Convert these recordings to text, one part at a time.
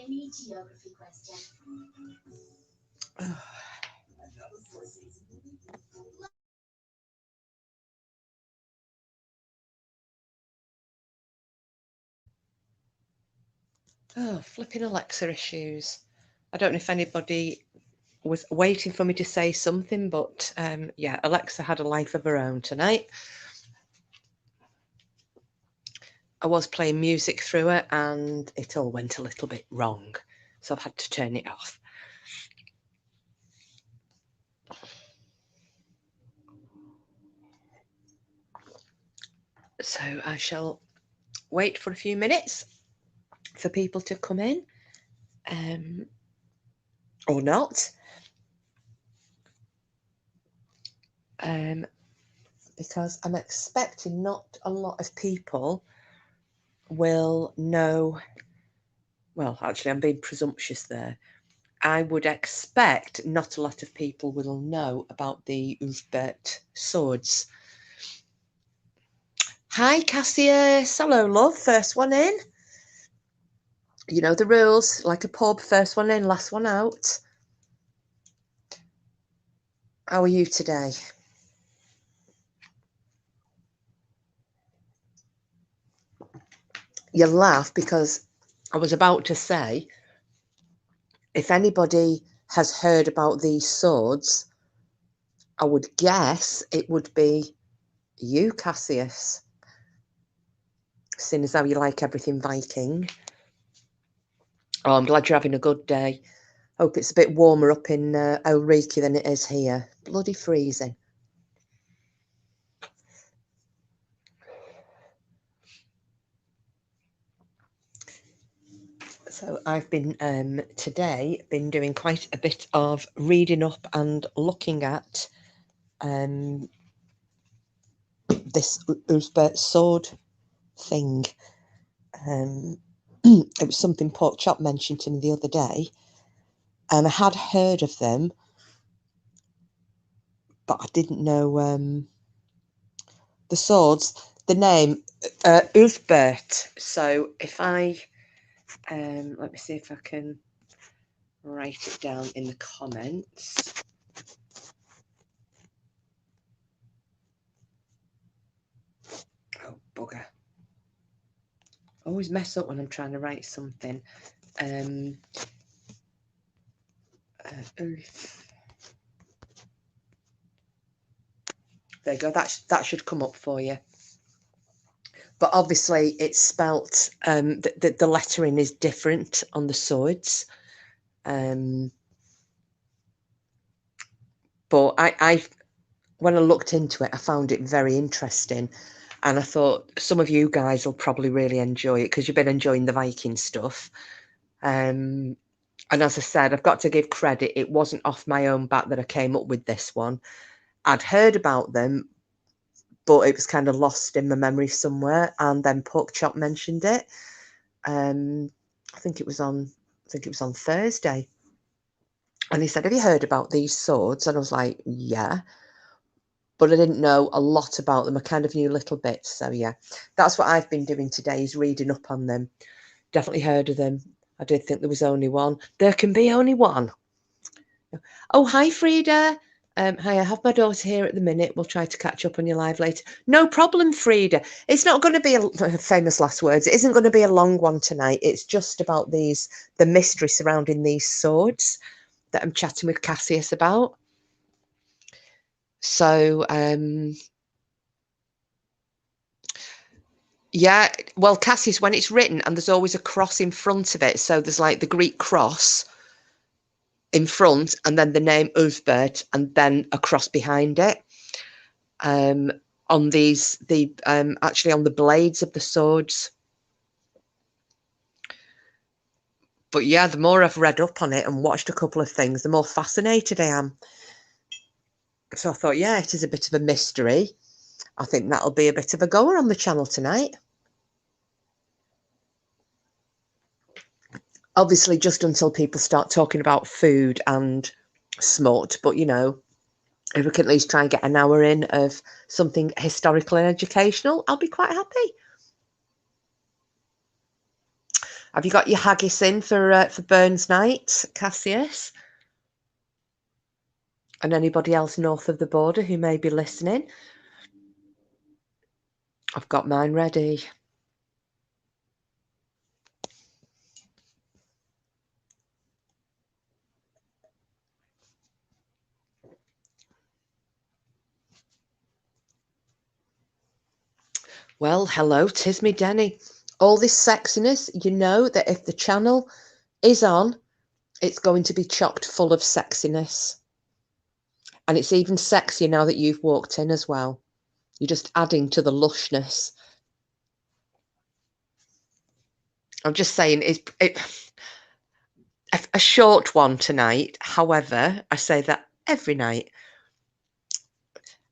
Any geography question? Oh, flipping Alexa issues. I don't know if anybody was waiting for me to say something, but yeah, Alexa had a life of her own tonight. I was playing music through it and it all went a little bit wrong, so I've had to turn it off. So I shall wait for a few minutes for people to come in, or not, because I'm expecting not a lot of people will know. Well, actually, I'm being presumptuous there. I would expect not a lot of people will know about the VLFBERHT swords. Hi, Cassius. Hello, love. First one in. You know the rules, like a pub. First one in, last one out. How are you today? You laugh because I was about to say, if anybody has heard about these swords, I would guess it would be you, Cassius, seeing as how you like everything Viking. Oh, I'm glad you're having a good day. Hope it's a bit warmer up in Ulrike than it is here. Bloody freezing. So I've been today been doing quite a bit of reading up and looking at this VLFBERHT sword thing. It was something Pork Chop mentioned to me the other day, and I had heard of them, but I didn't know the swords. The name VLFBERHT. So if I let me see if I can write it down in the comments. Oh, bugger. I always mess up when I'm trying to write something. There you go. That should come up for you. But obviously, it's spelt. The lettering is different on the swords. But I when I looked into it, I found it very interesting, and I thought some of you guys will probably really enjoy it because you've been enjoying the Viking stuff. And as I said, I've got to give credit. It wasn't off my own bat that I came up with this one. I'd heard about them, but it was kind of lost in my memory somewhere. And then Pork Chop mentioned it. I think it was on Thursday. And he said, "Have you heard about these swords?" And I was like, "Yeah." But I didn't know a lot about them. I kind of knew little bits. So yeah, that's what I've been doing today, is reading up on them. Definitely heard of them. I did think there was only one. There can be only one. Oh, hi, Frida. Hi, I have my daughter here at the minute. We'll try to catch up on your live later. No problem, Frida. It's not going to be a famous last words. It isn't going to be a long one tonight. It's just about the mystery surrounding these swords that I'm chatting with Cassius about. So, yeah, well, Cassius, when it's written and there's always a cross in front of it, so there's like the Greek cross in front and then the name VLFBERHT and then a cross behind it. On these, actually on the blades of the swords. But yeah, the more I've read up on it and watched a couple of things, the more fascinated I am. So I thought, yeah, it is a bit of a mystery. I think that'll be a bit of a goer on the channel tonight. Obviously, just until people start talking about food and smut, but you know, if we can at least try and get an hour in of something historical and educational, I'll be quite happy. Have you got your haggis in for Burns night, Cassius? And anybody else north of the border who may be listening? I've got mine ready. Well, hello, 'tis me Denny. All this sexiness, you know that if the channel is on, it's going to be chocked full of sexiness. And it's even sexier now that you've walked in as well. You're just adding to the lushness. I'm just saying, a short one tonight. However, I say that every night.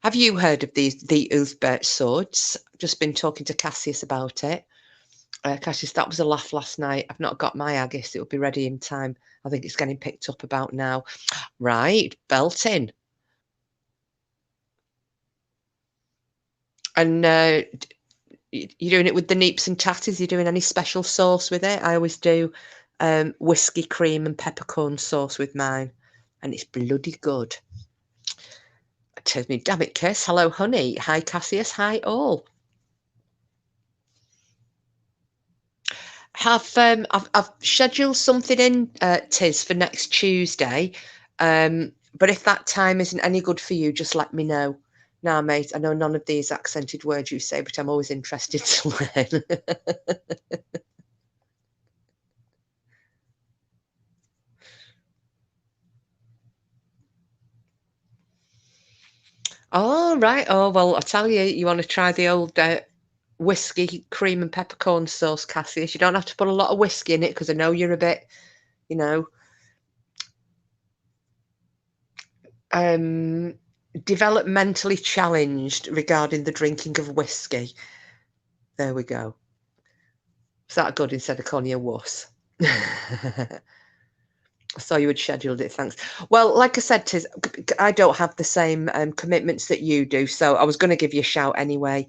Have you heard of the VLFBERHT swords? I've just been talking to Cassius about it. Cassius, that was a laugh last night. I've not got my haggis. It will be ready in time. I think it's getting picked up about now. Right, belting. And you're doing it with the neeps and tatties? You're doing any special sauce with it? I always do whiskey, cream and peppercorn sauce with mine. And it's bloody good. Tells me, damn it, Kiss. Hello, honey. Hi, Cassius. Hi, all. I've scheduled something in, Tiz, for next Tuesday. But if that time isn't any good for you, just let me know. Now, mate, I know none of these accented words you say, but I'm always interested to learn. Oh, right. Oh, well, I tell you, you want to try the old whiskey, cream and peppercorn sauce, Cassius. You don't have to put a lot of whiskey in it because I know you're a bit, you know, developmentally challenged regarding the drinking of whiskey. There we go. Is that good instead of calling you a wuss? I saw you had scheduled it, thanks. Well, like I said, Tiz, I don't have the same commitments that you do, so I was going to give you a shout anyway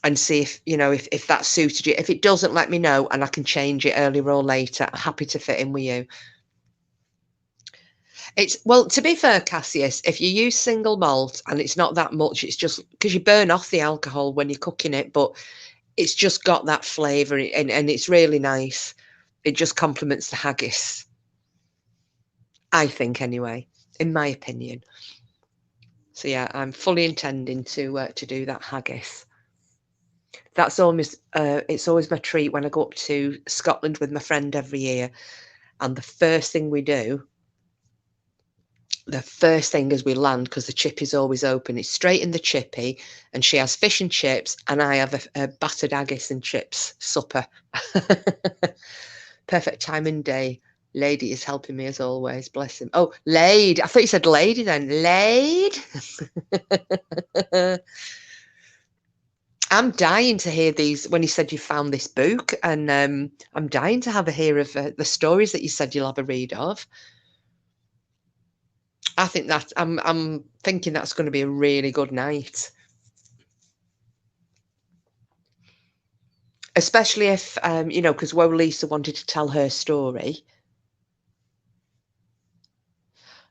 and see if, you know, if that suited you. If it doesn't, let me know and I can change it earlier or later. I'm happy to fit in with you. It's, well, to be fair, Cassius, if you use single malt and it's not that much, it's just because you burn off the alcohol when you're cooking it, but it's just got that flavour and it's really nice. It just complements the haggis, I think, anyway, in my opinion. So yeah, I'm fully intending to do that haggis. That's almost it's always my treat when I go up to Scotland with my friend every year, and the first thing we do, the first thing as we land, because the chippy's always open, it's straight in the chippy, and she has fish and chips, and I have a battered haggis and chips supper. Perfect time and day. Lady is helping me as always. Bless him. Oh, Laid. I thought you said lady then. Laid. I'm dying to hear these when you said you found this book, and I'm dying to have a hear of the stories that you said you'll have a read of. I think that I'm thinking that's going to be a really good night, especially if you know, because Woe Lisa wanted to tell her story.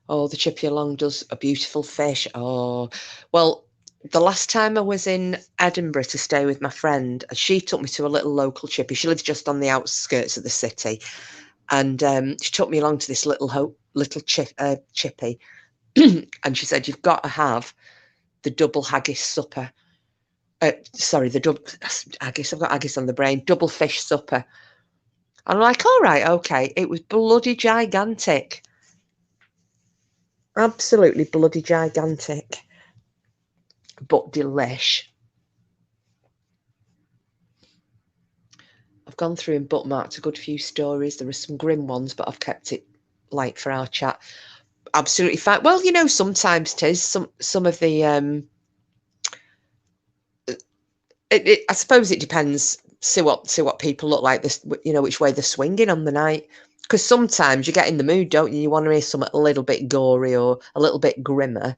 Oh, the chippy along does a beautiful fish. Oh, well, the last time I was in Edinburgh to stay with my friend, she took me to a little local chippy. She lives just on the outskirts of the city, and she took me along to this little chippy, and she said, "You've got to have the double haggis supper." Sorry, the double haggis. I've got haggis on the brain. Double fish supper. I'm like, all right, okay. It was bloody gigantic. Absolutely bloody gigantic. But delish. I've gone through and bookmarked a good few stories. There are some grim ones, but I've kept it light for our chat. Absolutely fine. Well, you know, sometimes it is some of the I suppose it depends. See what people look like. This, you know, which way they're swinging on the night. Because sometimes you get in the mood, don't you? You want to hear something a little bit gory or a little bit grimmer.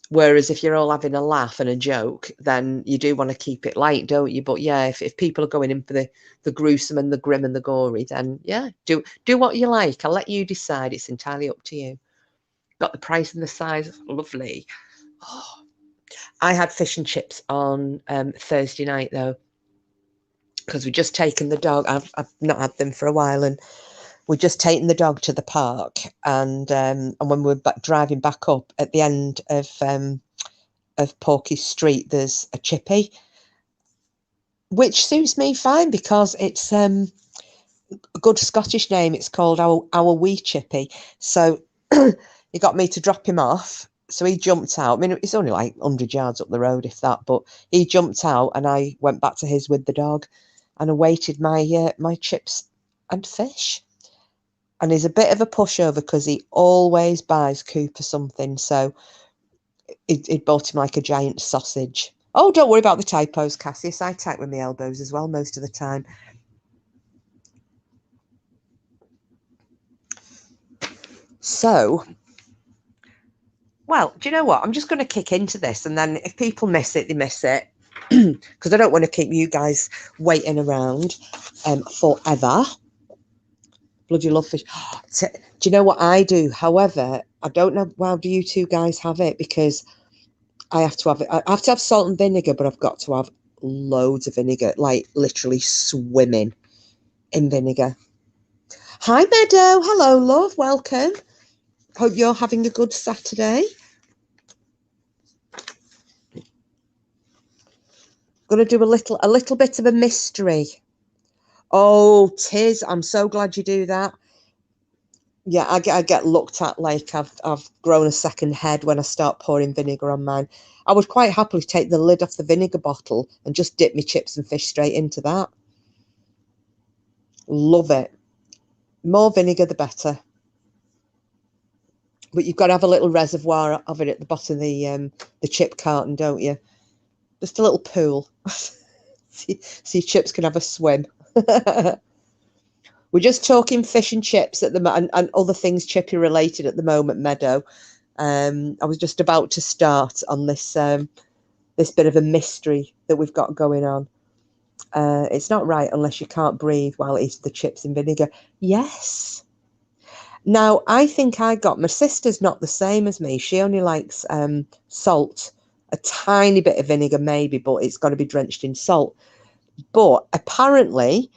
Whereas if you're all having a laugh and a joke, then you do want to keep it light, don't you? But yeah, if people are going in for the gruesome and the grim and the gory, then yeah, do what you like. I'll let you decide. It's entirely up to you. Got the price and the size. Lovely. Oh, I had fish and chips on Thursday night though, because we've just taken the dog. I've not had them for a while, and we'd just taken the dog to the park, and when we were driving back up at the end of Porky Street, there's a chippy, which suits me fine because it's a good Scottish name. It's called our wee chippy. So he got me to drop him off. So he jumped out. I mean, it's only like 100 yards up the road, if that. But he jumped out, and I went back to his with the dog, and awaited my my chips and fish. And he's a bit of a pushover because he always buys Cooper something. So he bought him like a giant sausage. Oh, don't worry about the typos, Cassius. I type with my elbows as well most of the time. So, well, do you know what? I'm just going to kick into this, and then if people miss it, they miss it. Because I don't want to keep you guys waiting around forever. Bloody love fish. Do you know what I do? However, I don't know. How do you two guys have it? Because I have to have it. I have to have salt and vinegar, but I've got to have loads of vinegar, like literally swimming in vinegar. Hi, Meadow. Hello, love. Welcome. Hope you're having a good Saturday. Going to do a little bit of a mystery. Oh, Tiz, I'm so glad you do that. Yeah, I get looked at like I've grown a second head when I start pouring vinegar on mine. I would quite happily take the lid off the vinegar bottle and just dip my chips and fish straight into that. Love it. More vinegar, the better. But you've got to have a little reservoir of it at the bottom of the chip carton, don't you? Just a little pool. so your chips can have a swim. We're just talking fish and chips at the moment, and other things chippy related at the moment, Meadow. I was just about to start on this this bit of a mystery that we've got going on. It's not right unless you can't breathe while eating the chips in vinegar. Yes. Now, I think my sister's not the same as me. She only likes salt, a tiny bit of vinegar maybe, but it's got to be drenched in salt. But apparently,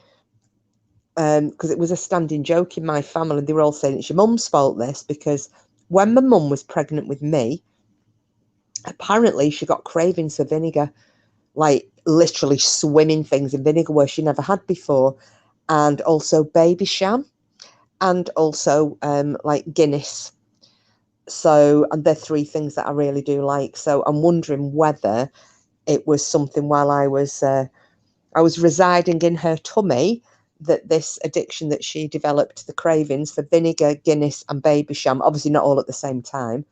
because it was a standing joke in my family, they were all saying it's your mum's fault, this, because when my mum was pregnant with me, apparently she got cravings for vinegar, like literally swimming things in vinegar where she never had before, and also baby sham, and also like Guinness. So, and they're three things that I really do like. So I'm wondering whether it was something while I was residing in her tummy, that this addiction that she developed, the cravings for vinegar, Guinness and baby sham, obviously not all at the same time,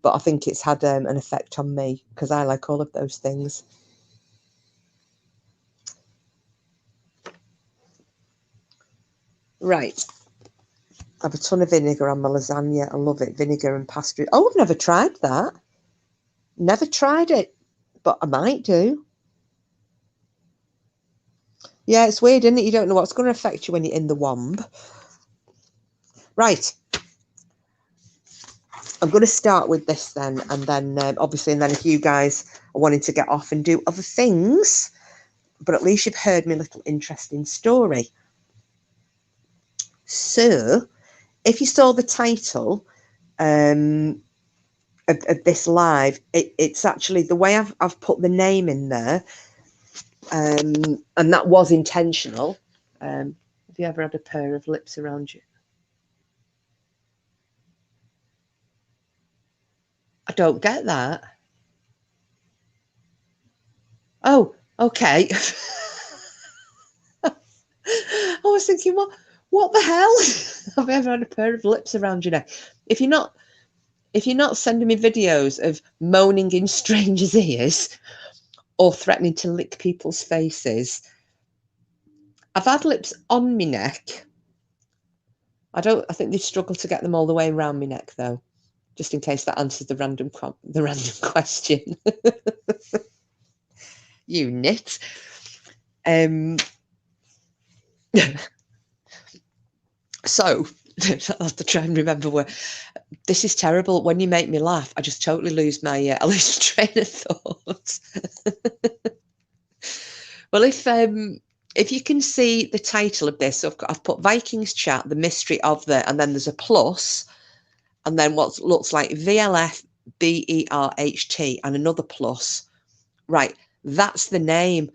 but I think it's had an effect on me because I like all of those things. Right. I have a ton of vinegar on my lasagna. I love it. Vinegar and pastry. Oh, I've never tried that. Never tried it, but I might do. Yeah, it's weird, isn't it? You don't know what's going to affect you when you're in the womb. Right. I'm going to start with this then, and then obviously, and then if you guys are wanting to get off and do other things, but at least you've heard my little interesting story. So, if you saw the title of this live, it's actually the way I've put the name in there, and that was intentional. Have you ever had a pair of lips around you? I don't get that. Oh, okay. I was thinking, what the hell? Have you ever had a pair of lips around your neck? If you're not sending me videos of moaning in strangers' ears or threatening to lick people's faces, I've had lips on my neck. I think they struggle to get them all the way around my neck though, just in case that answers the random question. You nit. So I'll have to try and remember where. This is terrible. When you make me laugh, I just totally lose my I lose train of thought. Well, if you can see the title of this, so I've put Vikings chat, the mystery of the, and then there's a plus, and then what looks like VLFBERHT and another plus. Right, that's the name.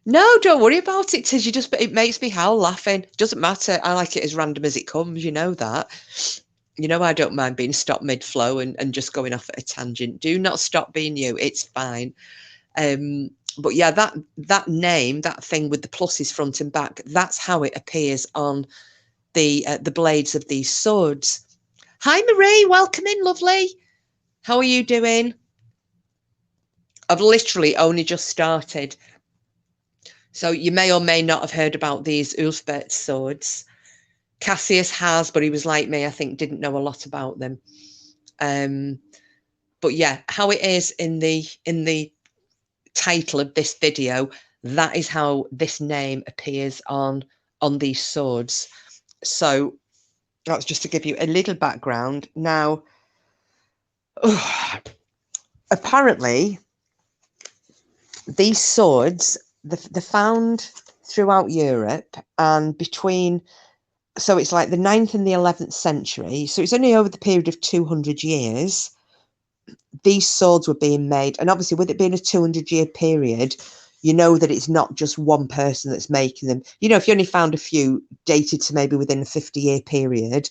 No, don't worry about it, Tiz. It makes me howl laughing. Doesn't matter. I like it as random as it comes. You know that. You know I don't mind being stopped mid-flow and just going off at a tangent. Do not stop being you. It's fine. But yeah, that name, that thing with the pluses front and back, that's how it appears on the blades of these swords. Hi, Marie. Welcome in, lovely. How are you doing? I've literally only just started. So you may or may not have heard about these VLFBERHT swords. Cassius has, but he was like me, I think, didn't know a lot about them. But yeah, how it is in the title of this video, that is how this name appears on these swords. So that's just to give you a little background. Now, apparently, these swords, they're found throughout Europe and so it's like the 9th and the 11th century. So it's only over the period of 200 years. These swords were being made. And obviously, with it being a 200-year period, you know that it's not just one person that's making them. You know, if you only found a few dated to maybe within a 50-year period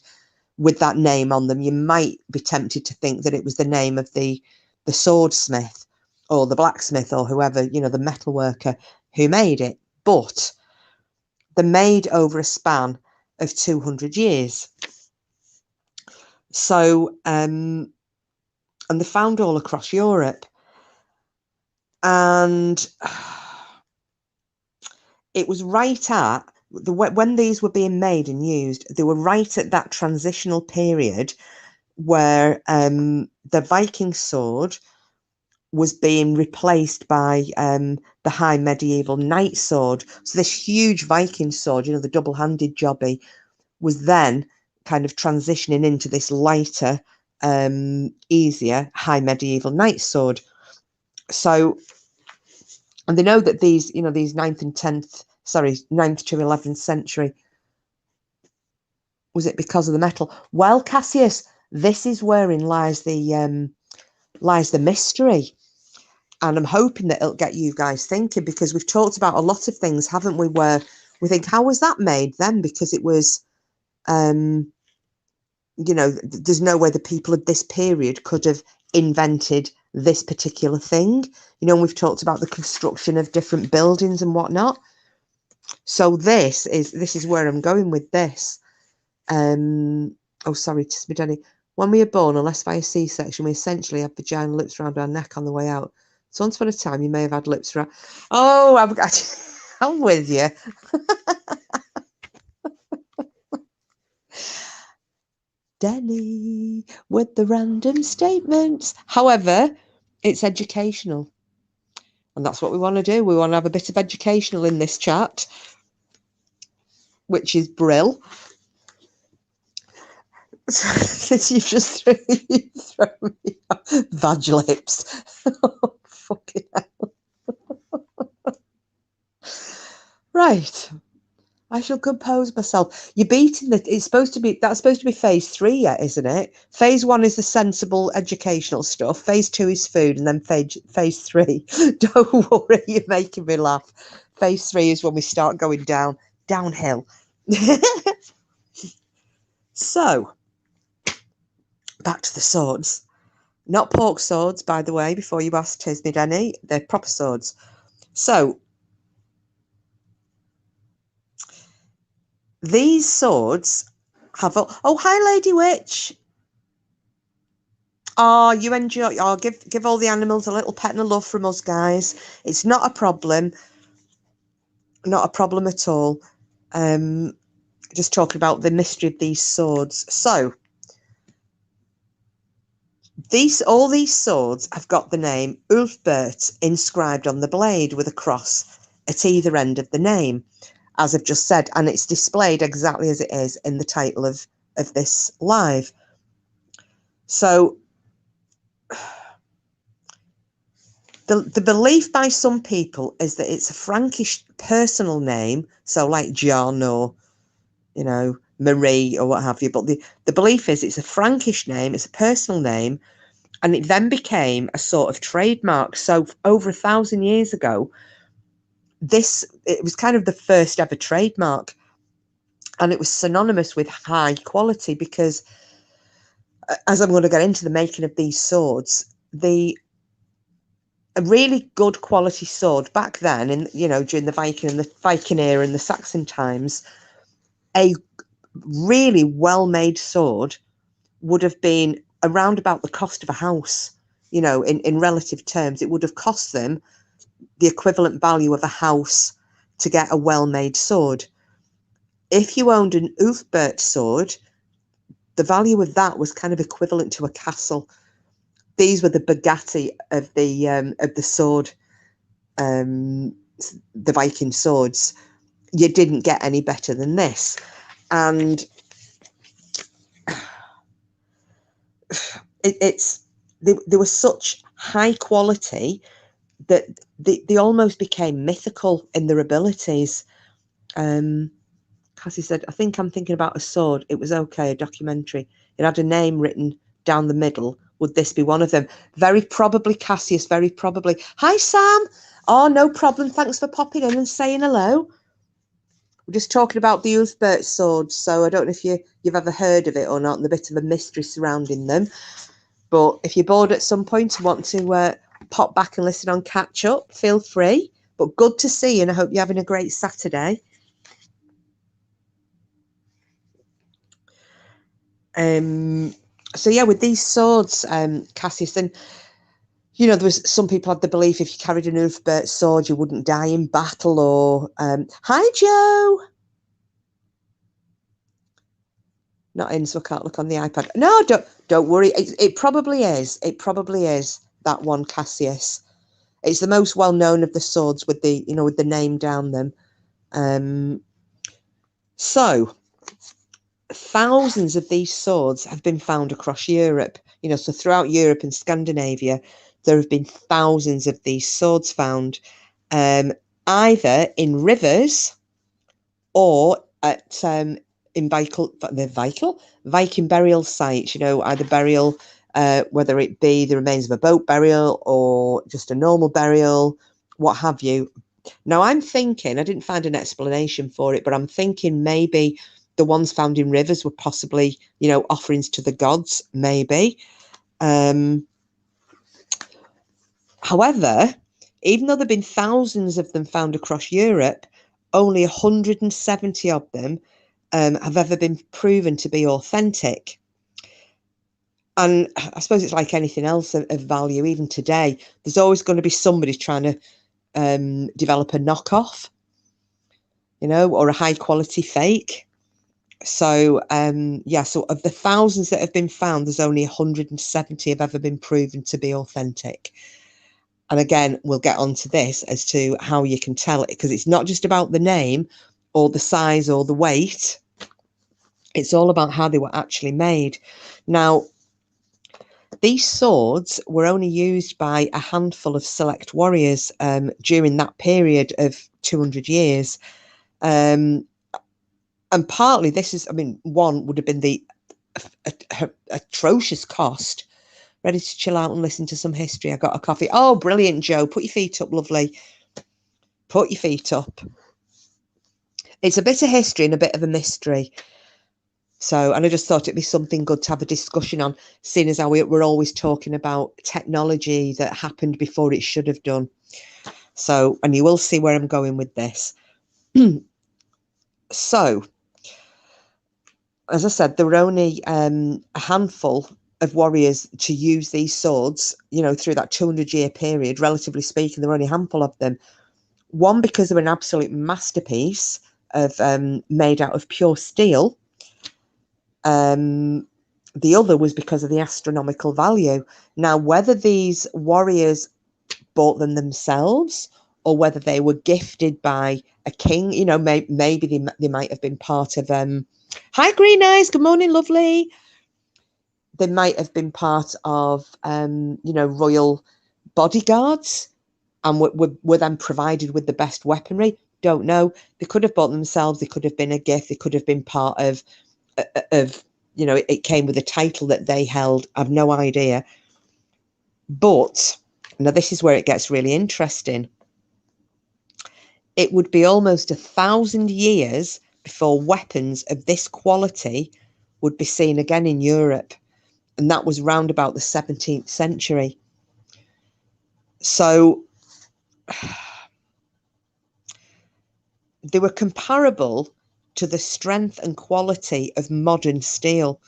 with that name on them, you might be tempted to think that it was the name of the swordsmith or the blacksmith or whoever, you know, the metal worker who made it. But they're made over a span of 200 years. So, and they're found all across Europe. And it was right at when these were being made and used, they were right at that transitional period where the Viking sword was being replaced by the high medieval knight sword. So this huge Viking sword, you know, the double-handed jobby, was then kind of transitioning into this lighter, easier high medieval knight sword. So, and they know that these, you know, these 9th to 11th century, was it because of the metal? Well, Cassius, this is wherein lies the mystery. And I'm hoping that it'll get you guys thinking, because we've talked about a lot of things, haven't we, where we think, how was that made then? Because it was, you know, there's no way the people of this period could have invented this particular thing. You know, and we've talked about the construction of different buildings and whatnot. So this is where I'm going with this. Oh, sorry, Tismideni. When we are born, unless via C-section, we essentially have vaginal lips around our neck on the way out. So once upon a time, you may have had lips around. Oh, I'm with you. Denny with the random statements. However, it's educational. And that's what we want to do. We want to have a bit of educational in this chat, which is brill. You've just thrown me off. Vag lips. Oh, fucking hell. Right. I shall compose myself. You're beating that's supposed to be phase 3 yet, isn't it? Phase 1 is the sensible educational stuff. Phase 2 is food, and then phase 3. Don't worry, you're making me laugh. Phase 3 is when we start going downhill. So, back to the swords. Not pork swords, by the way, before you ask Tismid any. They're proper swords. So, these swords have... Oh, hi, Lady Witch. Oh, you enjoy... Oh, give all the animals a little pet and a love from us, guys. It's not a problem. Not a problem at all. Just talking about the mystery of these swords. So, all these swords have got the name VLFBERHT inscribed on the blade with a cross at either end of the name, as I've just said, and it's displayed exactly as it is in the title of this live. So the belief by some people is that it's a Frankish personal name, so like John or, you know, Marie or what have you, but the belief is it's a Frankish name, it's a personal name, and it then became a sort of trademark. So over 1,000 years ago, it was kind of the first ever trademark, and it was synonymous with high quality because, as I'm going to get into the making of these swords, a really good quality sword back then, in, you know, during the Viking era and the Saxon times, a really well-made sword would have been around about the cost of a house. You know, in relative terms, it would have cost them the equivalent value of a house to get a well-made sword. If you owned an VLFBERHT sword, the value of that was kind of equivalent to a castle. These were the Bugatti of the sword, the Viking swords. You didn't get any better than this, and they were such high quality that they almost became mythical in their abilities. Cassie said, I think I'm thinking about a sword. It was okay, a documentary. It had a name written down the middle. Would this be one of them? Very probably, Cassius, very probably. Hi, Sam. Oh, no problem. Thanks for popping in and saying hello. We're just talking about the VLFBERHT swords, so I don't know if you've ever heard of it or not, and the bit of a mystery surrounding them. But if you're bored at some point and want to pop back and listen on catch up, feel free. But good to see you, and I hope you're having a great Saturday. So yeah, with these swords, Cassius, and you know, there was some people had the belief if you carried an VLFBERHT sword, you wouldn't die in battle. Or hi, Joe. Not in, so I can't look on the iPad. No, don't worry. It probably is. It probably is that one, Cassius. It's the most well known of the swords with the, you know, with the name down them. So thousands of these swords have been found across Europe. You know, so throughout Europe and Scandinavia, there have been thousands of these swords found, either in rivers or at in Viking burial sites. You know, either burial, whether it be the remains of a boat burial or just a normal burial, what have you. Now, I'm thinking, I didn't find an explanation for it, but I'm thinking maybe the ones found in rivers were possibly, you know, offerings to the gods, maybe. However, even though there have been thousands of them found across Europe, only 170 of them have ever been proven to be authentic. And I suppose it's like anything else of value, even today, there's always going to be somebody trying to develop a knockoff, you know, or a high quality fake. So, yeah, so of the thousands that have been found, there's only 170 have ever been proven to be authentic. And again, we'll get onto this as to how you can tell it, because it's not just about the name or the size or the weight. It's all about how they were actually made. Now, these swords were only used by a handful of select warriors during that period of 200 years. And partly this is, I mean, one would have been the atrocious cost. Ready to chill out and listen to some history? I got a coffee. Oh, brilliant, Joe. Put your feet up, lovely. Put your feet up. It's a bit of history and a bit of a mystery. So, and I just thought it'd be something good to have a discussion on, seeing as how we're always talking about technology that happened before it should have done. So, and you will see where I'm going with this. So, as I said, there were only a handful of warriors to use these swords, you know, through that 200-year period. Relatively speaking, there were only a handful of them. One, because they were an absolute masterpiece of made out of pure steel. The other was because of the astronomical value. Now, whether these warriors bought them themselves or whether they were gifted by a king, you know, maybe they might have been part of hi Green Eyes, good morning, lovely. They might have been part of you know, royal bodyguards and were then provided with the best weaponry. Don't know. They could have bought themselves, they could have been a gift, they could have been part of you know, it came with a title that they held. I've no idea. But now this is where it gets really interesting. It would be almost 1,000 years before weapons of this quality would be seen again in Europe. And that was round about the 17th century. So they were comparable to the strength and quality of modern steel.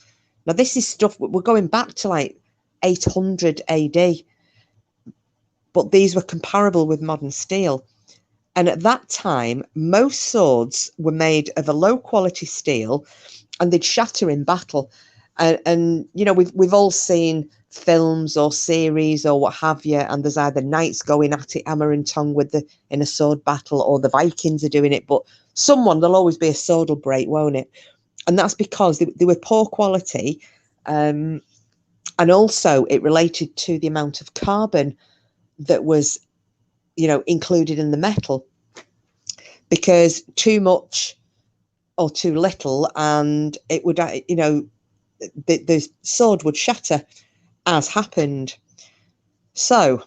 Now, this is stuff, we're going back to like 800 AD, but these were comparable with modern steel. And at that time, most swords were made of a low quality steel and they'd shatter in battle. And you know, we've all seen films or series or what have you, and there's either knights going at it hammer and tongue in a sword battle, or the Vikings are doing it, but there'll always be a sword will break, won't it? And that's because they were poor quality, and also it related to the amount of carbon that was, you know, included in the metal, because too much or too little and it would, you know, the sword would shatter, as happened. So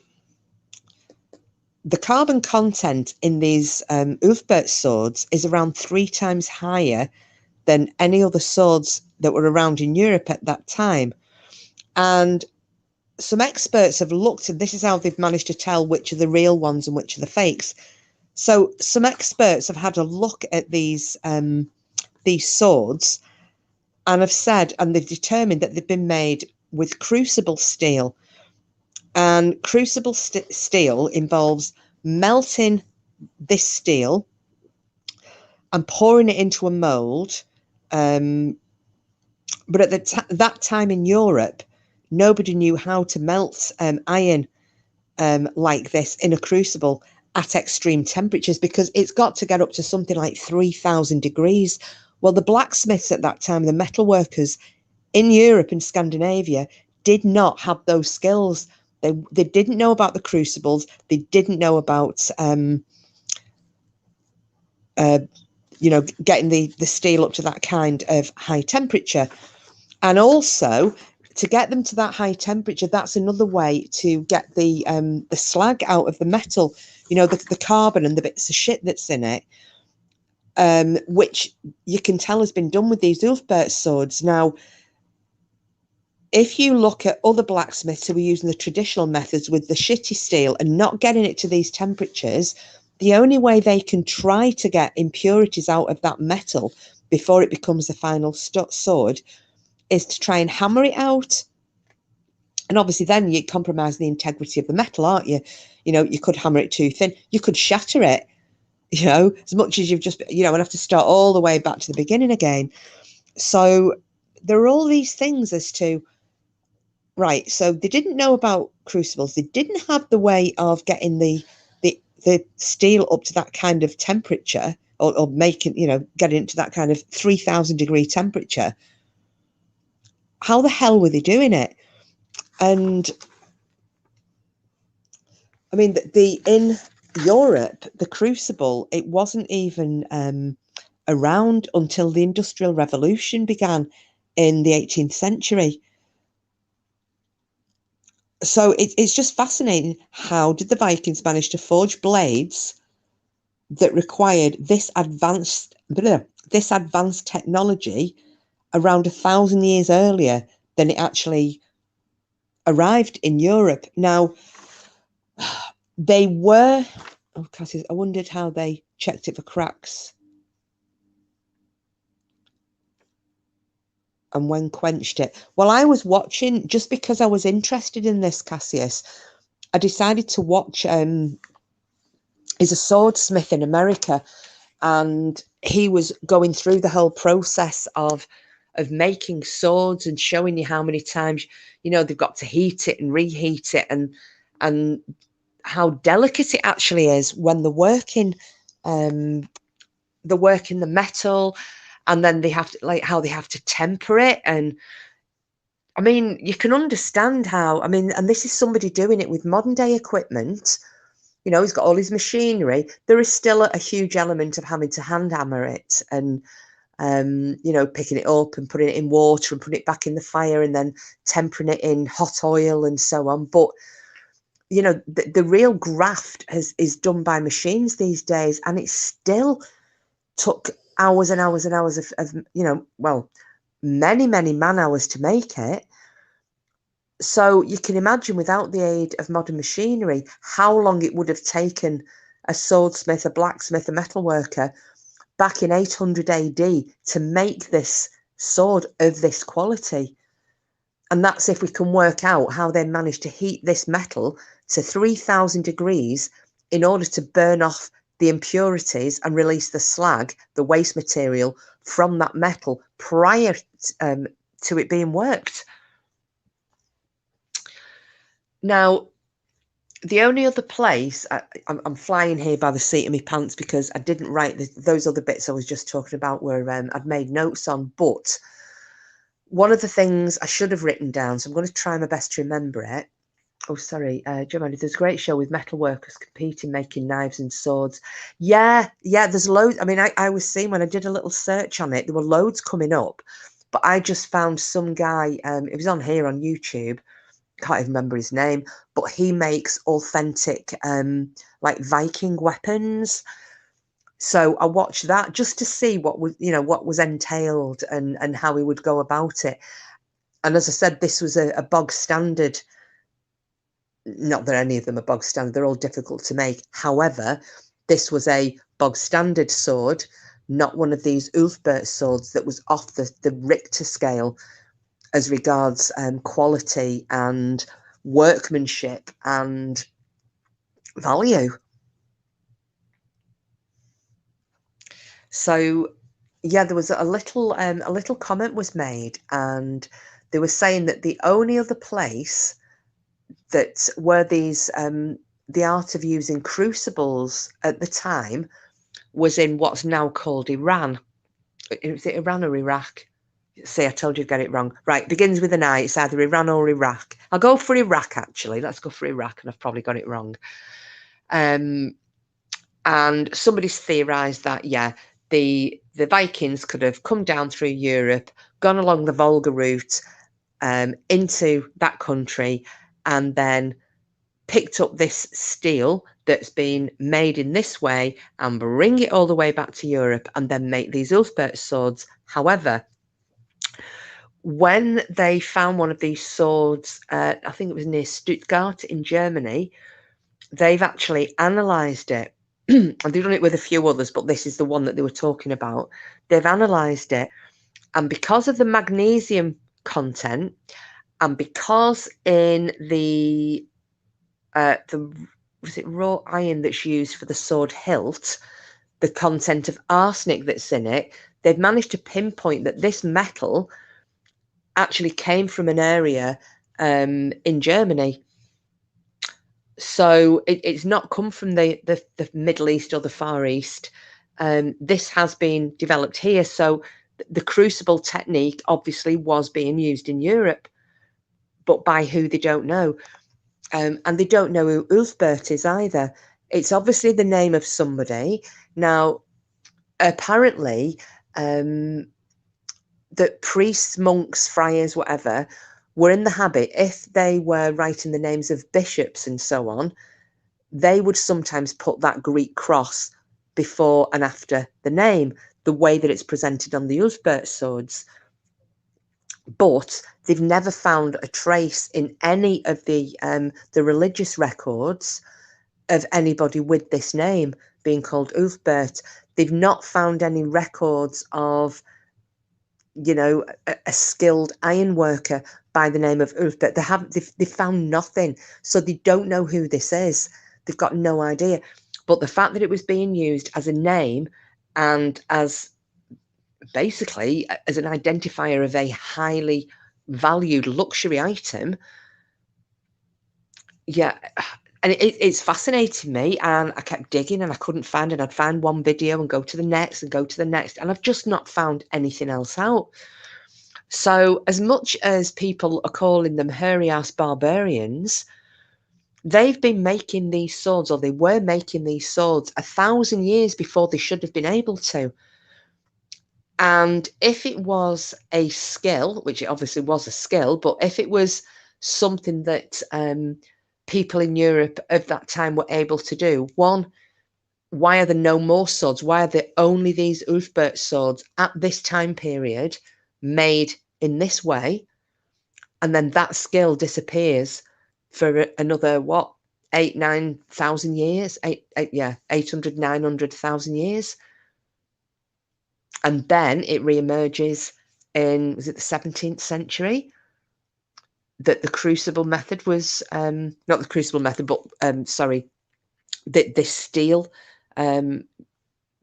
the carbon content in these VLFBERHT swords is around 3 times higher than any other swords that were around in Europe at that time. And some experts have looked, and this is how they've managed to tell which are the real ones and which are the fakes. So some experts have had a look at these swords and have said, and they've determined that they've been made with crucible steel. And crucible steel involves melting this steel and pouring it into a mold. But at that time in Europe, nobody knew how to melt iron like this in a crucible at extreme temperatures, because it's got to get up to something like 3,000 degrees. Well, the blacksmiths at that time, the metal workers in Europe and Scandinavia, did not have those skills. They didn't know about the crucibles. They didn't know about you know, getting the steel up to that kind of high temperature. And also, to get them to that high temperature, that's another way to get the slag out of the metal, you know, the carbon and the bits of shit that's in it, which you can tell has been done with these VLFBERHT swords. Now, if you look at other blacksmiths who are using the traditional methods with the shitty steel and not getting it to these temperatures, the only way they can try to get impurities out of that metal before it becomes the final sword is to try and hammer it out. And obviously then you compromise the integrity of the metal, aren't you? You know, you could hammer it too thin, you could shatter it, you know, as much as you've just, you know, and have to start all the way back to the beginning again. So there are all these things as to, right, so they didn't know about crucibles, they didn't have the way of getting the steel up to that kind of temperature, or making, you know, getting it to that kind of 3,000 degree temperature. How the hell were they doing it? And I mean, in Europe, the crucible, it wasn't even around until the Industrial Revolution began in the 18th century. So it's just fascinating. How did the Vikings manage to forge blades that required this advanced technology around 1,000 years earlier than it actually arrived in Europe? Now, they were, oh, Cassie, I wondered how they checked it for cracks. and when quenched it. Well, I was watching, just because I was interested in this, Cassius, I decided to watch, he's a swordsmith in America, and he was going through the whole process of making swords and showing you how many times, you know, they've got to heat it and reheat it, and how delicate it actually is when they're working the metal, and then they have to, like, how they have to temper it. And I mean, you can understand how, I mean, and this is somebody doing it with modern day equipment. You know, he's got all his machinery. There is still a huge element of having to hand hammer it, and you know, picking it up and putting it in water and putting it back in the fire and then tempering it in hot oil and so on. But you know, the real graft is done by machines these days, and it still took hours and hours and hours of you know, well, many man hours to make it. So you can imagine, without the aid of modern machinery, how long it would have taken a swordsmith, a blacksmith, a metalworker back in 800 AD to make this sword of this quality. And that's if we can work out how they managed to heat this metal to 3,000 degrees in order to burn off the impurities and release the slag, the waste material, from that metal prior to it being worked. Now, the only other place, I'm flying here by the seat of my pants because I didn't write those other bits I was just talking about where I'd made notes on, but one of the things I should have written down, so I'm going to try my best to remember it. Oh, sorry, Germany, there's a great show with metal workers competing, making knives and swords. Yeah, there's loads. I mean, I was seeing, when I did a little search on it, there were loads coming up, but I just found some guy, it was on here on YouTube, can't even remember his name, but he makes authentic like Viking weapons. So I watched that just to see what was, you know, what was entailed and how he would go about it. And as I said, this was a bog standard. Not that any of them are bog standard, they're all difficult to make. However, this was a bog standard sword, not one of these VLFBERHT swords that was off the Richter scale as regards quality and workmanship and value. So yeah, there was a little comment was made, and they were saying that the only other place that were these the art of using crucibles at the time was in what's now called Iran. Is it Iran or Iraq? See, I told you to get it wrong. Right, begins with an I. It's either Iran or Iraq. I'll go for Iraq, actually. Let's go for Iraq, and I've probably got it wrong. And somebody's theorised that, yeah, the Vikings could have come down through Europe, gone along the Volga route into that country, and then picked up this steel that's been made in this way and bring it all the way back to Europe and then make these VLFBERHT swords. However, when they found one of these swords, I think it was near Stuttgart in Germany, they've actually analysed it. And they've done it with a few others, but this is the one that they were talking about. They've analysed it, and because of the magnesium content, and because in the was it raw iron that's used for the sword hilt, the content of arsenic that's in it, they've managed to pinpoint that this metal actually came from an area in Germany. So it's not come from the Middle East or the Far East. This has been developed here. So the crucible technique obviously was being used in Europe, but by who they don't know. And they don't know who VLFBERHT is either. It's obviously the name of somebody. Now, apparently, that priests, monks, friars, whatever, were in the habit, if they were writing the names of bishops and so on, they would sometimes put that Greek cross before and after the name, the way that it's presented on the VLFBERHT swords. But they've never found a trace in any of the religious records of anybody with this name being called VLFBERHT. They've not found any records of you know, a skilled iron worker by the name of Ulfbert. They found nothing, so they don't know who this is. They've got no idea. But the fact that it was being used as a name and as basically as an identifier of a highly valued luxury item, yeah, and it's fascinating me, and I kept digging and I couldn't find it. I'd find one video and go to the next and go to the next, and I've just not found anything else out. So as much as people are calling them hairy ass barbarians, they've been making these swords, or they were making these swords 1,000 years before they should have been able to. And if it was a skill, which it obviously was a skill, but if it was something that people in Europe of that time were able to do, one, why are there no more swords? Why are there only these Ulfbert swords at this time period made in this way? And then that skill disappears for another, what, 9,000 years? 800, 900,000 years. And then it reemerges in, was it the 17th century? That the crucible method was, not the crucible method, but sorry, this steel, being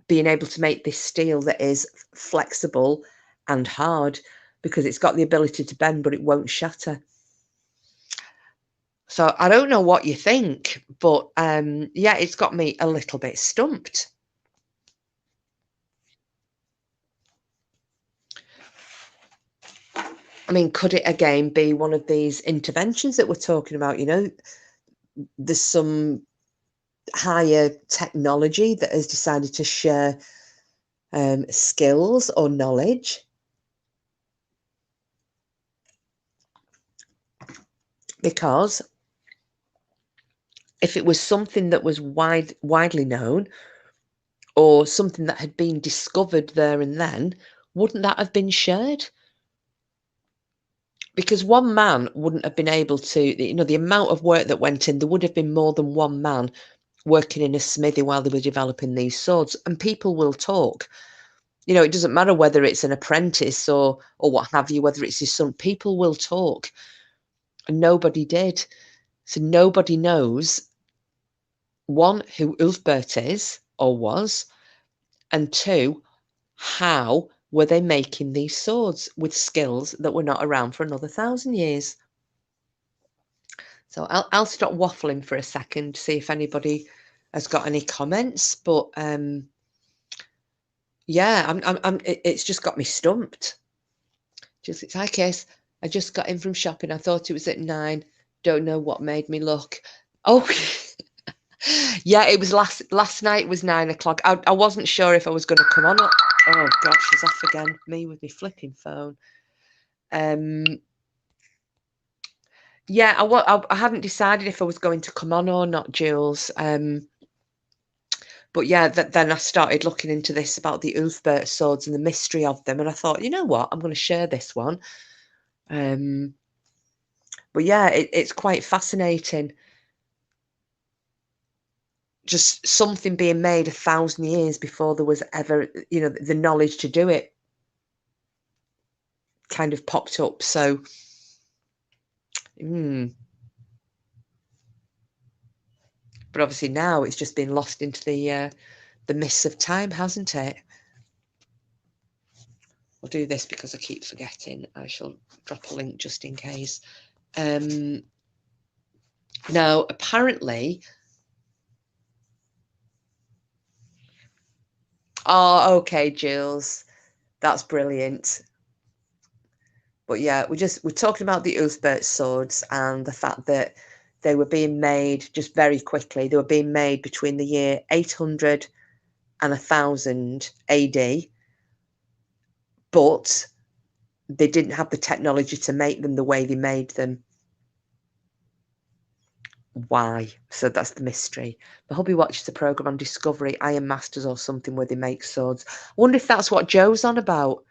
able to make this steel that is flexible and hard, because it's got the ability to bend, but it won't shatter. So I don't know what you think, but yeah, it's got me a little bit stumped. I mean, could it again be one of these interventions that we're talking about? You know, there's some higher technology that has decided to share skills or knowledge. Because if it was something that was widely known, or something that had been discovered there and then, wouldn't that have been shared? Because one man wouldn't have been able to, you know, the amount of work that went in, there would have been more than one man working in a smithy while they were developing these swords. And people will talk. You know, it doesn't matter whether it's an apprentice or what have you, whether it's his son, people will talk. And nobody did. So nobody knows, one, who Ulfbert is or was, and two, how were they making these swords with skills that were not around for another 1,000 years? So I'll stop waffling for a second, see if anybody has got any comments. But yeah, it's just got me stumped. It's hi, Case. I just got in from shopping. I thought it was at 9. Don't know what made me look. Oh, yeah, it was last night was 9 o'clock. I wasn't sure if I was going to come on. Oh God, she's off again. Me with my flipping phone. Yeah, I hadn't decided if I was going to come on or not, Jules. But yeah, then I started looking into this about the Ulfbert swords and the mystery of them, and I thought, you know what, I'm going to share this one. But yeah, it's quite fascinating. Just something being made 1,000 years before there was ever, you know, the knowledge to do it kind of popped up. So, but obviously now it's just been lost into the mists of time, hasn't it? I'll do this because I keep forgetting. I shall drop a link just in case. Now, apparently, oh, okay, Jules, that's brilliant. But yeah, we're talking about the Ulfbert swords and the fact that they were being made just very quickly. They were being made between the year 800 and 1,000 AD, but they didn't have the technology to make them the way they made them. Why? So that's the mystery. My hubby watches a program on Discovery, Iron Masters or something, where they make swords. I wonder if that's what Joe's on about.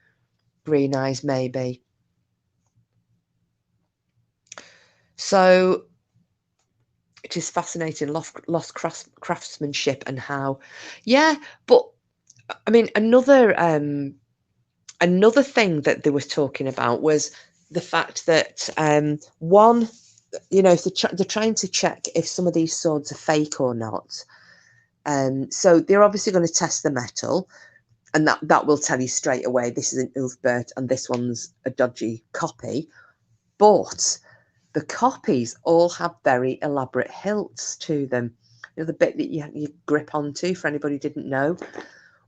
Green Eyes, maybe. So it is fascinating, lost craftsmanship and how. Yeah, but I mean, another Another thing that they were talking about was the fact that one, you know, if they're trying to check if some of these swords are fake or not. So they're obviously going to test the metal, and that will tell you straight away this is an VLFBERHT and this one's a dodgy copy. But the copies all have very elaborate hilts to them. You know, the bit that you grip onto, for anybody who didn't know.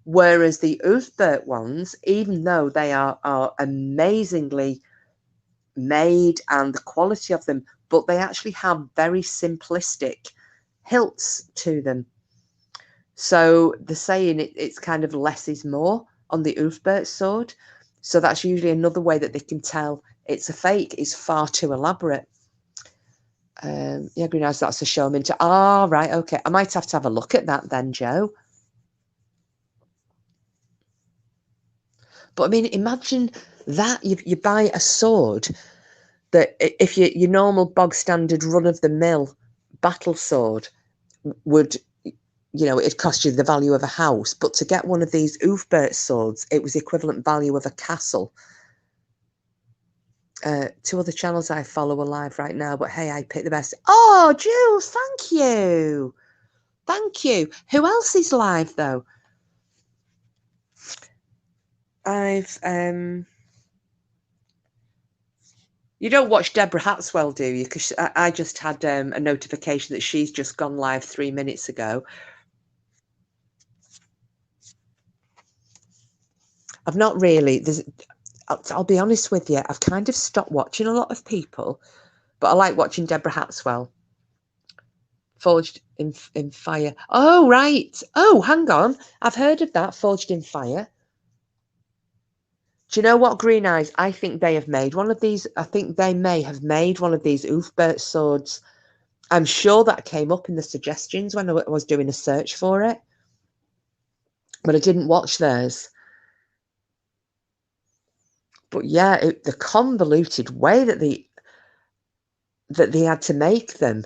Whereas the VLFBERHT ones, even though they are amazingly made and the quality of them, but they actually have very simplistic hilts to them. So the saying it's kind of less is more on the VLFBERHT sword. So that's usually another way that they can tell it's a fake. It's far too elaborate. Yeah, Green Eyes, that's a show into. Ah, right, okay. I might have to have a look at that then, Joe. But I mean, imagine that you buy a sword that if your normal bog standard run of the mill battle sword would, you know, it'd cost you the value of a house, but to get one of these VLFBERHT swords, it was the equivalent value of a castle. 2 other channels I follow are live right now, but hey, I pick the best. Oh, Jules, thank you. Thank you. Who else is live though? I've you don't watch Deborah Hatswell, do you? Because I just had a notification that she's just gone live 3 minutes ago. I've not really. I'll be honest with you. I've kind of stopped watching a lot of people, but I like watching Deborah Hatswell. Forged in Fire. Oh, right. Oh, hang on. I've heard of that. Forged in Fire. Do you know what, Green Eyes? I think they have made one of these. I think they may have made one of these VLFBERHT swords. I'm sure that came up in the suggestions when I was doing a search for it. But I didn't watch theirs. But yeah, the convoluted way that they had to make them.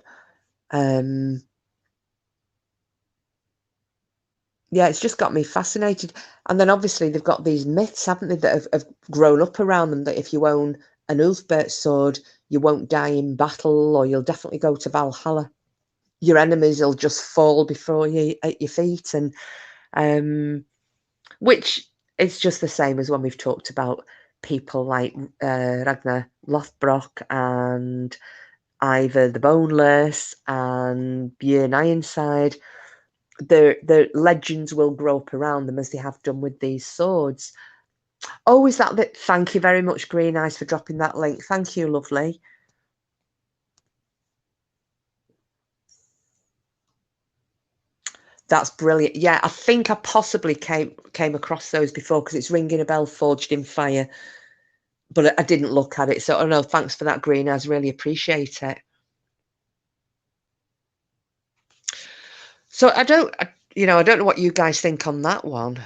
Yeah, it's just got me fascinated. And then obviously they've got these myths, haven't they, that have grown up around them, that if you own an VLFBERHT sword, you won't die in battle, or you'll definitely go to Valhalla. Your enemies will just fall before you at your feet. And which is just the same as when we've talked about people like Ragnar Lothbrok and Ivor the Boneless and Björn Ironside. The legends will grow up around them as they have done with these swords. Oh, is that? Thank you very much, Green Eyes, for dropping that link. Thank you, lovely. That's brilliant. Yeah, I think I possibly came across those before because it's ringing a bell. Forged in Fire, but I didn't look at it. So, oh no, thanks for that, Green Eyes. Really appreciate it. So I don't know what you guys think on that one.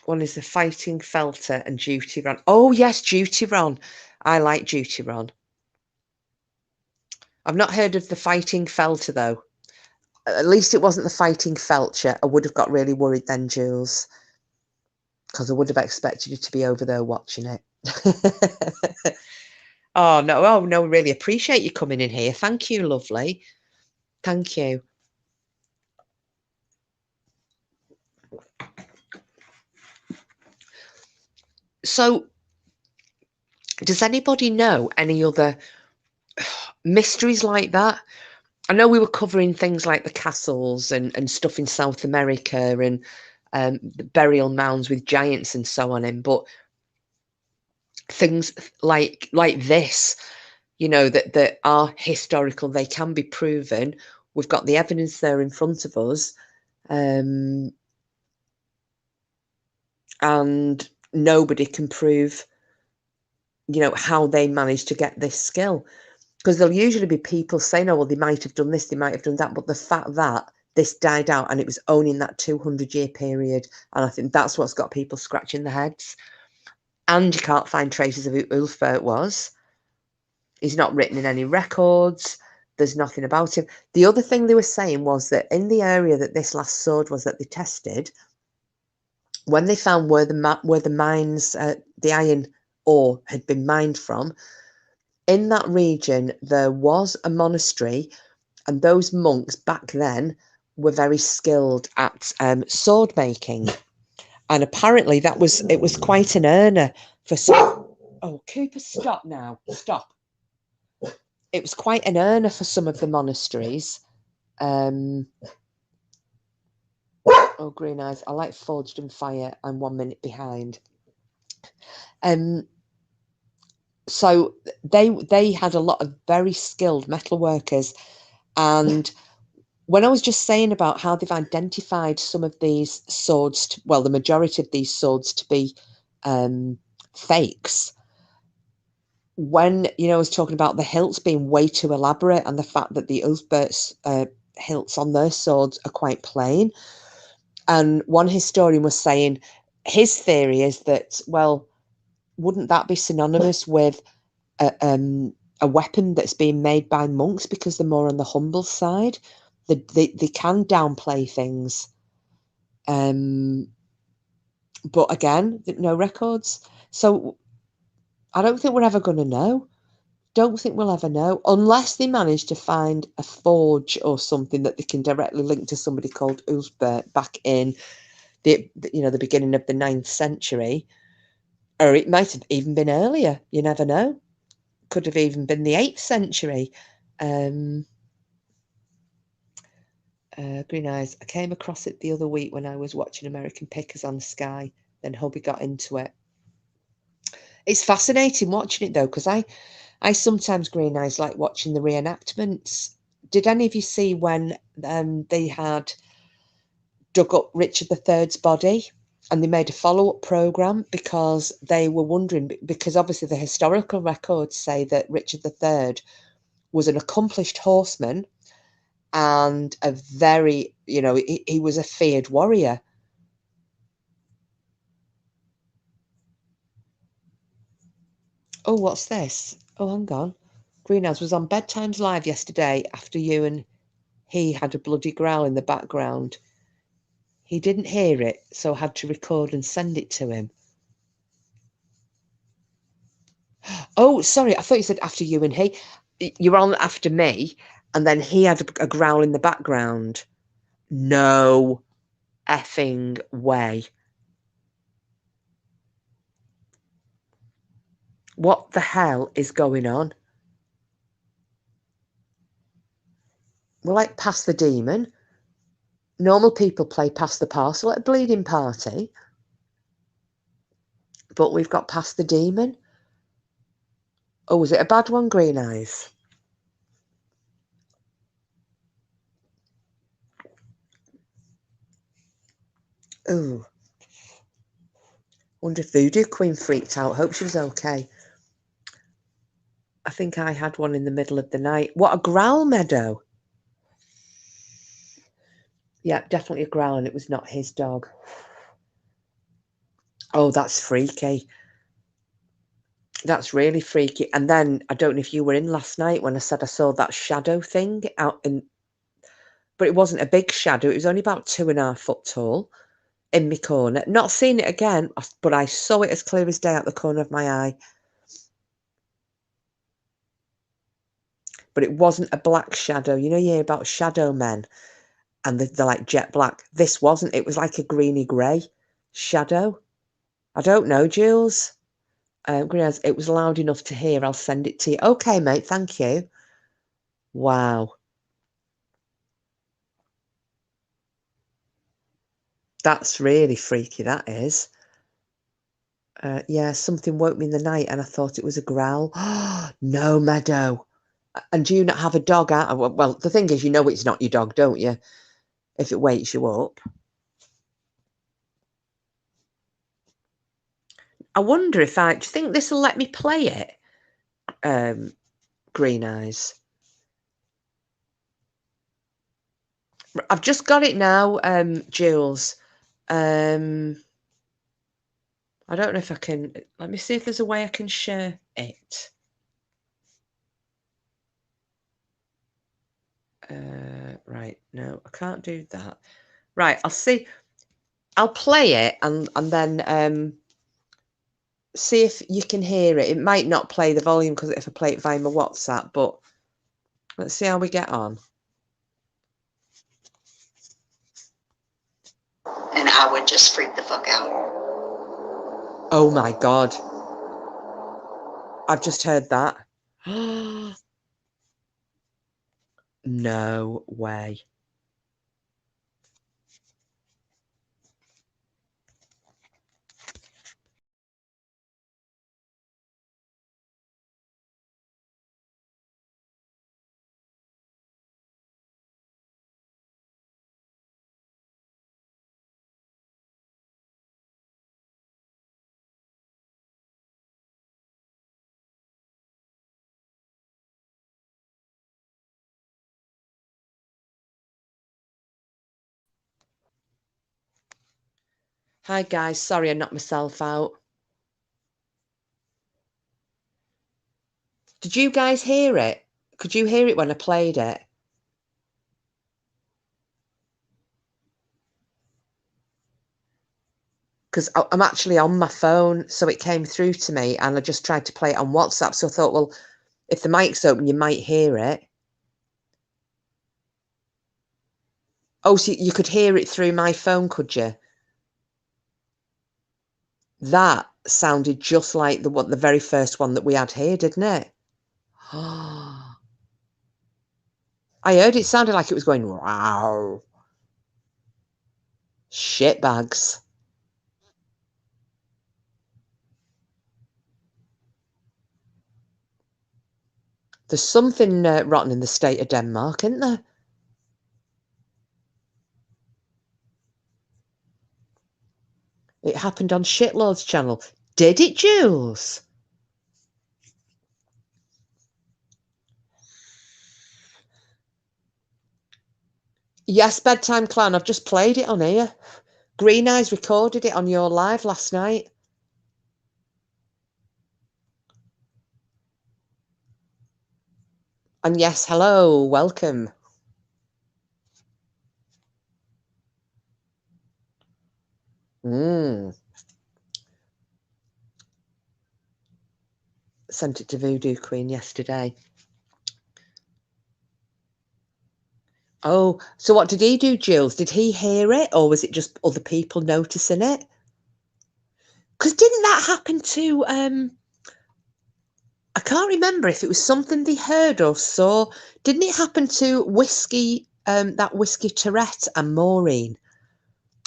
One is the Fighting Felter and Duty Ron. Oh yes, Duty Ron. I like Duty Ron. I've not heard of the Fighting Felter though. At least it wasn't the Fighting Felcher. I would have got really worried then, Jules, because I would have expected you to be over there watching it. Oh no, really appreciate you coming in here. Thank you, lovely. Thank you. So, does anybody know any other mysteries like that? I know we were covering things like the castles and stuff in South America and the burial mounds with giants and so on in, but things like this, you know, that are historical, they can be proven. We've got the evidence there in front of us, and nobody can prove, you know, how they managed to get this skill. Because there'll usually be people saying, oh, well, they might have done this, they might have done that. But the fact that this died out and it was only in that 200-year period, and I think that's what's got people scratching their heads. And you can't find traces of who VLFBERHT was. He's not written in any records. There's nothing about him. The other thing they were saying was that in the area that this last sword was that they tested, when they found where the mines, the iron ore had been mined from, in that region there was a monastery, and those monks back then were very skilled at sword making, and apparently it was quite an earner for some. Oh, Cooper, stop now! Stop! It was quite an earner for some of the monasteries. Oh, green eyes! I like Forged in Fire. I'm 1 minute behind. So they had a lot of very skilled metal workers, and when I was just saying about how they've identified some of these swords, well, the majority of these swords to be fakes. When I was talking about the hilts being way too elaborate, and the fact that the VLFBERHT's hilts on their swords are quite plain, and one historian was saying his theory is that, well, wouldn't that be synonymous with a weapon that's being made by monks because they're more on the humble side? They can downplay things, but again, no records. So I don't think we're ever going to know. Don't think we'll ever know, unless they manage to find a forge or something that they can directly link to somebody called VLFBERHT back in the beginning of the 9th century, or it might have even been earlier. You never know. Could have even been the 8th century. Green eyes. I came across it the other week when I was watching American Pickers on Sky. Then hubby got into it. It's fascinating watching it though, because I sometimes, green eyes, like watching the reenactments. Did any of you see when they had dug up Richard III's body, and they made a follow-up program because they were wondering, because obviously the historical records say that Richard III was an accomplished horseman and a very, he was a feared warrior. Oh, what's this? Oh, hang on. Greenhouse was on Bedtimes Live yesterday after you and he had a bloody growl in the background. He didn't hear it, so had to record and send it to him. Oh, sorry, I thought you said after you and he. You're on after me, and then he had a growl in the background. No effing way. What the hell is going on? We're like Pass the Demon. Normal people play Pass the Parcel at a bleeding party, but we've got Pass the Demon. Oh, was it a bad one, Green Eyes? Oh, wonder if Voodoo Queen freaked out. Hope she was okay. I think I had one in the middle of the night. What a growl, Meadow. Yeah, definitely a growl, and it was not his dog. Oh, that's freaky. That's really freaky. And then, I don't know if you were in last night when I said I saw that shadow thing out in, but it wasn't a big shadow. It was only about 2.5 foot tall in my corner. Not seen it again, but I saw it as clear as day out the corner of my eye. But it wasn't a black shadow. You hear about shadow men and they're like jet black. This wasn't. It was like a greeny grey shadow. I don't know, Jules. Greenhouse, it was loud enough to hear. I'll send it to you. Okay, mate. Thank you. Wow. That's really freaky, that is. Yeah, something woke me in the night and I thought it was a growl. No, Meadow. And do you not have a dog out? Well, the thing is, it's not your dog, don't you? If it wakes you up. I wonder do you think this will let me play it? Green Eyes. I've just got it now, Jules. I don't know if I can. Let me see if there's a way I can share it. Right, no, I can't do that. Right, I'll see. I'll play it and then see if you can hear it. It might not play the volume because if I play it via my WhatsApp, but let's see how we get on. And I would just freak the fuck out. Oh my God. I've just heard that. No way. Hi guys, sorry I knocked myself out. Did you guys hear it? Could you hear it when I played it? Because I'm actually on my phone, so it came through to me and I just tried to play it on WhatsApp. So I thought, well, if the mic's open, you might hear it. Oh, so you could hear it through my phone, could you? That sounded just like the very first one that we had here, didn't it? I heard it sounded like it was going, wow. Shitbags. There's something rotten in the state of Denmark, isn't there? It happened on Shitloads channel. Did it, Jules? Yes, Bedtime Clown. I've just played it on here. Green Eyes recorded it on your live last night. And yes, hello, welcome. Sent it to Voodoo Queen yesterday. Oh, so what did he do, Jules? Did he hear it or was it just other people noticing it? Because didn't that happen to, I can't remember if it was something they heard or saw. Didn't it happen to Whiskey, that Whiskey Tourette and Maureen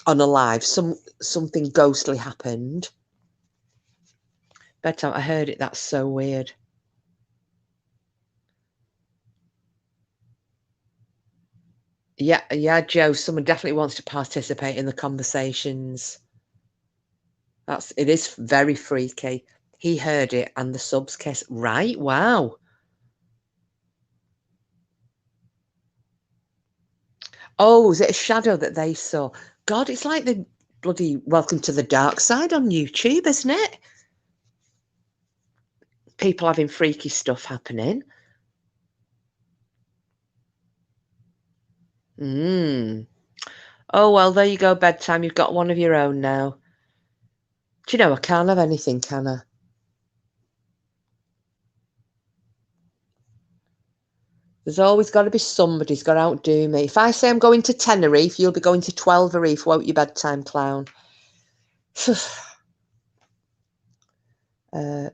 on a live? Something ghostly happened. Bedtime, I heard it. That's so weird. Yeah, Joe, someone definitely wants to participate in the conversations. It is very freaky. He heard it and the subs kiss. Right, wow. Oh, was it a shadow that they saw? God, it's like the bloody Welcome to the Dark Side on YouTube, isn't it? People having freaky stuff happening. Oh, well, there you go, Bedtime. You've got one of your own now. Do you know, I can't have anything, can I? There's always got to be somebody's got to outdo me. If I say I'm going to Tenerife, you'll be going to 12 Reef, won't you, Bedtime Clown?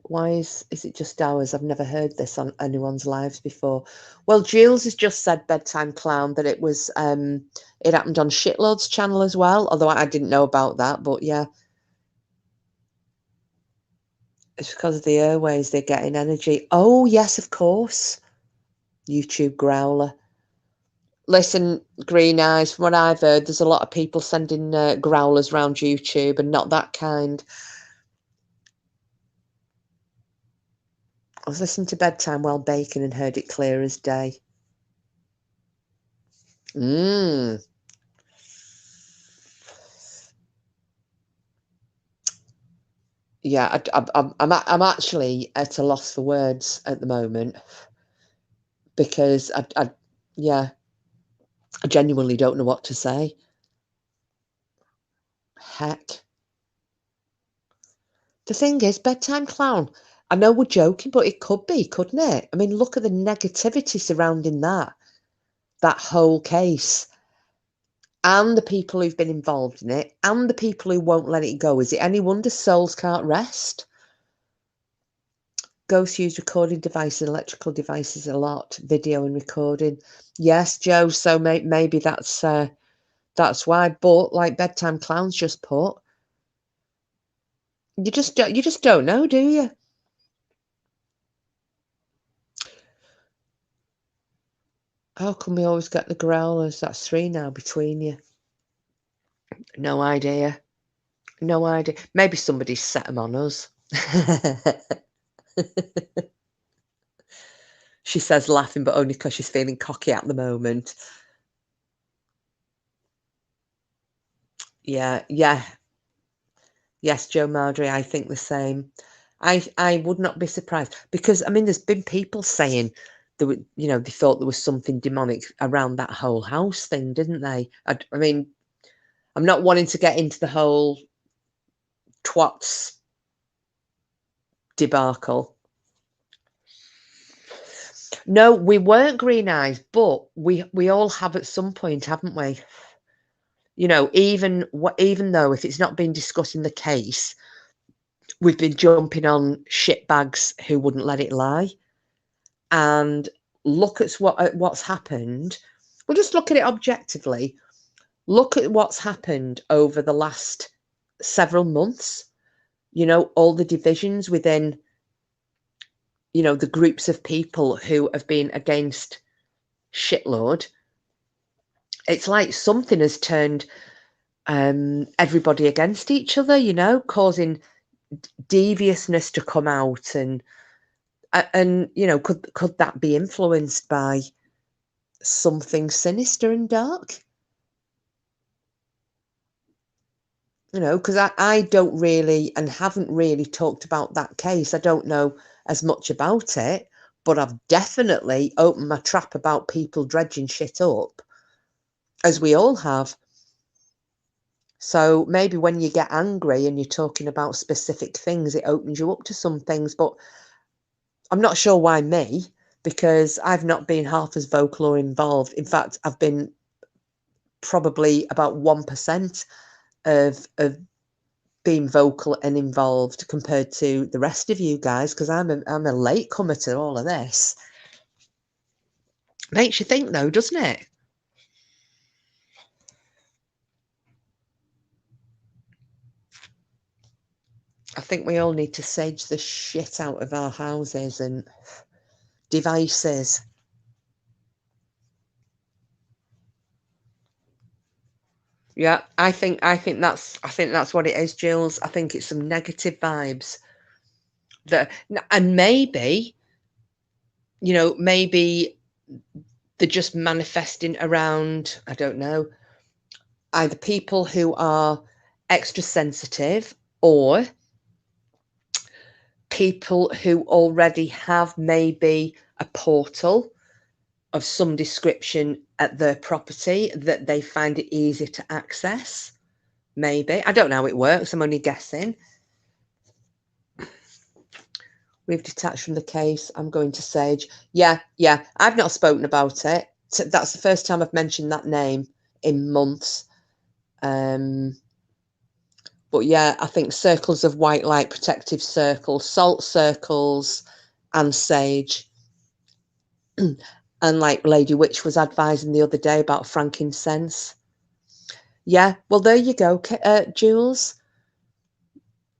Why is it just ours? I've never heard this on anyone's lives before. Well, Jules has just said, Bedtime Clown, that it was it happened on Shitloads channel as well, although I didn't know about that, but yeah. It's because of the airways, they're getting energy. Oh, yes, of course. YouTube growler. Listen, Green Eyes, from what I've heard, there's a lot of people sending growlers around YouTube and not that kind. I was listening to Bedtime while baking and heard it clear as day. Yeah, I'm actually at a loss for words at the moment because I genuinely don't know what to say. heck? The thing is, bedtime clown, I know we're joking, but it could be, couldn't it? I mean, look at the negativity surrounding that whole case. And the people who've been involved in it, and the people who won't let it go. Is it any wonder souls can't rest? Ghosts use recording devices, electrical devices a lot, video and recording. Yes, Joe. So maybe that's why. But like bedtime clowns just put, you just don't know, do you? How come we always get the growlers? That's 3 now between you. No idea. No idea. Maybe somebody set them on us. She says, laughing, but only because she's feeling cocky at the moment. Yeah. Yes, Joe Mowdrey, I think the same. I would not be surprised because, I mean, there's been people saying they thought there was something demonic around that whole house thing, didn't they? I mean, I'm not wanting to get into the whole twats debacle. No, we weren't green eyes, but we all have at some point, haven't we? Even though if it's not been discussed in the case, we've been jumping on shitbags who wouldn't let it lie. And look at what's happened. We'll just look at it objectively. Look at what's happened over the last several months. All the divisions within the groups of people who have been against shitlord. It's like something has turned everybody against each other, causing deviousness to come out, and could that be influenced by something sinister and dark? Because I don't really and haven't really talked about that case. I don't know as much about it, but I've definitely opened my trap about people dredging shit up, as we all have. So maybe when you get angry and you're talking about specific things, it opens you up to some things. But I'm not sure why me, because I've not been half as vocal or involved. In fact, I've been probably about 1% of being vocal and involved compared to the rest of you guys, because I'm a latecomer to all of this. Makes you think though, doesn't it? I think we all need to sage the shit out of our houses and devices. Yeah, I think that's what it is, Jules. I think it's some negative vibes and maybe they're just manifesting around, I don't know, either people who are extra sensitive or people who already have maybe a portal of some description at their property that they find it easy to access. Maybe. I don't know how it works. I'm only guessing. We've detached from the case. I'm going to Sage. Yeah. I've not spoken about it. That's the first time I've mentioned that name in months. But yeah, I think circles of white light, protective circles, salt circles, and Sage. And like Lady Witch was advising the other day about frankincense. Yeah, well, there you go, Jules.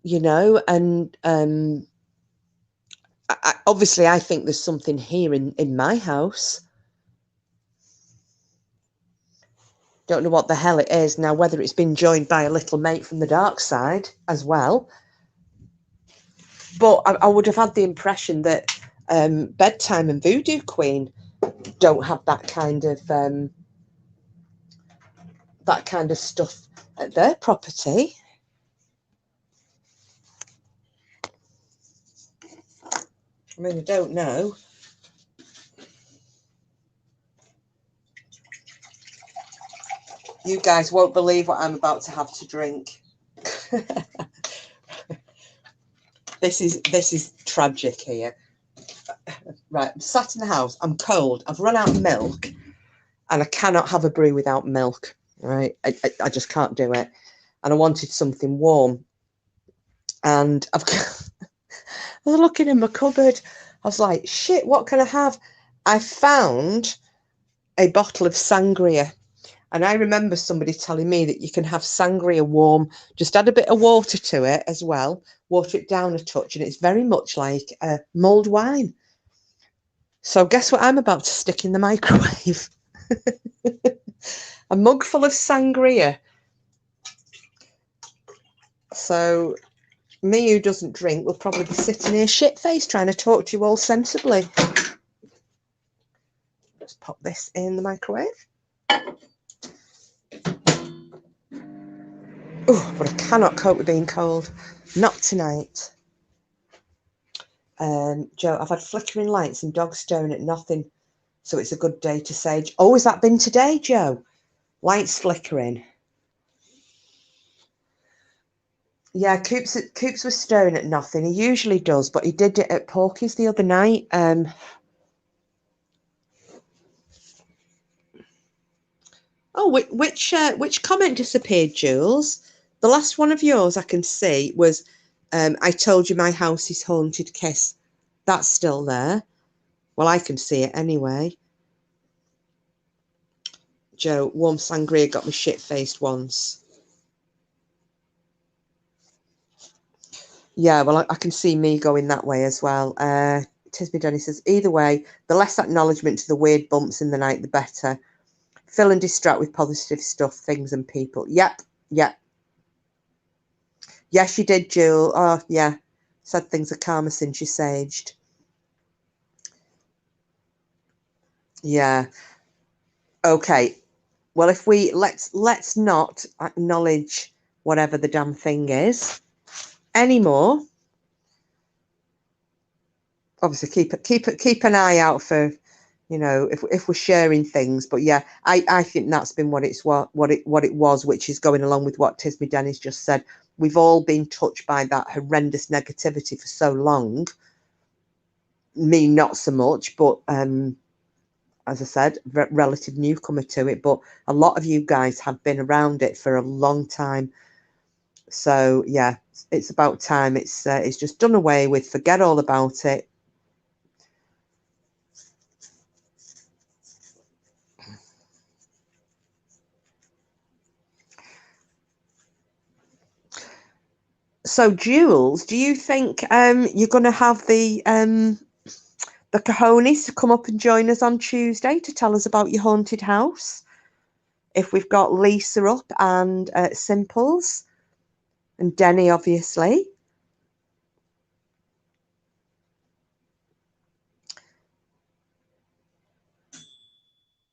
And obviously I think there's something here in my house. Don't know what the hell it is now, whether it's been joined by a little mate from the dark side as well. But I would have had the impression that Bedtime and Voodoo Queen don't have that kind of stuff at their property. I mean, I don't know. You guys won't believe what I'm about to have to drink. This is tragic here. Right, I'm sat in the house. I'm cold. I've run out of milk, and I cannot have a brew without milk. Right, I just can't do it. And I wanted something warm, and I was looking in my cupboard. I was like, shit, what can I have? I found a bottle of sangria. And I remember somebody telling me that you can have sangria warm, just add a bit of water to it as well, water it down a touch, and it's very much like mulled wine. So guess what I'm about to stick in the microwave? A mug full of sangria. So me, who doesn't drink, will probably be sitting here shit-faced trying to talk to you all sensibly. Just pop this in the microwave. Oh, but I cannot cope with being cold. Not tonight. Joe, I've had flickering lights and dogs staring at nothing, so it's a good day to sage. Oh, has that been today, Joe? Lights flickering. Yeah, Coops was staring at nothing. He usually does, but he did it at Porky's the other night. Oh, which comment disappeared, Jules? The last one of yours I can see was, I told you my house is haunted, kiss. That's still there. Well, I can see it anyway. Joe, warm sangria got me shit-faced once. Yeah, well, I can see me going that way as well. Tisby Denny says, either way, the less acknowledgement to the weird bumps in the night, the better. Fill and distract with positive stuff, things and people. Yep. Yes, you did, Jewel. Oh, yeah. Said things are calmer since you saged. Yeah. Okay. Well, if we let's not acknowledge whatever the damn thing is anymore. Obviously, keep an eye out for, you know, if we're sharing things. But yeah, I think that's been what it was, which is going along with what Tisby Dennis just said. We've all been touched by that horrendous negativity for so long. Me, not so much, but as I said, relative newcomer to it. But a lot of you guys have been around it for a long time. So yeah, it's about time it's just done away with. Forget all about it. So, Jules, do you think you're going to have the cojones to come up and join us on Tuesday to tell us about your haunted house? If we've got Lisa up and Simples and Denny, obviously.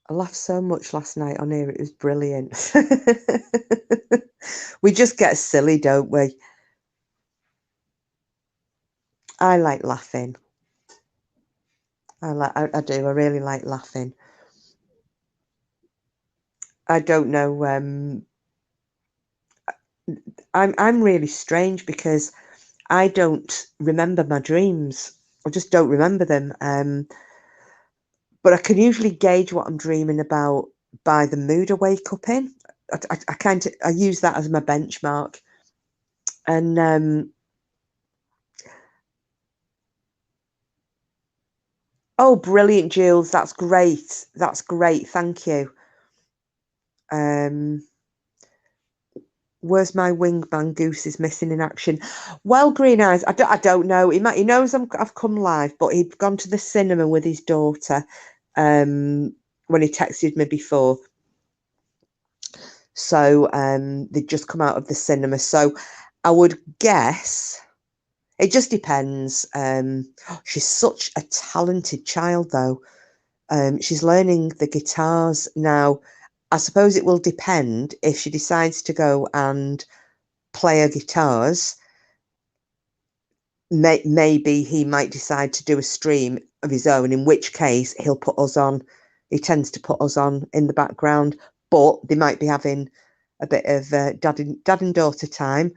I laughed so much last night on here. It was brilliant. We just get silly, don't we? I like laughing. I do. I really like laughing. I don't know. I'm really strange because I don't remember my dreams. I just don't remember them. But I can usually gauge what I'm dreaming about by the mood I wake up in. I use that as my benchmark. And oh, brilliant, Jules. That's great. That's great. Thank you. Where's my wingman? Goose is missing in action. Well, Green Eyes, I don't know. He knows I've come live, but he'd gone to the cinema with his daughter when he texted me before. So they'd just come out of the cinema. So I would guess it just depends. She's such a talented child, though. She's learning the guitars now. I suppose it will depend if she decides to go and play her guitars. Maybe he might decide to do a stream of his own, in which case he'll put us on. He tends to put us on in the background, but they might be having a bit of dad and daughter time.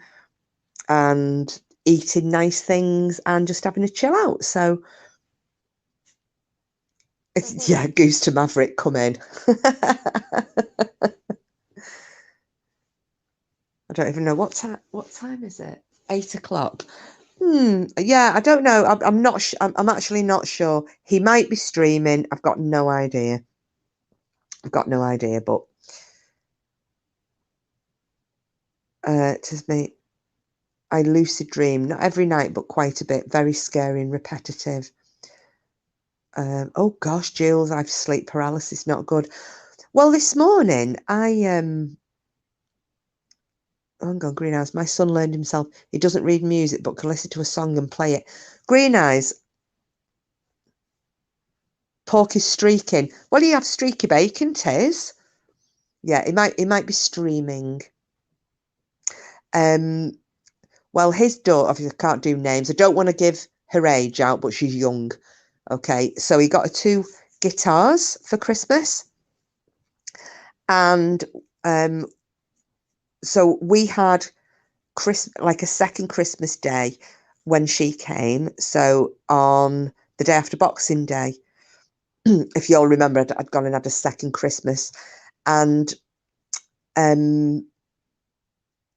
and eating nice things and just having a chill out. So it's, yeah, Goose to Maverick, come in. I don't even know what time is it? 8 o'clock. Yeah, I don't know. I'm not. I'm actually not sure. He might be streaming. I've got no idea. But tis me. I lucid dream, not every night, but quite a bit. Very scary and repetitive. Oh gosh, Jules, I've sleep paralysis. Not good. Well, this morning hang on, Green Eyes. My son learned himself. He doesn't read music, but can listen to a song and play it. Green Eyes. Pork is streaking. Well, you have streaky bacon, Tiz. Yeah, he might be streaming. Well, his daughter, obviously, I can't do names. I don't want to give her age out, but she's young. Okay, so he got her 2 guitars for Christmas, and so we had like a second Christmas day when she came. So on the day after Boxing Day, if you all remember, I'd gone and had a second Christmas, and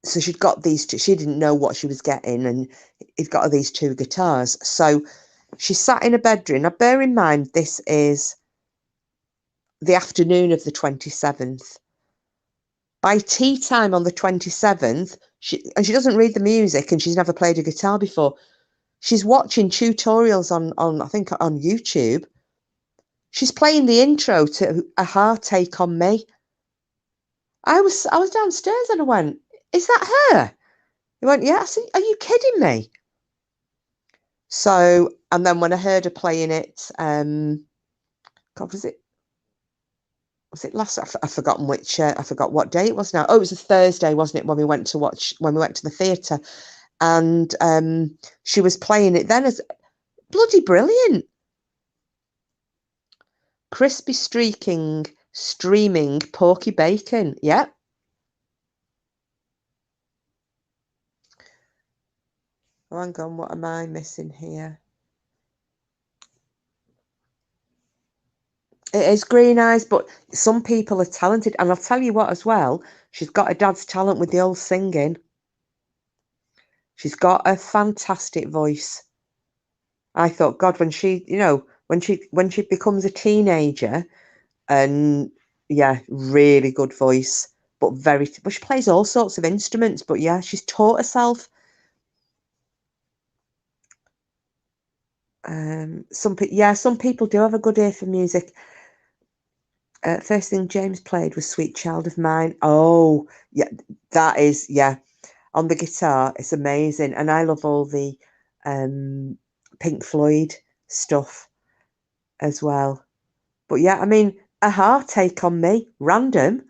so she'd got these 2. She didn't know what she was getting, and he'd got her these 2 guitars. So she sat in a bedroom. Now, bear in mind, this is the afternoon of the 27th. By tea time on the 27th, she doesn't read the music, and she's never played a guitar before. She's watching tutorials on I think on YouTube. She's playing the intro to A Heart Take on Me. I was downstairs and I went, "Is that her?" He went, "Yeah." I said, "Are you kidding me?" So, and then when I heard her playing it, God, was it last? I've forgotten which. I forgot what day it was now. Oh, it was a Thursday, wasn't it? When we went to the theatre, and she was playing it then. As bloody brilliant. Crispy streaming porky bacon. Yeah. Oh, hang on, what am I missing here? It is Green Eyes, but some people are talented. And I'll tell you what as well, she's got her dad's talent with the old singing. She's got a fantastic voice. I thought, God, when she, when she becomes a teenager, and yeah, really good voice, but she plays all sorts of instruments, but yeah, she's taught herself. Some people do have a good ear for music. First thing James played was Sweet Child of Mine. Oh, yeah, that is, yeah. On the guitar, it's amazing. And I love all the Pink Floyd stuff as well. But yeah, I mean, A Heart Take on Me, random.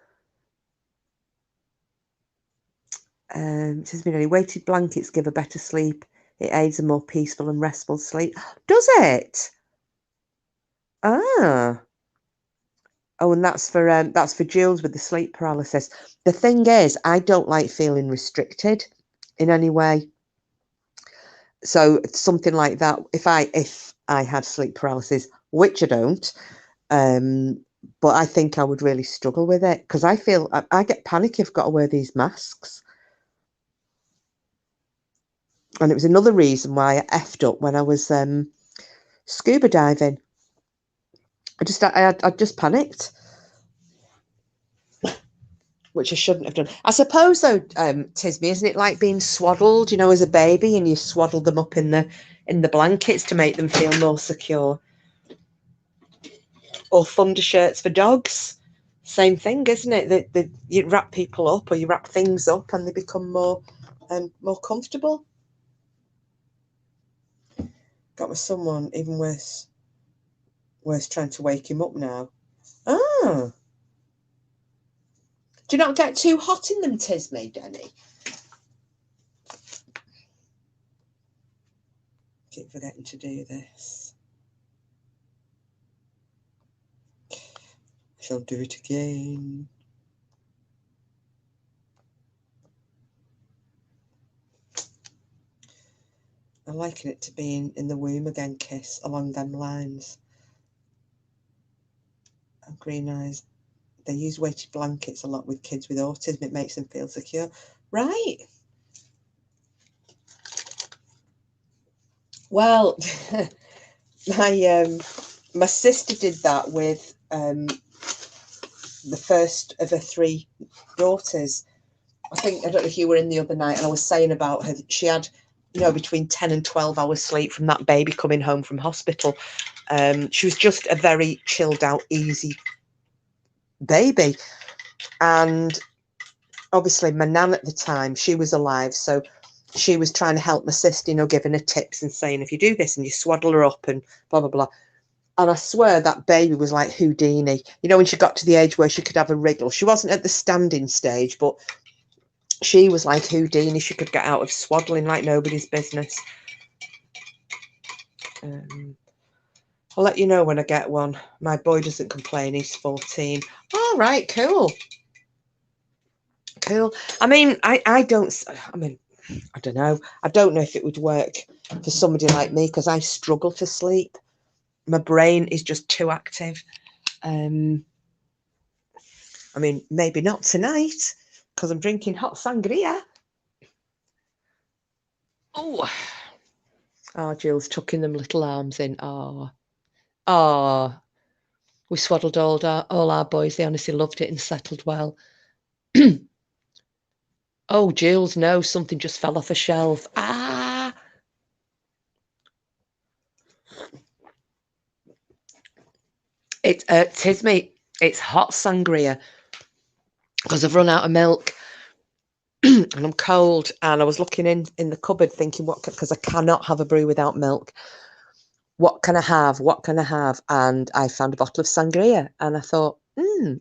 It says, weighted blankets give a better sleep. It aids a more peaceful and restful sleep. Does it? Ah. Oh, and that's for Jules with the sleep paralysis. The thing is, I don't like feeling restricted in any way. So something like that, if I had sleep paralysis, which I don't, but I think I would really struggle with it because I feel I get panicky if I've got to wear these masks. And it was another reason why I effed up when I was scuba diving. I just panicked, which I shouldn't have done. I suppose though, Tisby, isn't it like being swaddled, as a baby, and you swaddle them up in the blankets to make them feel more secure? Or thunder shirts for dogs. Same thing, isn't it? That you wrap people up or you wrap things up and they become more comfortable. Got with someone even worse trying to wake him up now. Ah. Do you not get too hot in them, Tisme, Denny? Keep forgetting to do this. Shall do it again. I liken it to being in the womb again, Kiss, along them lines. And Green Eyes, they use weighted blankets a lot with kids with autism. It makes them feel secure. Right. Well, my sister did that with the first of her 3 daughters. I don't know if you were in the other night, and I was saying about her. She had, between 10 and 12 hours sleep from that baby coming home from hospital. She was just a very chilled out, easy baby. And obviously my nan at the time, she was alive, so she was trying to help my sister, giving her tips and saying, if you do this and you swaddle her up and blah, blah, blah. And I swear that baby was like Houdini. When she got to the age where she could have a wriggle. She wasn't at the standing stage, but she was like Houdini. She could get out of swaddling like nobody's business. I'll let you know when I get one. My boy doesn't complain. He's 14. All right, cool. Cool. I mean, I don't know. I don't know if it would work for somebody like me because I struggle to sleep. My brain is just too active. I mean, maybe not tonight because I'm drinking hot sangria. Oh, Jill's tucking them little arms in. We swaddled all our boys. They honestly loved it and settled well. Oh, Jules, no, something just fell off a shelf. It's Tisme. It's hot sangria because I've run out of milk and I'm cold. And I was looking in the cupboard thinking, because I cannot have a brew without milk. What can I have? What can I have? And I found a bottle of sangria and I thought,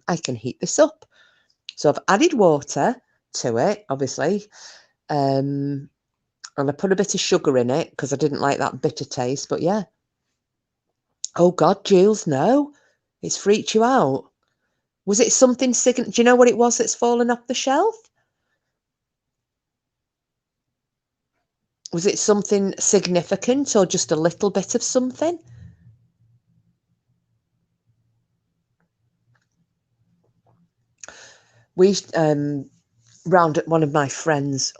I can heat this up. So I've added water to it, obviously. And I put a bit of sugar in it because I didn't like that bitter taste. But yeah. Oh, God, Jules, no. It's freaked you out. Was it something significant? Do you know what it was that's fallen off the shelf? Was it something significant or just a little bit of something? We round at one of my friends,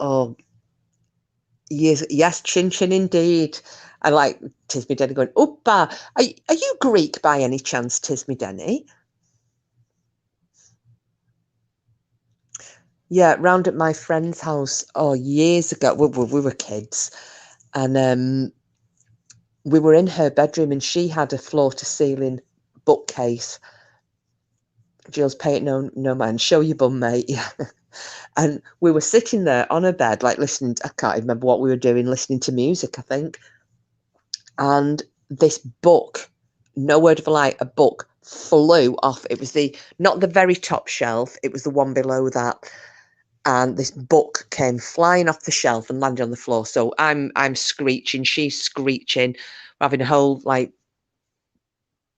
yes, chin chin indeed. I like Tisme Denny going, Uppa, are you Greek by any chance, Tisme Denny? Yeah, round at my friend's house, years ago, we were kids, and we were in her bedroom and she had a floor-to-ceiling bookcase. Jill's pay it no man, show your bum, mate. Yeah. And we were sitting there on her bed, like listening, I can't remember what we were doing, listening to music, I think. And this book, no word of a lie, a book flew off. It was not the very top shelf, it was the one below that. And this book came flying off the shelf and landed on the floor. So I'm screeching, she's screeching, we're having a whole like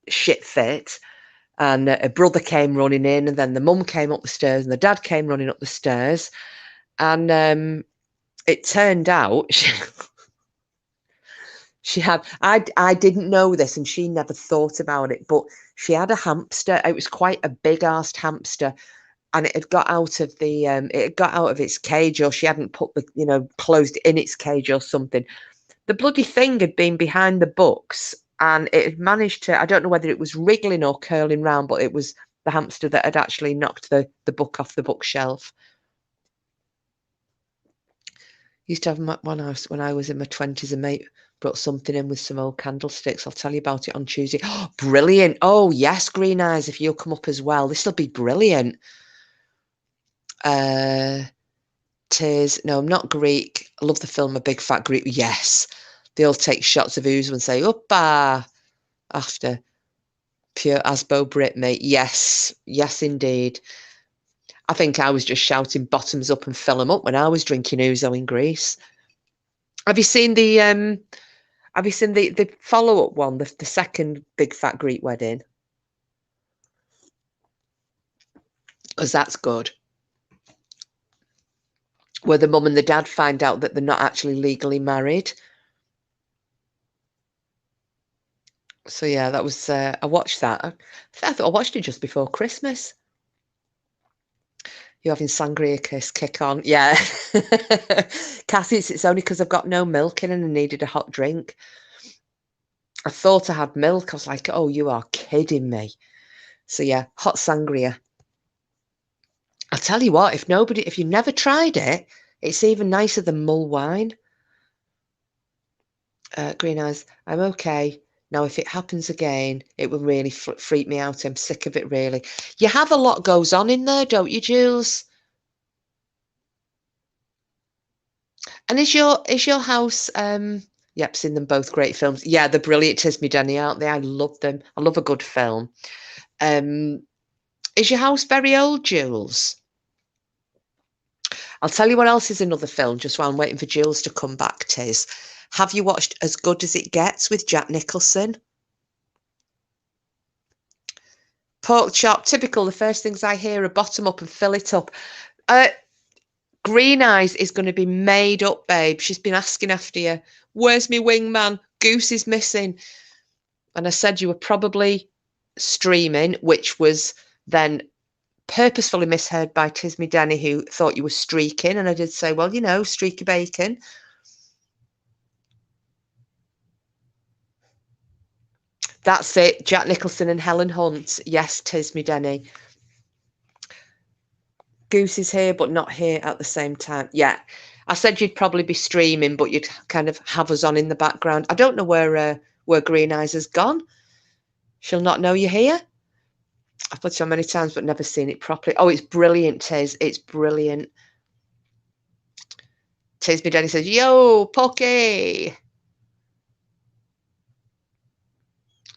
shit fit. And a brother came running in, and then the mum came up the stairs, and the dad came running up the stairs. And it turned out she had, I didn't know this, and she never thought about it, but she had a hamster. It was quite a big-arsed hamster, and it had got out of its cage, or she hadn't put closed it in its cage or something. The bloody thing had been behind the books, and it had managed to, I don't know whether it was wriggling or curling round, but it was the hamster that had actually knocked the book off the bookshelf. Used to have one house when I was in my 20s, a mate brought something in with some old candlesticks. I'll tell you about it on Tuesday. Oh, brilliant. Oh, yes, Green Eyes, if you'll come up as well. This will be brilliant. Tears. No, I'm not Greek. I love the film A Big Fat Greek. Yes. They all take shots of ouzo and say, Uppa, after. Pure Asbo Brit, mate. Yes. Yes, indeed. I think I was just shouting bottoms up and fill them up when I was drinking ouzo in Greece. Have you seen the follow-up one, the second Big Fat Greek Wedding? Because that's good. Where the mum and the dad find out that they're not actually legally married. So yeah, that was I watched that. I thought I watched it just before Christmas. You're having sangria kick on. Yeah. Cassie, it's only because I've got no milk in and I needed a hot drink. I thought I had milk. I was like, oh, you are kidding me. So yeah, hot sangria. I'll tell you what, if you never tried it, it's even nicer than mull wine. Green Eyes, I'm okay. Now, if it happens again, it will really freak me out. I'm sick of it, really. You have a lot goes on in there, don't you, Jules? And is your house? Yep, seen them both. Great films. Yeah, they're brilliant. Tis Me Denny, aren't they? I love them. I love a good film. Is your house very old, Jules? I'll tell you what else is another film. Just while I'm waiting for Jules to come back, Tiz. Have you watched As Good as It Gets with Jack Nicholson? Pork chop, typical. The first things I hear are bottom up and fill it up. Green Eyes is going to be made up, babe. She's been asking after you. Where's me wingman? Goose is missing. And I said you were probably streaming, which was then purposefully misheard by Tismy Denny, who thought you were streaking. And I did say, well, you know, streaky bacon. That's it. Jack Nicholson and Helen Hunt. Yes, Tismy Denny. Goose is here, but not here at the same time. Yeah. I said you'd probably be streaming, but you'd kind of have us on in the background. I don't know where Green Eyes has gone. She'll not know you're here. I've put it on many times, but never seen it properly. Oh, it's brilliant, Tiz. It's brilliant. Tisby Denny says, yo, Pocky.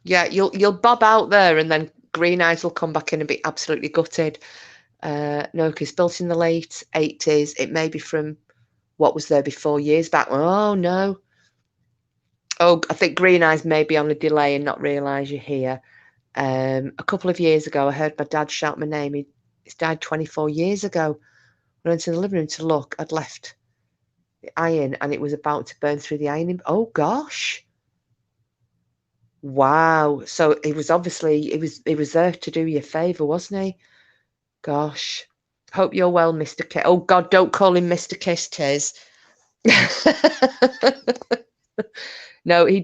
Yeah, you'll bob out there and then Green Eyes will come back in and be absolutely gutted. No, because built in the late 80s. It may be from what was there before, years back. Oh, no. Oh, I think Green Eyes may be on a delay and not realise you're here. A couple of years ago, I heard my dad shout my name. He's died 24 years ago. When I went to the living room to look, I'd left the iron and it was about to burn through the ironing. Oh, gosh. Wow. So he was obviously, he was there to do you a favour, wasn't he? Gosh. Hope you're well, Mr. Kiss. Oh, God, don't call him Mr. Kiss, Tiz. No, he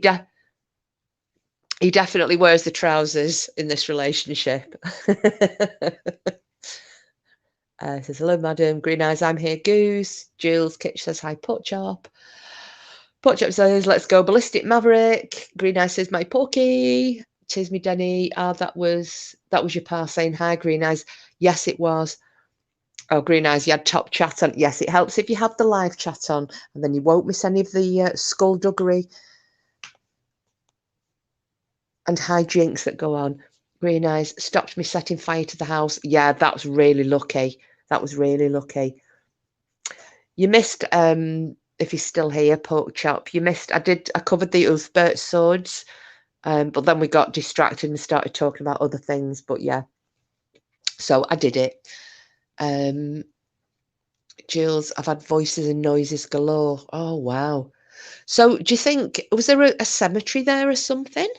definitely wears the trousers in this relationship. Says, hello, madam. Green Eyes, I'm here. Goose. Jules Kitch says, hi, Potchop. Potchop says, let's go ballistic Maverick. Green Eyes says, my Porky. Tismy Denny. That was your pa saying hi, Green Eyes. Yes, it was. Oh, Green Eyes, you had top chat on. Yes, it helps if you have the live chat on, and then you won't miss any of the skullduggery and hijinks that go on. Green Eyes stopped me setting fire to the house. Yeah, that was really lucky. That was really lucky. You missed, if he's still here, Pork Chop, you missed, I covered the VLFBERHT swords, but then we got distracted and started talking about other things, but yeah. So I did it. Jules, I've had voices and noises galore. Oh, wow. So do you think, was there a cemetery there or something?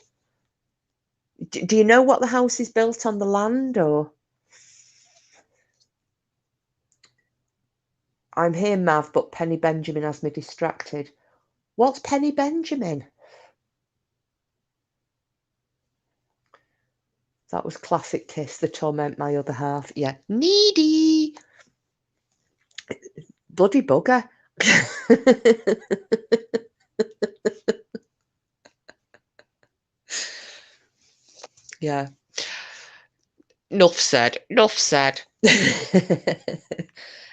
Do you know what the house is built on the land, or? I'm here, Mav, but Penny Benjamin has me distracted. What's Penny Benjamin? That was classic Kiss, the torment my other half. Yeah, needy. Bloody bugger. Yeah. Enough said. Enough said.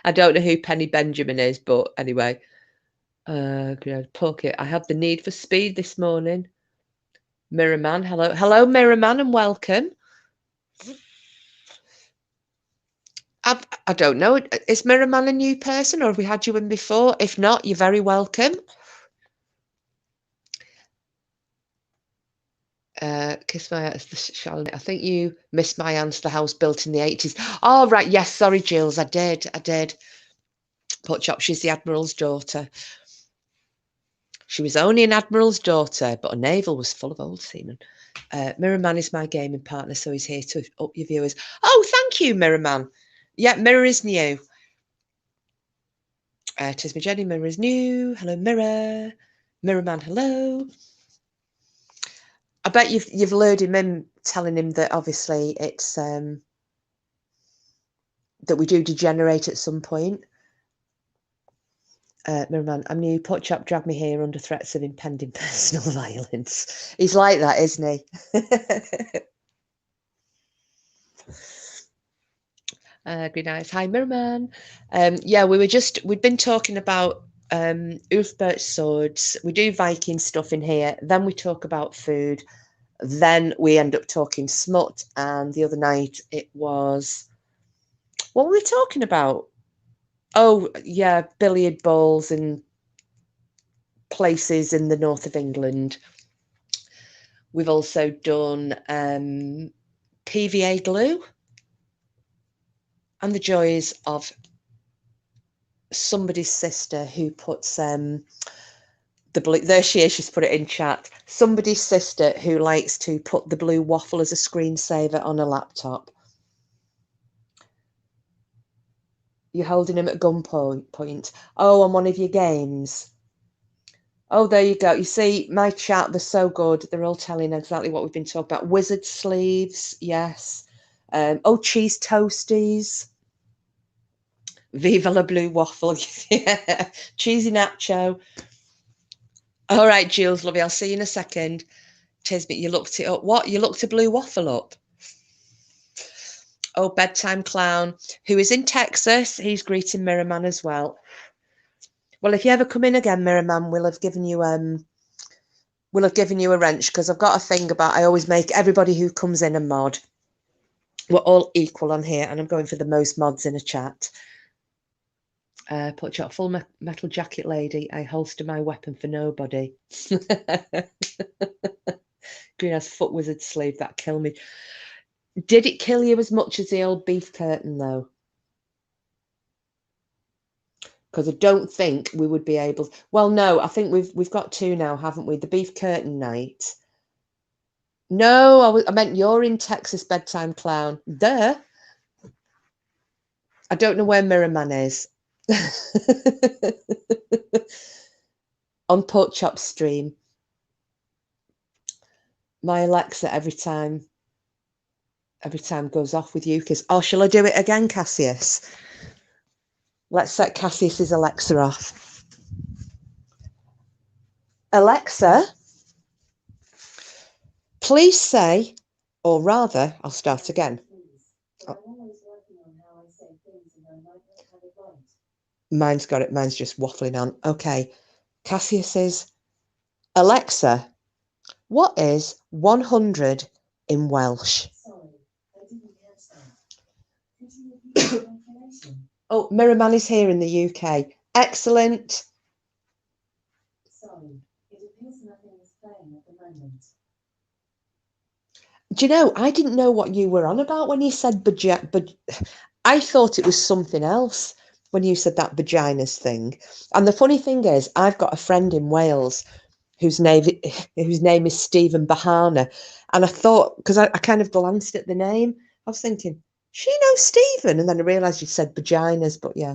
I don't know who Penny Benjamin is, but anyway. Pocket. I have the need for speed this morning. Mirrorman, hello. Hello, Mirrorman, and welcome. I don't know. Is Mirrorman a new person, or have we had you in before? If not, you're very welcome. Kiss my ass, Charlotte. I think you missed my answer. The house built in the 80s. Oh, right. Yes, sorry, Jules. I did. Potchop, she's the Admiral's daughter. She was only an Admiral's daughter, but her navel was full of old seamen. Mirror Man is my gaming partner, so he's here to up your viewers. Oh, thank you, Mirror Man. Yeah, Mirror is new. Tis me Jenny, Mirror is new. Hello, Mirror. Mirror Man, hello. I bet you've lured him in, telling him that obviously it's that we do degenerate at some point. Mirror Man, I'm new. Potchop dragged me here under threats of impending personal violence. He's like that, isn't he? Green eyes. Hi, Mirror Man. Yeah, we'd been talking about VLFBERHT swords. We do Viking stuff in here. Then we talk about food. Then we end up talking smut. And the other night it was, what were we talking about? Oh, yeah, billiard balls and places in the north of England. We've also done PVA glue and the joys of somebody's sister who puts the blue, there she is, she's put it in chat. Somebody's sister who likes to put the blue waffle as a screensaver on a laptop. You're holding him at gunpoint. Oh, on one of your games. Oh, there you go. You see, my chat, they're so good. They're all telling exactly what we've been talking about. Wizard sleeves, yes. Oh, cheese toasties. Viva la blue waffle. Yeah. Cheesy nacho. All right, Jules, lovey, I'll see you in a second. Tisbet, you looked it up. What? You looked a blue waffle up? Oh, Bedtime Clown, who is in Texas. He's greeting Mirror Man as well. Well, if you ever come in again, Mirror Man, we'll have given you a wrench, because I've got a thing about I always make everybody who comes in a mod. We're all equal on here, and I'm going for the most mods in a chat. Put your full metal jacket lady. I holster my weapon for nobody. Green has foot wizard sleeve. That killed me. Did it kill you as much as the old beef curtain, though? Because I don't think we would be able. Well, no, I think we've got two now, haven't we? The beef curtain night. No, I meant you're in Texas, Bedtime Clown. Duh. I don't know where Mirror Man is. On Pork Chop stream. My Alexa every time goes off with you, because oh, shall I do it again, Cassius? Let's set Cassius's Alexa off. Alexa, please say, or rather, I'll start again. Mine's got it. Mine's just waffling on. Okay. Cassius's Alexa, what is 100 in Welsh? Oh, Mirror Man is here in the UK. Excellent. Sorry, it appears nothing is playing at the moment. Do you know, I didn't know what you were on about when you said but I thought it was something else when you said that vaginas thing. And the funny thing is, I've got a friend in Wales whose name is Stephen Bahana. And I thought, because I kind of glanced at the name, I was thinking, she knows Stephen. And then I realised you said vaginas, but yeah.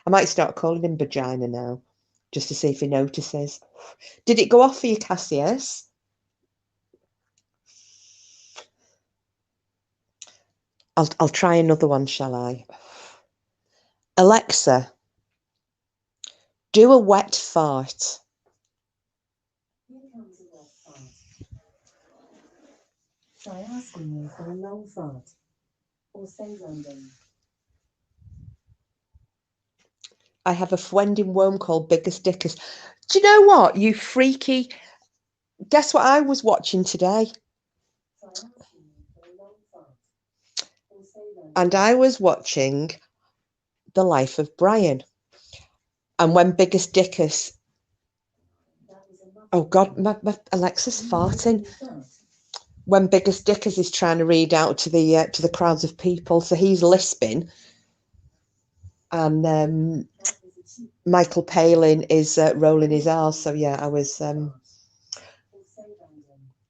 I might start calling him vagina now, just to see if he notices. Did it go off for you, Cassius? I'll try another one, shall I? Alexa, do a wet fart. Here comes a wet fart. Try asking me for a long fart, or say London. I have a friend in Rome called Biggest Dickers. Do you know what, you freaky? Guess what I was watching today? And I was watching The Life of Brian. And when Biggest Dickers... Oh, God, my Alexa's farting. When Biggest Dickers is trying to read out to the crowds of people, so he's lisping. And Michael Palin is rolling his R's. So, yeah, I was...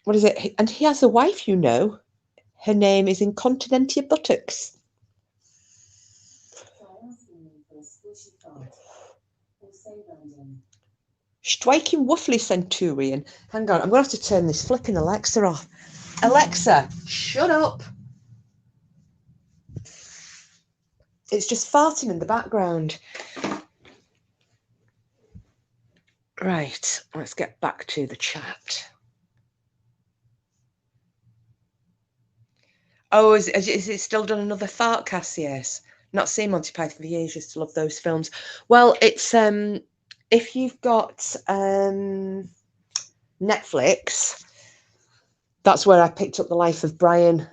What is it? And he has a wife, you know. Her name is Incontinentia Buttocks. Striking Wuffly Centurion. Hang on, I'm going to have to turn this flipping Alexa off. Alexa, shut up. It's just farting in the background. Right, let's get back to the chat. Oh, is it still done another fart, Cassius? Not seen Monty Python for years, used to love those films. Well, it's if you've got Netflix, that's where I picked up The Life of Brian.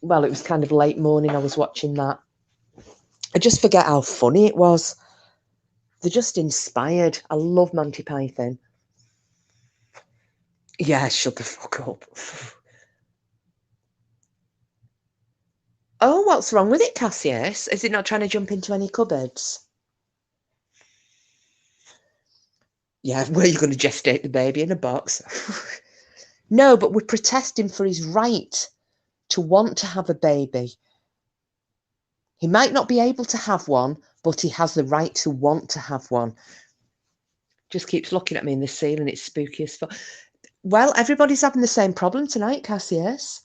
Well, it was kind of late morning, I was watching that. I just forget how funny it was. They're just inspired. I love Monty Python. Yeah, shut the fuck up. Oh, what's wrong with it, Cassius? Is it not trying to jump into any cupboards? Yeah, where are you going to gestate the baby in a box? No, but we're protesting for his right to want to have a baby. He might not be able to have one, but he has the right to want to have one. Just keeps looking at me in the ceiling. It's spooky as fuck. Well, everybody's having the same problem tonight, Cassius.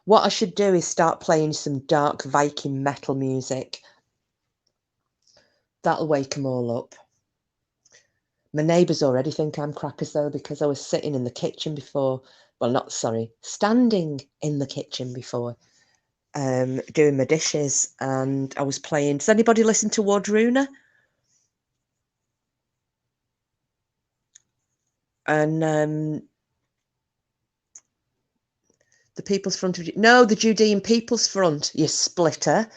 What I should do is start playing some dark Viking metal music. That'll wake them all up. My neighbours already think I'm crackers though, because I was sitting in the kitchen before. Well, not sorry, standing in the kitchen before, doing my dishes, and I was playing. Does anybody listen to Wardruna? And the People's Front of... No, the Judean People's Front, you splitter.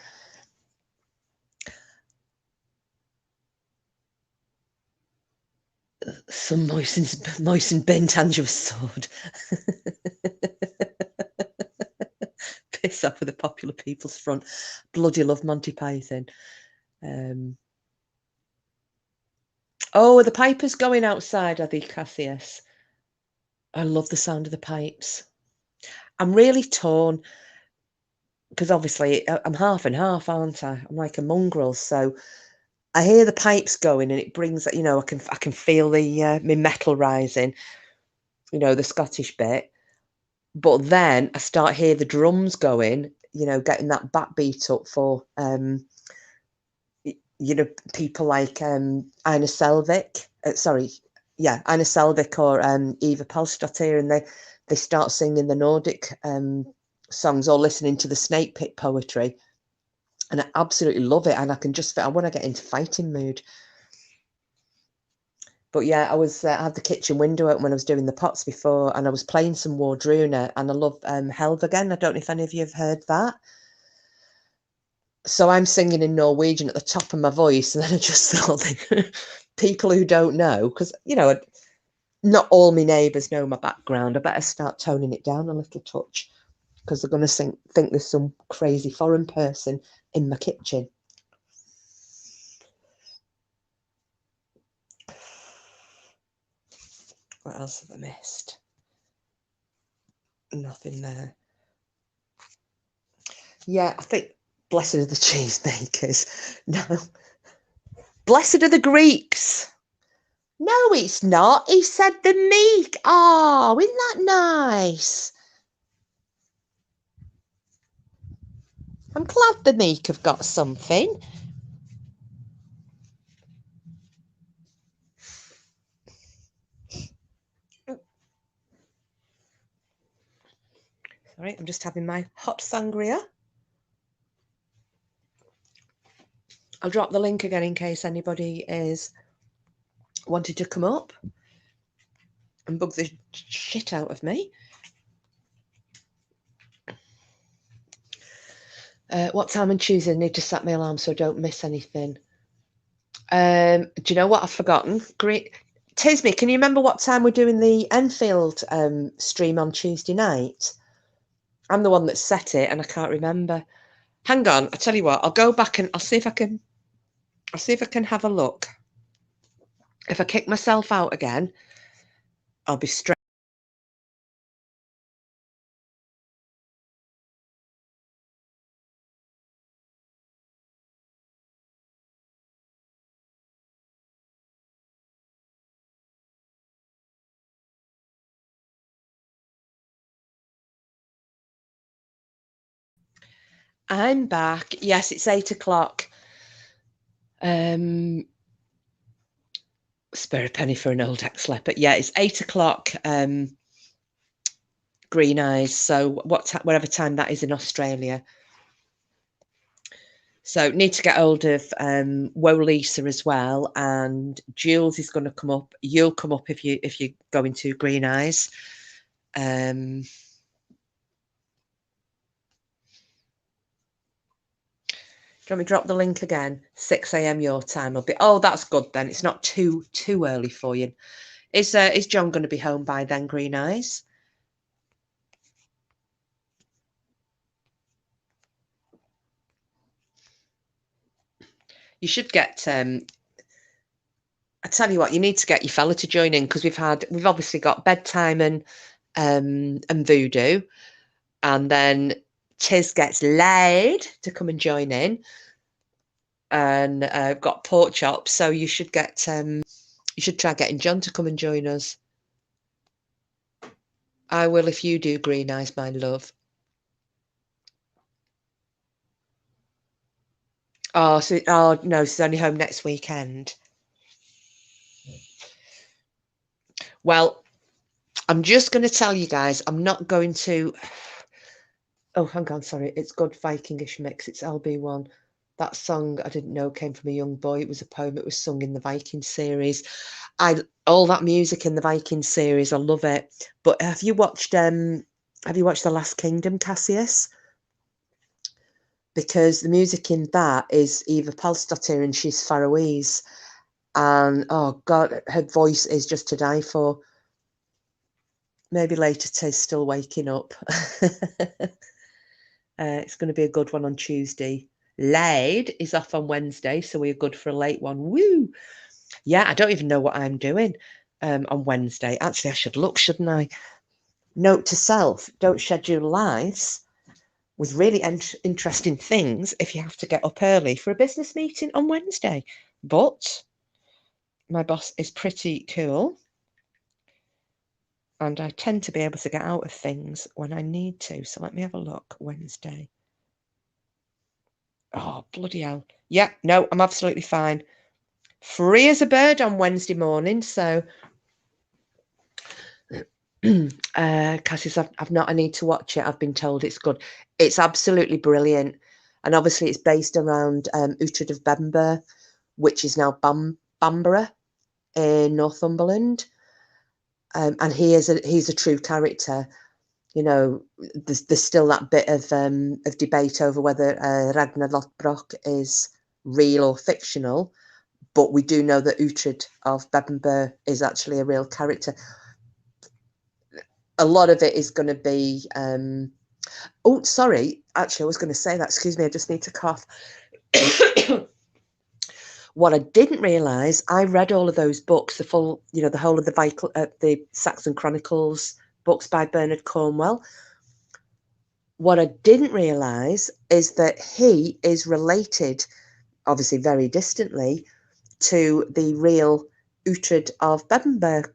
Some moistened bent Angela's sword. Piss off with the Popular People's Front. Bloody love Monty Python. Oh, are the pipers going outside, are they, Cassius? I love the sound of the pipes. I'm really torn because obviously I'm half and half, aren't I? I'm like a mongrel, so I hear the pipes going, and it brings, you know, I can feel the my metal rising, you know, the Scottish bit. But then I start hear the drums going, you know, getting that backbeat up for you know, people like Ina Selvik. Ina Selvik or Eva Palstadter, and they start singing the Nordic songs or listening to the Snake Pit poetry, and I absolutely love it. And I can just, I want to get into fighting mood. But yeah, I had the kitchen window open when I was doing the pots before, and I was playing some Wardruna, and I love Helvegen. I don't know if any of you have heard that. So I'm singing in Norwegian at the top of my voice, and then I just thought, people who don't know, because, you know, not all my neighbours know my background, I better start toning it down a little touch, because they're going to think there's some crazy foreign person in my kitchen. What else have I missed? Nothing there. Yeah, I think blessed are the cheesemakers. No. Blessed are the Greeks. No, it's not. He said the meek. Oh, isn't that nice? I'm glad the meek have got something. Sorry, I'm just having my hot sangria. I'll drop the link again in case anybody is wanted to come up and bug the shit out of me. What time on Tuesday? I need to set my alarm so I don't miss anything. Do you know what I've forgotten? Great. Tisme, can you remember what time we're doing the Enfield stream on Tuesday night? I'm the one that set it and I can't remember. Hang on, I tell you what, I'll go back and I'll see if I can have a look. If I kick myself out again, I'll be straight. I'm back. Yes, it's 8 o'clock. Spare a penny for an old ex-leopard. Yeah, it's 8 o'clock. Green eyes. So whatever time that is in Australia. So need to get hold of Lisa as well, and Jules is going to come up. You'll come up if you go into Green Eyes. Do you want me to drop the link again? 6 a.m. your time will be. Oh, that's good then. It's not too early for you. Is John going to be home by then? Green Eyes. You should get. I tell you what, you need to get your fella to join in, because we've obviously got bedtime and voodoo, and then Tiz gets laid to come and join in, and got pork chops. So you should get you should try getting John to come and join us. I will if you do, Green Eyes, my love. Oh, no, she's only home next weekend. Well, I'm just going to tell you guys, I'm not going to. Oh, hang on, sorry. It's good Vikingish mix. It's LB1. That song I didn't know came from a young boy. It was a poem. It was sung in the Viking series. All that music in the Viking series, I love it. But have you watched The Last Kingdom, Cassius? Because the music in that is Eva Palsdottir, and she's Faroese. And oh God, her voice is just to die for. Maybe later Tay's still waking up. It's going to be a good one on Tuesday. Laid is off on Wednesday, so we're good for a late one. Woo! Yeah, I don't even know what I'm doing on Wednesday. Actually, I should look, shouldn't I? Note to self, don't schedule lives with really interesting things if you have to get up early for a business meeting on Wednesday. But my boss is pretty cool, and I tend to be able to get out of things when I need to. So let me have a look. Wednesday. Oh, bloody hell. Yeah, no, I'm absolutely fine. Free as a bird on Wednesday morning. So, Cassius, I've not. I need to watch it. I've been told it's good. It's absolutely brilliant. And obviously it's based around Uhtred of Bebbanburg, which is now Bamborough in Northumberland. And he's a true character. You know, there's still that bit of debate over whether Ragnar Lothbrok is real or fictional, but we do know that Uhtred of Bebbanburg is actually a real character. A lot of it is going to be. Oh, sorry. Actually, I was going to say that. Excuse me. I just need to cough. What I didn't realise, I read all of those books, the full, the whole of the Saxon Chronicles books by Bernard Cornwell. What I didn't realise is that he is related, obviously very distantly, to the real Uhtred of Bebbanburg.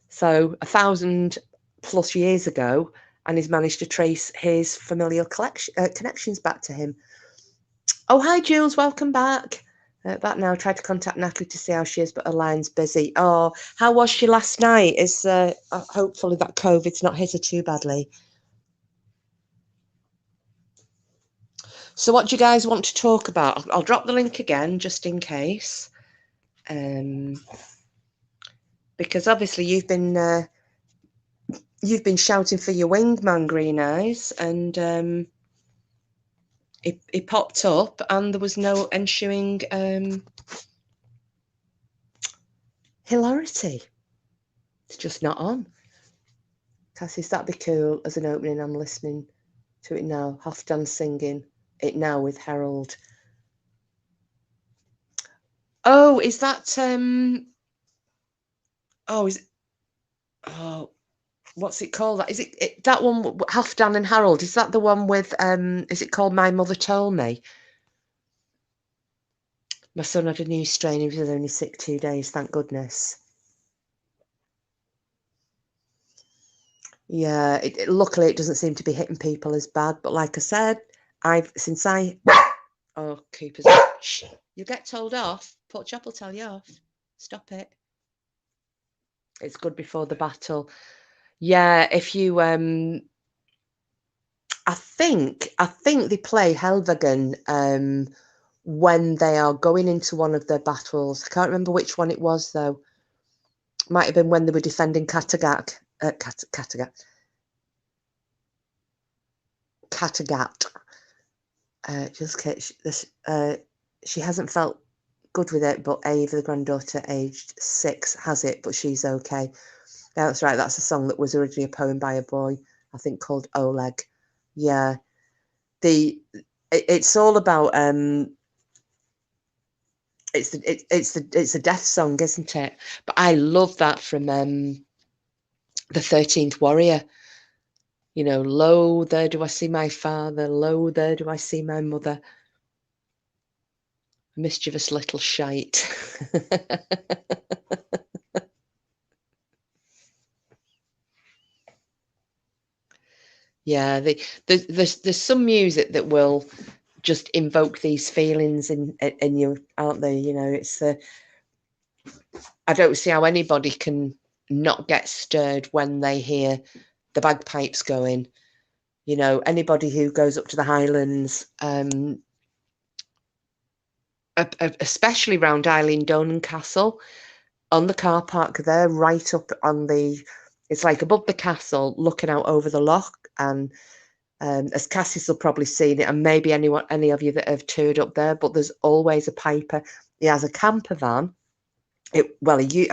So 1,000+ years ago, and he's managed to trace his familial connections back to him. Oh, hi, Jules. Welcome back. Back now. Tried to contact Natalie to see how she is, but her line's busy. Oh, how was she last night? Is hopefully that COVID's not hit her too badly. So what do you guys want to talk about? I'll drop the link again just in case. Because obviously you've been shouting for your wingman, Green Eyes, and it popped up and there was no ensuing hilarity. It's just not on. Cassius, that'd be cool as an opening. I'm listening to it now. Halfdan singing it now with Harold. Oh, is that Oh, is it? Oh, what's it called? Is it that one? Halfdan and Harold. Is that the one with? Is it called My Mother Told Me? My son had a new strain. He was only sick 2 days. Thank goodness. Yeah. Luckily, it doesn't seem to be hitting people as bad. But like I said, since I oh Cooper's shh, you get told off. Port Chop will tell you off. Stop it. It's good before the battle. Yeah. If you I think they play Helvegen when they are going into one of their battles. I can't remember which one it was though. Might have been when they were defending Kattegat. Kattegat. She hasn't felt good with it, but Ava, the granddaughter, aged 6, has it, but she's okay. Yeah, that's right. That's a song that was originally a poem by a boy, I think, called Oleg. Yeah, it's all about it's a death song, isn't it? But I love that from the 13th Warrior. You know, lo, there do I see my father. Lo, there do I see my mother. Mischievous little shite. Yeah, there's some music that will just invoke these feelings in you, aren't they? You know, it's I don't see how anybody can not get stirred when they hear the bagpipes going. You know, anybody who goes up to the Highlands, especially round Eileen Donan Castle, on the car park there, right up on it's like above the castle, looking out over the loch. And as Cassie's will probably seen it, and maybe any of you that have toured up there, but there's always a piper. He has a camper van. I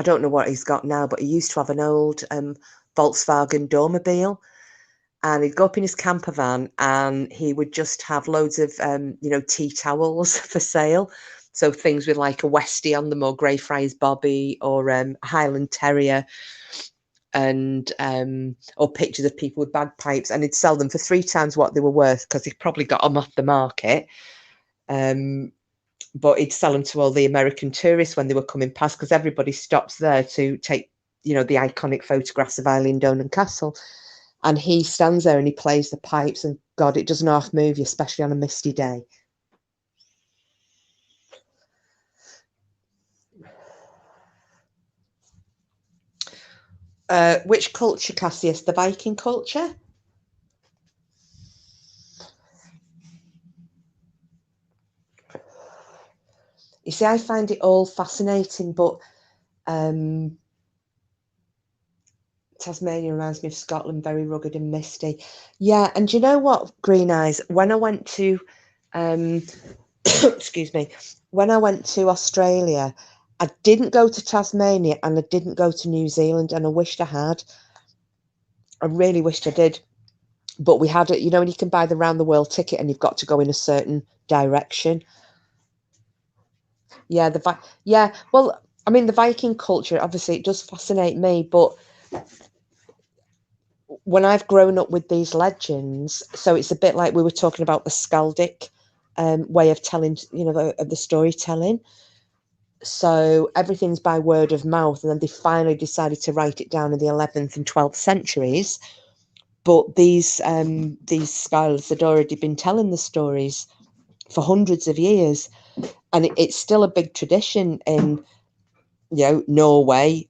don't know what he's got now, but he used to have an old Volkswagen Dormobile, and he'd go up in his camper van, and he would just have loads of tea towels for sale. So things with like a Westie on them, or Greyfriars Bobby, or Highland Terrier, and or pictures of people with bagpipes, and he'd sell them for 3 times what they were worth, because he probably got them off the market. But he'd sell them to all the American tourists when they were coming past, because everybody stops there to take, the iconic photographs of Eileen Donan Castle. And he stands there and he plays the pipes, and God, it doesn't half move you, especially on a misty day. Which culture, Cassius? The Viking culture? You see, I find it all fascinating, but Tasmania reminds me of Scotland, very rugged and misty. Yeah, and you know what, Green Eyes? When I went to, excuse me, when I went to Australia, I didn't go to Tasmania and I didn't go to New Zealand, and I wished I had. I really wished I did. But we had it, when you can buy the round the world ticket and you've got to go in a certain direction. Yeah, well, I mean, the Viking culture, obviously, it does fascinate me, but when I've grown up with these legends, so it's a bit like we were talking about the skaldic way of telling, of the storytelling. So everything's by word of mouth, and then they finally decided to write it down in the 11th and 12th centuries. But these scholars had already been telling the stories for hundreds of years, and it's still a big tradition in Norway,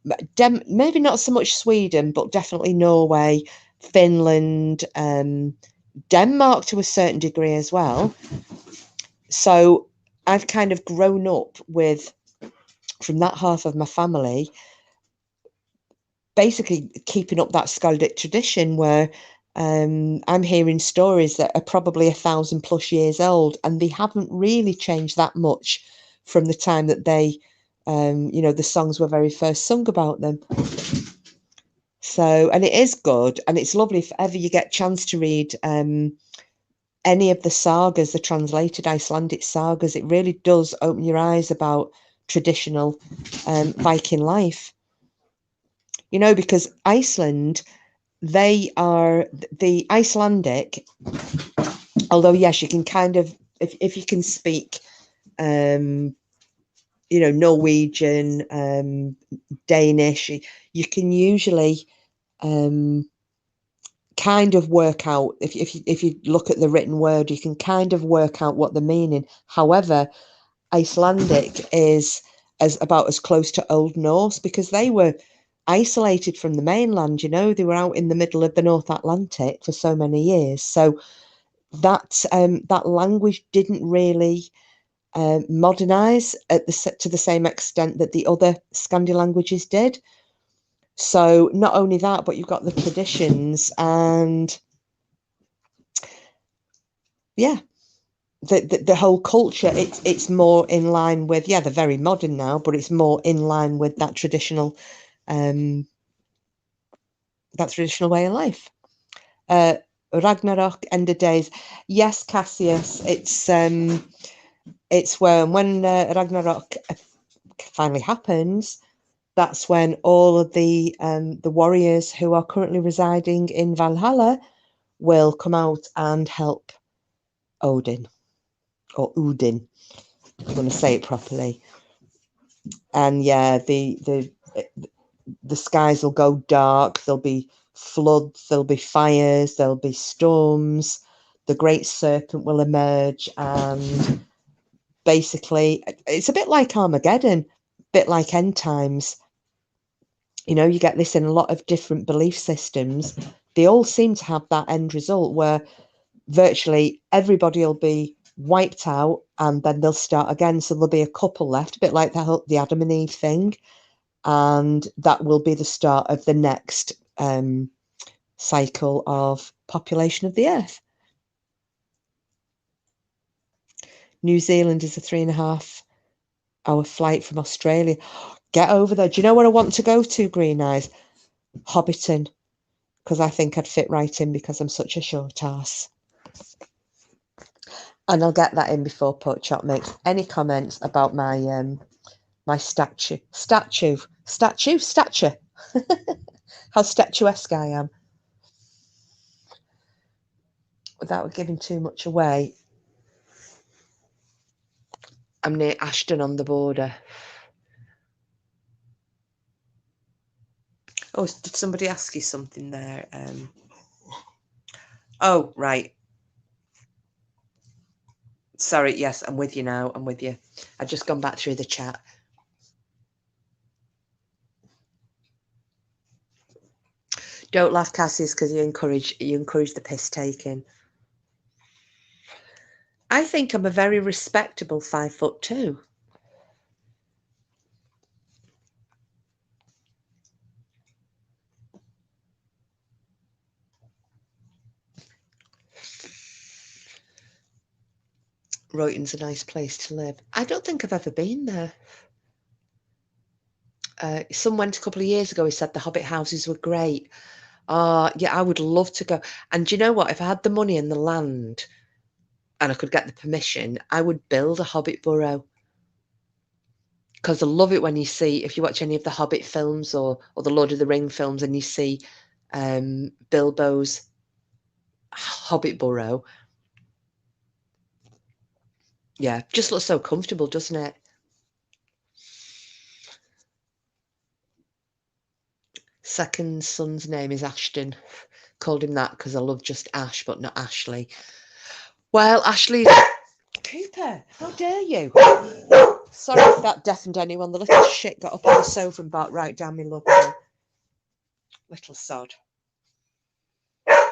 maybe not so much Sweden, but definitely Norway, Finland, Denmark to a certain degree as well. So I've kind of grown up with, from that half of my family, basically keeping up that Skaldic tradition where I'm hearing stories that are probably 1,000+ years old, and they haven't really changed that much from the time that they, the songs were very first sung about them. So, and it is good, and it's lovely if ever you get a chance to read any of the sagas, the translated Icelandic sagas. It really does open your eyes about traditional Viking life. you know, because Iceland, they are the Icelandic, although yes, you can kind of, if you can speak you know, Norwegian, Danish, you can usually kind of work out, if you look at the written word, you can kind of work out what the meaning. However, Icelandic is about as close to Old Norse, because they were isolated from the mainland, you know, they were out in the middle of the North Atlantic for so many years. So that that language didn't really modernize to the same extent that the other Scandi languages did. So not only that, but you've got the traditions and yeah, the whole culture. It's more in line with, yeah, they're very modern now, but it's more in line with that traditional way of life. Ragnarok, end of days. Yes, Cassius, it's when Ragnarok finally happens. That's when all of the warriors who are currently residing in Valhalla will come out and help Odin, or Udin. I'm going to say it properly. And yeah, the skies will go dark. There'll be floods. There'll be fires. There'll be storms. The great serpent will emerge, and basically, it's a bit like Armageddon, a bit like end times. You know, you get this in a lot of different belief systems. They all seem to have that end result where virtually everybody will be wiped out, and then they'll start again. So there'll be a couple left, a bit like the Adam and Eve thing. And that will be the start of the next cycle of population of the earth. New Zealand is a 3.5-hour flight from Australia. Get over there. Do you know where I want to go to, Green Eyes? Hobbiton. Because I think I'd fit right in because I'm such a short ass. And I'll get that in before Pork Chop makes any comments about my my stature. How statuesque I am. Without giving too much away, I'm near Ashton on the border. Oh, did somebody ask you something there? Oh, right. Sorry, yes, I'm with you now. I'm with you. I've just gone back through the chat. Don't laugh, Cassius, because you encourage the piss taking. I think I'm a very respectable 5'2". Royton's a nice place to live. I don't think I've ever been there. Someone went a couple of years ago. He said the Hobbit houses were great. Yeah, I would love to go. And do you know what? If I had the money and the land and I could get the permission, I would build a Hobbit burrow. Because I love it when you see, if you watch any of the Hobbit films or the Lord of the Ring films, and you see Bilbo's Hobbit burrow. Yeah, just looks so comfortable, doesn't it? Second son's name is Ashton. Called him that because I love just Ash, but not Ashley. Well, Ashley... Cooper, how dare you? Sorry if that deafened anyone. The little shit got up on the sofa and barked right down my lug. Little sod. I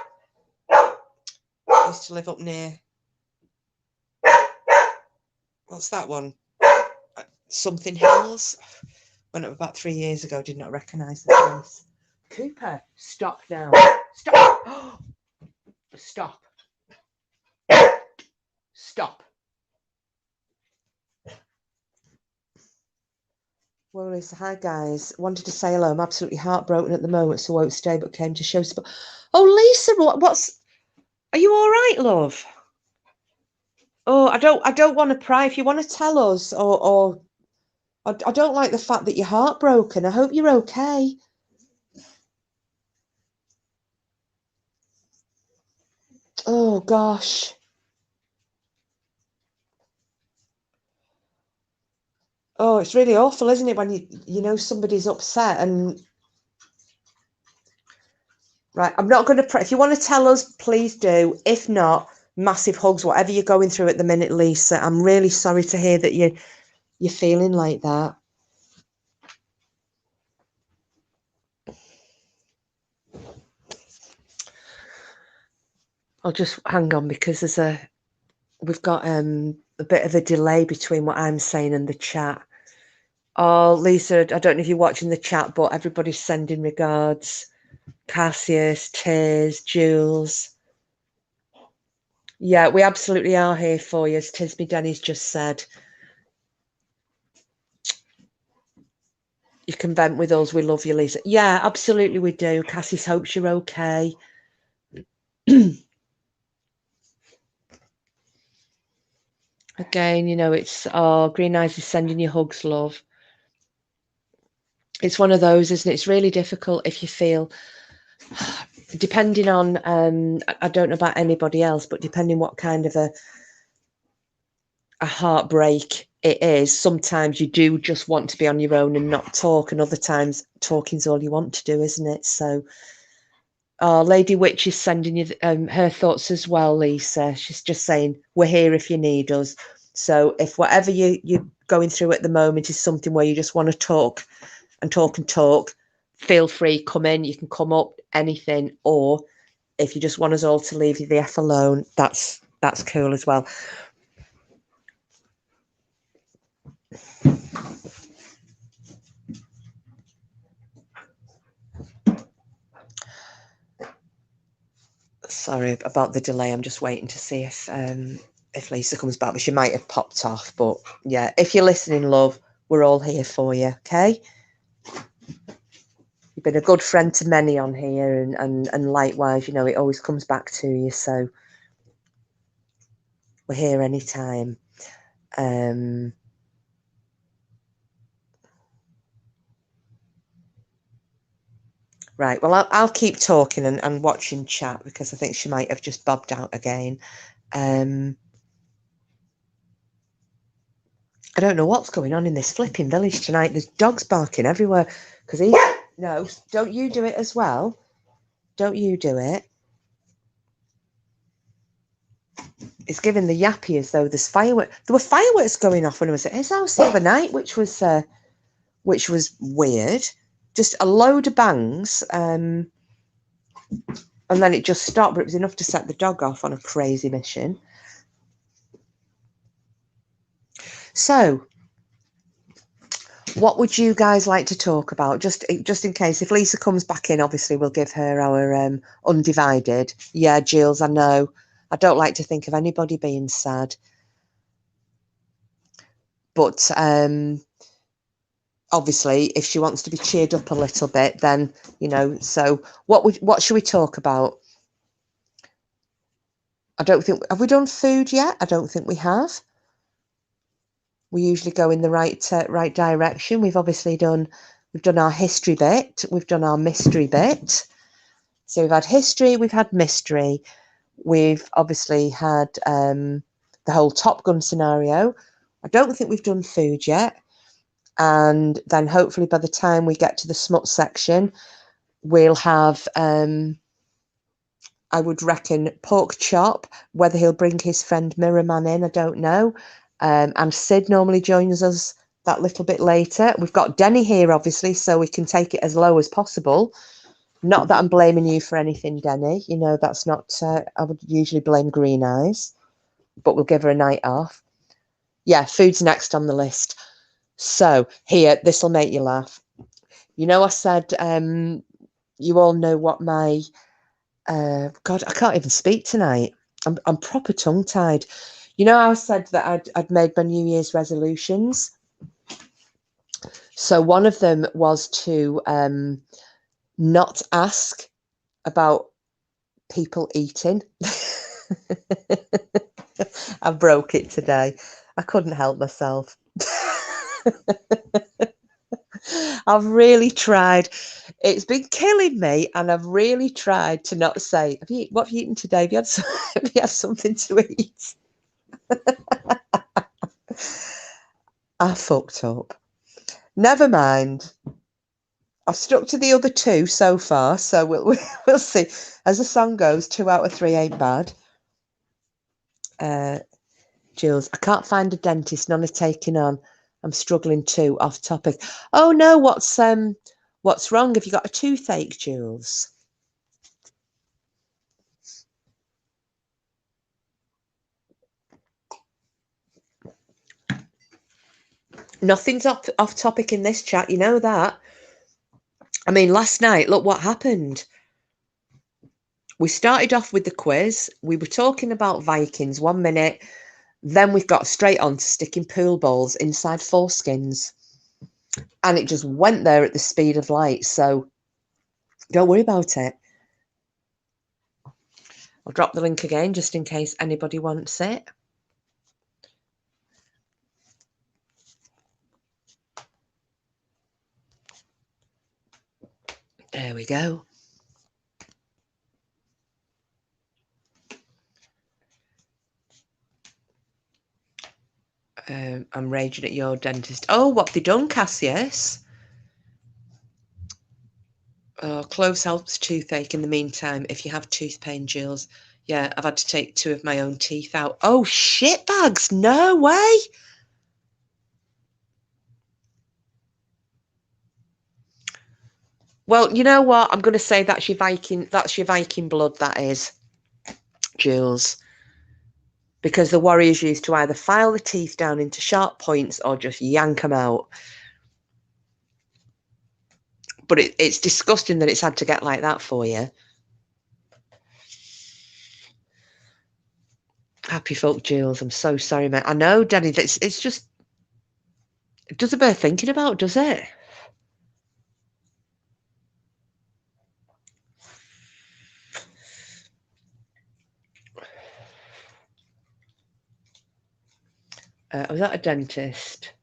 used to live up near... What's that one? Something Hills. Went up about 3 years ago. Did not recognise the place. Cooper, stop now. Stop. Stop. Stop. Well, Lisa, hi guys. Wanted to say hello. I'm absolutely heartbroken at the moment, so won't stay, but came to show support. Oh, Lisa, what's... Are you all right, love? Oh, I don't want to pry. If you want to tell us, or I don't like the fact that you're heartbroken. I hope you're okay. Oh gosh. Oh, it's really awful, isn't it, when you know somebody's upset and right. I'm not going to pray. If you want to tell us, please do. If not, massive hugs, whatever you're going through at the minute, Lisa. I'm really sorry to hear that you're feeling like that. I'll just hang on because we've got a bit of a delay between what I'm saying and the chat. Oh, Lisa, I don't know if you're watching the chat, but everybody's sending regards. Cassius, Tiz, Jules. Yeah, we absolutely are here for you, as Tisby Denny's just said. You can vent with us. We love you, Lisa. Yeah, absolutely we do. Cassius hopes you're okay. Again, you know, it's Green Eyes is sending you hugs, love. It's one of those, isn't it? It's really difficult if you feel, depending on, I don't know about anybody else, but depending what kind of a heartbreak it is, sometimes you do just want to be on your own and not talk, and other times talking's all you want to do, isn't it? So Lady Witch is sending you her thoughts as well, Lisa. She's just saying we're here if you need us. So if whatever you're going through at the moment is something where you just want to talk and talk and talk, feel free, come in. You can come up, anything. Or if you just want us all to leave you the F alone, that's cool as well. Sorry about the delay. I'm just waiting to see if Lisa comes back, but she might have popped off. But yeah, if you're listening, love, we're all here for you, okay? You've been a good friend to many on here, and likewise, you know, it always comes back to you. So we're here anytime. Right, well, I'll keep talking and watching chat because I think she might have just bobbed out again. I don't know what's going on in this flipping village tonight. There's dogs barking everywhere. Because no, don't you do it as well? Don't you do it? It's giving the yappy as though there's fireworks. There were fireworks going off when I was at his house the other night, which was weird. Just a load of bangs, and then it just stopped. But it was enough to set the dog off on a crazy mission. So, what would you guys like to talk about? Just in case, if Lisa comes back in, obviously we'll give her our undivided. Yeah, Jules, I know. I don't like to think of anybody being sad. But obviously, if she wants to be cheered up a little bit, then, you know, so what should we talk about? I don't think, have we done food yet? I don't think we have. We usually go in the right direction. We've done our history bit. We've done our mystery bit. So we've had history, we've had mystery. We've obviously had the whole Top Gun scenario. I don't think we've done food yet. And then hopefully by the time we get to the smut section, we'll have, I would reckon, pork chop. Whether he'll bring his friend Mirror Man in, I don't know. And Sid normally joins us that little bit later. We've got Denny here, obviously, so we can take it as low as possible. Not that I'm blaming you for anything, Denny. You know, that's not, I would usually blame Green Eyes, but we'll give her a night off. Yeah, food's next on the list. So here, this will make you laugh. You know, I said, you all know what my, God, I can't even speak tonight. I'm proper tongue-tied. You know, I said that I'd made my New Year's resolutions. So one of them was to not ask about people eating. I broke it today. I couldn't help myself. I've really tried. It's been killing me, and I've really tried to not say, what have you eaten today? Have you had, have you had something to eat? I fucked up. Never mind. I've stuck to the other two so far, so we'll see. As the song goes, 2 out of 3 ain't bad. Jules, I can't find a dentist. None are taking on. I'm struggling too. Off topic. Oh no, what's wrong? Have you got a toothache, Jules? Nothing's off topic in this chat. You know that. I mean, last night, look what happened. We started off with the quiz. We were talking about Vikings 1 minute. Then we got straight on to sticking pool balls inside foreskins. And it just went there at the speed of light. So don't worry about it. I'll drop the link again just in case anybody wants it. There we go. I'm raging at your dentist. Oh, what have they done, Cassius? Oh, cloves helps toothache in the meantime. If you have tooth pain, Jules. Yeah, I've had to take 2 of my own teeth out. Oh, shit bags. No way. Well, you know what? I'm going to say that's your Viking blood, that is, Jules. Because the warriors used to either file the teeth down into sharp points or just yank them out. But it's disgusting that it's had to get like that for you. Happy folk, Jules. I'm so sorry, mate. I know, Danny. It's just, it doesn't bear thinking about, does it? I was at a dentist.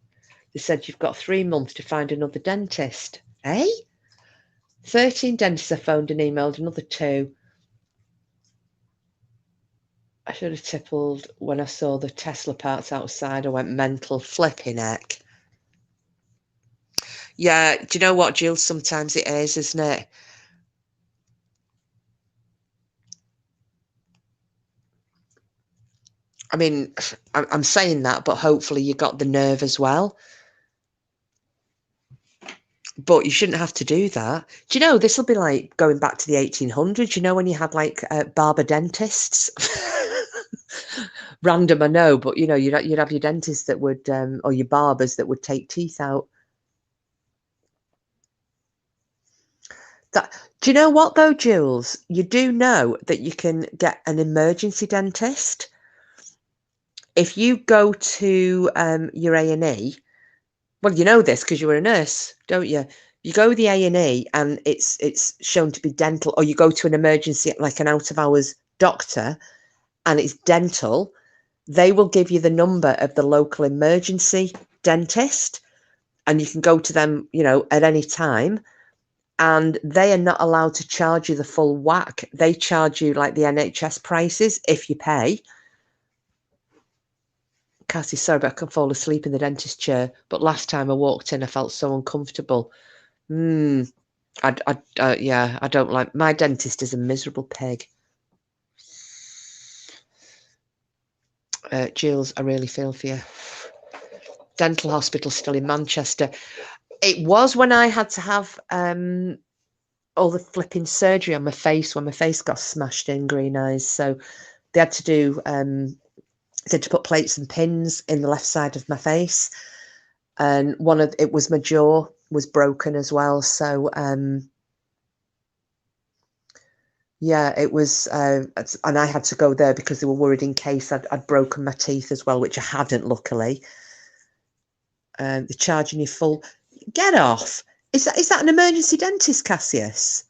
They said you've got 3 months to find another dentist. Eh? 13 dentists I phoned and emailed, another 2. I should have tippled when I saw the Tesla parts outside. I went mental, flipping heck. Yeah, do you know what, Jill? Sometimes it is, isn't it? I mean, I'm saying that, but hopefully you got the nerve as well. But you shouldn't have to do that. Do you know, this will be like going back to the 1800s, you know, when you had like barber dentists? Random, I know, but you know, you'd have your dentists that would, or your barbers that would take teeth out. Do you know what though, Jules? You do know that you can get an emergency dentist if you go to your A&E. Well, you know this because you were a nurse, don't you? You go to the A&E and it's shown to be dental, or you go to an emergency, like an out of hours doctor, and it's dental. They will give you the number of the local emergency dentist, and you can go to them, you know, at any time. And they are not allowed to charge you the full whack. They charge you like the NHS prices if you pay. Cassie, sorry, but I can fall asleep in the dentist chair. But last time I walked in, I felt so uncomfortable. Yeah, I don't like, my dentist is a miserable pig. Jules, I really feel for you. Dental hospital still in Manchester. It was when I had to have all the flipping surgery on my face when my face got smashed in, green eyes. So they had to do, they had to put plates and pins in the left side of my face. And it was my jaw was broken as well. So, yeah, it was, and I had to go there because they were worried in case I'd broken my teeth as well, which I hadn't, luckily. They're charging you full. Get off. Is that an emergency dentist, Cassius?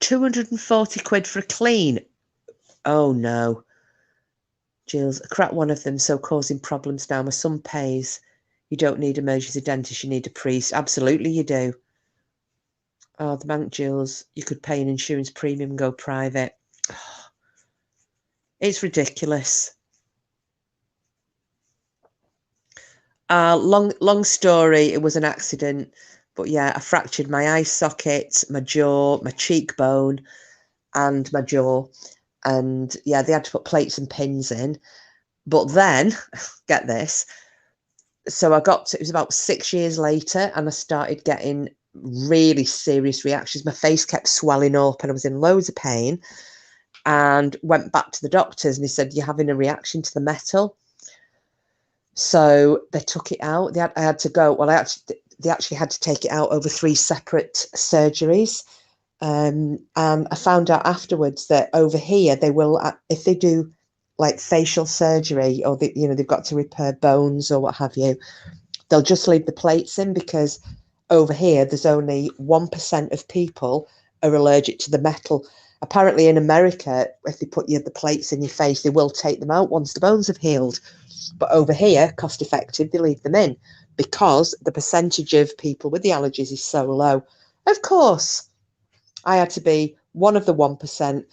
240 quid for a clean. Oh no. Jules, I cracked one of them, so causing problems now. My son pays You don't need emergency dentist, you need a priest. Absolutely you do. Oh, the bank jewels, you could pay an insurance premium and go private. It's ridiculous. Long story, it was an accident. But yeah, I fractured my eye socket, my jaw, my cheekbone, and my jaw. And yeah, they had to put plates and pins in. But then, get this, so it was about 6 years later, and I started getting really serious reactions. My face kept swelling up and I was in loads of pain, and went back to the doctors, and he said, you're having a reaction to the metal. So they took it out. I had to go. Well, they actually had to take it out over 3 separate surgeries. And I found out afterwards that over here they will, if they do like facial surgery, or they've got to repair bones or what have you, they'll just leave the plates in, because over here there's only 1% of people are allergic to the metal. Apparently in America, if they put the plates in your face, they will take them out once the bones have healed. But over here, cost effective, they leave them in, because the percentage of people with the allergies is so low. Of course, I had to be one of the 1%.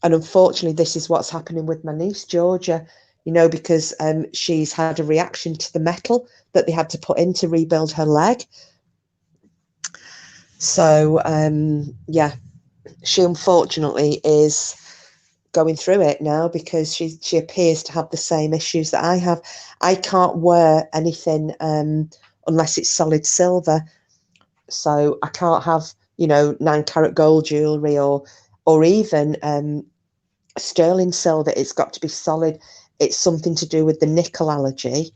And unfortunately, this is what's happening with my niece, Georgia, because she's had a reaction to the metal that they had to put in to rebuild her leg. So, yeah, she unfortunately is going through it now, because she appears to have the same issues that I have. I can't wear anything unless it's solid silver. So I can't have, 9-carat gold jewelry or even sterling silver. It's got to be solid. It's something to do with the nickel allergy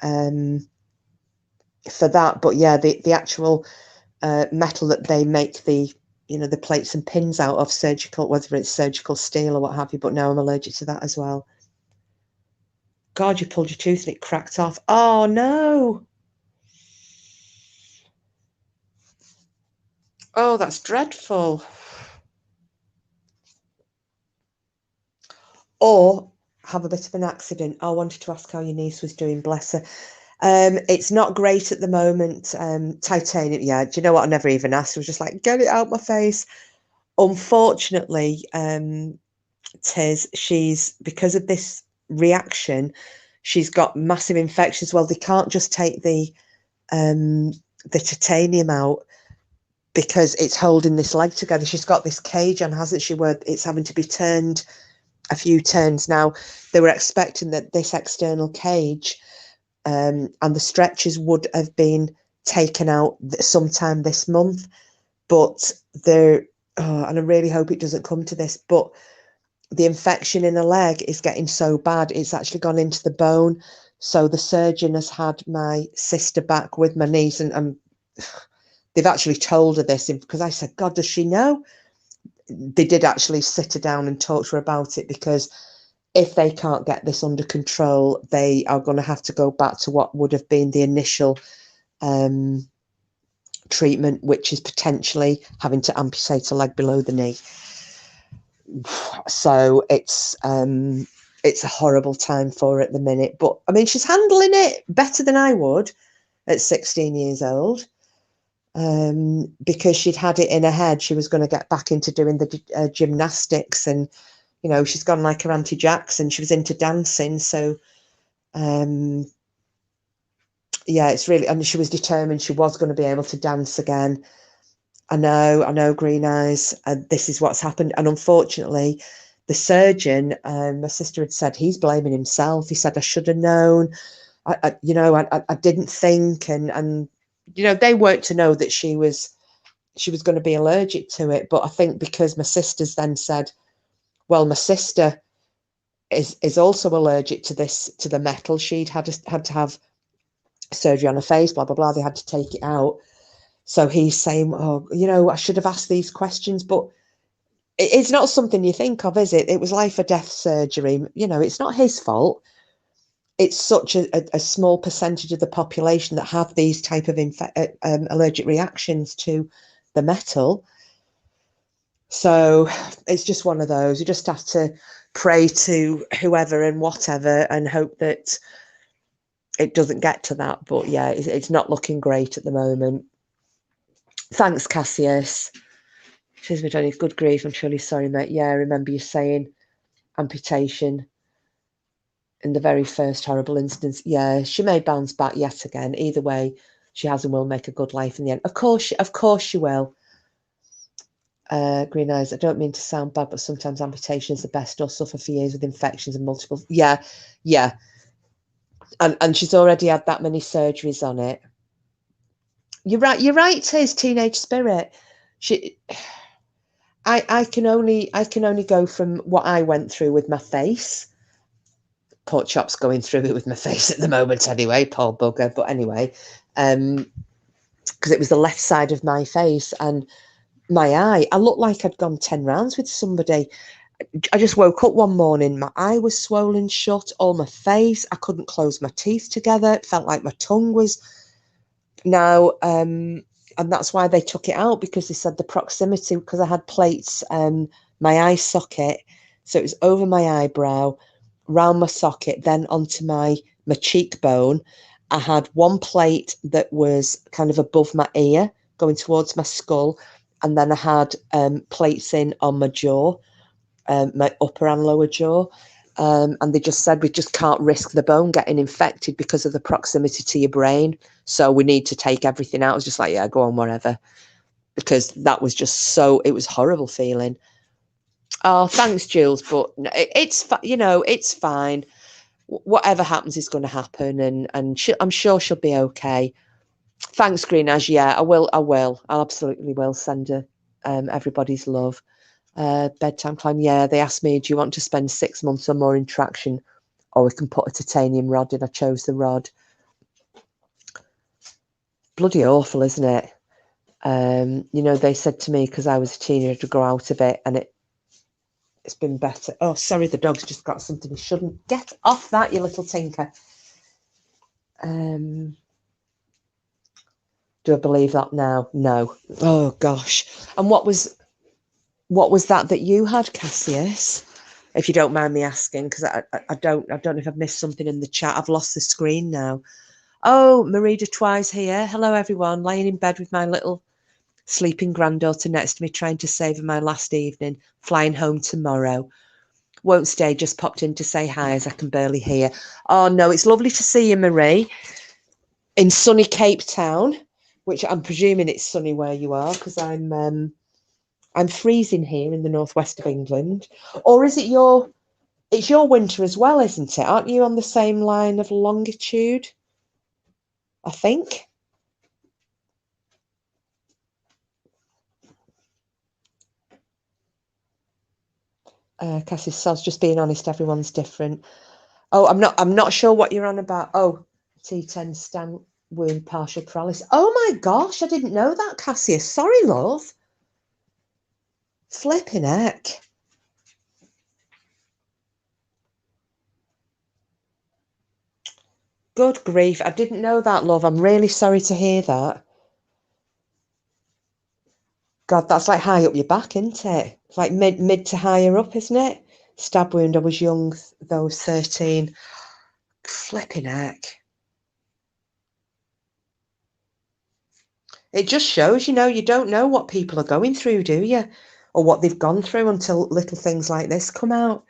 for that. But yeah, the actual metal that they make the plates and pins out of, surgical, whether it's surgical steel or what have you. But now I'm allergic to that as well. God, you pulled your tooth and it cracked off. Oh no. Oh, that's dreadful. Or have a bit of an accident. I wanted to ask how your niece was doing, bless her. It's not great at the moment. Titanium, yeah. Do you know what? I never even asked. I was just like, get it out my face. Unfortunately, she's, because of this reaction, she's got massive infections. Well, they can't just take the titanium out, because it's holding this leg together. She's got this cage on, hasn't she, where it's having to be turned a few turns. Now, they were expecting that this external cage and the stretchers would have been taken out sometime this month, but and I really hope it doesn't come to this, but the infection in the leg is getting so bad, it's actually gone into the bone. So the surgeon has had my sister back with my niece, and they've actually told her this, because I said, God, does she know? They did actually sit her down and talk to her about it, because if they can't get this under control, they are going to have to go back to what would have been the initial treatment, which is potentially having to amputate a leg below the knee. So it's a horrible time for her at the minute. But I mean, she's handling it better than I would at 16 years old, because she'd had it in her head she was going to get back into doing the gymnastics, and she's gone like her Auntie Jackson. She was into dancing, so yeah, it's really, and she was determined she was going to be able to dance again. I know, green eyes. This is what's happened, and unfortunately, the surgeon, my sister had said, he's blaming himself. He said, I should have known. I didn't think, and they weren't to know that she was going to be allergic to it. But I think because my sister's then said, well, my sister is also allergic to the metal. She'd had to have surgery on her face, blah blah blah. They had to take it out. So he's saying, oh, I should have asked these questions, but it's not something you think of, is it? It was life or death surgery. It's not his fault. It's such a small percentage of the population that have these type of allergic reactions to the metal. So it's just one of those. You just have to pray to whoever and whatever, and hope that it doesn't get to that. But yeah, it's not looking great at the moment. Thanks, Cassius. She's been doing good grief. I'm truly sorry, mate. Yeah, I remember you saying amputation in the very first horrible instance. Yeah, she may bounce back yet again. Either way, she has and will make a good life in the end. Of course she will. Green eyes. I don't mean to sound bad, but sometimes amputation is the best. Or suffer for years with infections and multiple. Yeah. And she's already had that many surgeries on it. You're right. Tis teenage spirit. I can only go from what I went through with my face. Pork chop's going through it with my face at the moment anyway, poor bugger. But anyway, because it was the left side of my face and my eye. I looked like I'd gone 10 rounds with somebody. I just woke up one morning, my eye was swollen shut, all my face. I couldn't close my teeth together. It felt like my tongue was now, and that's why they took it out, because they said the proximity, because I had plates, my eye socket, so it was over my eyebrow, round my socket, then onto my cheekbone. I had one plate that was kind of above my ear, going towards my skull, and then I had plates in on my jaw, my upper and lower jaw. And they just said, we just can't risk the bone getting infected because of the proximity to your brain. So we need to take everything out. I was just like, yeah, go on, whatever. Because that was just so, it was horrible feeling. Oh, thanks, Jules. But it's fine. Whatever happens is going to happen. And I'm sure she'll be okay. Thanks, Green Ash. Yeah, I will. I absolutely will send her everybody's love. Bedtime climb. Yeah, they asked me, do you want to spend 6 months or more in traction, or we can put a titanium rod in? I chose the rod. Bloody awful, isn't it? They said to me, because I was a teenager, to grow out of it, and it's been better. Oh, sorry, the dog's just got something he shouldn't. Get off that, you little tinker. Do I believe that now? No. Oh gosh. And what was that you had, Cassius? If you don't mind me asking, because I don't know if I've missed something in the chat. I've lost the screen now. Oh, Marie de Twice here. Hello, everyone. Lying in bed with my little sleeping granddaughter next to me, trying to savour my last evening. Flying home tomorrow. Won't stay. Just popped in to say hi, as I can barely hear. Oh no, it's lovely to see you, Marie, in sunny Cape Town, which I'm presuming it's sunny where you are, because I'm freezing here in the northwest of England. Or is it it's your winter as well, isn't it? Aren't you on the same line of longitude? I think. Cassie says, just being honest, everyone's different. Oh, I'm not sure what you're on about. Oh, T10 stent wound, partial paralysis. Oh my gosh, I didn't know that, Cassie. Sorry, love. Flipping heck. Good grief, I didn't know that, love. I'm really sorry to hear that. God, that's like high up your back, isn't it? It's like mid to higher up, isn't it? Stab wound. I was young, though, 13. Flipping heck. It just shows, you don't know what people are going through, do you? Or what they've gone through until little things like this come out.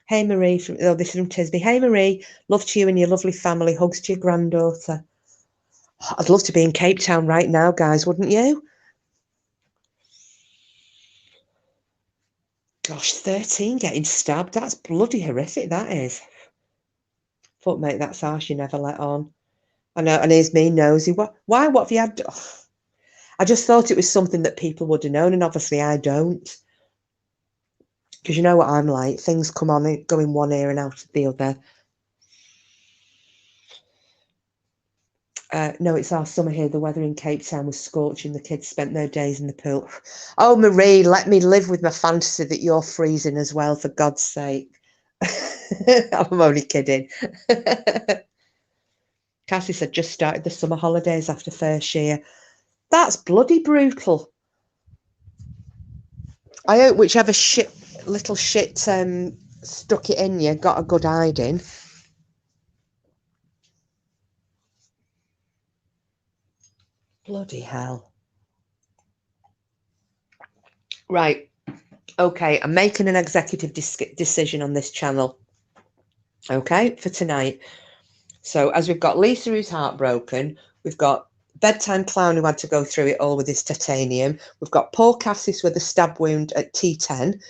Hey, Marie, this is from Tisby. Hey, Marie, love to you and your lovely family. Hugs to your granddaughter. I'd love to be in Cape Town right now, guys, wouldn't you? Gosh, 13 getting stabbed. That's bloody horrific, that is. Fuck, mate, that's harsh. You never let on. I know, and here's me nosy. Why? What have you had? I just thought it was something that people would have known, and obviously I don't. Because you know what I'm like. Things come on, go in one ear and out the other. No, it's our summer here. The weather in Cape Town was scorching. The kids spent their days in the pool. Oh, Marie, let me live with my fantasy that you're freezing as well, for God's sake. I'm only kidding. Cassie said, just started the summer holidays after first year. That's bloody brutal. I hope whichever little shit stuck it in you got a good hiding. Bloody hell. Right. Okay, I'm making an executive decision on this channel. Okay, for tonight. So as we've got Lisa who's heartbroken, we've got Bedtime Clown who had to go through it all with his titanium, we've got poor Cassis with a stab wound at T10,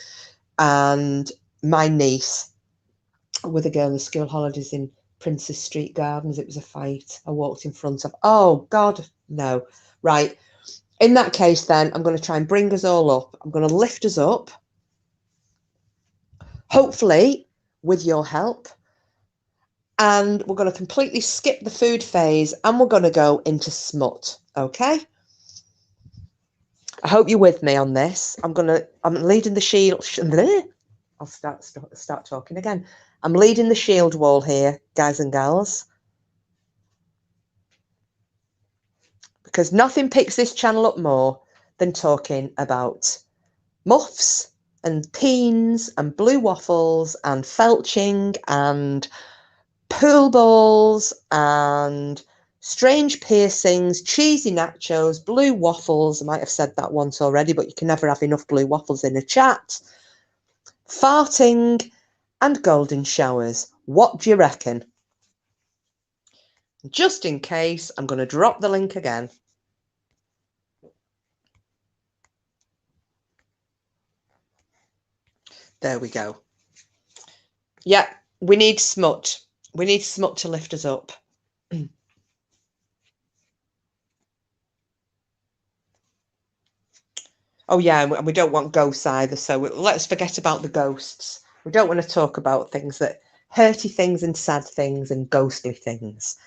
and my niece with a girl in the school holidays in Princess Street Gardens. It was a fight I walked in front of. Oh God, no. Right. In that case then, I'm going to try and bring us all up. I'm going to lift us up, hopefully with your help. And we're going to completely skip the food phase and we're going to go into smut. Okay. I hope you're with me on this. I'm leading the shield. I'll start talking again. I'm leading the shield wall here, guys and gals. Because nothing picks this channel up more than talking about muffs and peens and blue waffles and felching and pool balls and strange piercings, cheesy nachos, blue waffles. I might have said that once already, but you can never have enough blue waffles in a chat. Farting and golden showers. What do you reckon? Just in case, I'm going to drop the link again. There we go. Yeah, we need smut. We need smut to lift us up. Oh yeah, and we don't want ghosts either, so let's forget about the ghosts. We don't want to talk about things that hurty things and sad things and ghostly things.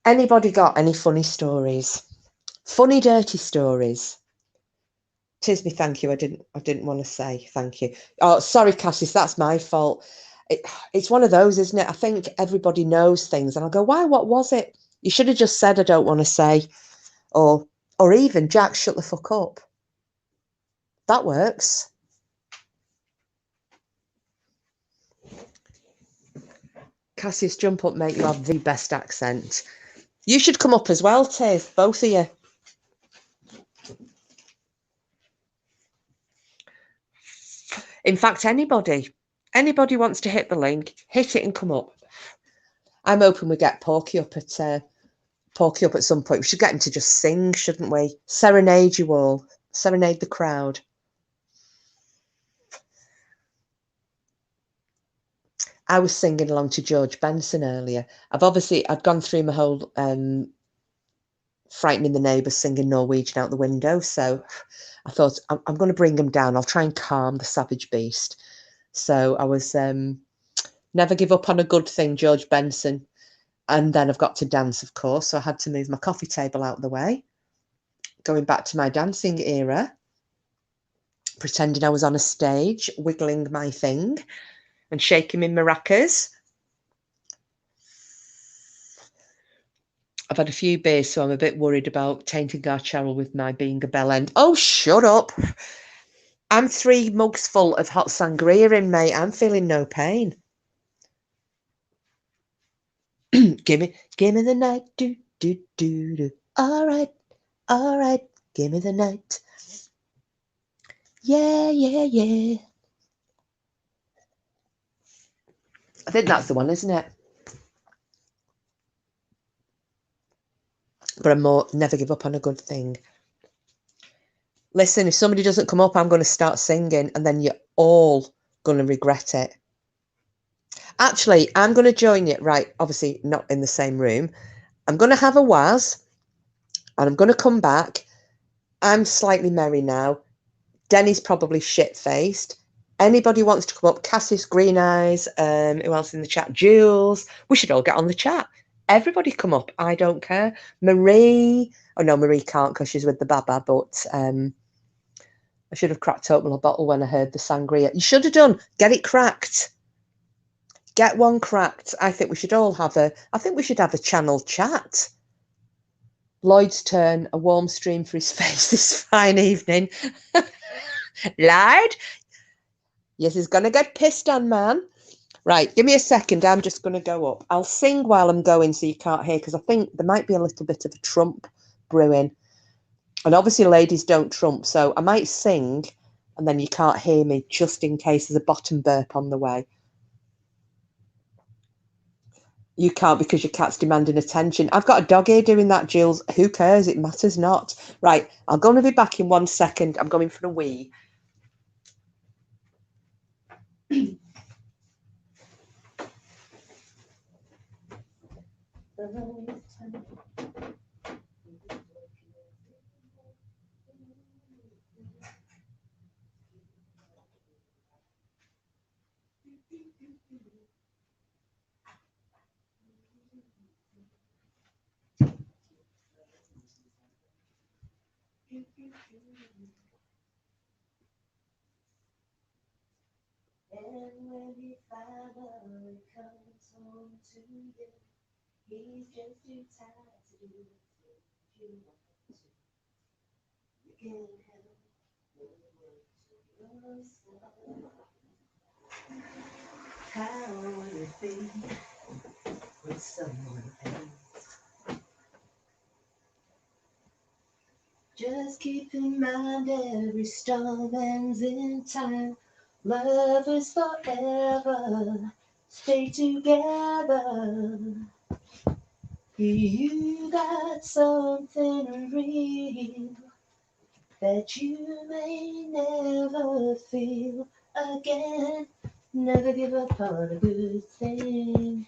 Anybody got any funny stories? Funny, dirty stories? Tisby, thank you. I didn't want to say thank you. Oh, sorry, Cassis, that's my fault. It's one of those, isn't it? I think everybody knows things, and I'll go, why? What was it? You should have just said, I don't want to say, or even Jack, shut the fuck up. That works. Cassius, jump up, mate. You have the best accent. You should come up as well, Tiz, both of you. In fact, anybody wants to hit the link, hit it and come up. I'm hoping we get Porky up at some point. We should get him to just sing, shouldn't we? Serenade you all. Serenade the crowd. I was singing along to George Benson earlier. I'd gone through my whole frightening the neighbours, singing Norwegian out the window. So I thought, I'm going to bring him down. I'll try and calm the savage beast. So I was Never Give Up on a Good Thing, George Benson. And then I've got to dance, of course. So I had to move my coffee table out of the way. Going back to my dancing era. Pretending I was on a stage, wiggling my thing and shaking my maracas. I've had a few beers, so I'm a bit worried about tainting our channel with my being a bell end. Oh, shut up. I'm 3 mugs full of hot sangria in, mate. I'm feeling no pain. Give me the night. Do, do, do, do. All right. Give me the night. Yeah. I think that's the one, isn't it? But I'm more Never Give Up on a Good Thing. Listen, if somebody doesn't come up, I'm going to start singing and then you're all going to regret it. Actually, I'm going to join you. Right, obviously not in the same room. I'm going to have a waz and I'm going to come back. I'm slightly merry now. Denny's probably shit-faced. Anybody wants to come up? Cassis, Green Eyes, who else in the chat? Jules. We should all get on the chat. Everybody come up. I don't care. Marie. Oh, no, Marie can't because she's with the baba, but I should have cracked open a bottle when I heard the sangria. You should have done. Get it cracked. Get one cracked. I think we should all have a channel chat. Lloyd's turn, a warm stream for his face this fine evening. Lad, yes, he's going to get pissed on, man. Right, give me a second. I'm just going to go up. I'll sing while I'm going so you can't hear, because I think there might be a little bit of a trump brewing. And obviously ladies don't trump, so I might sing and then you can't hear me just in case there's a bottom burp on the way. You can't because your cat's demanding attention. I've got a dog here doing that, Jules. Who cares? It matters not. Right, I'm going to be back in 1 second. I'm going for a wee. And when he finally comes home to you, he's just too tired to do the things you want to. You can't help but look to yourself. How would it be with someone else? Just keep in mind every storm ends in time. Lovers forever stay together. You got something real that you may never feel again. Never give up on a good thing.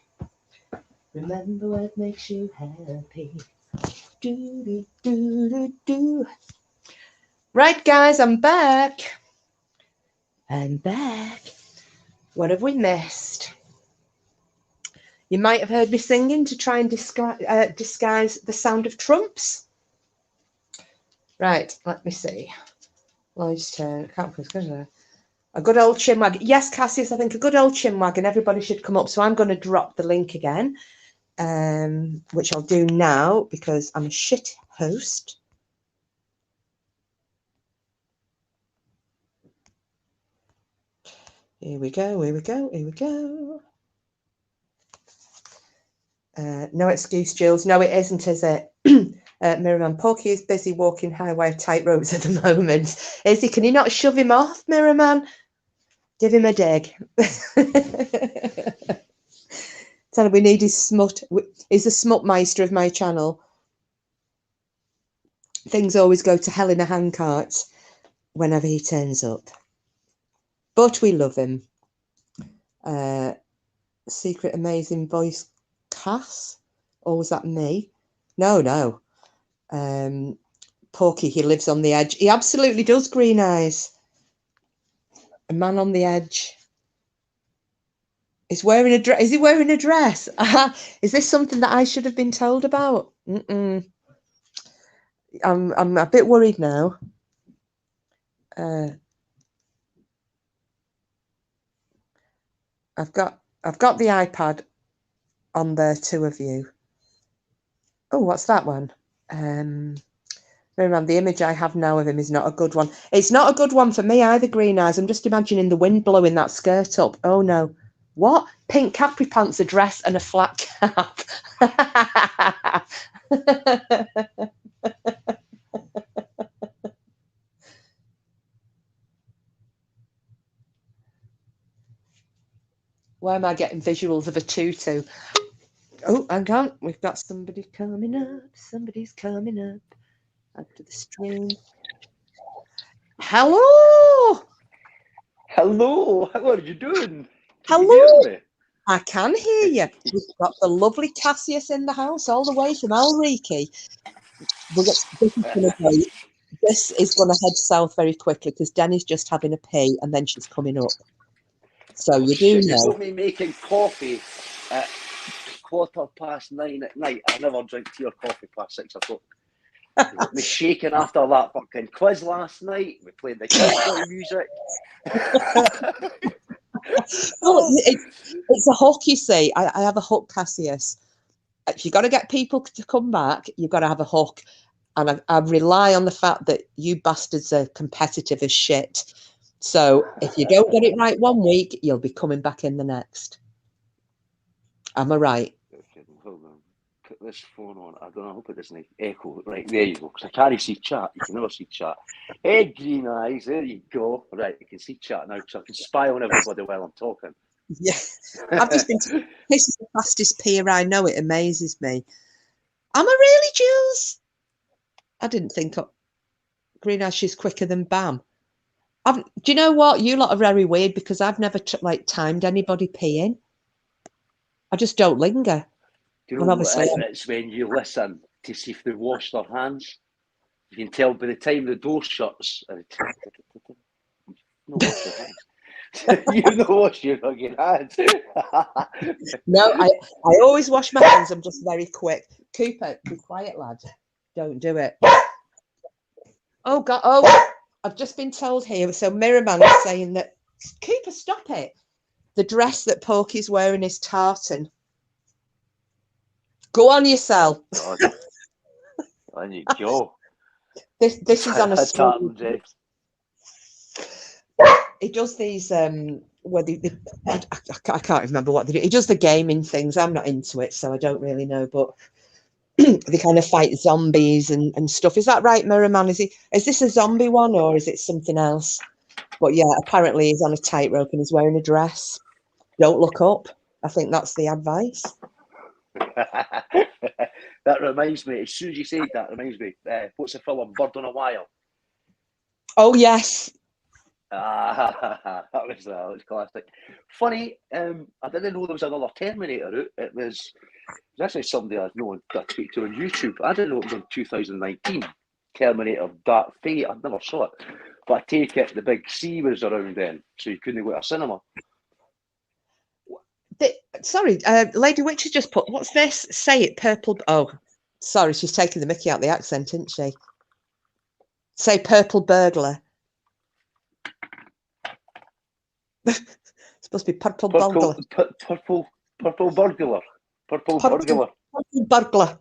Remember what makes you happy. Do, do, do, do, do. Right, guys, I'm back. I'm back. What have we missed? You might have heard me singing to try and disguise the sound of trumps. Right, let me see. Lloyd's turn. Can't put it. A good old chinwag. Yes, Cassius, I think a good old chinwag, and everybody should come up. So I'm going to drop the link again, which I'll do now because I'm a shit host. Here we go, here we go, here we go. No excuse, Jules. No, it isn't, is it? Miraman, Porky is busy walking highway tightropes at the moment. Is he? Can you not shove him off, Miraman? Give him a dig. Tell him we need his smut. He's the smut meister of my channel. Things always go to hell in a handcart whenever he turns up. But we love him. Secret amazing voice, Cass? Or was that me? No. Porky, he lives on the edge. He absolutely does, Green Eyes. A man on the edge. Is wearing a dress. Is he wearing a dress? Is this something that I should have been told about? I'm a bit worried now. I've got the iPad on there, two of you. Oh, what's that one? Remember, the image I have now of him is not a good one. It's not a good one for me either, Green Eyes. I'm just imagining the wind blowing that skirt up. Oh no. What? Pink capri pants, a dress, and a flat cap. Why am I getting visuals of a tutu? Oh, hang on. We've got somebody coming up. Somebody's coming up after the stream. Hello. Hello. How are you doing? Hello. Can you hear me? I can hear you. We've got the lovely Cassius in the house, all the way from Alriki. This is going to head south very quickly because Danny's just having a pee and then she's coming up. So you do know. You got me making coffee at 9:15 at night. I never drink tea or coffee past 6 o'clock. You got me shaking after that fucking quiz last night. We played the country music. Well, it's a hook, you see. I have a hook, Cassius. If you've got to get people to come back, you've got to have a hook. And I rely on the fact that you bastards are competitive as shit. So if you don't get it right one week, you'll be coming back in the next. Am I right? Okay, hold on. Put this phone on. I don't know. I hope it doesn't echo. Right, there you go. Because I can't see chat. You can never see chat. Hey, green eyes. There you go. Right, you can see chat now. So I can spy on everybody while I'm talking. Yeah. I've just been told this is the fastest peer I know. It amazes me. Am I really, Jules? I didn't think green eyes, she's quicker than Bam. Do you know what? You lot are very weird because I've never timed anybody peeing. I just don't linger. Do you know what it's when you listen to see if they wash their hands? You can tell by the time the door shuts. No, wash your hands. You don't wash your fucking hands. No, I always wash my hands. I'm just very quick. Cooper, be quiet, lad. Don't do it. Oh, God. Oh, I've just been told here. So Mirrorman is saying that, Cooper, stop it. The dress that Porky's wearing is tartan. Go on yourself. On you go. This is on a tartan dress. He does these where I can't remember what they do. He does the gaming things. I'm not into it, so I don't really know. But they kind of fight zombies and stuff. Is that right, Mirrorman? Is this a zombie one or is it something else? But yeah, apparently he's on a tightrope and he's wearing a dress. Don't look up. I think that's the advice. That reminds me, as soon as you said that, reminds me, what's the film, Bird on a Wire? Oh, yes. That was classic. Funny, I didn't know there was another Terminator out. It was actually somebody I know that I speak to on YouTube. I didn't know it was in 2019. Terminator Dark Fate. I never saw it. But I take it the big C was around then, so you couldn't go to a cinema. Sorry, Lady Witch has just put, what's this? Say it, purple. Oh, sorry, she's taking the mickey out the accent, isn't she? Say purple burglar. It's supposed to be purple burglar. Purple burglar. Purple burglar. Purple burglar.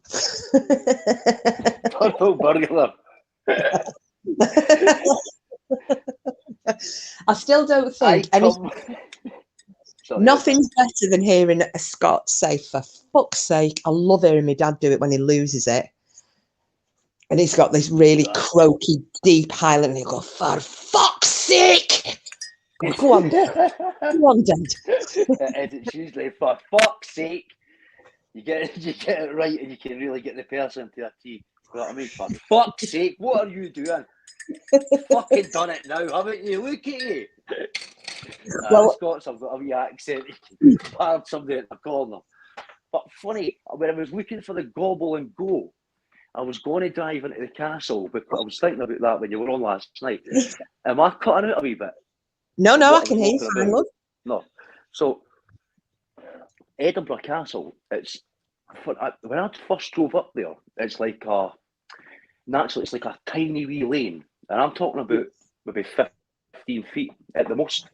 Purple burglar. I still don't think nothing's better than hearing a Scot say, for fuck's sake. I love hearing my dad do it when he loses it. And he's got this really croaky, deep Highland, and he'll go, for fuck's sake! Go on, Dad. Go on, Dad. And it's usually, for fuck's sake. You get it right and you can really get the person to a T. You know what I mean? For fuck's sake, what are you doing? Fucking done it now, haven't you? Look at you. Well, Scots have got a wee accent. You can pard somebody at the corner. But funny, when I was looking for the gobble and go, I was going to dive into the castle, but I was thinking about that when you were on last night. Am I cutting out a wee bit? No, I can hear you fine, love. No. So, Edinburgh Castle, when I first drove up there, it's like naturally it's like a tiny wee lane. And I'm talking about maybe 15 feet at the most,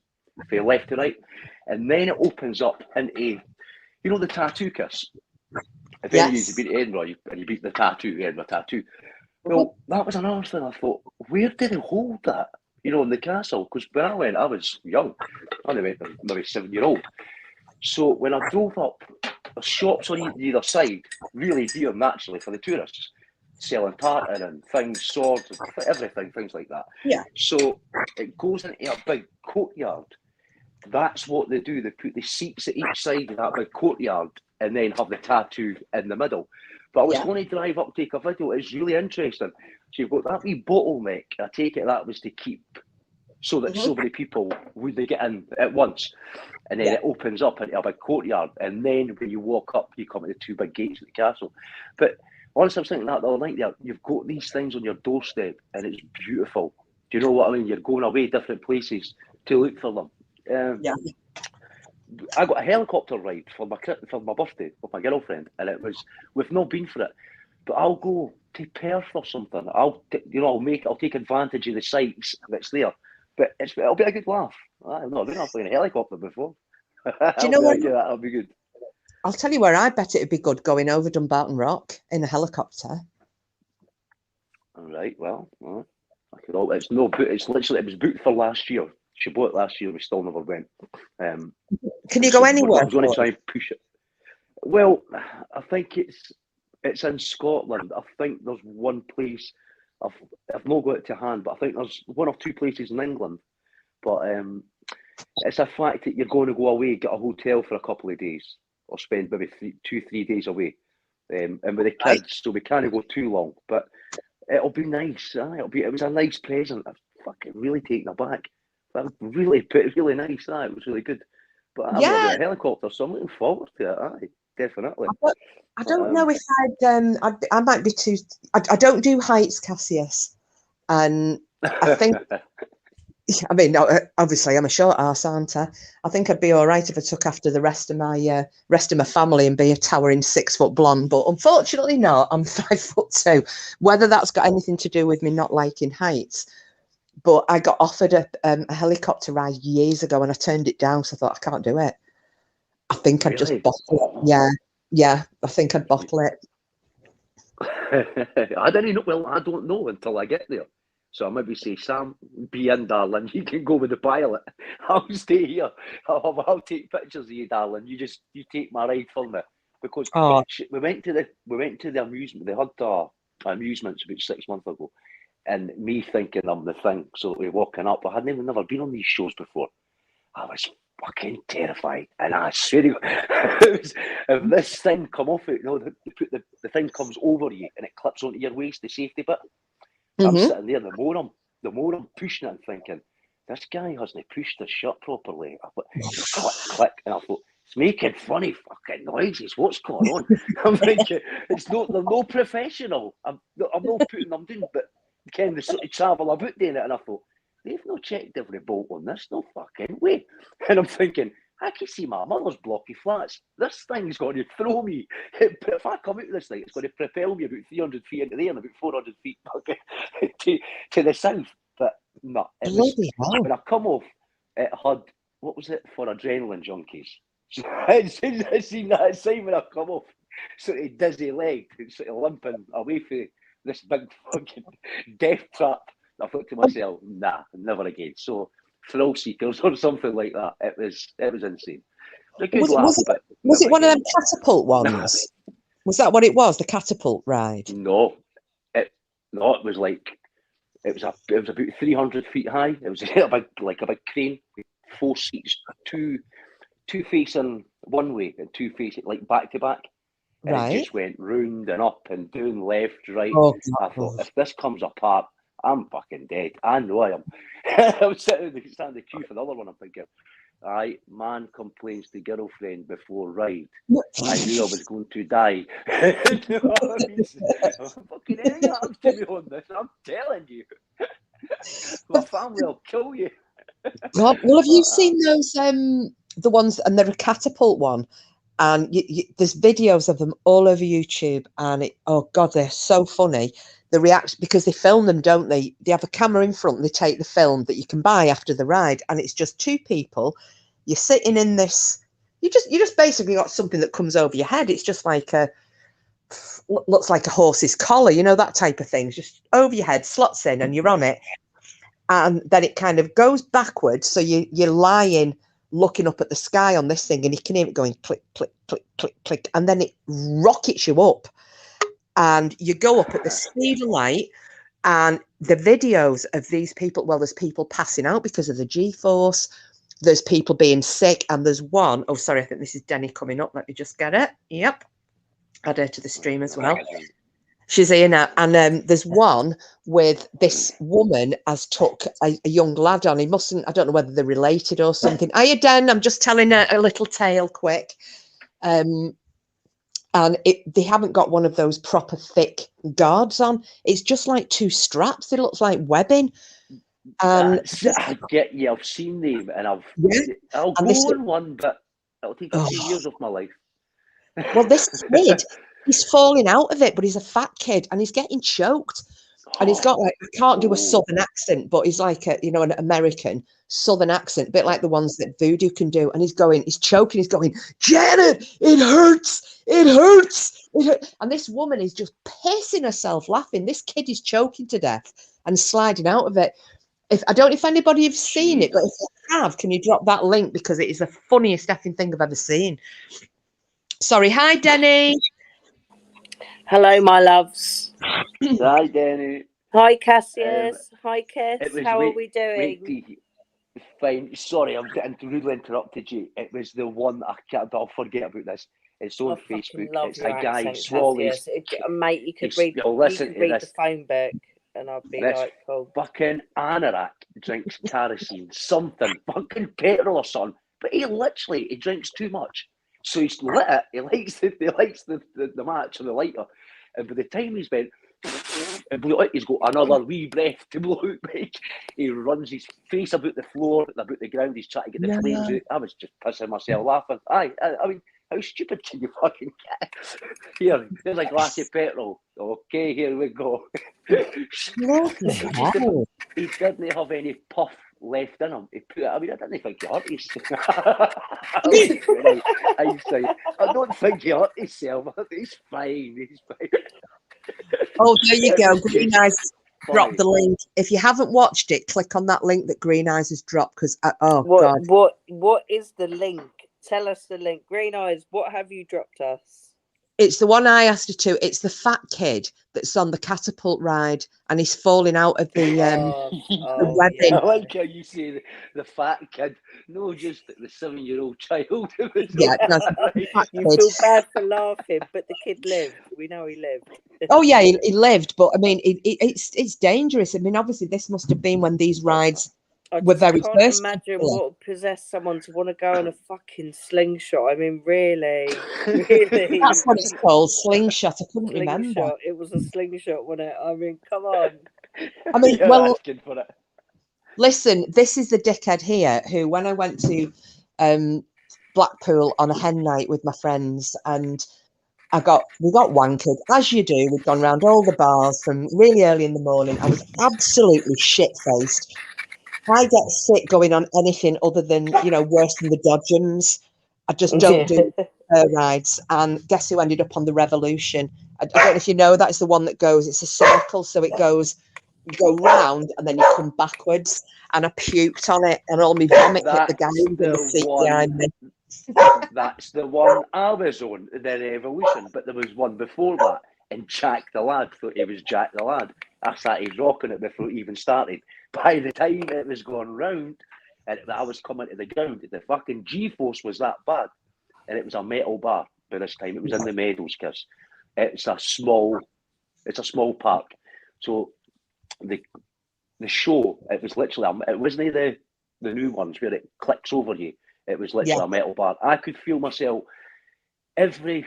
from left to right. And then it opens up into, the tattoo kiss. If any of you've been to Edinburgh and you beat the Edinburgh tattoo. Well, that was another thing I thought, where did it hold that? In the castle? Because when I went, I was young. I only went maybe 7-year-old. So when I drove up, the shops on either side, really dear naturally for the tourists, selling tartan and things, swords, and everything, things like that. Yeah. So it goes into a big courtyard. That's what they do. They put the seats at each side of that big courtyard and then have the tattoo in the middle. But I was going to drive up, take a video. It's really interesting. So you've got that wee bottleneck. I take it that was to keep so that so many people would they get in at once. And then it opens up into a big courtyard. And then when you walk up, you come to the two big gates of the castle. But honestly, I was thinking that the other night there, you've got these things on your doorstep and it's beautiful. Do you know what I mean? You're going away different places to look for them. I got a helicopter ride for my birthday with my girlfriend, and we've not been for it, but I'll go to Perth or something. I'll take advantage of the sites that's there, but it'll be a good laugh. I've not been in a helicopter before. Do you know what? That'll be good. I'll tell you where I bet it'd be good, going over Dumbarton Rock in a helicopter. All right. Well, it's no boot. It's literally it was booked for last year. She bought it last year. We still never went. Can you go anywhere? I was going to try and push it. Well, I think it's in Scotland. I think there's one place. I've not got it to hand, but I think there's one or two places in England. But it's a fact that you're going to go away, get a hotel for a couple of days, or spend maybe 2-3 days away, and with the kids, so we can't go too long. But it'll be nice. It was a nice present. I'm fucking really taken aback. That really nice. It was really good. But I'm not a helicopter, so I'm looking forward to it. Aye, definitely. I don't know if I might be too. I don't do heights, Cassius, and I think. I mean, obviously, I'm a short arse, aren't I? I think I'd be all right if I took after the rest of my family and be a towering 6 foot blonde. But unfortunately, not. I'm 5'2". Whether that's got anything to do with me not liking heights, but I got offered a helicopter ride years ago and I turned it down. So I thought I can't do it. I think I'd just bottle it. Yeah. I think I'd bottle it. I didn't know. Well, I don't know until I get there. So I maybe say, Sam, be in, darling. You can go with the pilot. I'll stay here. I'll take pictures of you, darling. You take my ride for me. Because we went to the amusement. They had amusements about 6 months ago, and me thinking I'm the thing, so we walking up. I had never been on these shows before. I was fucking terrified, and I swear to God, if this thing come off it, the thing comes over you and it clips onto your waist, the safety bit. I'm sitting there, the more I'm pushing it and thinking, this guy hasn't pushed his shirt properly. I thought, click, and I thought, it's making funny fucking noises. What's going on? I'm thinking, they're no professional. I'm not putting them down, but kind of sort of travel about doing it. And I thought, they've not checked every bolt on this, no fucking way. And I'm thinking, I can see my mother's blocky flats. This thing's going to throw me. If I come out of this thing, it's going to propel me about 300 feet into the air and about 400 feet to the south. But no, when I come off, it had, what was it, for adrenaline junkies. I seen that sign when I come off, sort of dizzy leg, sort of limping away from this big fucking death trap. I thought to myself, nah, never again. So thrill seekers or something like that. It was insane. Was it one of them catapult ones? Was that what it was? The catapult ride? No, it was like it was about 300 feet high. It was a big crane with 4 seats, two facing one way and 2 facing like back to back. And it just went round and up and down, left, right. I thought, if this comes apart, I'm fucking dead. I know I am. I was standing in the queue for the other one. I'm thinking, aye, man complains to girlfriend before ride. I knew I was going to die. You know what I mean? Fucking anything happens to me on this, I'm telling you. My family will kill you. Well, have you seen those, the ones, and they're a catapult one? And there's videos of them all over YouTube, and oh God, they're so funny. The reaction, because they film them, don't they? They have a camera in front and they take the film that you can buy after the ride, and it's just 2 people. You're sitting in this. You just basically got something that comes over your head. It's just like looks like a horse's collar, that type of thing. It's just over your head, slots in, and you're on it, and then it kind of goes backwards. So you're lying, looking up at the sky on this thing, and you can hear it going click, click, click, click, click, and then it rockets you up. And you go up at the speed of light, and the videos of these people, well, there's people passing out because of the G-force. There's people being sick, and there's one, oh, sorry, I think this is Denny coming up. Let me just get it. Yep. Add her to the stream as well. She's here now. And there's one with this woman has took a young lad on. He mustn't, I don't know whether they're related or something. Hiya, Den, I'm just telling a little tale quick. And they haven't got one of those proper thick guards on. It's just like 2 straps. It looks like webbing. And I get you. I've seen them, and I'll go on one, but it'll take a few years of my life. Well, this kid, he's falling out of it, but he's a fat kid, and he's getting choked. And he's got like, I can't do a southern accent, but he's like a, an American southern accent, a bit like the ones that Voodoo can do. And he's choking, he's going, Janet, it hurts, it hurts. And this woman is just pissing herself laughing. This kid is choking to death and sliding out of it. I don't know if anybody have seen it, but if you have, can you drop that link, because it is the funniest effing thing I've ever seen. Sorry, hi Denny. Hello, my loves. Hi, Denny. Hi, Cassius. Hi, Kiss. How are we doing? Fine. Sorry, I'm getting rudely interrupted you. It was the one I can't. I'll forget about this. It's on Facebook. It's a guy swallows. Mate, you could read. Listen, you could read the phone book, and I'd be like, "Cool." Fucking anorak drinks kerosene, something fucking petrol or something. But he drinks too much. So he's lit it. He lights the match on the lighter, and by the time he's been and blew out, he's got another wee breath to blow out. He runs his face about the floor, about the ground. He's trying to get the flames out. I was just pissing myself laughing. I mean, how stupid can you fucking get? Here, there's a glass of petrol. Okay, here we go. He didn't have any puff left in him. I didn't think he hurt himself. I don't think he hurt himself. He's fine. He's fine. Oh, there you go. Green Eyes dropped the link. If you haven't watched it, click on that link that Green Eyes has dropped. Because God, what is the link? Tell us the link. Green Eyes, what have you dropped us? It's the one I asked her to. It's the fat kid that's on the catapult ride, and he's falling out of the webbing. Yeah. I like how you say the fat kid. No, just the 7-year-old child. Yeah, you feel bad for laughing, but the kid lived. We know he lived. Oh yeah, he lived, but I mean, it's dangerous. I mean, obviously, this must have been when these rides were very first. I can't imagine what would possess someone to want to go on a fucking slingshot. I mean, really. That's what it's called, slingshot. I couldn't remember. It was a slingshot, wasn't it? I mean, come on. I mean, well, listen, this is the dickhead here who, when I went to Blackpool on a hen night with my friends, and we got wankered, as you do. We'd gone around all the bars from really early in the morning. I was absolutely shit-faced. I get sick going on anything other than, worse than the Dodgems. I just don't do rides. And guess who ended up on the Revolution? I don't know if you know, that's the one that goes, it's a circle. So it goes, you go round and then you come backwards. And I puked on it, and all my vomit hit the guy in the seat behind me. That's the one I was on, the Revolution. But there was one before that. And Jack the Lad thought he was Jack the Lad. I started rocking it before it even started. By the time it was going round and I was coming to the ground, the fucking G-force was that bad. And it was a metal bar by this time. It was in the Meadows, because it's a small park. So the show, it was literally, it wasn't the new ones where it clicks over you. It was literally a metal bar. I could feel myself, every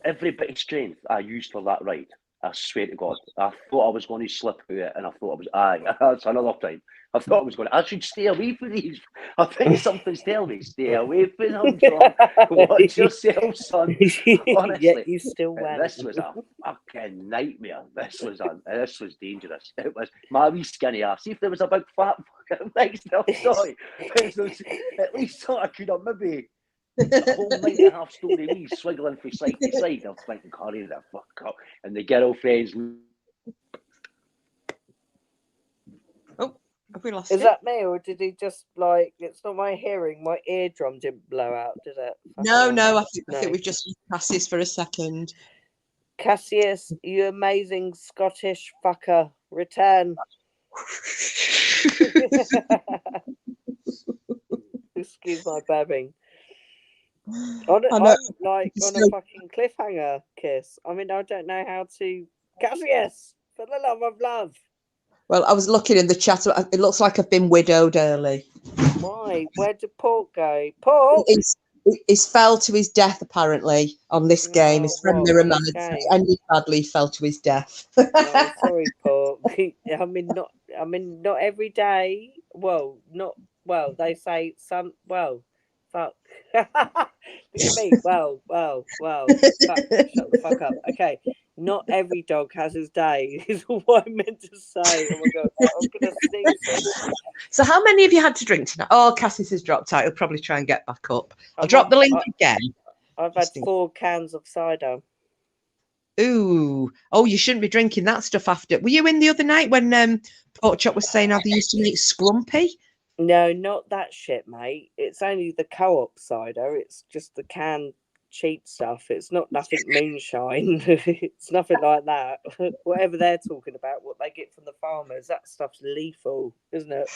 bit of strength I used for that ride. I swear to God, I thought I was going to slip out it, and I thought that's another time. I thought I should stay away from these. I think something's telling me, stay away from them, John. Watch yourself, son. Honestly, you still went. This was a fucking nightmare. This was dangerous. It was my wee skinny ass. See if there was a big fat fucking next to him, sorry. At least thought I could have maybe a whole 9.5 story wee swiggling from side to side. I was thinking, hurry the fuck up. And the girlfriends. Oh, have we lost Is that me, or did he just it's not my hearing, my eardrum didn't blow out, did it? No, I think we've just Cassius for a second. Cassius, you amazing Scottish fucker. Return. Excuse my babbing. I'm like on a fucking cliffhanger, Kiss. I mean, I don't know how to. Cassius, for the love of love. Well, I was looking in the chat. It looks like I've been widowed early. Why? Where did Paul go? Paul? He's fell to his death, apparently, on this game. His friend Mirror Man ended badly, fell to his death. Sorry, Paul. I mean, not every day. Well, they say some. Well, fuck. Look at me. Well. Fuck. Shut the fuck up. Okay. Not every dog has his day, is what I meant to say. Oh my God, I'm going to sneeze this. So how many have you had to drink tonight? Oh, Cassie's has dropped out. He'll probably try and get back up. I'll drop the link again. I've had 4 cans of cider. Ooh. Oh, you shouldn't be drinking that stuff after. Were you in the other night when Pork Chop was saying how they used to make scrumpy? No, not that shit, mate. It's only the co-op cider. It's just the canned cheap stuff. It's not nothing moonshine. It's nothing like that. Whatever they're talking about, what they get from the farmers, that stuff's lethal, isn't it?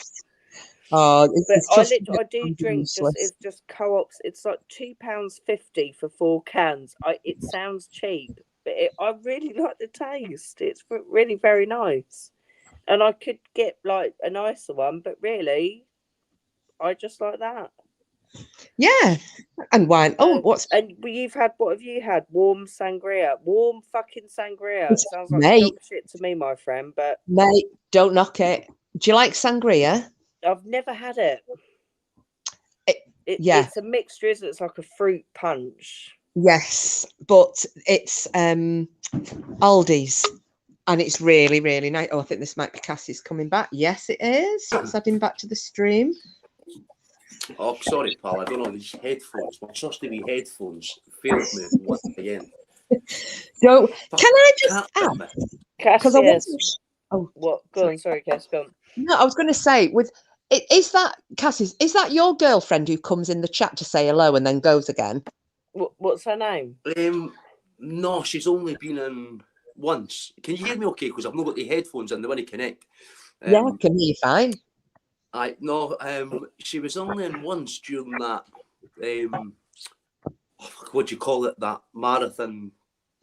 Oh, but I do drink. It's just co-ops. It's like £2.50 for 4 cans. It sounds cheap, but I really like the taste. It's really very nice, and I could get like a nicer one, but really, I just like that. Yeah, and wine. Oh, what have you had? Warm sangria. Warm fucking sangria. It sounds like mate, dog shit to me, my friend. But mate, don't knock it. Do you like sangria? I've never had it. Yeah, it's a mixture, isn't it? It's like a fruit punch. Yes, but it's Aldi's, and it's really, really nice. Oh, I think this might be Cassie's coming back. Yes, it is. Let's add him back to the stream. Oh, sorry, pal. I don't know these headphones. My trusty wee headphones failed me once again. So, can I just add? Because I want. Oh, what? Go on. Sorry, Cass. Go on. No, I was going to say is that Cassie's? Is that your girlfriend who comes in the chat to say hello and then goes again? What's her name? No, she's only been in once. Can you hear me okay? Because I've not got the headphones and they want to connect. Yeah, I can hear you fine. She was only in once during that. What do you call it? That marathon.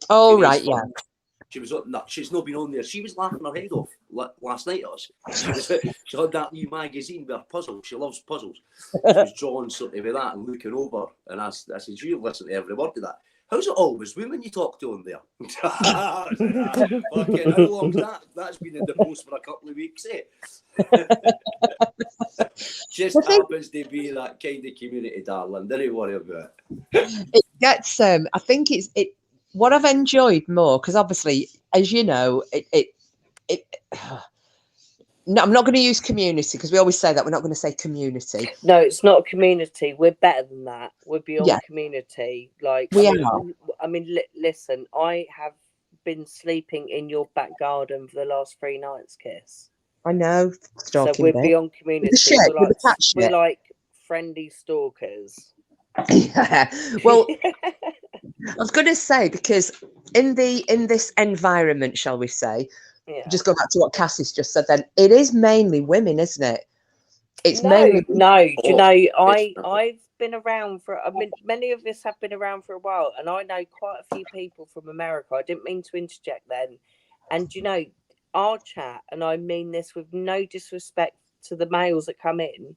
Oh right, yeah. She was no, she's not been on there. She was laughing her head off last night at us. She had that new magazine with puzzles. She loves puzzles. She was drawn sort of with that and looking over. And I said, you listen to every word of that. How's it always women you talk to on there? Fucking how long's that? That's been in the post for a couple of weeks, eh? Just happens to be that kind of community, darling. Don't worry about it. It gets I think it what I've enjoyed more, because obviously, as you know, no, I'm not going to use community because we always say that. We're not going to say community. No, it's not a community. We're better than that. We're beyond community. Like we are. I mean, listen. I have been sleeping in your back garden for the last 3 nights, Kiss. I know. So we're beyond community. We're like friendly stalkers. Yeah. Well, I was going to say, because in this environment, shall we say, just go back to what Cassie's just said. Then it is mainly women, isn't it? It's mainly no. Do you know? I've been around for. I mean, many of us have been around for a while, and I know quite a few people from America. I didn't mean to interject then, and you know, our chat, and I mean this with no disrespect to the males that come in.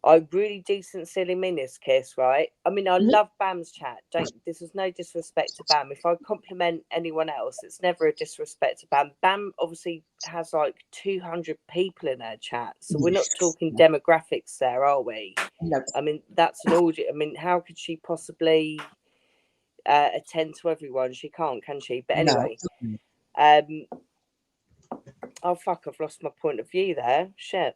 I really decent silly mean this, Kiss, right? I mean, I love Bam's chat. This is no disrespect to Bam. If I compliment anyone else, it's never a disrespect to Bam. Bam obviously has like 200 people in her chat, so we're not talking demographics there, are we? No. I mean, that's an audience. I mean, how could she possibly attend to everyone? She can't, can she? But anyway, oh fuck! I've lost my point of view there. Shit.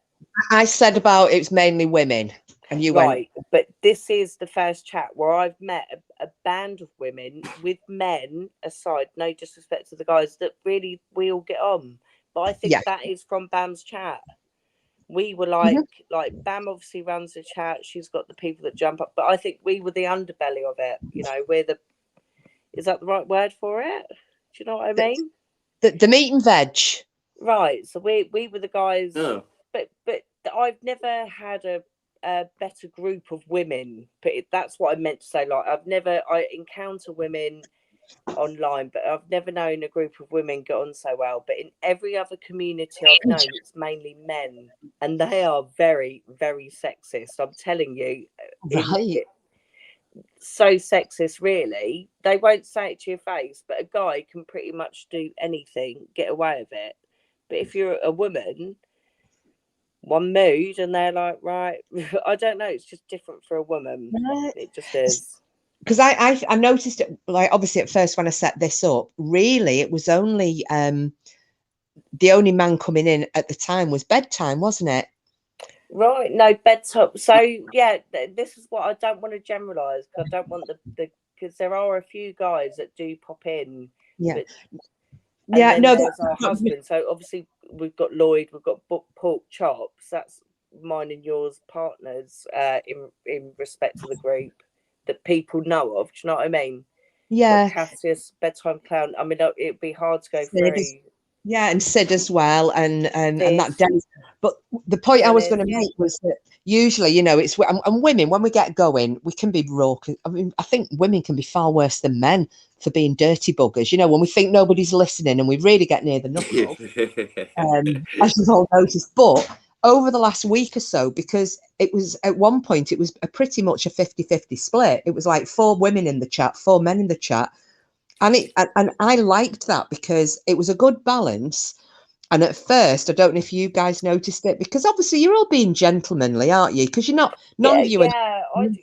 I said about it's mainly women, and you right. But this is the first chat where I've met a band of women with men aside. No disrespect to the guys, that really we all get on. But I think that is from Bam's chat. We were like Bam obviously runs the chat. She's got the people that jump up, but I think we were the underbelly of it. You know, is that the right word for it? Do you know what I mean? The meat and veg. Right. So we were the guys. Oh. But I've never had a better group of women. But that's what I meant to say. Like I encounter women online, but I've never known a group of women get on so well. But in every other community I've known, it's mainly men, and they are very, very sexist. I'm telling you, so sexist. Really, they won't say it to your face, but a guy can pretty much do anything, get away with it. But if you're a woman, one mood and they're like, right, I don't know, it's just different for a woman. It just is. because I noticed it, like, obviously at first when I set this up, really it was only the only man coming in at the time was bedtime, wasn't it? Right, no, bedtime. So yeah, this is what I don't want to generalize, because I don't want the because there are a few guys that do pop in. Yeah. But, Yeah, then no, there's our husband. So obviously we've got Lloyd, we've got Pork Chops. That's mine and yours partners in respect to the group that people know of. Do you know what I mean? yeah. Cassius, Bedtime Clown. I mean, it'd be hard to go Sid through. Yeah, and Sid as well, and that Sid. day. But the point I was going to Yeah. make was that usually, you know, it's and women, when we get going, we can be raw. I mean, I think women can be far worse than men for being dirty buggers. You know, when we think nobody's listening and we really get near the knuckle, as you've all noticed. But over the last week or so, because it was at one point, it was pretty much a 50-50 split. It was like 4 women in the chat, 4 men in the chat. And I liked that because it was a good balance. And at first, I don't know if you guys noticed it, because obviously you're all being gentlemanly, aren't you? Because you're not, none of you are so and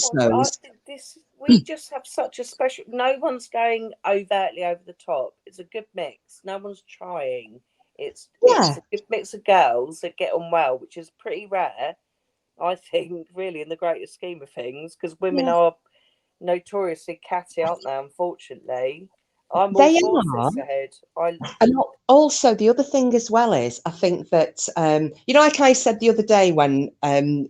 I think we just have such a special. No one's going overtly over the top. It's a good mix. No one's trying. It's a good mix of girls that get on well, which is pretty rare, I think, really, in the greater scheme of things, because women are notoriously catty, aren't they? Unfortunately, I'm all for sisterhood. And also the other thing as well is, I think that you know, like I said the other day when I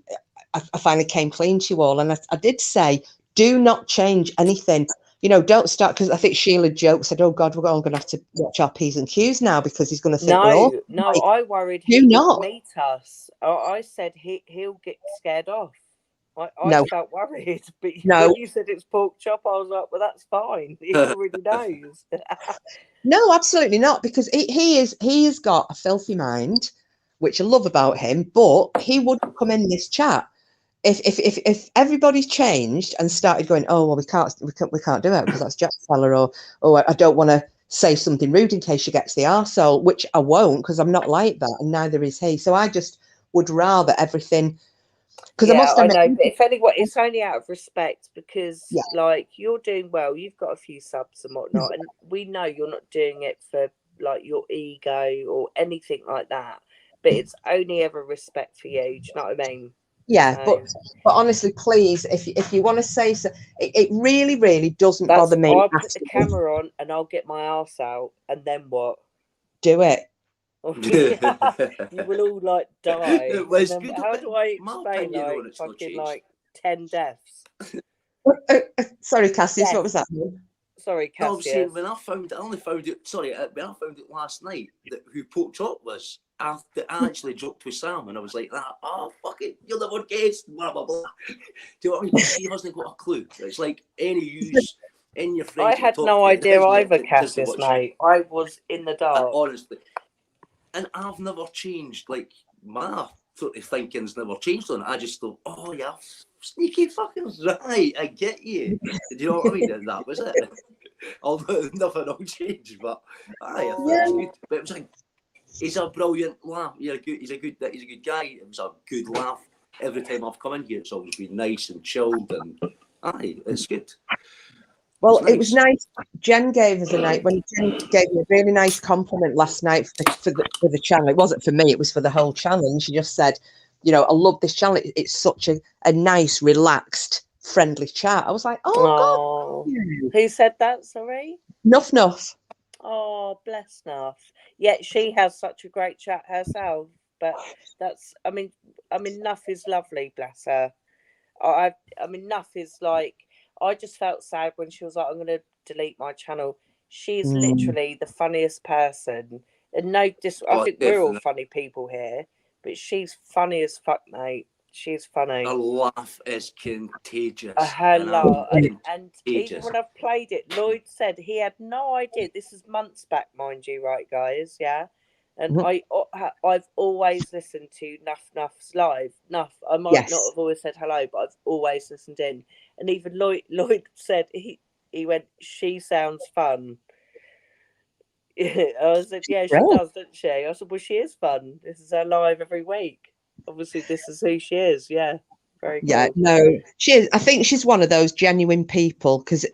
finally came clean to you all, and I did say, do not change anything. You know, don't start, because I think Sheila joked, said, "Oh God, we're all going to have to watch our P's and Q's now because he's going to think we're all." No, I worried he would meet us. I said he'll get scared off. I felt worried, but when you said it's Pork Chop, I was like, well, that's fine. He already knows. No, absolutely not, because he has got a filthy mind, which I love about him, but he wouldn't come in this chat. If everybody's changed and started going, oh well, we can't do it because that's Jack's fella, or I don't want to say something rude in case she gets the arsehole, which I won't, because I'm not like that, and neither is he. So I just would rather everything. Because I know, but if anyone, it's only out of respect, because like, you're doing well, you've got a few subs and whatnot, and we know you're not doing it for like your ego or anything like that, but it's only ever respect for you. Do you know what I mean? Yeah, but honestly, please, if you want to say so, it really, really doesn't bother me. I'll put the camera on and I'll get my arse out, and then what? Do it. You will all like die. How do I explain like fucking like 10 deaths? Sorry, Cassius, what was that? Sorry, Cassius. No, when I only found it. Sorry, when I found it last night that who Pork Chop was, I actually joked with Sam, and I was like, "Oh, fuck it, you'll never guess." Blah blah blah. Do you know what I mean? She hasn't got a clue. It's like any use in your friends. I had no idea either, Cassius, mate. I was in the dark, honestly. And I've never changed. Like, my sort of thinking's never changed on it. I just thought, oh yeah, sneaky fuckers, right? I get you. Do you know what I mean? And that was it. Although nothing will change, but I thought it was good. But it was like, he's a brilliant laugh. He's a good guy. It was a good laugh every time I've come in here. It's always been nice and chilled, and it's good. Well, it was nice. Jen gave us Jen gave me a really nice compliment last night for the channel. It wasn't for me; it was for the whole channel. And she just said, "You know, I love this channel. It's such a nice, relaxed, friendly chat." I was like, "Oh God!" Who said that? Sorry, Nuff. Oh, bless Nuff. Yeah, she has such a great chat herself. But that's, I mean, Nuff is lovely. Bless her. I mean, Nuff is like. I just felt sad when she was like, I'm going to delete my channel. She's literally the funniest person. And I think we're all funny people here, but she's funny as fuck, mate. She's funny. Her laugh is contagious. Her laugh. And even when I've played it, Lloyd said he had no idea. This is months back, mind you, right, guys? Yeah. And I've always listened to Nuff's live. Nuff, I might not have always said hello, but I've always listened in. And even Lloyd said he went, she sounds fun. I said, yeah, she does, doesn't she? I said, well, she is fun. This is her live every week. Obviously, this is who she is. Yeah. Very Yeah, cool. no, she is. I think she's one of those genuine people because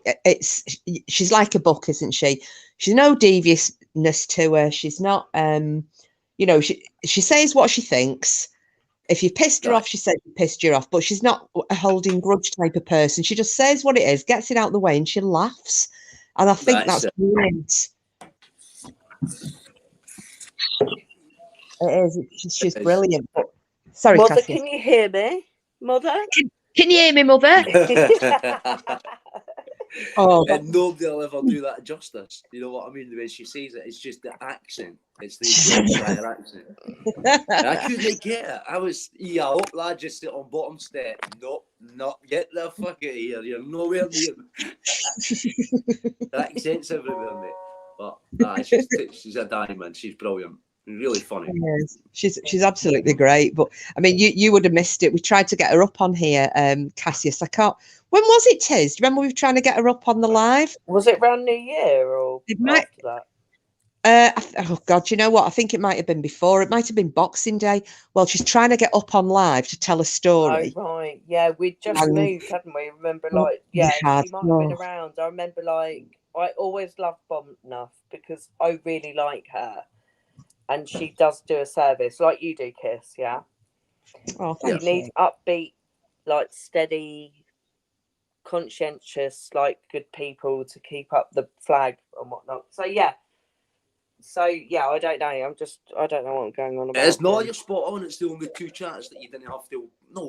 she's like a book, isn't she? She's no deviousness to her. She's not, you know, she says what she thinks. If you pissed her off, she says you pissed her off, but she's not a holding grudge type of person. She just says what it is, gets it out of the way, and she laughs. And I think that's brilliant. It is. She's brilliant. But, sorry, Mother, Cassie. can you hear me? Mother? Can you hear me, Mother? Oh, and nobody will ever do that justice. You know what I mean? When she says it, it's just the accent. It's the Yorkshire accent. And I couldn't get it. I hope lad just sit on bottom step. Nope, not get the fuck out of here. You're nowhere near me. The accent's everywhere, mate. But she's a diamond. She's brilliant. Really funny. Yes. She's absolutely great. But I mean, you would have missed it. We tried to get her up on here, Cassius. I can't. When was it, Tiz? Do you remember we were trying to get her up on the live? Was it around New Year or after that? Oh God, you know what? I think it might have been before. It might have been Boxing Day. Well, she's trying to get up on live to tell a story. Oh right, yeah, we just moved, hadn't we? Remember, like, yeah, she might have been around. I remember, like, I always loved Bomb enough because I really like her, and she does do a service like you do, Kiss. Yeah. Oh, thank you. You need upbeat, like steady, conscientious, like good people to keep up the flag and whatnot. So yeah, I don't know. I don't know what's going on about. It's not your spot on. It's the only two chats that you didn't have to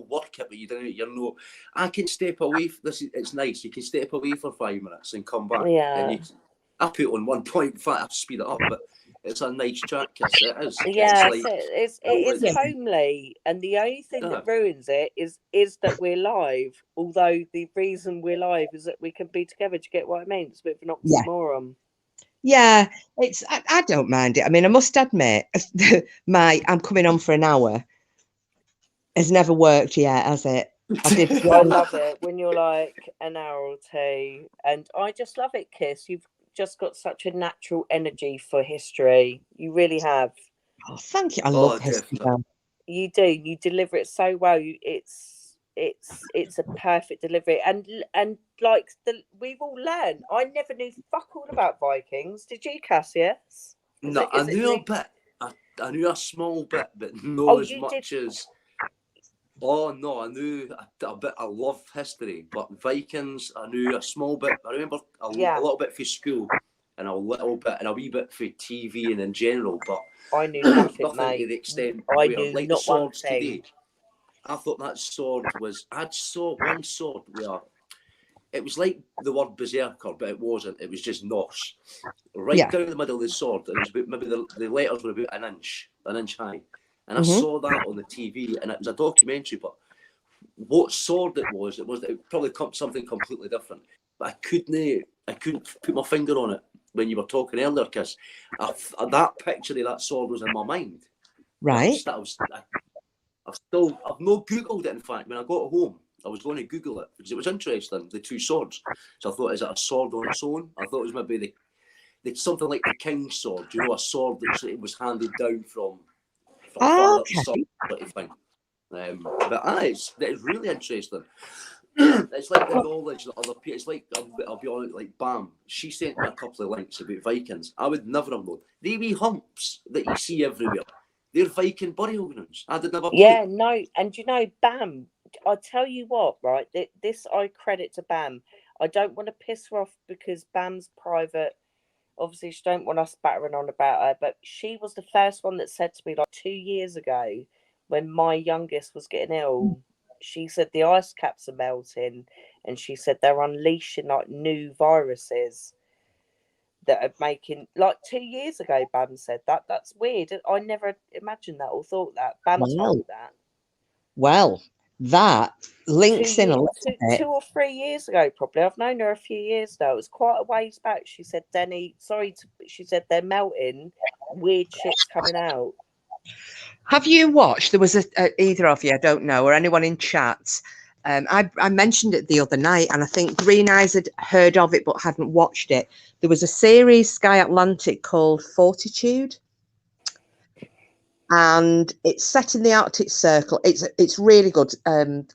work it, but you didn't. You're no. I can step away. It's nice. You can step away for 5 minutes and come back. Yeah. And I put on 1.5, speed it up, but it's a nice chat. It is. Yeah, it is homely, and the only thing that ruins it is that we're live. Although the reason we're live is that we can be together. Do you get what I mean? It's a bit of an oxymoron. Yeah, I don't mind it. I mean, I must admit, I'm coming on for an hour has never worked yet, has it? I love it when you're like an hour or two, and I just love it, Kiss. You've just got such a natural energy for history. You really have. Oh, thank you. I love history. You do. You deliver it so well. It's a perfect delivery, and like we've all learned. I never knew fuck all about Vikings. Did you, Cassius? No, I knew a bit. I knew a small bit, but not as much as. Oh no, I knew a bit. I love history, but Vikings, I knew a small bit. I remember a little bit for school, and a wee bit for TV and in general. But I knew nothing, nothing mate. to the extent I knew like not the swords one thing. today. I thought that sword was. I saw one sword where it was like the word berserker, but it wasn't. It was just Norse, down the middle of the sword. It was about, maybe the letters were about an inch high. And I saw that on the TV, and it was a documentary. But what sword it was probably something completely different. But I couldn't put my finger on it when you were talking earlier, because that picture of that sword was in my mind. Right. I've not Googled it. In fact, when I got home, I was going to Google it because it was interesting. The two swords. So I thought, is it a sword on its own? I thought it was maybe something like the king's sword. You know, a sword that was handed down from. But it's really interesting. It's like the knowledge that other people. It's like I'll be honest, like Bam. She sent me a couple of links about Vikings. I would never have known. They wee humps that you see everywhere. They're Viking burial grounds. I did never. Yeah, no, and you know, Bam. I tell you what, right? This I credit to Bam. I don't want to piss her off because Bam's private. Obviously, she don't want us battering on about her, but she was the first one that said to me like 2 years ago when my youngest was getting ill. She said the ice caps are melting, and she said they're unleashing like new viruses that are making, like 2 years ago. Bam said that. That's weird. I never imagined that or thought that. Bam told that. Well, that links in a little bit. 2 or 3 years ago, probably. I've known her a few years now. It was quite a ways back. She said, Denny, she said they're melting. Weird shit's coming out. Have you watched? There was either of you, I don't know, or anyone in chat. I mentioned it the other night, and I think Green Eyes had heard of it but hadn't watched it. There was a series, Sky Atlantic, called Fortitude. and it's set in the Arctic Circle. It's really good.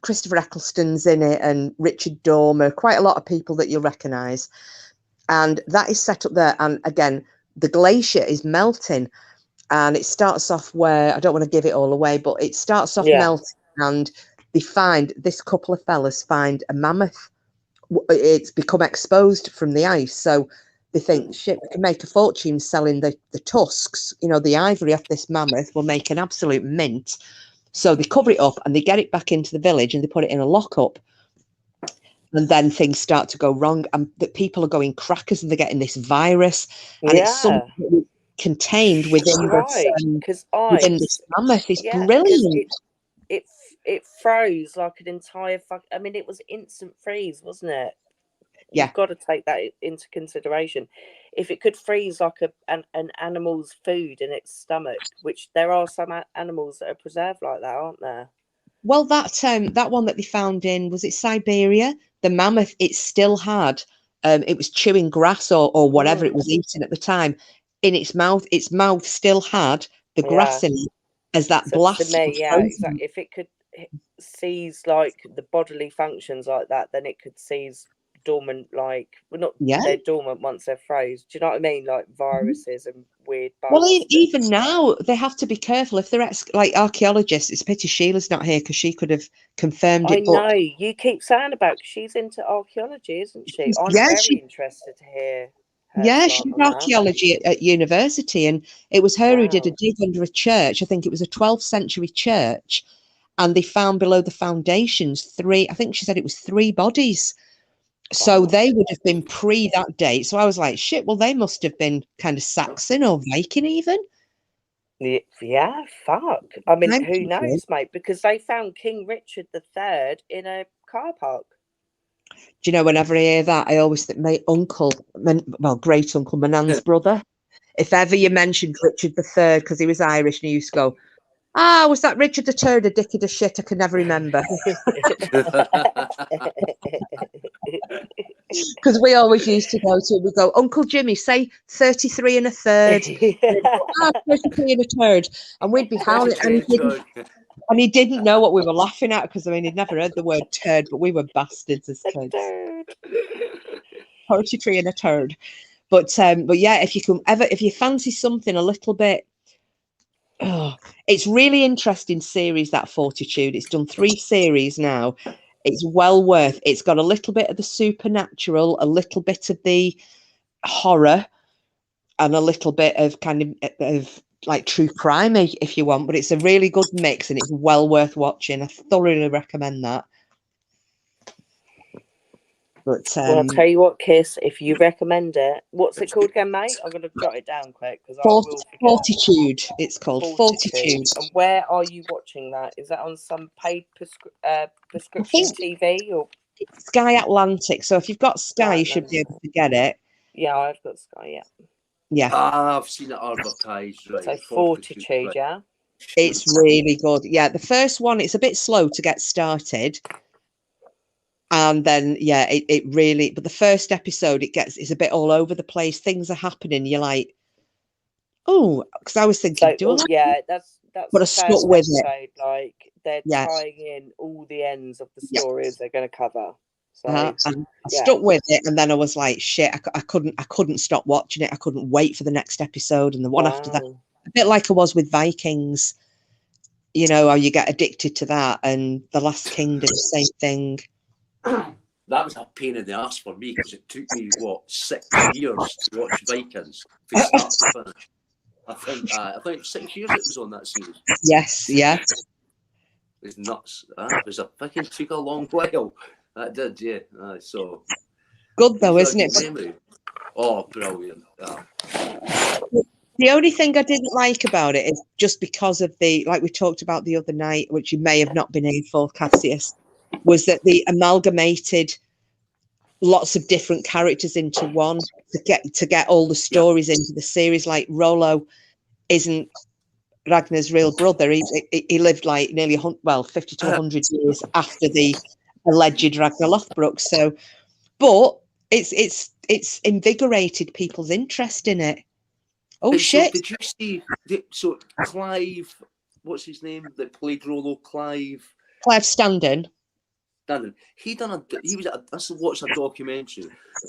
Christopher Eccleston's in it, and Richard Dormer, quite a lot of people that you'll recognise. And that is set up there. And again, the glacier is melting, and it starts off where, I don't want to give it all away, but it starts off melting, and they find, this couple of fellas find a mammoth. It's become exposed from the ice, so they think, shit, we can make a fortune selling the tusks, you know, the ivory off this mammoth will make an absolute mint. So they cover it up and they get it back into the village and they put it in a lockup. And then things start to go wrong, and that people are going crackers and they're getting this virus, and it's something contained within within this mammoth. It's brilliant. It froze like an entire I mean, it was instant freeze, wasn't it? Yeah. You've got to take that into consideration. If it could freeze like an animal's food in its stomach, which there are some animals that are preserved like that, aren't there? Well, that one that they found in, was it Siberia? The mammoth, it still had, it was chewing grass or whatever it was eating at the time in its mouth. Its mouth still had the grass in it as that blast. To me, exactly. If it could seize like the bodily functions like that, then it could seize dormant, like, well, not they're dormant once they're froze. Do you know what I mean? Like viruses and weird bugs. Well, even now they have to be careful if they're like archaeologists. It's a pity Sheila's not here, because she could have confirmed it. I know you keep saying about, she's into archaeology, isn't she? I'm very interested to hear. She did archaeology at university, and it was her who did a dig under a church. I think it was a 12th century church, and they found below the foundations I think she said it was 3 bodies. So they would have been pre that date. So I was like, shit, well, they must have been kind of Saxon or Viking even. Yeah, fuck. I mean, who knows, mate? Because they found King Richard III in a car park. Do you know, whenever I hear that, I always think my uncle, great uncle, my nan's brother, if ever you mentioned Richard III, because he was Irish, and he used to go, was that Richard III, a dickhead of shit? I can never remember. Because we always used to we go, Uncle Jimmy, say 33 and a third. 33 and a third. And we'd be howling. And he didn't know what we were laughing at, because, I mean, he'd never heard the word turd, but we were bastards as kids. 33 and a third. But yeah, if you fancy something a little bit, it's really interesting series, that Fortitude. It's done 3 series now. It's well worth. It's got a little bit of the supernatural, a little bit of the horror, and a little bit of kind of like true crime, if you want. But it's a really good mix, and it's well worth watching. I thoroughly recommend that. But well, I'll tell you what, Kiss, if you recommend it, what's it called again, mate? I'm going to jot it down quick, because I will forget. Fortitude. It's called Fortitude. And where are you watching that? Is that on some paid prescription TV or Sky Atlantic? So if you've got Sky, you should be able to get it. Yeah, I've got Sky. Yeah. I've seen it advertised. Right. So Fortitude, yeah. It's really good. Yeah, the first one, it's a bit slow to get started. And then, it really, but the first episode, it's a bit all over the place. Things are happening. You're like, oh, because I was thinking, that's but I stuck with it. Like, they're tying in all the ends of the stories they're going to cover. So and I stuck with it, and then I was like, shit, I couldn't stop watching it. I couldn't wait for the next episode and the one after that. A bit like I was with Vikings, you know, how you get addicted to that, and The Last Kingdom, same thing. That was a pain in the ass for me, because it took me 6 years to watch Vikings from start to finish. I think 6 years it was on that series. Yes, yeah. It was nuts. It was fucking took a long while. That did, yeah. So good though, isn't it? Oh, brilliant. The only thing I didn't like about it is just because of like we talked about the other night, which you may have not been here for, Cassius, was that they amalgamated lots of different characters into one to get all the stories into the series. Like Rollo isn't Ragnar's real brother. He lived like nearly 50 to 100 years after the alleged Ragnar Lothbrok. So, but it's invigorated people's interest in it. Oh And so shit! did you see? So Clive, what's his name that played Rollo? Clive. Clive Standen. He I watched a documentary,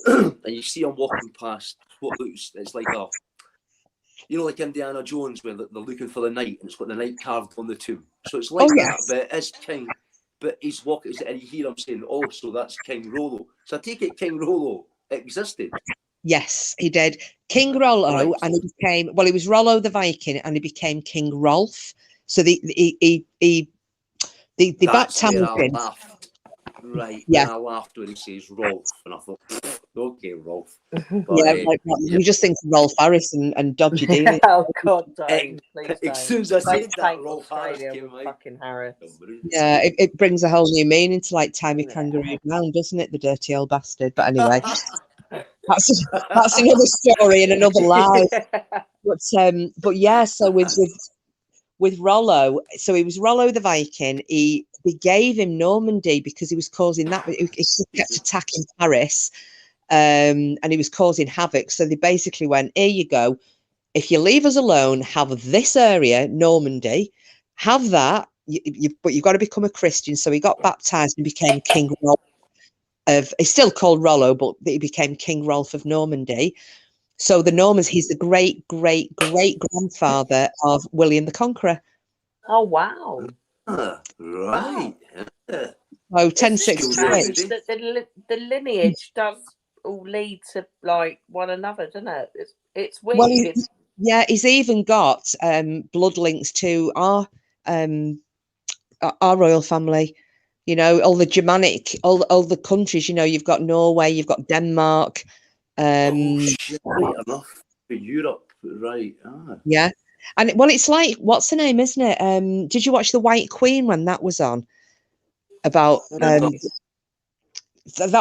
and you see him walking past what looks, it's like a, you know, like Indiana Jones, where they're looking for the knight, and it's got the knight carved on the tomb. So it's like that, but it's King. But he's walking, and you hear him saying, "Oh, so that's King Rollo." So I take it King Rollo existed. Yes, he did. King Rollo, Right. and he became, well, he was Rollo the Viking, and he became King Rolf. So they That's baptized where I him. laughed. Right. Yeah. Then I laughed when he says Rolf, and I thought, okay, Rolf. But, Yeah, like, you just think of Rolf Harris and dodgy dealing. Oh God, don't. Please don't. As soon as I Don't said that, take Rolf Harris Australia came with out. fucking Harris. Yeah, it brings a whole new meaning to like Timey Yeah. Kangaroo Brown, doesn't it? The dirty old bastard. But anyway, that's another story in another life. But yeah, so with Rollo, so he was Rollo the Viking. They gave him Normandy because he was causing that. He kept attacking Paris, and he was causing havoc. So they basically went, "Here you go. If you leave us alone, have this area, Normandy, have that. But you've got to become a Christian." So he got baptized and became King Rolf of. He's still called Rollo, but he became King Rolf of Normandy. So the Normans, he's the great grandfather of William the Conqueror. Oh wow! Right. Yeah. Oh, It's 1066. strange that the lineage does all lead to like one another, doesn't it? It's weird. Well, he's even got blood links to our royal family. You know, all the Germanic, all the countries. You know, you've got Norway, you've got Denmark. Shit, right enough for Europe, right? Yeah, and well, it's like, what's the name, isn't it? Did you watch The White Queen when that was on? About that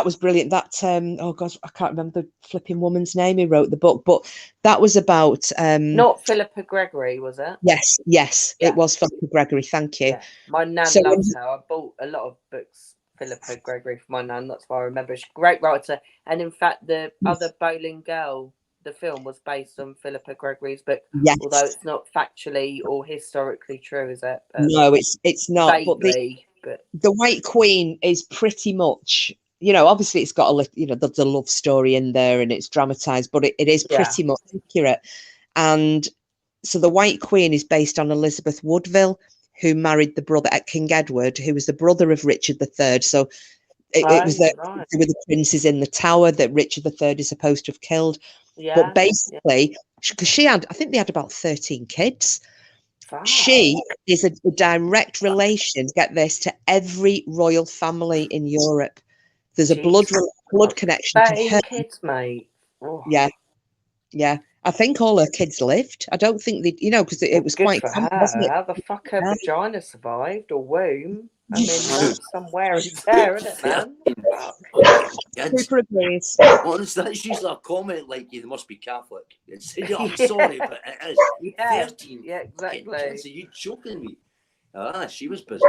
was brilliant. That oh god, I can't remember the flipping woman's name who wrote the book, but that was about not Philippa Gregory, was it? Yes, Yeah. it was Philippa Gregory. Thank you. Yeah. My nan loves her. I bought a lot of books, Philippa Gregory, for my nan. That's why I remember. She's a great writer. And in fact, the other Bowling Girl, the film, was based on Philippa Gregory's book. Yes. Although it's not factually or historically true, is it? No, it's not. Vaguely, but the White Queen is pretty much, you know, obviously it's got there's a love story in there and it's dramatized, but it is pretty much accurate. And so the White Queen is based on Elizabeth Woodville, who married the brother at King Edward, who was the brother of Richard III. So it was with the princes in the tower that Richard III is supposed to have killed. Yeah, but basically, because I think they had about 13 kids. Wow. She is a direct relation, get this, to every royal family in Europe. There's a blood connection to her. Kids, mate. Oh. Yeah. I think all her kids lived. I don't think they, because it was quite common, wasn't it? How the fuck her vagina survived, or womb? I mean, somewhere is there, isn't it, man? Super agrees. Honestly, that's usually a comment like, "You must be Catholic." I'm sorry, but it is. 13. Yeah, exactly. Kids, are you joking me? She was busy.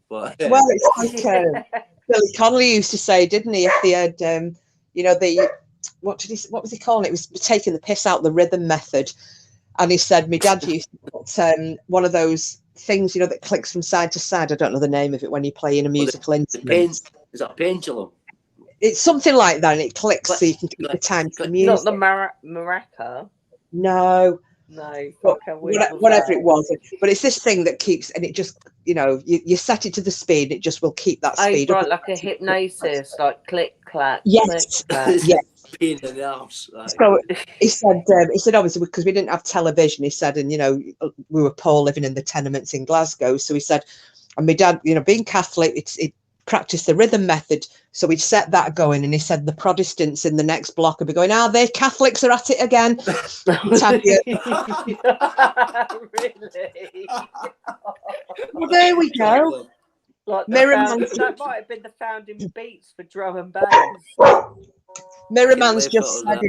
But, well, it's like Billy Connolly used to say, didn't he? If they had, what was he calling it? It was taking the piss out the rhythm method. And he said, my dad used to put one of those things, that clicks from side to side. I don't know the name of it when you play in a musical instrument. Is that a pendulum? It's something like that, and it clicks so you can keep the time to the music. Not the maraca. No, whatever it was. But it's this thing that keeps, and it just, you set it to the speed, it just will keep that speed. Right, like a hypnosis, like click clack. Yes, click, clack. yes. Pain in the arse. So he said obviously because we didn't have television, he said, and we were poor living in the tenements in Glasgow. So he said, and my dad, being Catholic, it practiced the rhythm method. So we'd set that going, and he said the Protestants in the next block would be going, the Catholics are at it again. Really? Well, there we go. Like that might have been the founding beats for drum and bass. Mirrorman's just said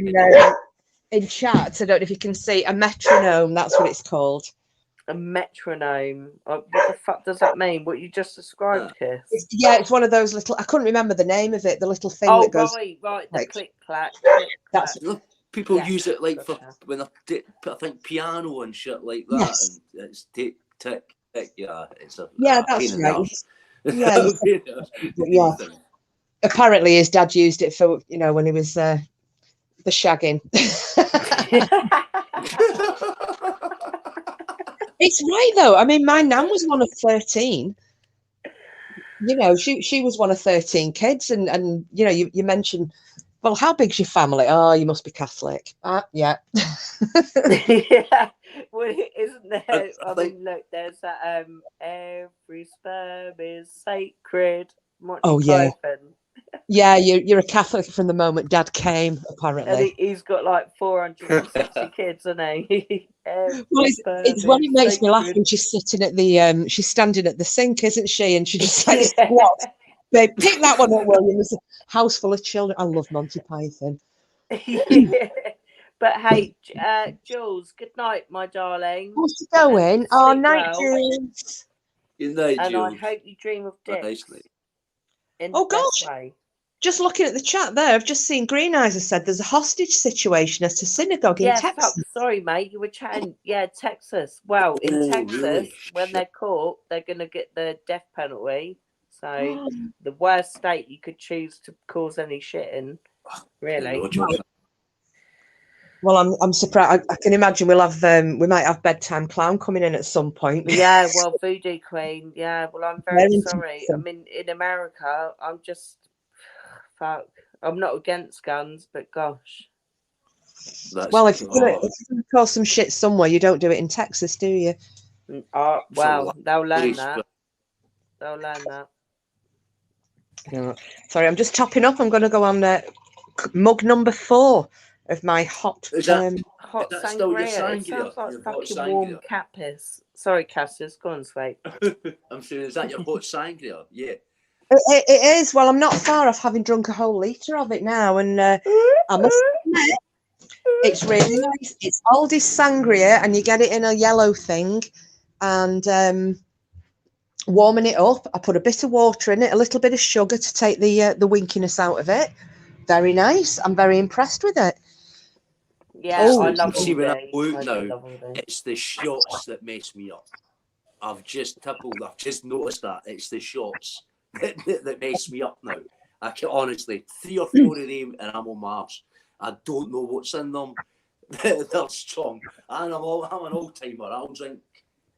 in chat, I don't know if you can see, a metronome, that's what it's called. A metronome? What the fuck does that mean? What you just described, Kiss? It's one of those little, I couldn't remember the name of it, the little thing that goes... right, the click clack. That's People Yeah, use it like gotcha. for when I think piano and shit like that, Yes. and it's tick tick tick. Yeah, it's a Yeah, pain that's in right. the arse. Yeah, you said, yeah. Apparently, his dad used it for, you know, when he was the shagging. It's right though. I mean, my nan was one of 13. You know, she was one of 13 kids, and you know, you mentioned, well, how big's your family? Oh, you must be Catholic. Yeah. Yeah. Well, isn't there? I I think- mean, look, there's that. Every sperm is sacred. Monty Oh yeah. Python. Yeah, you're a Catholic from the moment Dad came, And apparently. he's got like 460 kids, hasn't he? Every Well, sperm it's when it is makes me laugh sacred. when she's sitting at the she's standing at the sink, isn't she? And she just like squats. Babe, pick that one up, William. There's a house full of children. I love Monty Python. Yeah. But hey, Jules, good night, my darling. What's it going? Sleep Oh, night, well. Jules. Good night, And I Jules. hope you dream of dicks Nicely. in Oh, the best gosh. way. Just looking at the chat there, I've just seen Green Eyes has said there's a hostage situation at a synagogue in Yeah, Texas. fuck, sorry, mate. You were chatting. Yeah, Texas. Well, in Oh, Texas, really? when Shit. they're caught, they're going to get the death penalty. So, the worst state you could choose to cause any shit in, really. No choice. Well, I'm surprised. I can imagine we might have Bedtime Clown coming in at some point. Yeah, well, Voodoo Queen. Yeah, well, I'm very Very sorry. I interesting. mean, in America, I'm just fuck. I'm not against guns, but gosh. That's, Well, if you're gonna cause some shit somewhere, you don't do it in Texas, do you? Well, they'll learn Please, that. They'll learn that. No. Sorry, I'm just topping up. I'm going to go on mug number 4 of my hot. Is that- Hot Is that still your sangria. It sangria? sounds like Your hot fucking warm sangria? cat piss. Sorry, Cassius. Go on, sweet. I'm saying, is that your hot sangria? Yeah. It is. Well, I'm not far off having drunk a whole litre of it now, and I must admit, it's really nice. It's Aldi's sangria, and you get it in a yellow thing, and warming it up. I put a bit of water in it, a little bit of sugar to take the winkiness out of it. Very nice. I'm very impressed with it. Yeah, Oh, I love See, when I Aldi. go out I do now, love Aldi. it's the shots that mess me up. I've just noticed that. It's the shots that mess me up now. I can honestly, 3 or 4 of them and I'm on my arse. I don't know what's in them. They're strong. And I'm an old-timer. I'll drink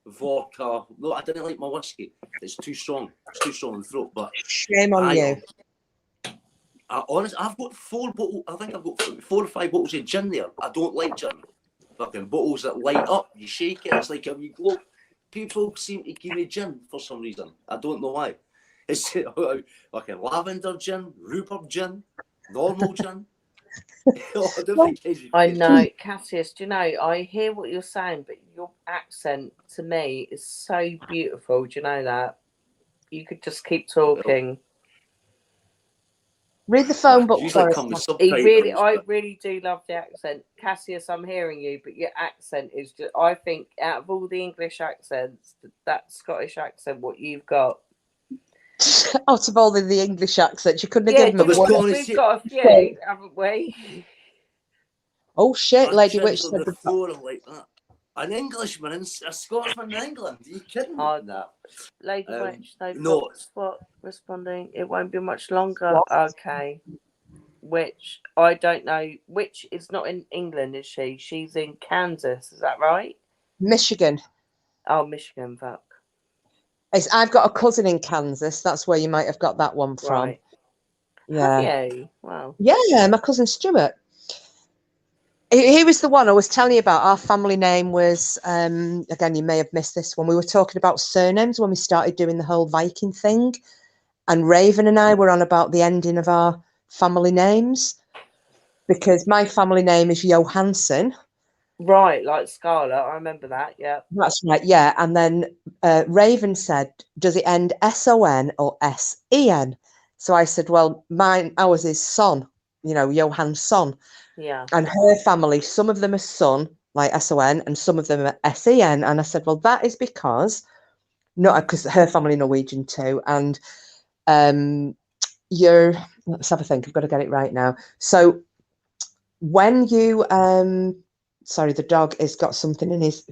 vodka. No, I didn't like my whiskey. It's too strong. It's too strong in the throat. But shame on you. Honestly, I've got 4 bottles. I think I've got 4 or 5 bottles of gin there. I don't like gin. Fucking bottles that light up. You shake it. It's like a wee glow. People seem to give me gin for some reason. I don't know why. It's fucking lavender gin, rhubarb gin, normal gin. I know, Cassius. Do you know? I hear what you're saying, but your accent to me is so beautiful. Do you know that? You could just keep talking. Read the phone book for us. I really do love the accent. Cassius, I'm hearing you, but your accent is just, I think out of all the English accents, that Scottish accent, what you've got. Out of all the English accents, you couldn't have given me one. We've got a few, haven't we? Oh shit, Lady Witch said the floor like that. An Englishman in a Scotsman in England. Are you kidding me? No. Lady Witch, no. Responding. It won't be much longer. What? Okay. Which I don't know. Which is not in England, is she? She's in Kansas. Is that right? Michigan. Oh, Michigan. Fuck. I've got a cousin in Kansas. That's where you might have got that one from. Right. Yeah. Have you? Wow. Yeah, my cousin Stuart. He was the one I was telling you about. Our family name was, again, you may have missed this one. We were talking about surnames when we started doing the whole Viking thing. And Raven and I were on about the ending of our family names. Because my family name is Johansson. Right, like Scarlett. I remember that, yeah. That's right, yeah. And then Raven said, does it end S-O-N or S-E-N? So I said, well, ours is Son, Johansson. Yeah. And her family, some of them are Son, like S-O-N, and some of them are S-E-N. And I said, well, that is because her family Norwegian too. And let's have a think. I've got to get it right now. So when you sorry, the dog has got something in his.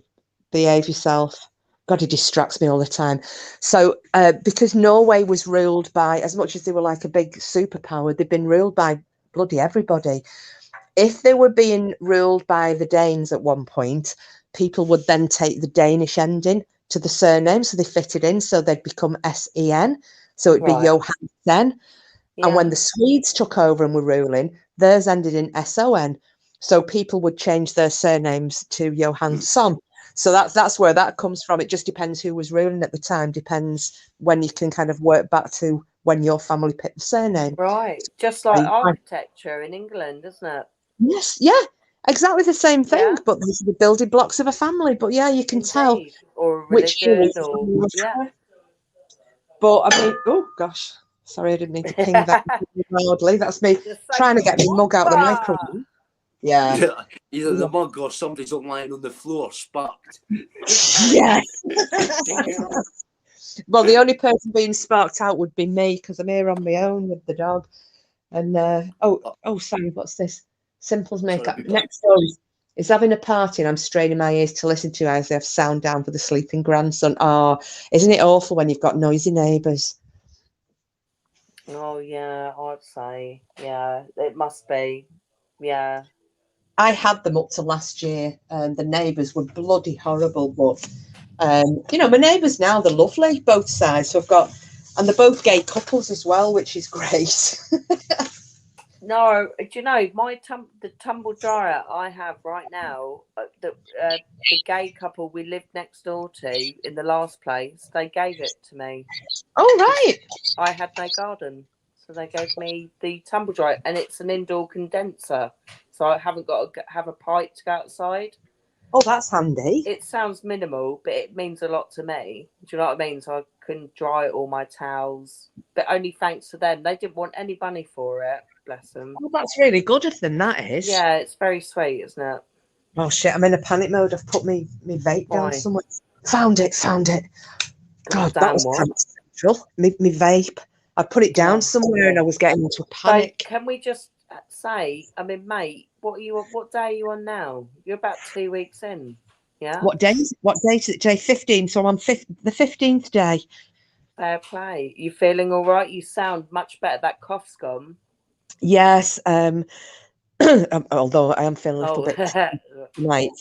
Behave yourself. God, he distracts me all the time. So, because Norway was ruled by, as much as they were like a big superpower, they've been ruled by bloody everybody. If they were being ruled by the Danes at one point, people would then take the Danish ending to the surname, so they fitted in, so they'd become S-E-N. So it'd be Right. Johansen. And when the Swedes took over and were ruling, theirs ended in S-O-N. So people would change their surnames to Johansson. So that's where that comes from. It just depends who was ruling at the time. Depends when you can kind of work back to when your family picked the surname. Right. Just like architecture in England, isn't it? Yes, yeah, exactly the same thing. Yeah. But these are the building blocks of a family. But yeah, you can tell Or which year religion, each or family was yeah. from. But I mean, oh gosh, sorry, I didn't mean to ping that loudly. That's me trying to get my mug out of the microphone. Yeah. Either the mug or somebody's up lying on the floor, sparked. Yes. Well, the only person being sparked out would be me because I'm here on my own with the dog. And sorry, what's this? Simple's makeup. Sorry, Next door is having a party, and I'm straining my ears to listen to as they have sound down for the sleeping grandson. Oh, isn't it awful when you've got noisy neighbours? Oh yeah, I'd say yeah. It must be, yeah. I had them up to last year, and the neighbours were bloody horrible. But my neighbours now, they're lovely, both sides. So and they're both gay couples as well, which is great. No, do you know the tumble dryer I have right now? The gay couple we lived next door to in the last place, they gave it to me. Oh right. I had no garden, so they gave me the tumble dryer, and it's an indoor condenser, so I haven't got to have a pipe to go outside. Oh, that's handy. It sounds minimal, but it means a lot to me. Do you know what I mean? So I can dry all my towels, but only thanks to them. They didn't want any money for it. Bless them. Well, that's really good of them, that is. Yeah, it's very sweet, isn't it? Oh shit, I'm in a panic mode. I've put me vape down somewhere. Found it. God, that was kind of central. Me vape. I put it down somewhere and I was getting into a panic. So can we just say, I mean, mate, what day are you on now? You're about 2 weeks in. Yeah. What day is it? Day 15. So I'm on the 15th day. Fair play. You feeling all right? You sound much better. That cough's gone. Yes. Although I am feeling a little bit tonight.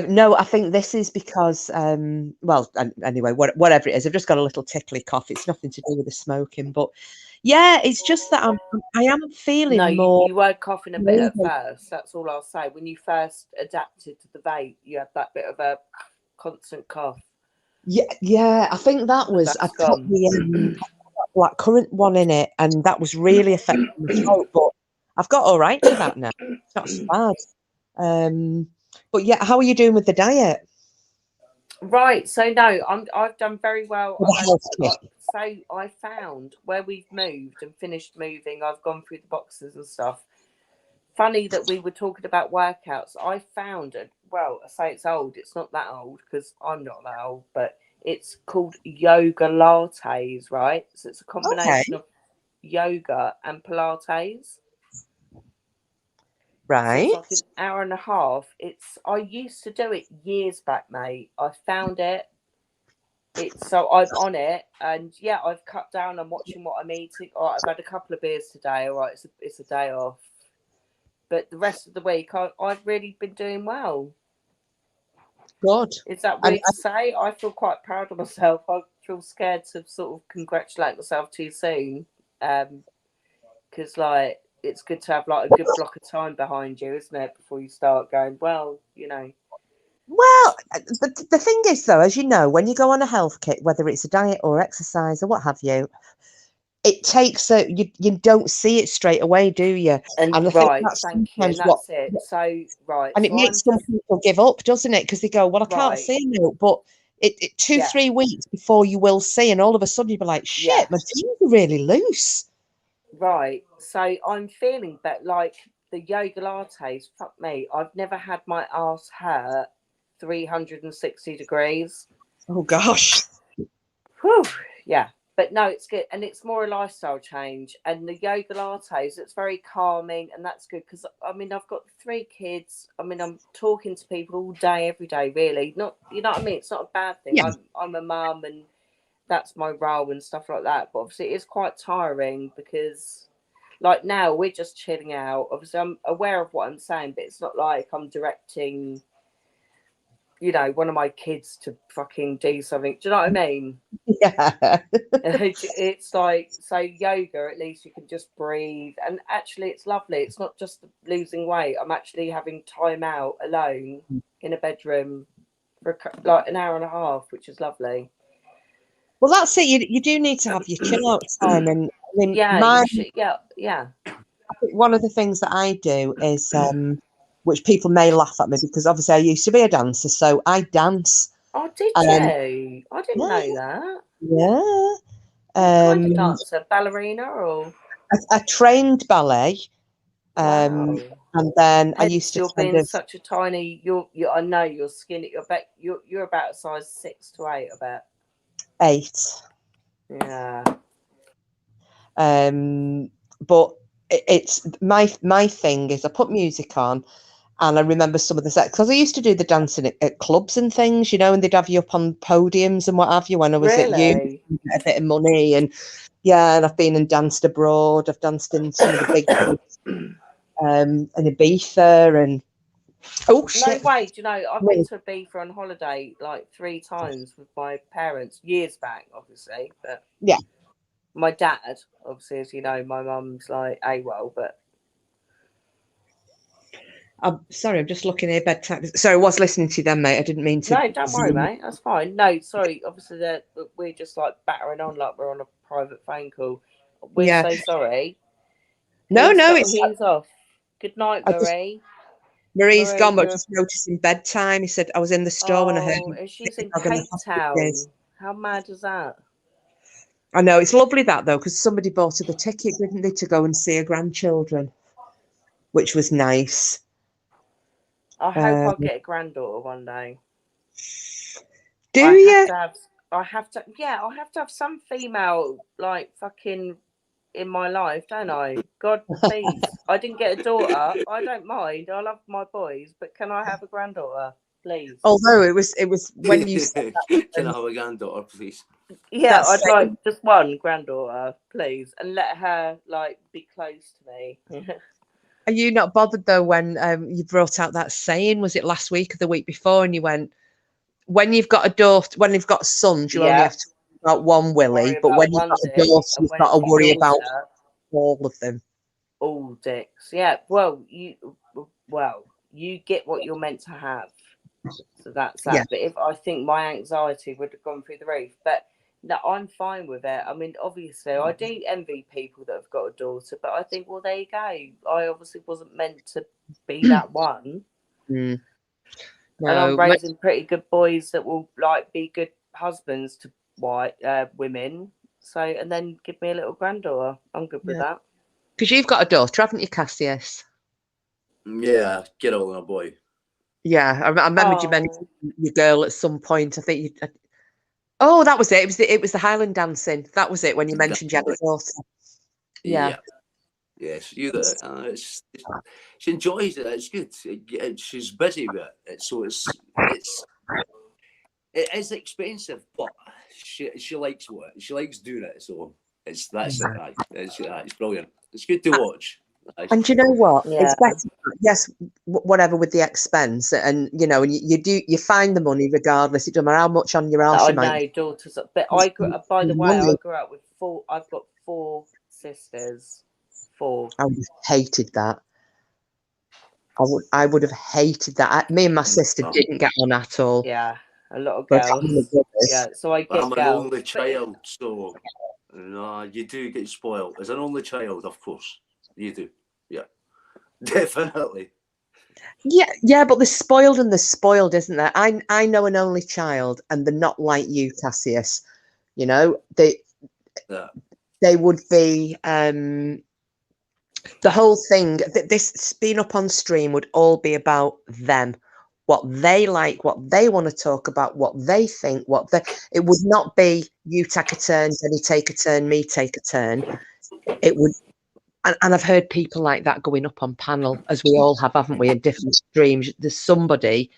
No, I think this is because, anyway, whatever it is, I've just got a little tickly cough. It's nothing to do with the smoking, but yeah, it's just that I am feeling more. You were coughing a bit at first. That's all I'll say. When you first adapted to the vape, you had that bit of a constant cough. Yeah. I think that was I put the black currant one in it, and that was really affecting the throat. But I've got all right to that now. It's not so bad. But yeah, how are you doing with the diet? Right. So no, I've done very well. So I found where we've moved and finished moving, I've gone through the boxes and stuff. Funny that we were talking about workouts. I found it. Well, I say it's old. It's not that old because I'm not that old, but it's called yoga lattes, right? So it's a combination of yoga and Pilates. Right. So it's like an hour and a half. I used to do it years back, mate. I found it. So I'm on it, and yeah, I've cut down. I'm watching what I'm eating. All right, I've had a couple of beers today. All right, it's a day off, but the rest of the week I've really been doing well. Good. Is that weird to say? I feel quite proud of myself. I feel scared to sort of congratulate myself too soon, because like it's good to have like a good block of time behind you, isn't it, before you start going, well, you know. Well, the thing is, though, as you know, when you go on a health kit, whether it's a diet or exercise or what have you, it takes you don't see it straight away, do you? And I think that's sometimes that's it. So right, and it makes some people give up, doesn't it? Because they go, well, I can't see it, but it 2-3 weeks before you will see, and all of a sudden you'll be like, shit, my jeans are really loose. Right. So I'm feeling that like the yoga lattes, fuck me, I've never had my ass hurt 360 degrees. Oh gosh. Whew. Yeah. But no, it's good, and it's more a lifestyle change. And the yoga lattes, it's very calming, and that's good because I mean I've got 3 kids. I mean I'm talking to people all day, every day, really. Not, you know what I mean? It's not a bad thing. Yeah. I'm a mum, and that's my role and stuff like that. But obviously, it is quite tiring because, like now, we're just chilling out. Obviously, I'm aware of what I'm saying, but it's not like I'm directing, you know, one of my kids to fucking do something. Do you know what I mean? Yeah. It's like, so yoga, at least you can just breathe. And actually, it's lovely. It's not just losing weight. I'm actually having time out alone in a bedroom for like an hour and a half, which is lovely. Well, that's it. You do need to have your chill out time. And I mean, Yeah, you should, yeah. I think one of the things that I do is, which people may laugh at me because obviously I used to be a dancer, so I dance. Oh, did you? I didn't know that. Yeah. What kind of dancer? Ballerina or? I trained ballet. Wow. And then I Hence used to you're kind being of such a tiny. I know your skin at your back. You're about a size 6 to 8, I bet. 8. Yeah. But it's my thing is I put music on, and I remember some of the sets because I used to do the dancing at clubs and things, you know, and they'd have you up on podiums and what have you when I was at uni, get a bit of money, and yeah, and I've been and danced abroad. I've danced in some of the big in Ibiza and No way. Do you know, I've been to Ibiza on holiday like 3 times with my parents years back, obviously, but yeah. My dad, obviously, as you know, my mum's like AWOL, but I'm sorry, I'm just looking here. Bedtime. Sorry, I was listening to you then, mate. I didn't mean to. No, don't worry, mate. That's fine. No, sorry. Obviously, we're just like battering on like we're on a private phone call. We're so sorry. No, He's off. Good night, Marie. Marie's gone, but just noticing bedtime. He said I was in the store when I heard. And she's in Cape Town. How mad is that? I know, it's lovely that though, because somebody bought her the ticket, didn't they, to go and see her grandchildren, which was nice. I hope I'll get a granddaughter one day. Do you? I have to have some female like fucking in my life, don't I? God, please. I didn't get a daughter. I don't mind. I love my boys, but can I have a granddaughter, please? Although it was when you said that, can I have a granddaughter, please? Yeah, I'd like just one granddaughter, please, and let her like be close to me. Are you not bothered though when you brought out that saying? Was it last week or the week before? And you went, when you've got a daughter, when you've got sons, you only have to worry about one willy, but when you've got a daughter, you've got to worry about all of them. All dicks. Yeah. Well, you get what you're meant to have. So that's that. Yeah. But if I think my anxiety would have gone through the roof, but no, I'm fine with it. I mean, obviously, I do envy people that have got a daughter, but I think, well, there you go. I obviously wasn't meant to be that one. No, and I'm raising pretty good boys that will like be good husbands to women. So, and then give me a little granddaughter. I'm good with that. Because you've got a daughter, haven't you, Cassius? Yeah, get on a boy. Yeah, I remember you mentioned your girl at some point. I think you. Oh, that was it. It was the Highland dancing. That was it when you mentioned you had a daughter. Yeah. Yes, she enjoys it. It's good. She's busy with it. So it is expensive, but she likes she likes doing it. So it's brilliant. It's good to watch. And you know what? Yeah. It's better. Yes, whatever with the expense, and you know, and you find the money regardless. It doesn't matter how much on your arse you might. Daughters, but I grew up. By the way, I grew up with 4. I've got 4 sisters. 4. I would have hated that. I would have hated that. Me and my sister didn't get on at all. Yeah, a lot of girls. Yeah, so I'm an only child, so no, you do get spoiled. As an only child, of course, you do. Yeah, definitely. Yeah, but they're spoiled and they're spoiled, isn't there? I know an only child, and they're not like you, Cassius. You know, they would be the whole thing. This being up on stream would all be about them what they like, what they want to talk about, what they think, it would not be you take a turn, then you take a turn, me take a turn. It would, and I've heard people like that going up on panel, as we all have, haven't we, in different streams. There's somebody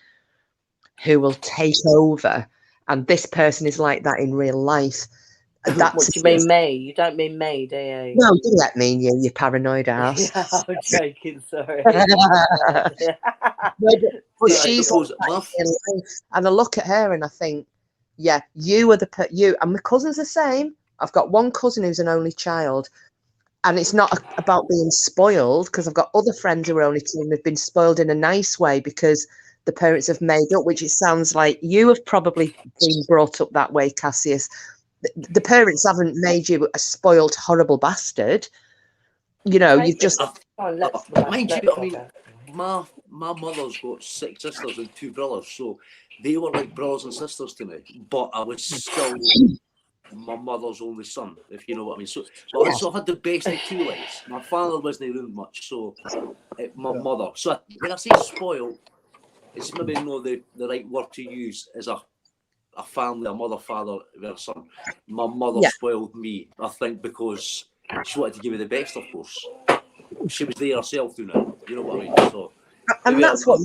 who will take over, and this person is like that in real life. What do you mean me? You don't mean me, do you? No, do let mean you paranoid ass. Yeah, I'm joking, sorry. But she's like that in life. And I look at her and I think, yeah, you are you, and my cousin's the same. I've got one cousin who's an only child, and it's not about being spoiled, because I've got other friends who are only two and have been spoiled in a nice way because the parents have made up, which it sounds like you have probably been brought up that way, Cassius. The parents haven't made you a spoiled, horrible bastard. You know, you've just... Mind you, I mean, my mother's got 6 sisters and 2 brothers, so they were like brothers and sisters to me, but I was still my mother's only son, if you know what I mean. So, but I sort of had the best of 2 lives. My father wasn't around much, so my mother. So when I say spoiled, it's maybe not the right word to use as a family, a mother, father, their son. My mother spoiled me, I think, because she wanted to give me the best, of course. She was there herself doing it. You know what I mean? So, and that's what...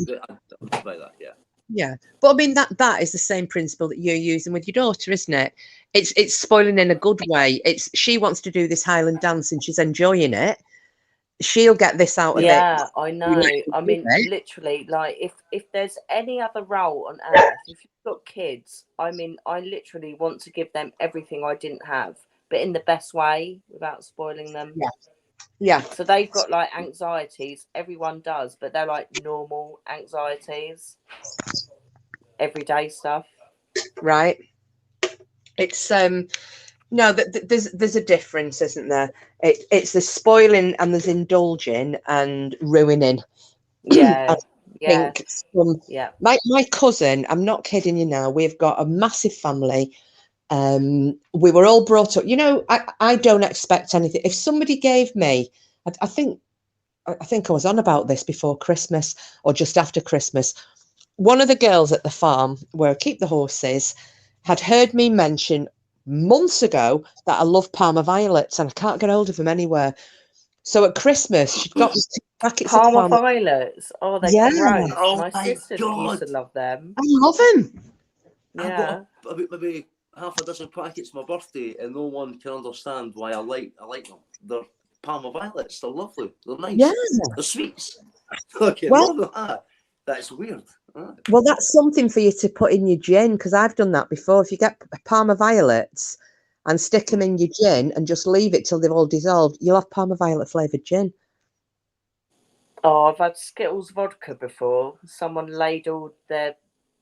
by that, yeah. Yeah, but I mean that is the same principle that you're using with your daughter, isn't it? It's spoiling in a good way. She wants to do this Highland dance and she's enjoying it. She'll get this out of it. Yeah, I know. I mean, literally, like if there's any other role on earth, if you've got kids, I mean, I literally want to give them everything I didn't have, but in the best way without spoiling them. Yeah. Yeah. So they've got like anxieties. Everyone does, but they're like normal anxieties, everyday stuff. Right. It's no, there's a difference, isn't there? It's the spoiling and there's indulging and ruining. Yeah. My cousin, I'm not kidding you now, we've got a massive family. We were all brought up, you know, I don't expect anything. If somebody gave me, I think I was on about this before Christmas or just after Christmas. One of the girls at the farm where I keep the horses had heard me mention months ago that I love Parma violets and I can't get hold of them anywhere. So at Christmas, she'd got me 2 packets of Parma violets. Oh, they're great. Oh, my sister used to love them. I love them. Yeah. I got maybe half a dozen packets for my birthday, and no one can understand why I like them. They're Parma violets. They're lovely. They're nice. Yeah. They're sweets. Okay, love that. That's weird. Well, that's something for you to put in your gin, because I've done that before. If you get Parma violets and stick them in your gin and just leave it till they've all dissolved, you'll have Parma violet flavoured gin. Oh, I've had Skittles vodka before. Someone ladled their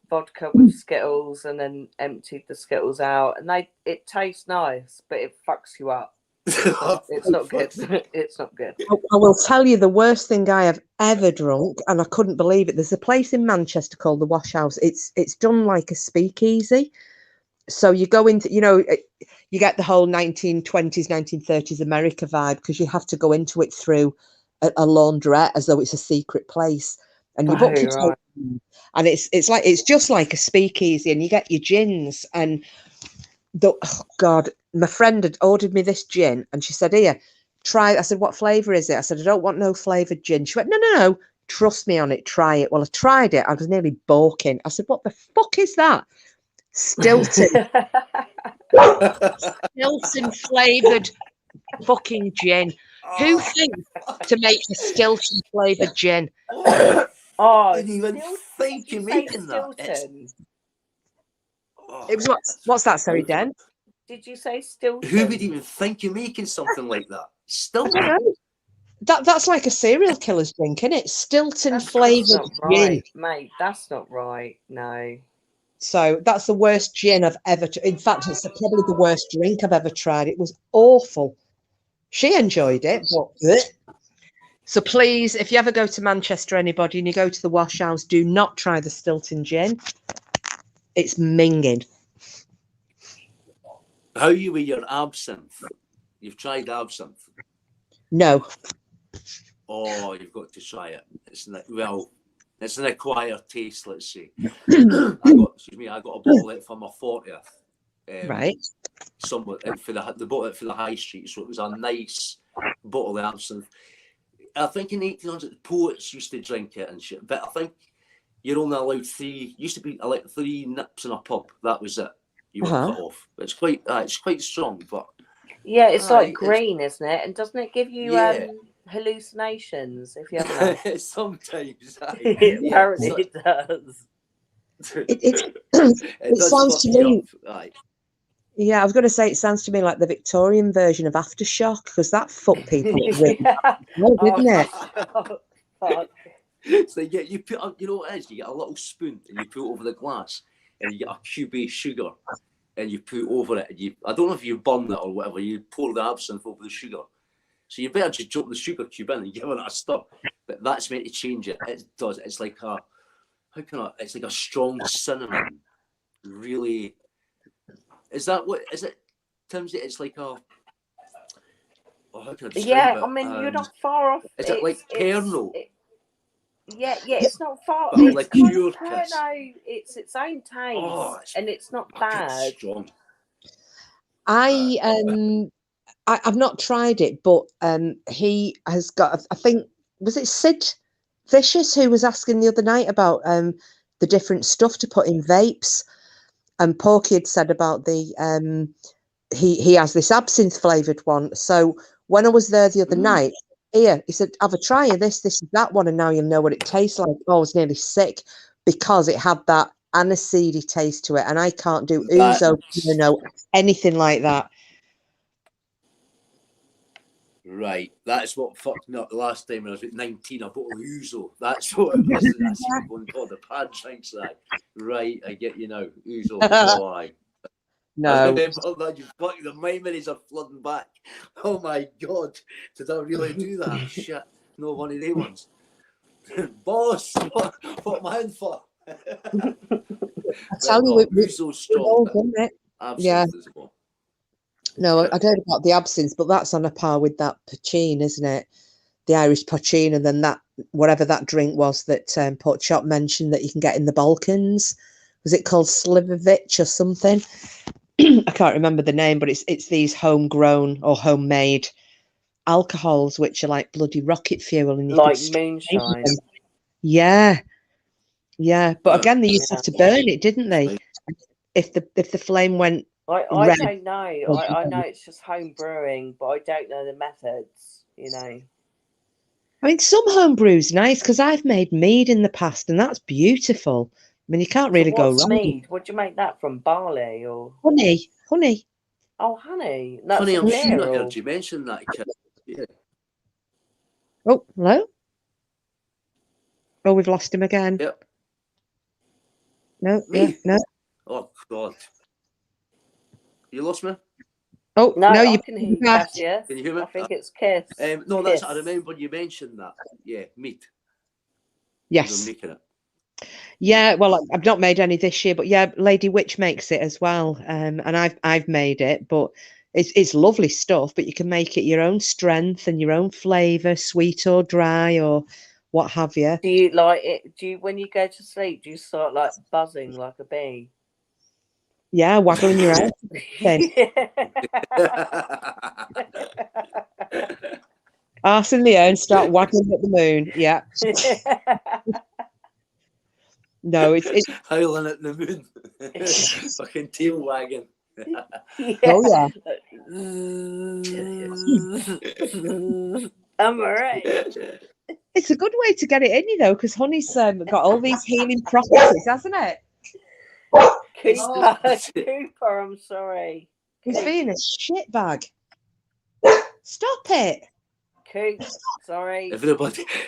vodka with Skittles and then emptied the Skittles out, and it tastes nice, but it fucks you up. It's not good. It's not good. I will tell you the worst thing I have ever drunk, and I couldn't believe it. There's a place in Manchester called the Wash House. It's done like a speakeasy. So you go into, you know, you get the whole 1920s, 1930s America vibe, because you have to go into it through a laundrette as though it's a secret place. And you book your Right. and it's just like a speakeasy, and you get your gins and God, my friend had ordered me this gin and she said, here, try it. I said, what flavour is it? I said, I don't want no flavoured gin. She went, no, trust me on it, try it. Well, I tried it. I was nearly balking. I said, what the fuck is that? Stilton. Stilton flavoured fucking gin. Who thinks to make a Stilton flavoured gin? Oh, I didn't even think you're making that. It was what's that, sorry, Den? Did you say Stilton? Who would even think you're making something like that? Stilton? That's like a serial killer's drink, isn't it? Stilton flavoured gin. Mate, that's not right. No. So that's the worst gin I've ever... In fact, it's probably the worst drink I've ever tried. It was awful. She enjoyed it, but... So please, if you ever go to Manchester, anybody, and you go to the Wash House, do not try the Stilton gin. It's minging. How are you with your absinthe? You've tried absinthe? No. Oh, you've got to try it. It's not, well, It's an acquired taste, let's say. I got a bottle of it for my 40th. Right. Somewhere for the bottle for the high street, so it was a nice bottle of absinthe. I think in 1800 the poets used to drink it and shit, but I think you're only allowed 3. Used to be like 3 nips in a pub. That was it. You were cut off. It's quite strong, but Yeah, it's like green, isn't it? And doesn't it give you hallucinations if you have that? Sometimes. Apparently it does. It sounds to me. Right. Yeah, I was going to say it sounds to me like the Victorian version of Aftershock, because that fucked people really well, didn't it? Fuck. So you put up, you know what it is? You get a little spoon and you put it over the glass, and you get a cube of sugar, and you put it over it. And I don't know if you burn it or whatever. You pour the absinthe over the sugar, so you better just drop the sugar cube in and give it a stir. But that's meant to change it. It does. It's like it's like a strong cinnamon. Really. Is that what is it, Timsy? It's like a. Oh, how can I describe it? I mean, you're not far off. Is it like Pernod? Yeah, it's not far. But It's like kind pure of Pernod. It's its own taste, and it's not bad. Strong. I've not tried it, but he has got. I think was it Sid Vicious who was asking the other night about the different stuff to put in vapes, and Porky had said about the he has this absinthe flavoured one. So when I was there the other night, he said, have a try of this is that one, and now you'll know what it tastes like. I was nearly sick because it had that aniseedy taste to it, and I can't do ouzo, anything like that. Right, that's what fucked me up the last time when I was at 19. I bought a ouzo. That's what it was. That's going on the pad drinks that. Right, I get you now. Ouzo. Oh, aye. No. The memories are flooding back. Oh my god, did I really do that? Shit, no one of them ones. Boss, what am I in for? I tell you, it's so strong. Yeah. No, I don't know about the absinthe, but that's on a par with that poutine, isn't it? The Irish poutine, and then that whatever that drink was that Port Chop mentioned that you can get in the Balkans. Was it called Slivovich or something? I can't remember the name, but it's these homegrown or homemade alcohols which are like bloody rocket fuel, and you like moonshine. Yeah. But again, they used to have to burn it, didn't they? If the flame went. I don't know. I know it's just home brewing, but I don't know the methods. I mean, some home brew's nice because I've made mead in the past, and that's beautiful. I mean, you can't really go wrong. Mead? What do you make that from? Barley or honey? Oh, honey. That's funny, I'm sure I heard you mention that. Yeah. Oh, hello. Oh, we've lost him again. Yep. No. Oh God. You lost me? Oh no, you can hear you. Yes. Can you hear me? I think it's Kiss. No, that's. I remember you mentioned that. Yeah, meat. Yes. You're making it. Yeah, well, I've not made any this year, but yeah, Lady Witch makes it as well, and I've made it, but it's lovely stuff. But you can make it your own strength and your own flavour, sweet or dry or what have you. Do you like it? Do you, when you go to sleep, do you start like buzzing like a bee? Yeah, waggling your head. Arse in the air and start waggling at the moon. Yeah. No, it's howling at the moon. Fucking tail wagging. Oh yeah. I'm alright. It's a good way to get it in, because honey's got all these healing properties, hasn't it? Cooper, I'm sorry. He's being a shitbag. Stop it. Coop, sorry.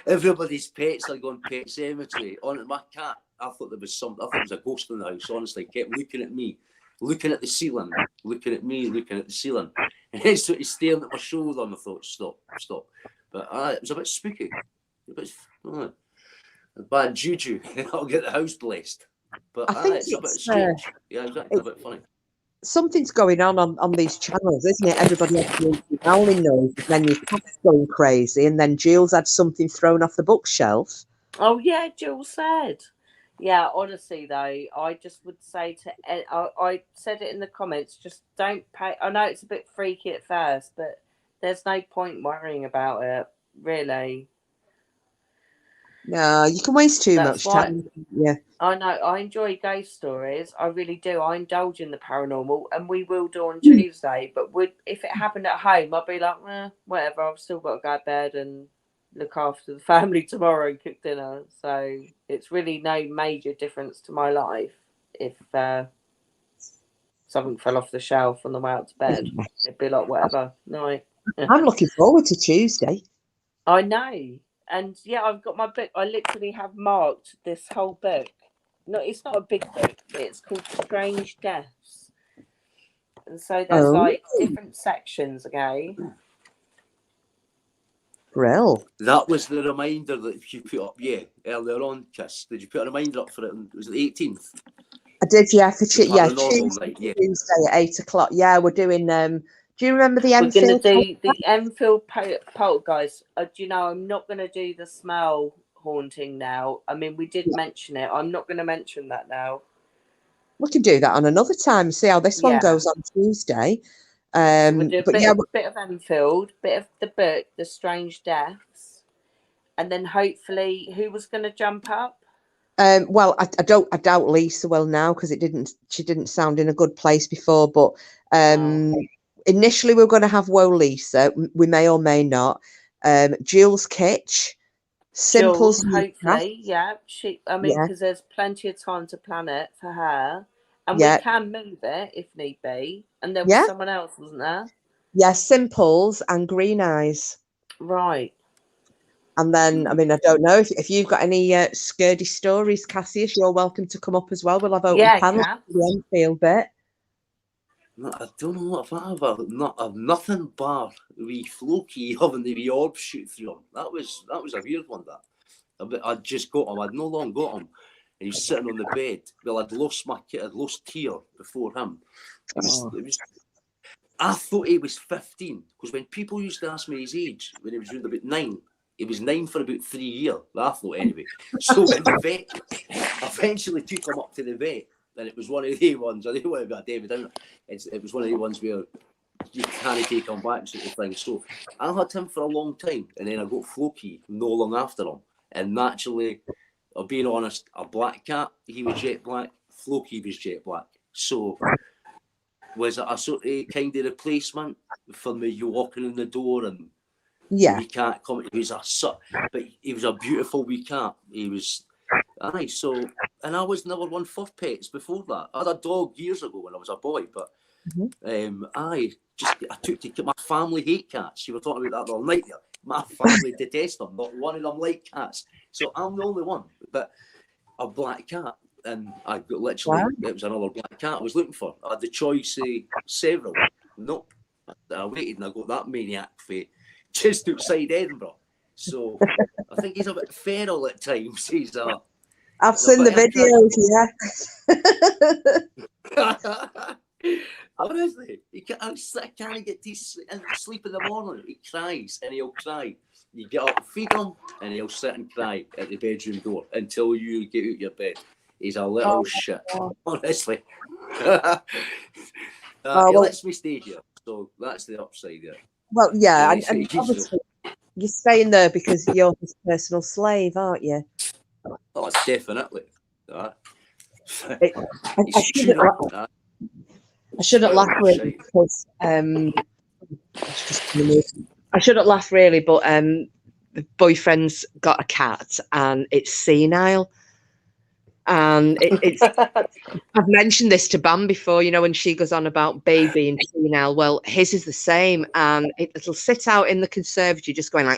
Everybody's pets are going pet cemetery. On my cat, I thought there was a ghost in the house. Honestly, kept looking at me, looking at the ceiling, looking at me, looking at the ceiling, and he's staring at my shoulder. And I thought, stop. But it was a bit spooky. A bad juju. I'll get the house blessed. But I think it's a bit strange. Yeah, exactly. A bit funny. Something's going on these channels, isn't it? Everybody has the howling noise, and then your cat's going crazy, and then Jules had something thrown off the bookshelf. Oh yeah, Jill said. Yeah, honestly though, I just would say I said it in the comments. Just don't pay. I know it's a bit freaky at first, but there's no point worrying about it. Really, No, you can waste too that's much why. time. Yeah. I know I enjoy ghost stories. I really do. I indulge in the paranormal, and we will do on Tuesday. But if it happened at home, I'd be like, whatever. I've still got to go to bed and look after the family tomorrow and cook dinner. So it's really no major difference to my life if something fell off the shelf on the way out to bed. It'd be like whatever. No, I'm looking forward to Tuesday. I know. And yeah, I've got my book. I literally have marked this whole book. No, it's not a big book. It's called Strange Deaths. And so there's like different sections, okay? Brill. That was the reminder that you put up, earlier on, Kiss. Did you put a reminder up for it? Was it the 18th? I did, yeah, for Tuesday at 8 o'clock. Yeah, we're doing. Do you remember the Enfield? We're going to do the Enfield Poltergeist. Do you know, I'm not going to do the smell haunting now. I mean, we did mention it. I'm not going to mention that now. We can do that on another time. See how this one goes on Tuesday. So we'll do a bit of Enfield, bit of the book, The Strange Deaths, and then hopefully, who was going to jump up? Well, I doubt Lisa will now because she didn't sound in a good place before. But initially we were going to have Lisa. We may or may not. Jules Kitch, Simple's hopefully, because there's plenty of time to plan it for her, and we can move it if need be. And there was someone else, wasn't there? Yeah, Simples and Green Eyes. Right. And then, I mean, I don't know if you've got any scurdy stories, Cassius. You're welcome to come up as well. We'll have open panel for the Enfield bit. No, I don't know what I've nothing bar wee Floki having the wee orb shoot through him. That was a weird one. I'd just got him. I'd no longer got him, and he was sitting on the bed. Well, I'd lost Tier before him. I thought he was 15 because when people used to ask me his age when he was around about 9. He was 9 for about 3 years. I thought anyway. So when the vet eventually took him up to the vet, and it was one of the ones. I don't want to be a David Downer. It was one of the ones where you can't take him back, sort of thing. So I had him for a long time, and then I got Floki no long after him. And naturally, I'm being honest, a black cat. He was jet black. Floki was jet black. So was it a sort of kind of replacement for me? You walking in the door and. Yeah, wee cat coming. He was a beautiful wee cat. He was, so, and I was never one for pets before that. I had a dog years ago when I was a boy, but I took to my family hate cats. You were talking about that the other night there. My family detest them. Not one of them like cats. So I'm the only one. But a black cat, and I got literally it was another black cat I was looking for. I had the choice of several. Nope. I waited and I got that maniac for just outside Edinburgh. So I think he's a bit feral at times. I've seen the videos, Honestly, I can't get to sleep in the morning. He cries and he'll cry. You get up, feed him, and he'll sit and cry at the bedroom door until you get out your bed. He's a little shit, honestly. He lets me stay here, so that's the upside there. Well, yeah, and obviously you're staying there because you're his personal slave, aren't you? Oh, definitely. I shouldn't laugh really because I shouldn't laugh really, but the boyfriend's got a cat and it's senile. And it's I've mentioned this to Bam before, you know, when she goes on about baby and senile. Well, his is the same, and it'll sit out in the conservatory just going like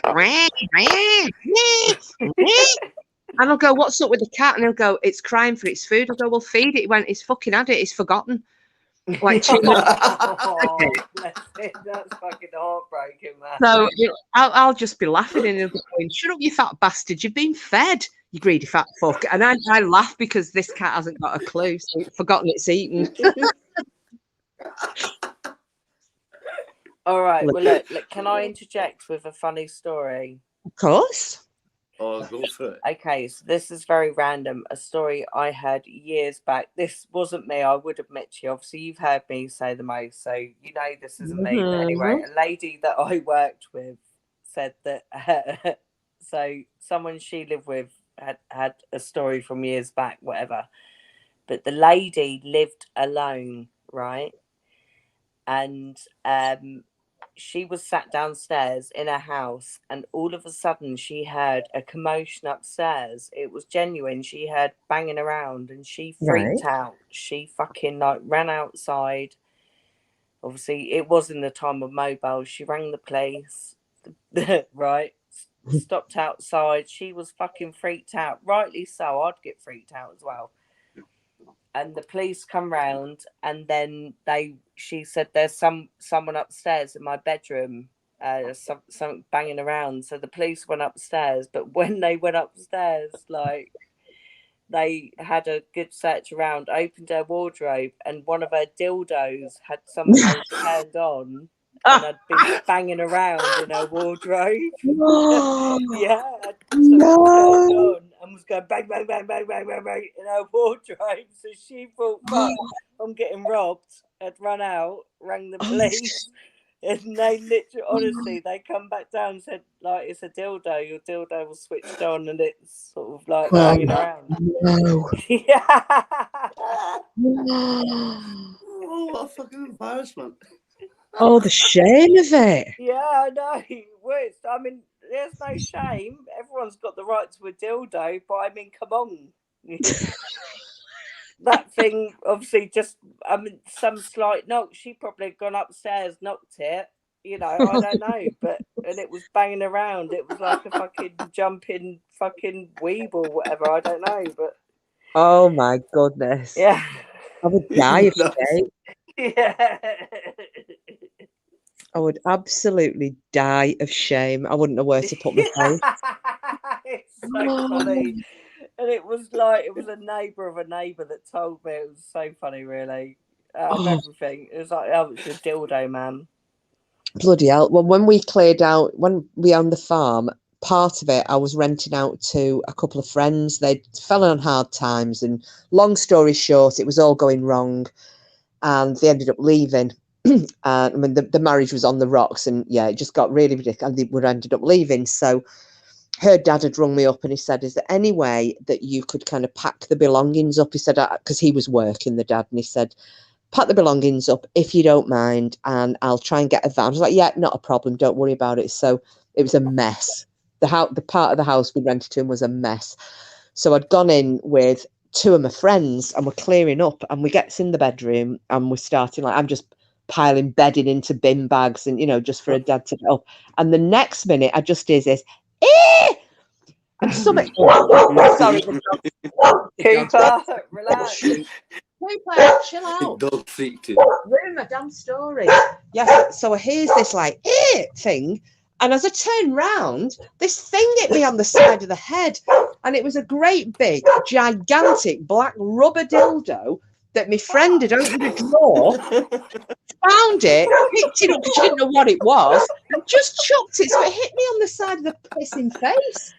and I'll go, what's up with the cat? And he'll go, it's crying for its food. I'll go, well, feed it. He went, it's fucking had it, it's forgotten. Like that's fucking heartbreaking, man. So I'll just be laughing and he'll be going, shut up, you fat bastard, you've been fed, you greedy fat fuck. And I laugh because this cat hasn't got a clue, so it's forgotten it's eaten. All right, well, look, can I interject with a funny story? Of course. Oh, go for it. Okay, so this is very random. A story I heard years back. This wasn't me. I would admit to you. Obviously, you've heard me say the most, so you know this isn't me. But anyway, a lady that I worked with said that. So someone she lived with had a story from years back, whatever. But the lady lived alone, right? And she was sat downstairs in her house, and all of a sudden she heard a commotion upstairs. It was genuine. She heard banging around, and she freaked out. She fucking like ran outside. Obviously, it was in the time of mobile. She rang the police, right? Stopped outside. She was fucking freaked out. Rightly so. I'd get freaked out as well. And the police come round, and then she said there's someone upstairs in my bedroom, something banging around. So the police went upstairs, but when they went upstairs, like they had a good search around, opened her wardrobe, and one of her dildos had somehow turned on and had been banging around in her wardrobe. Yeah, turned on and was going bang, bang, bang, bang, bang, bang, bang in her wardrobe. So she thought, fuck, I'm getting robbed. Had run out, rang the police, and they literally, honestly, they come back down and said, like, it's a dildo. Your dildo was switched on, and it's sort of like banging around. No. Yeah. Oh, what a fucking embarrassment. Oh, the shame of it. Yeah, I know. I mean, there's no shame. Everyone's got the right to a dildo, but I mean, come on. That thing, obviously, some slight knock. She probably had gone upstairs, knocked it. You know, I don't know, and it was banging around. It was like a fucking jumping fucking weeble, whatever. I don't know, but oh my goodness. Yeah, I would die of shame. Yeah. I would absolutely die of shame. I wouldn't know where to put my face. It's so funny. And it was a neighbour of a neighbour that told me. It was so funny, really. Out of everything. It was like, oh, it's a dildo, man. Bloody hell. Well, when we owned the farm, part of it I was renting out to a couple of friends. They'd fallen on hard times, and long story short, it was all going wrong, and they ended up leaving. I mean, the marriage was on the rocks, and yeah, it just got really ridiculous, and they would ended up leaving. So her dad had rung me up, and he said, is there any way that you could kind of pack the belongings up? He said, because he was working, the dad, and he said, pack the belongings up if you don't mind, and I'll try and get a van. I was like, yeah, not a problem, don't worry about it. So it was a mess. The part of the house we rented to him was a mess. So I'd gone in with two of my friends, and we're clearing up, and we get in the bedroom, and we're starting, like, I'm just piling bedding into bin bags, and just for a dad to get up. And the next minute I just hear this, and something. Sorry, Cooper, relax. Cooper, chill out. Dog freaked you. Ruin my damn story. Yes, so here's this like thing, and as I turn round, this thing hit me on the side of the head, and it was a great big, gigantic black rubber dildo that my friend had opened a drawer, found it, picked it up because she didn't know what it was, and just chucked it, so it hit me on the side of the pissing face.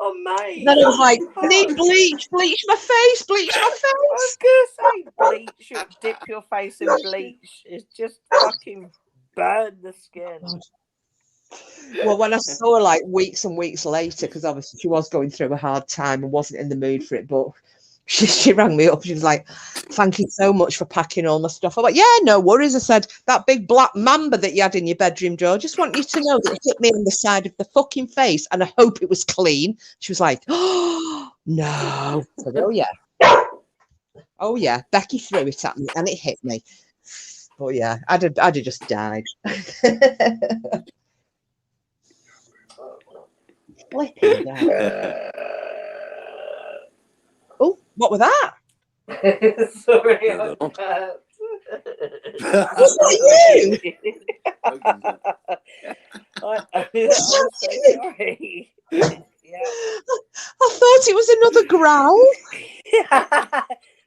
Oh, mate. Then I was like, need bleach my face, bleach my face. I was going to say bleach, dip your face in bleach. It's just fucking burn the skin. Well, when I saw her like weeks and weeks later, because obviously she was going through a hard time and wasn't in the mood for it, but she rang me up. She was like, thank you so much for packing all my stuff. I went, yeah, no worries. I said, that big black mamba that you had in your bedroom drawer, just want you to know that it hit me on the side of the fucking face, and I hope it was clean. She was like, oh, no. I said, oh, yeah. Becky threw it at me, and it hit me. But yeah, I'd have just died. Flipping down. Oh, what was that? Sorry, I'm bad. Was that you? I'm so sorry. Yeah. I thought it was another growl.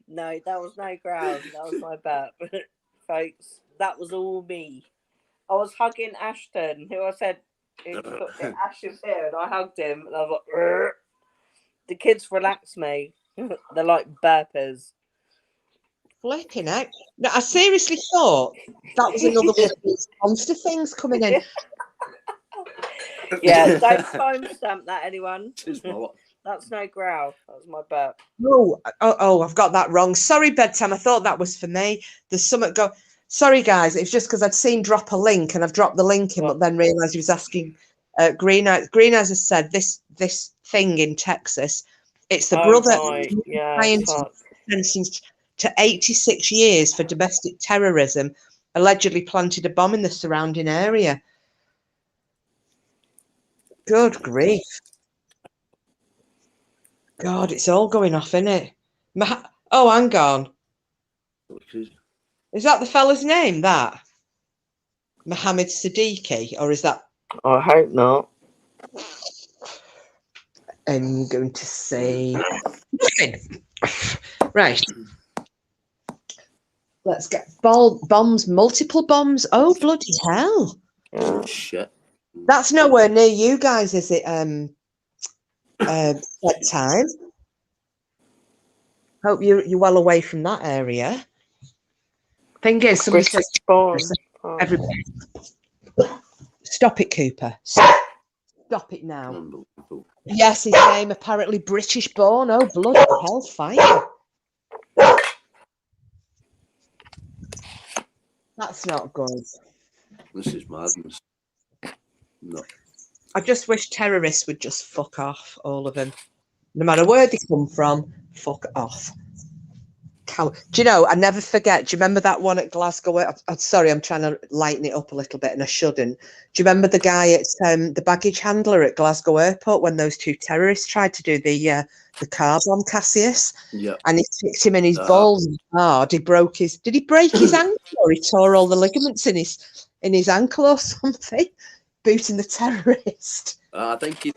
No, that was no growl. That was my burp. Folks, that was all me. I was hugging Ashton, who I said Ash is here, and I hugged him, and I was like, "Rrr." The kids relax me. They're like burpers. Flipping out. No, I seriously thought that was another one of these monster things coming in. Yeah, don't timestamp that, anyone. That's no growl. That was my burp. Oh, I've got that wrong. Sorry, bedtime. I thought that was for me. There's something go. Sorry, guys. It's just because I'd seen drop a link and I've dropped the link in, but then realised he was asking. Green Eyes has said this thing in Texas. It's the brother sentenced to 86 years for domestic terrorism, allegedly planted a bomb in the surrounding area. Good grief. God, it's all going off, isn't it? Oh, hang on. Is that the fella's name, that? Mohammed Siddiqui, or is that... I hope not. I'm going to say... Right. Let's get bombs, multiple bombs. Oh, bloody hell. Oh, shit. That's nowhere near you guys, is it? Bedtime. Hope you're well away from that area. Thing is, somebody says, everybody, stop it, Cooper. Stop it now. Yes, his name apparently British born. Oh, bloody hellfire. That's not good. This is madness. No. I just wish terrorists would just fuck off, all of them. No matter where they come from, fuck off. Do you know, I never forget. Do you remember that one at Glasgow? I'm sorry, I'm trying to lighten it up a little bit and I shouldn't. Do you remember the guy at the baggage handler at Glasgow Airport when those two terrorists tried to do the car bomb, Cassius? Yeah. And he kicked him in his balls hard. Did he break his ankle, or he tore all the ligaments in his ankle or something? Booting the terrorist. I think he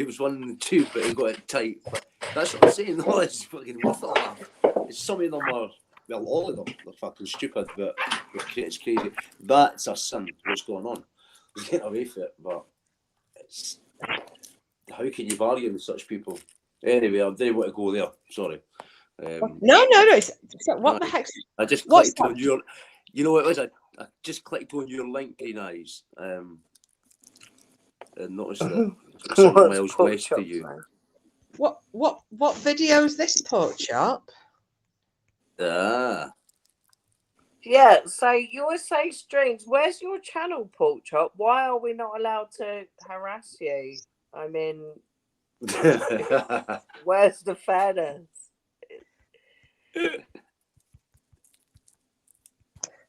was one and two, but he got it tight. But that's what I'm saying. No, it's fucking worth a laugh. Some of them are, well, all of them are fucking stupid, but it's crazy. That's a sin. What's going on? He's getting away from it, but it's how can you bargain with such people? Anyway, I didn't want to go there. Sorry. No. What the heck? I just clicked on your. You know what it was? I just clicked on your link, Green Eyes, and noticed that it's 7 miles west of you. What video is this, Pork Chop? Ah. Yeah, so you're so strange. Where's your channel, Pork Chop? Why are we not allowed to harass you? I mean, where's the fairness?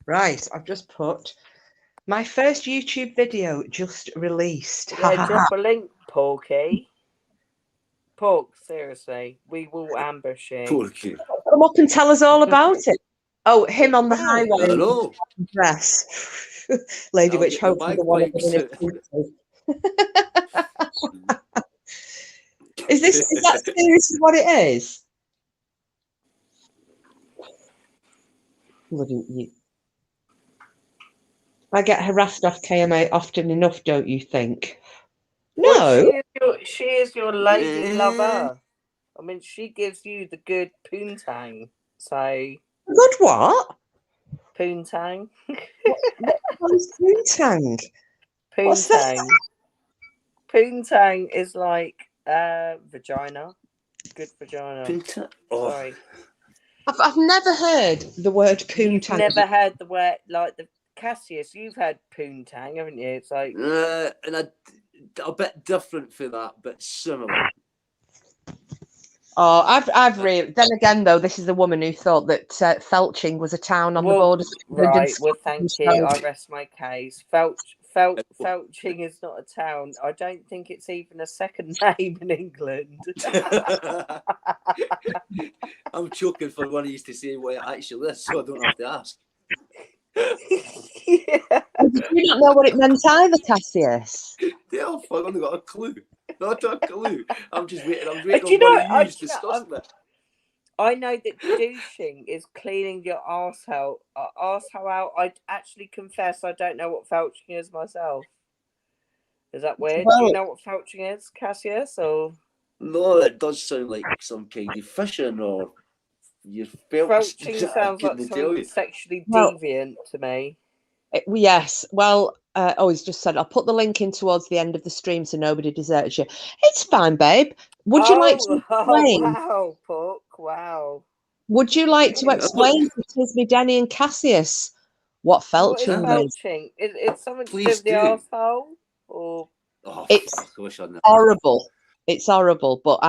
Right, I've just put my first YouTube video just released. Yeah, drop a link, Porky. Pork, seriously, we will ambush you. Porky. Come up and tell us all about it. Oh, him on the highway. I know. Dress. Lady Witch, hopefully the one Is that seriously what it is? I get harassed off KMA often enough, don't you think? No. Well, she is your lady lover. I mean, she gives you the good poontang. So. Good what? Poontang. What is poontang? Poontang. Poontang is like vagina. Good vagina. Sorry. I've never heard the word poontang. You've never heard the word, like the Cassius, you've heard poontang, haven't you? It's like and a bit different for that, but similar. Oh, I've really. Then again, though, this is a woman who thought that Felching was a town on the border. Right. Well, thank you. I rest my case. Felching is not a town. I don't think it's even a second name in England. I'm choking for one of you to say what it actually is, so I don't have to ask. Yeah. Did you not know what it meant either, Cassius? Yeah, I've only got a clue. Not a clue. I'm just waiting. I'm waiting on one of you discussing it. I know that douching is cleaning your arsehole out. I actually confess I don't know what felching is myself. Is that weird? Do Well- you know what felching is, Cassius? Or No, it does sound like some kind of fishing or you felt. felching sounds like couldn't tell something you. sexually Well- deviant to me. Yes. Well, he's just said, I'll put the link in towards the end of the stream so nobody deserts you. It's fine, babe. Would you like to explain? Wow, Puck, wow. Would you like to explain to Tisby, Denny, and Cassius what What is felching is? felching? Is something to do Please with the do. arsehole? Or Oh, It's fuck, I wish I knew. Horrible. It's horrible. But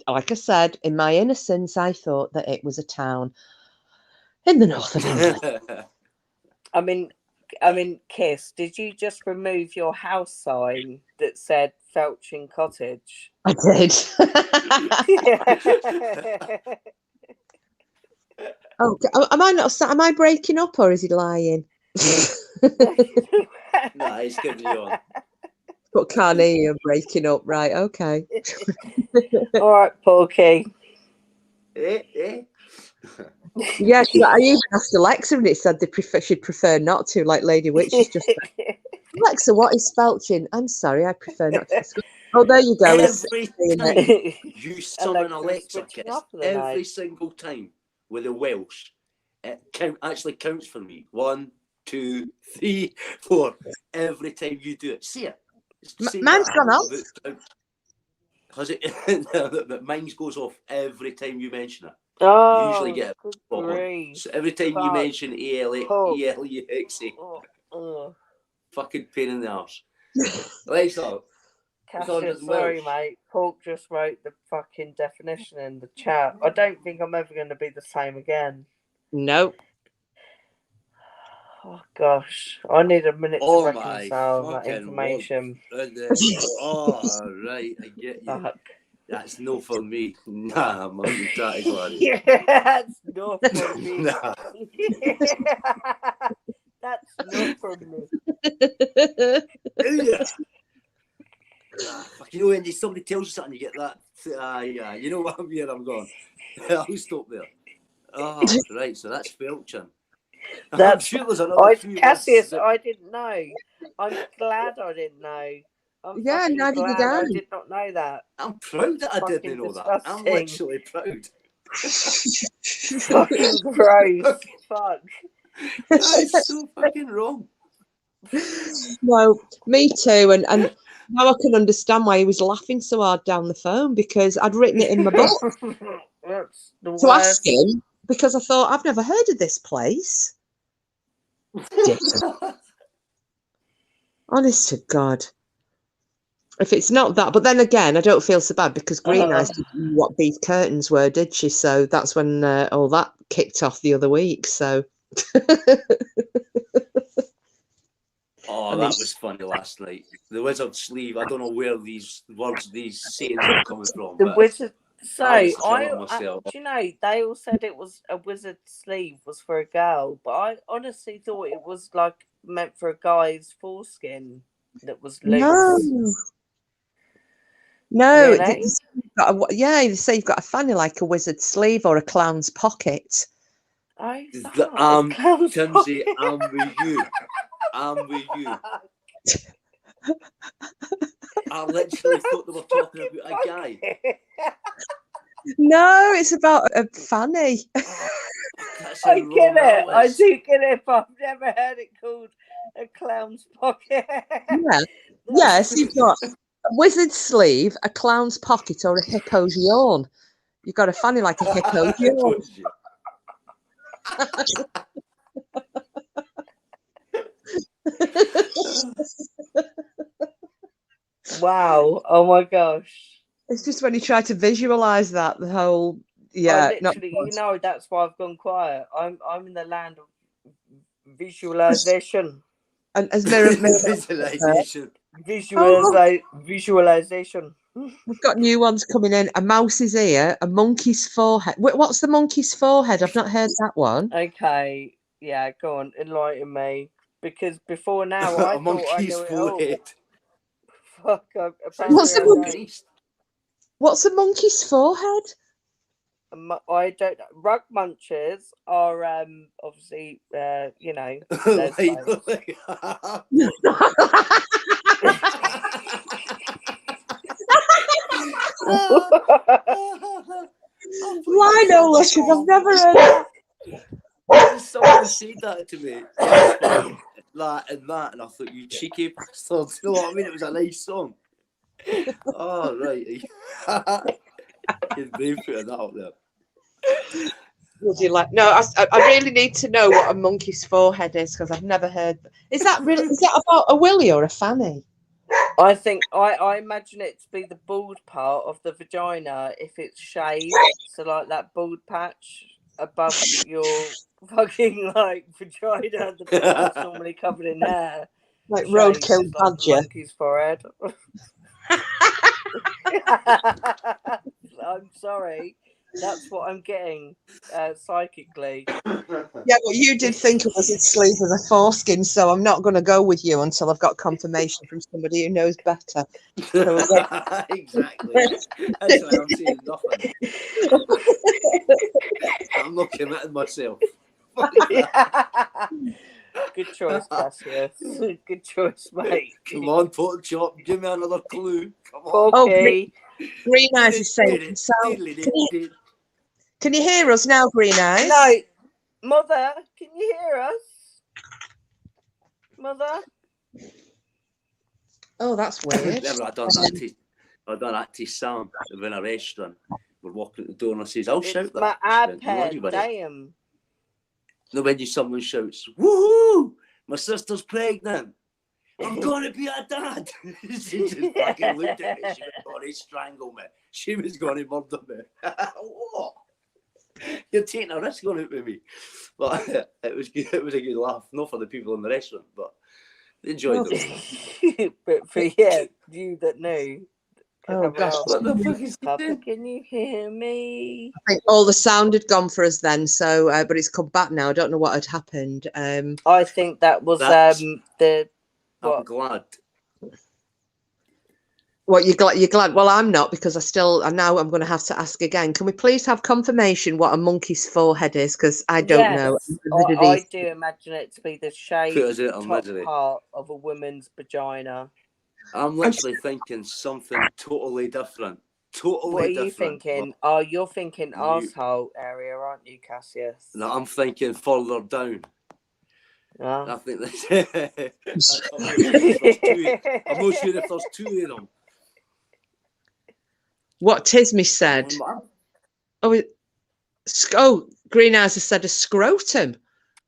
like I said, in my innocence, I thought that it was a town in the north of England. I mean, Kiss, did you just remove your house sign that said Felching Cottage? I did. Oh, am I not? Am I breaking up or is he lying? Nah, he's giving you on. But can't hear you breaking up. Right. Okay. All right, Porky. Eh? Yeah. I even asked Alexa and it said she'd prefer not to. Like Lady Witch is just. Alexa, what is felching? I'm sorry, I prefer not to discuss. Oh, there you go. Every time you summon Alexa, Alexa, switching Kiss, off for the every night. single time with the Welsh, it actually counts for me. 1, 2, 3, 4. Every time you do it. See it. Mine's gone off. Has it? Mine goes off every time you mention it. Oh, You usually get it good spot on. grief. So every time you Fuck. mention ELEXA, Oh, fucking pain in the arse. Alexa, Cassius, as sorry, Welsh. mate. Pork just wrote the fucking definition in the chat. I don't think I'm ever going to be the same again. No. Oh, gosh. I need a minute to Oh my reconcile that fucking information. Oh, right, I get you. Fuck. That's no for me. Nah, man, that is what Yeah, that's not for me. Nah. That's not for me. Yeah. You know, when somebody tells you something, you get that. Yeah, you know what I'm here. I'm going. I'll stop there. Oh, right. So that's felching. I'm That's sure there's another few Cassius, words I didn't know. I'm glad I didn't know. I'm Yeah, fucking neither did glad I I. did not know that. I'm proud that I didn't Fucking know that. I'm disgusting. literally proud. Fucking gross. Fuck. That is so fucking wrong. No, me too. And now I can understand why he was laughing so hard down the phone because I'd written it in my book That's the to ask worst. him because I thought I've never heard of this place. Honest to God. If it's not that, but then again, I don't feel so bad because Green Eyes didn't know what beef curtains were, did she? So that's when all that kicked off the other week. So. Oh, that was funny last night. The wizard sleeve. I don't know where these words, these sayings are coming from. The but wizard. So I was I killing myself. do you know, they all said it was a wizard sleeve was for a girl, but I honestly thought it was like meant for a guy's foreskin that was loose. No, Really? yeah, they say you've got a fanny like a wizard sleeve or a clown's pocket. Oh, Timsy, I'm with you. I'm with you. I literally thought they were talking about a guy. No, it's about a fanny. I get it. I do get it, but I've never heard it called a clown's pocket. Yeah. Yes, you've got a wizard sleeve, a clown's pocket, or a hippo's yawn. You've got a fanny like a hippo's yawn. Wow. Oh my gosh. It's just when you try to visualize that, the whole Literally, you know, that's why I've gone quiet. I'm in the land of visualization. And as Mirror Visualization. We've got new ones coming in. A mouse's ear, a monkey's forehead. What's the monkey's forehead? I've not heard that one. Okay, yeah, go on, enlighten me. Because before now, I thought I knew it all. Fuck, What's a monkey's forehead? I don't know. Rug munchers are obviously you know. Lino lushes, I've never heard that. Someone said that to me. That and that, and I thought, you cheeky bastard. You know what I mean? It was a nice song. Oh, right. You'd brave putting that up there. Would you like? No, I really need to know what a monkey's forehead is because I've never heard. Is that about a willy or a fanny? I think I imagine it to be the bald part of the vagina if it's shaved, so like that bald patch above your fucking like vagina that's normally covered in hair. Like Shaved roadkill is like badger. monkey's forehead. I'm sorry. That's what I'm getting psychically. Yeah, but you did think it was its sleeve as a foreskin, so I'm not going to go with you until I've got confirmation from somebody who knows better. Exactly. That's why I'm saying nothing. I'm not committing myself. Good choice, Cassius. Good choice, mate. Come on, pork chop, give me another clue. Come on. Okay. Green Eyes is saying, can you hear us now, Green Eyes? No. Mother, can you hear us? Mother? Oh, that's weird. Never, I done that to Sam in a restaurant. We're walking at the door and I says, I'll shout that. My iPad, damn. No, when someone shouts, woohoo! My sister's pregnant. I'm gonna be a dad. She just fucking looked at me. She was going to strangle me. She was going to murder me. What? You're taking a risk on it with me. But it was good. It was a good laugh. Not for the people in the restaurant, but they enjoyed it. But for you that knew. Oh gosh, what the fuck is Papa, that? can you hear me? I think all the sound had gone for us then, so but it's come back now. I don't know what had happened. I think that was the. What? I'm glad. What, you're glad? Well, I'm not, because now I'm going to have to ask again. Can we please have confirmation what a monkey's forehead is? Because I don't know. I do imagine it to be the shaved top misery. part of a woman's vagina. I'm literally thinking something totally different. Totally What are different. you thinking? Oh, you're thinking arsehole area, aren't you, Cassius? No, I'm thinking further down. I think that's I'm not sure if there's two of them. What Tismy said. Green Eyes has said a scrotum.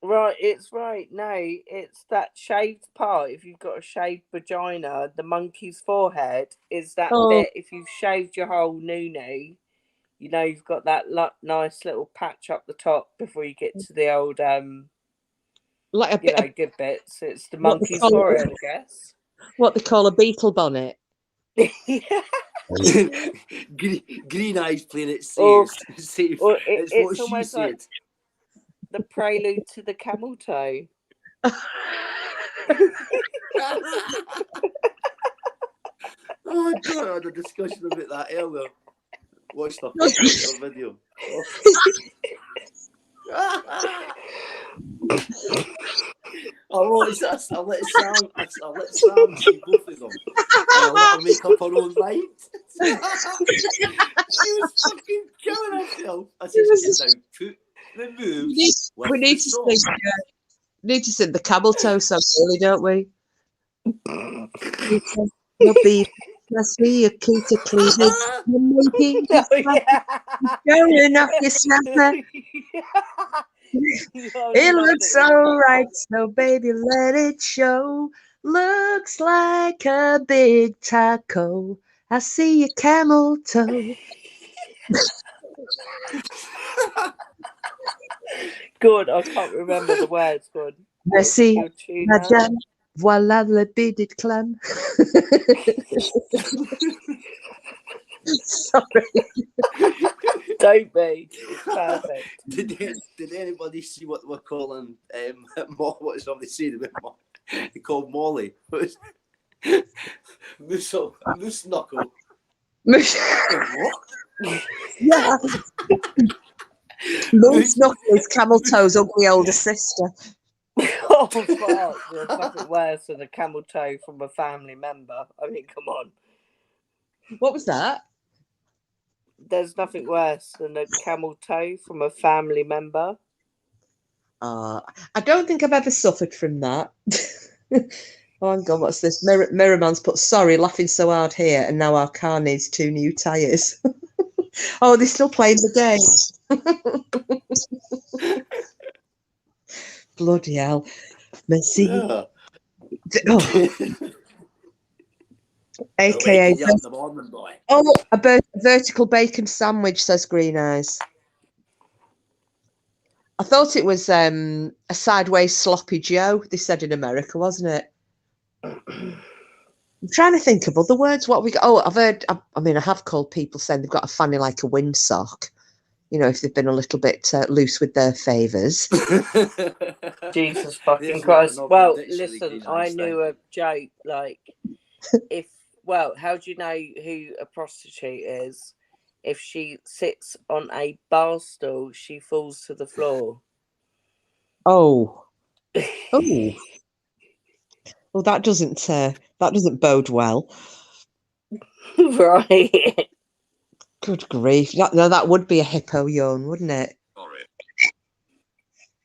Right, it's right. No, it's that shaved part. If you've got a shaved vagina, the monkey's forehead is that bit. If you've shaved your whole noo-noo, you know you've got that nice little patch up the top before you get to the old like a bit good bits. It's the monkey's forehead, I guess. What they call a beetle bonnet. Green Eyes playing it safe. It's what she said. Like the prelude to the camel toe. Oh my God, I had a discussion about that earlier. Watch the video. I'll let Sam see both of them. And I'll let her make up her own mind. She was fucking killing herself. I said, put the moves. We need to sing the camel toe song, really, don't we? You'll be see a kitty cleavage. You're making going off your snapper. It looks alright, so baby, let it show. Looks like a big taco. I see your camel toe. Good, I can't remember the words. Good. Merci, madame. Voilà le beaded clam. Sorry. Don't be. It's perfect. Did anybody see what we're calling what is somebody saying about they called Molly? Moose knuckle. Moose. What? Yeah. Moose knuckle is camel toe's ugly older sister. Oh, fuck. There's nothing worse than a camel toe from a family member. I mean, come on. What was that? there's nothing worse than a camel toe from a family member. I don't think I've ever suffered from that. Oh, hang on, what's this? Mirrorman's put, sorry, laughing so hard here, and now our car needs 2 new tyres. Oh, they're still playing the game. Bloody hell. Merci. Yeah. Oh. AKA. Waking you up in the morning, boy. Oh, a vertical bacon sandwich, says Green Eyes. I thought it was a sideways sloppy Joe, they said in America, wasn't it? I'm trying to think of other words. What we got? Oh, I've heard, I mean, I have called people saying they've got a fanny like a windsock, you know, if they've been a little bit loose with their favours. Jesus fucking Christ. Well, listen, I knew a joke, like, how do you know who a prostitute is? If she sits on a bar stool, she falls to the floor. Oh. Oh. Well, that doesn't bode well. Right. Good grief. That would be a hippo yawn, wouldn't it? Sorry.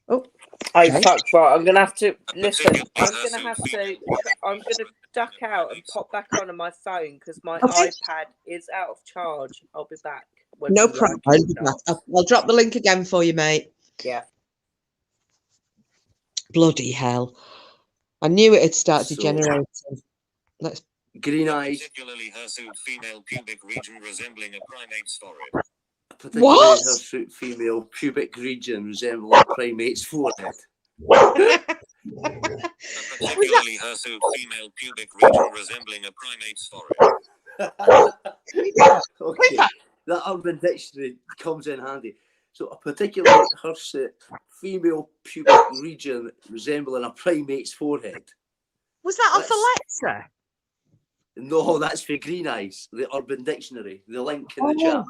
Oh. Oh, fuck, right. I'm going to have to, listen, I'm going to duck out and pop back on my phone because my iPad is out of charge. I'll be back. No problem. I'll drop the link again for you, mate. Yeah. Bloody hell. I knew it had started degenerating. Let's. Green Eyes. Particularly hirsute female pubic region resembling a primate story. Particularly hirsute female pubic region resembling a primate's forehead. A particularly hirsute female pubic region resembling a primate story. Okay, that Urban Dictionary comes in handy. So, a particularly hirsute female pubic region resembling a primate's forehead. Was that off Alexa? No, that's for Green Eyes, the Urban Dictionary, the link in the chat.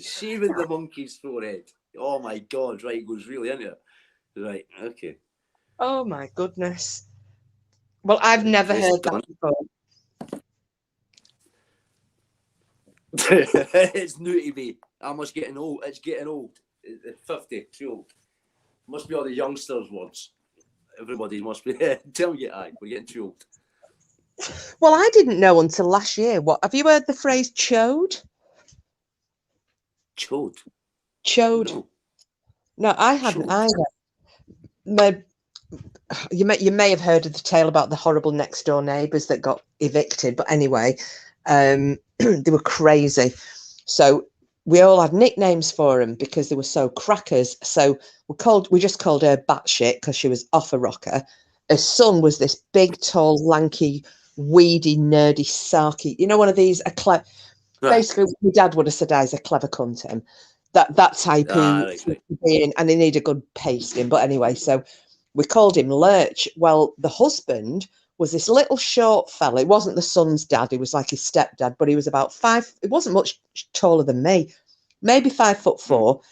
Shaving the monkey's forehead. Oh my God, right, goes really into it. Right, okay. Oh my goodness. Well, I've never heard that before. It's new to me. I'm just getting old. It's getting old. 50, too old. Must be all the youngsters' words. Everybody must be. Tell me, we're getting too old. Well, I didn't know until last year. What have you heard the phrase chode? Chode. Chode. No, I hadn't either. You may have heard of the tale about the horrible next door neighbours that got evicted, but anyway, they were crazy. So we all had nicknames for them because they were so crackers. So we just called her batshit because she was off a rocker. Her son was this big, tall, lanky, weedy, nerdy, sarky. You know, one of these. Basically, my dad would have said, "He's a clever cunt." Him. That type being, and he needed a good pasting. But anyway, so we called him Lurch. Well, the husband was this little short fella. It wasn't the son's dad. He was like his stepdad, but he was about 5. It wasn't much taller than me, maybe 5'4".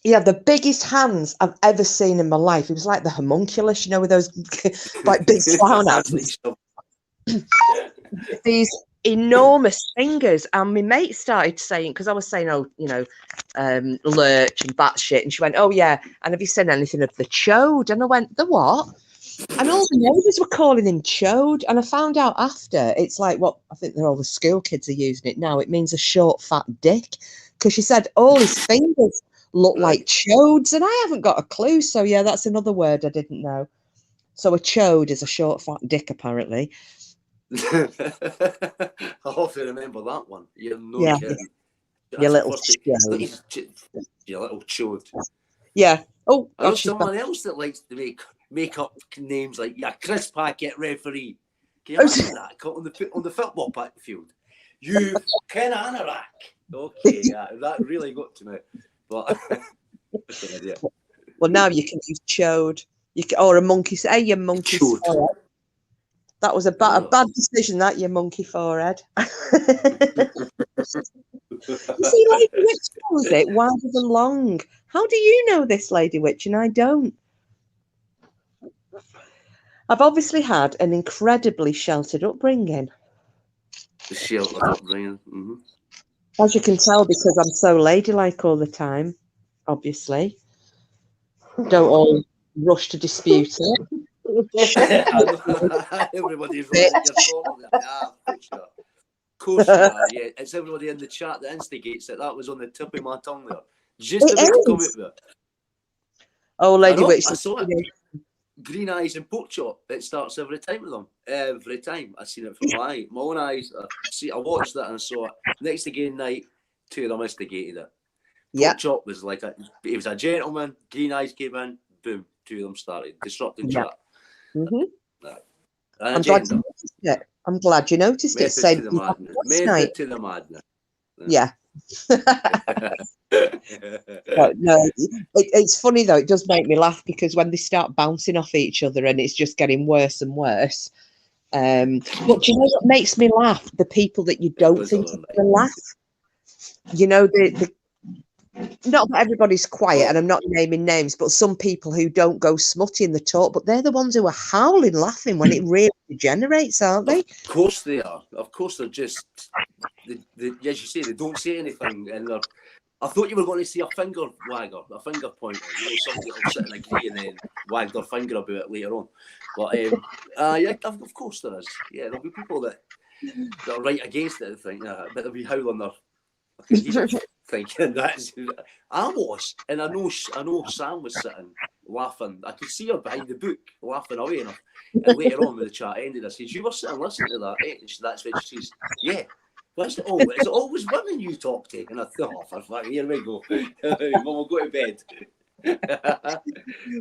He had the biggest hands I've ever seen in my life. He was like the homunculus, you know, with those like big clown hands. These enormous fingers. And my mate started saying, because I was saying, oh, you know, lurch and batshit, and she went, oh yeah, and have you seen anything of the chode? And I went, the what? And all the neighbours were calling him chode, and I found out after it's like what I think they're all the school kids are using it now. It means a short fat dick, because she said all his fingers look like chodes, and I haven't got a clue. So yeah, that's another word I didn't know. So a chode is a short fat dick, apparently. I'll have to remember that one. You're no kidding. Your little chode. Your little chode. Yeah. Oh, I know someone else that likes to make up names like Chris Packet referee. Can you imagine that on the football field? You Ken Anorak. Okay, yeah, that really got to me. But well, now you can use chode. Or a monkey. Hey, you monkey forehead. That was a bad decision. That your monkey forehead. You see, Lady Witch calls it wider than long. How do you know this, Lady Witch, and I don't? I've obviously had an incredibly sheltered upbringing. The sheltered upbringing. As you can tell, because I'm so ladylike all the time, obviously. Don't all rush to dispute it. Everybody's running at your corner. Ah, of course you are. Yeah, it's everybody in the chat that instigates it. That was on the tip of my tongue there. Just about to come out with it. Oh, Lady Witch. I saw it. Green eyes and pork chop. It starts every time with them. Every time. I've seen it from my own eyes. I watched that and I saw it. Next again night, two of them instigated it. Pork chop was like he was a gentleman. Green eyes came in. Boom. Two of them started disrupting chat. I'm glad you noticed it. I'm glad you noticed it. Same to the madness. Yeah. But no, it's funny though. It does make me laugh because when they start bouncing off each other and it's just getting worse and worse. But do you know what makes me laugh? The people that you don't think are going to laugh. You know, the not that everybody's quiet, and I'm not naming names, but some people who don't go smutty in the talk, but they're the ones who are howling laughing when it really degenerates, aren't they? Of course they are. Of course they're just, as you say, they don't say anything, and I thought you were going to see a finger wagger, a finger pointer. You know, somebody will sit and agree and then wag their finger about it later on. But yeah, of course there is. Yeah, there'll be people that are right against it and think, but they'll be howling their thinking that's I was, and I know Sam was sitting laughing. I could see her behind the book laughing away, and later on when the chat ended, I said, "You were sitting listening to that?" And that's when she says, "Yeah." Is it always women you talk to? And I thought, oh, for fuck, here we go. We'll go to bed.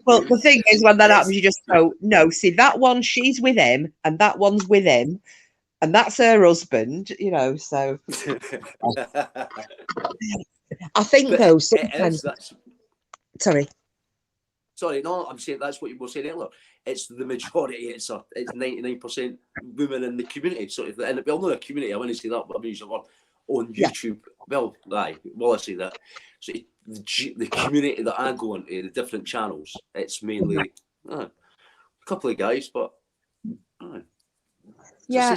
Well, the thing is, when that happens, you just go, no, see, that one, she's with him, and that one's with him, and that's her husband, you know, so. I think, though, sometimes. Sorry, no, I'm saying that's what you were saying earlier. It's the majority. It's 99% women in the community. So, not a community. I wouldn't say that, but I mean, on YouTube. Yeah. Well, I say that. So the community that I go into, the different channels, it's mainly a couple of guys, but yeah.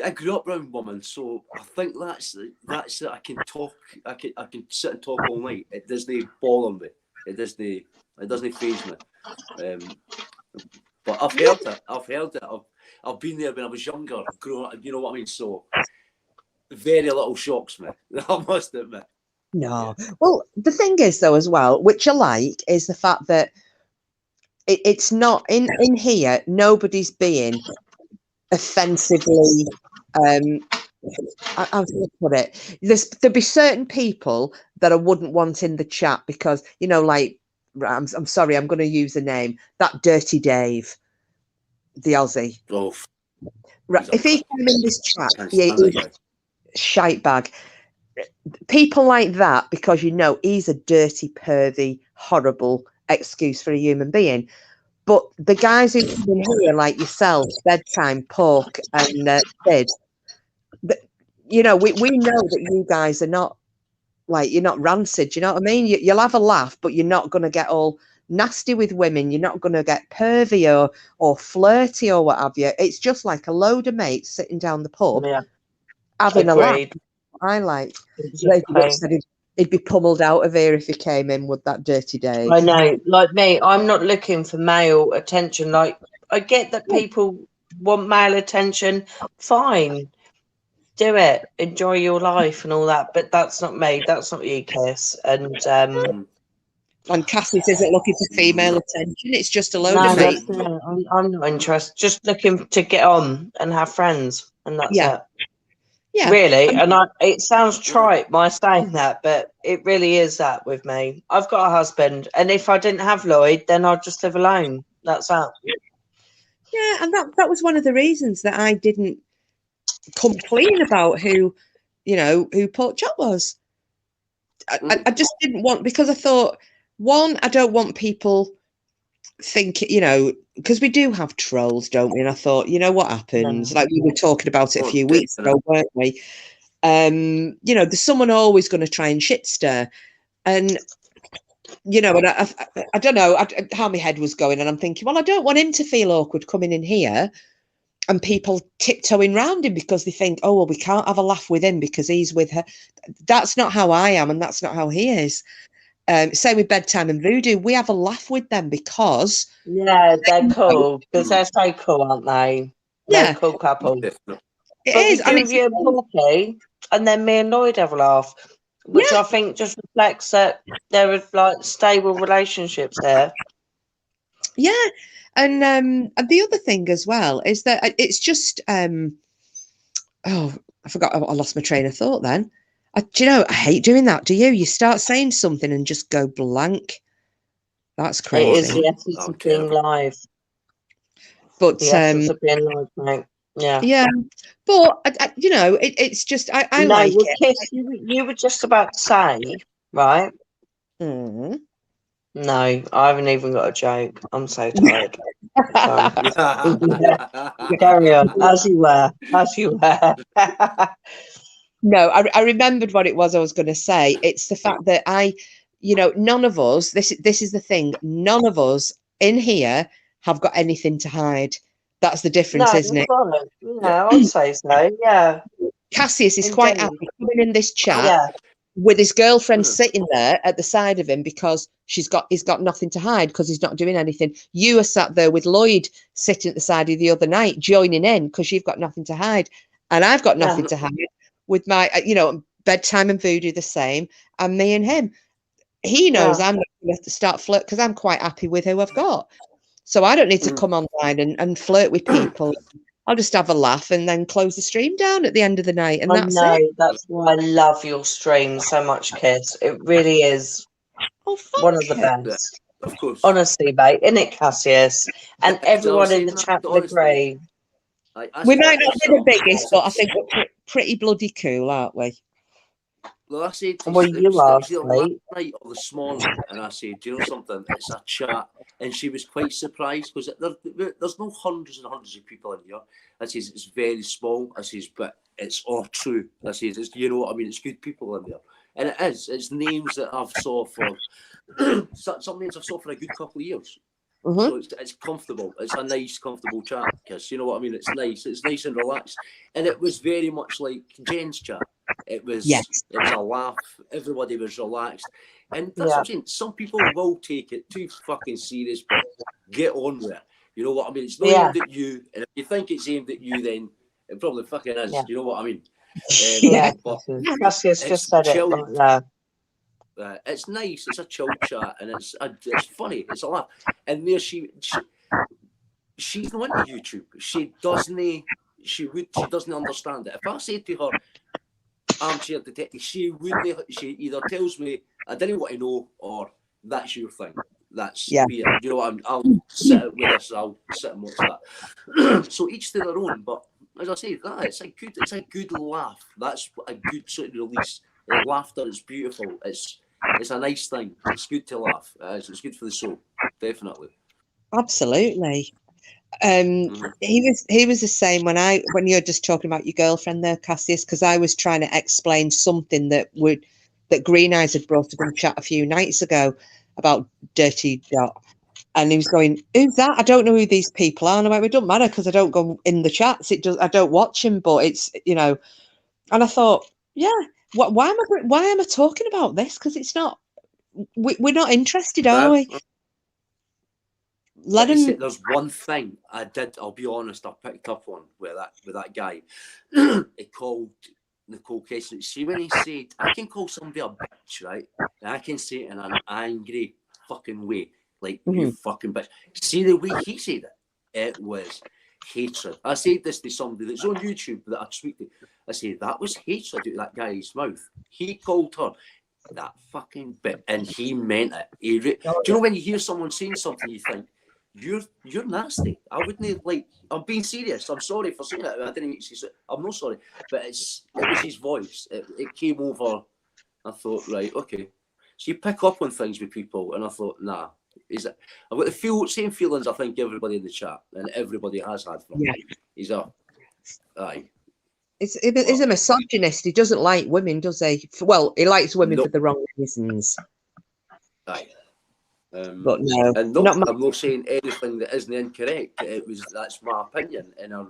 I grew up around women, so I think that's that I can talk. I can sit and talk all night. It doesn't bother me. It doesn't faze me. But I've heard it. I've been there when I was younger, growing up. You know what I mean? So very little shocks me. I must admit. No. Yeah. Well, the thing is, though, as well, which I like, is the fact that it's not in here. Nobody's being offensively. How to put it? There'll be certain people that I wouldn't want in the chat because, you know, like, I'm sorry, I'm going to use a name, that Dirty Dave, the Aussie. Oh, right. If he came in this chat, he's shite bag. People like that, because, you know, he's a dirty, pervy, horrible excuse for a human being. But the guys who come in here, like yourself, Bedtime, Pork, and Sid, you know, we know that you guys are not, like, you're not rancid, you know what I mean? You'll have a laugh, but you're not going to get all nasty with women. You're not going to get pervy or flirty or what have you. It's just like a load of mates sitting down the pub, having a laugh. I like. Exactly. He'd be pummeled out of here if he came in with that Dirty Dave. I know. Like me, I'm not looking for male attention. Like, I get that people want male attention. Fine. Do it. Enjoy your life and all that. But that's not me. That's not you, Kiss. And Cassie isn't looking for female attention. It's just a load of mates. I'm not interested. Just looking to get on and have friends. And that's it. Yeah, really, and it sounds trite my saying that, but it really is that with me. I've got a husband, and if I didn't have Lloyd, then I'd just live alone. That's that. Yeah, and that was one of the reasons that I didn't complain about who Pork Chop was. I just didn't want, because I thought, one, I don't want people thinking, you know, because we do have trolls, don't we? And I thought, you know what happens? Like we were talking about it a few weeks ago, weren't we? You know, there's someone always going to try and shit stir. And, you know, and I don't know how my head was going. And I'm thinking, well, I don't want him to feel awkward coming in here. and people tiptoeing round him because they think, oh, well, we can't have a laugh with him because he's with her. That's not how I am, and that's not how he is. Same with Bedtime and Voodoo. We have a laugh with them because Yeah, they're cool because they're so cool, aren't they? They're a cool couple. Definitely. it But we is. And do it's, you and Porky, and then me and Lloyd have a laugh, which I think just reflects that there are like stable relationships there. yeah. And the other thing as well is that it's just oh, I forgot. I lost my train of thought then. Do you know, I hate doing that. Do you? You start saying something and just go blank. That's crazy. It is the essence of being live. But the essence of being live, mate. Yeah. Yeah, but you know, it's just I No, like well, it. Kiss, you were just about to say, right? Mm. No, I haven't even got a joke. I'm so tired. Carry on, as you were, as you were. No, I remembered what it was I was going to say. It's the fact that you know, none of us. This is the thing. None of us in here have got anything to hide. That's the difference, No, isn't it? Yeah, I'd say so. Yeah. Cassius is quite Indeed. happy coming in this chat Yeah. with his girlfriend sitting there at the side of him because he's got nothing to hide because he's not doing anything. You are sat there with Lloyd sitting at the side of the other night, joining in because you've got nothing to hide, and I've got nothing to hide with my, you know, Bedtime and Voodoo the same, and me and him. He knows I'm not going to start flirt because I'm quite happy with who I've got, so I don't need to come online and flirt with people. I'll just have a laugh and then close the stream down at the end of the night, and that's it. That's why I love your stream so much, Kiss. It really is one of the best. Yeah, of course. Honestly, mate, isn't it, Cassius? And everyone in the chat would agree. We might not be the biggest, but I think we're pretty bloody cool, aren't we? Well, I said, Well, you are, last night or this morning, and I said, do you know something? It's a chat, and she was quite surprised because there's no hundreds and hundreds of people in here. I says it's very small. I says, but it's all true. I says, it's, you know what I mean? It's good people in there, and it is. It's names that I've saw for some names I've saw for a good couple of years. So it's comfortable. It's a nice, comfortable chat, because you know what I mean. It's nice. It's nice and relaxed, and it was very much like Jen's chat. It was it was a laugh. Everybody was relaxed, and that's what I'm saying. Some people will take it too fucking serious, but get on with it. You know what I mean? It's not aimed at you, and if you think it's aimed at you, then it probably fucking is. You know what I mean? Cassius just said it. It's nice. It's a chill chat, and it's funny. It's a laugh. And there she's not into YouTube. She doesn't understand it. If I say to her, "Armchair detective," she wouldn't. She either tells me, "I didn't want to know," or "That's your thing. That's weird." You know what I'll sit with this. I'll sit and watch that. So each to their own. But as I say, it's a good laugh. That's a good sort of release. Laughter is beautiful. It's a nice thing. It's good to laugh. It's good for the soul, definitely. Absolutely. He was the same when you're just talking about your girlfriend there, Cassius, because I was trying to explain something that Green Eyes had brought up in the chat a few nights ago about Dirty Dot, and he was going, "Who's that? I don't know who these people are." And I'm like, "It doesn't matter because I don't go in the chats. I don't watch him, but it's, you know." And I thought, yeah. Why am I talking about this? Because it's not. We're not interested, are we? Let him. There's one thing I did. I'll be honest. I picked up on with that guy. He called Nicole Casey. See, when he said, "I can call somebody a bitch," right? And I can say it in an angry fucking way, like you fucking bitch. See the way he said it. It was hatred. I said this to somebody that's on YouTube that I tweeted. I said that was hatred out of that guy's mouth. He called her that fucking bit, and he meant it. Do you know when you hear someone saying something, you think you're nasty? I wouldn't like. I'm being serious. I'm sorry for saying it. I didn't mean to say it. I'm not sorry, but it was his voice. It came over. I thought, right, okay. So you pick up on things with people, and I thought, nah. I've got the same feelings I think everybody in the chat and everybody has had for him. He's aye. He's a misogynist. He doesn't like women, does he? Well, he likes women for the wrong reasons. Aye. But no, And not my, I'm not saying anything that isn't incorrect. That's my opinion, and I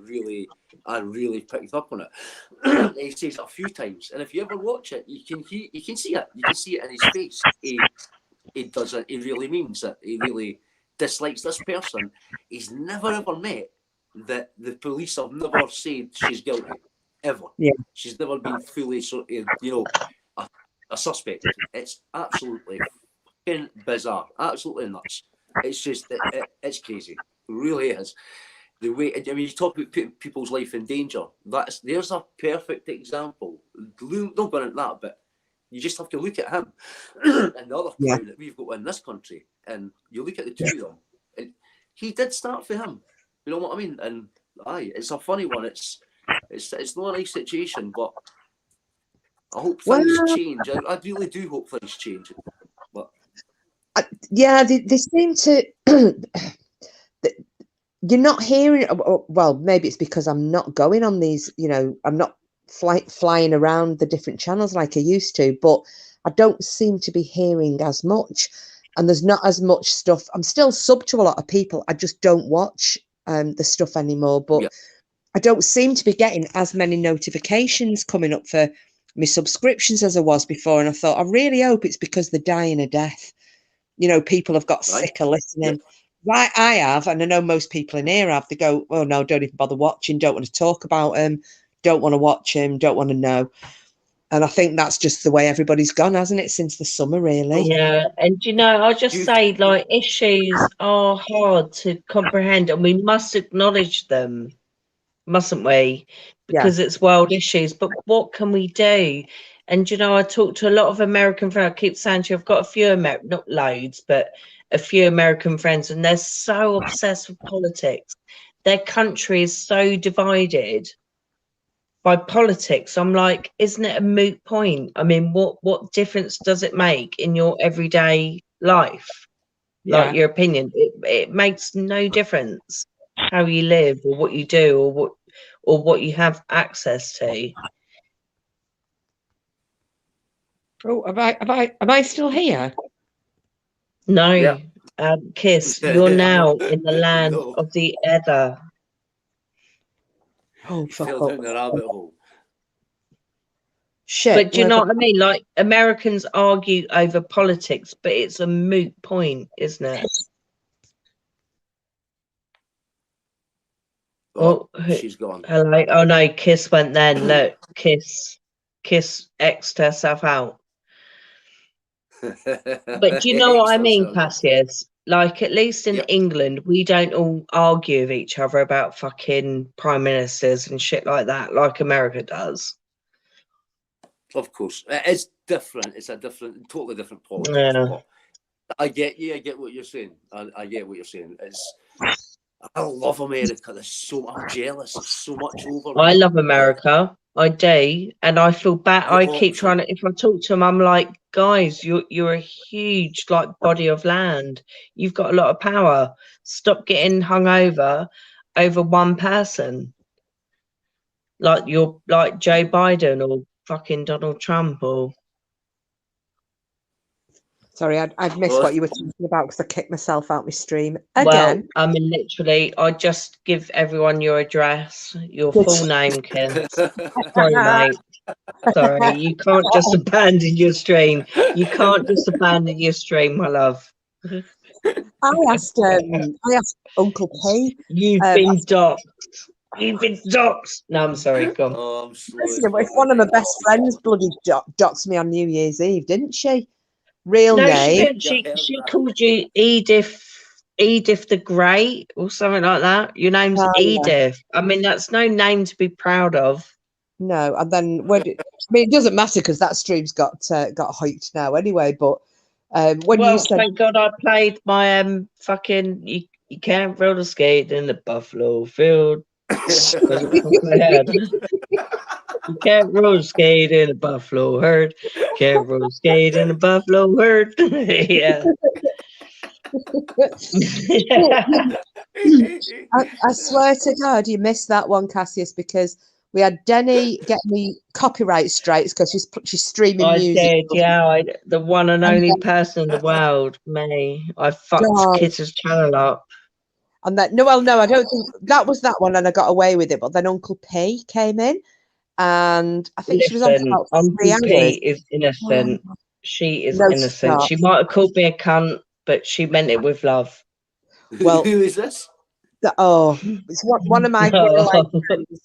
really picked up on it. He says it a few times, and if you ever watch it, you can see it. You can see it in his face. He does it. He really means it. He really dislikes this person. He's never ever met that the police have never said she's guilty ever. Yeah. She's never been fully a suspect. It's absolutely bizarre, absolutely nuts. It's just it's crazy. It really is. The way, I mean, you talk about putting people's life in danger. There's a perfect example. Not going into that, but you just have to look at him and the other crowd that we've got in this country, and you look at the two of them. And he did start for him. You know what I mean? And it's a funny one. It's not a nice situation, but I hope things change. I really do hope things change. But they seem to. You're not hearing. Well, maybe it's because I'm not going on these. I'm not flying around the different channels like I used to. But I don't seem to be hearing as much, and there's not as much stuff. I'm still sub to a lot of people. I just don't watch the stuff anymore. But I don't seem to be getting as many notifications coming up for my subscriptions as I was before. And I thought, I really hope it's because they're dying a death. People have got sick of listening. Right, I have, and I know most people in here have. They go, oh no, don't even bother watching, don't want to talk about him, don't want to watch him, don't want to know. And I think that's just the way everybody's gone, hasn't it, since the summer, really? Yeah, and I'll just say, like, issues are hard to comprehend, and we must acknowledge them, mustn't we? Because it's world issues. But what can we do? And I talk to a lot of American friends. I keep saying to you, I've got a few not loads, but a few American friends, and they're so obsessed with politics. Their country is so divided by politics. I'm like, isn't it a moot point? I mean, what difference does it make in your everyday life? Like, your opinion, it makes no difference how you live or what you do or what you have access to. Oh, am I still here? No, Kiss, you're now in the land of the Ether. Oh, fell down the rabbit hole. Shit. But do you know what I mean? Like, Americans argue over politics, but it's a moot point, isn't it? Oh, she's gone. Hello. Oh no, Kiss went then. Look, Kiss X'd herself out. But do you know what I mean, Cassius? Like, at least in England, we don't all argue with each other about fucking prime ministers and shit like that, like America does. Of course, it's different. It's a totally different politics. Yeah. I get you. I get what you're saying. I get what you're saying. I love America. I'm jealous. There's so much over. I love America. I do, and I feel bad. I keep trying to. If I talk to them, I'm like, guys, you're a huge body of land. You've got a lot of power. Stop getting hung over one person. Like you're like Joe Biden or fucking Donald Trump or. Sorry, I've missed what you were talking about because I kicked myself out my stream again. Well, I mean, literally, I just give everyone your address, your full name, Kim. Sorry, mate. Sorry, you can't just abandon your stream. You can't just abandon your stream, my love. I asked Uncle P. You've been doxxed. You've been doxxed. No, I'm sorry. Go on. Oh, I'm sorry. If one of my best friends bloody doxed me on New Year's Eve, didn't she? Real name. She called you Edith the Great or something like that. Your name's Edith. I mean, that's no name to be proud of. No, and then it doesn't matter because that stream's got hiked now anyway. But you said, thank God I played my fucking you can't roller skate in the Buffalo field. You can't roller skate in a buffalo herd. Can't roller skate in a buffalo herd. Yeah. I swear to God, you missed that one, Cassius, because We had Denny get me copyright strikes because she's streaming I music. did, yeah. The one and And only then- person in the world, me. I fucked God. Kitter's channel up. And that no, I don't think that was that one, and I got away with it. But then Uncle P came in, and I think she was on for about 3 Uncle hours. P is innocent. She is No, innocent. stop. She might have called me a cunt, but she meant it with love. Well, who is this? It's one of my real life friends,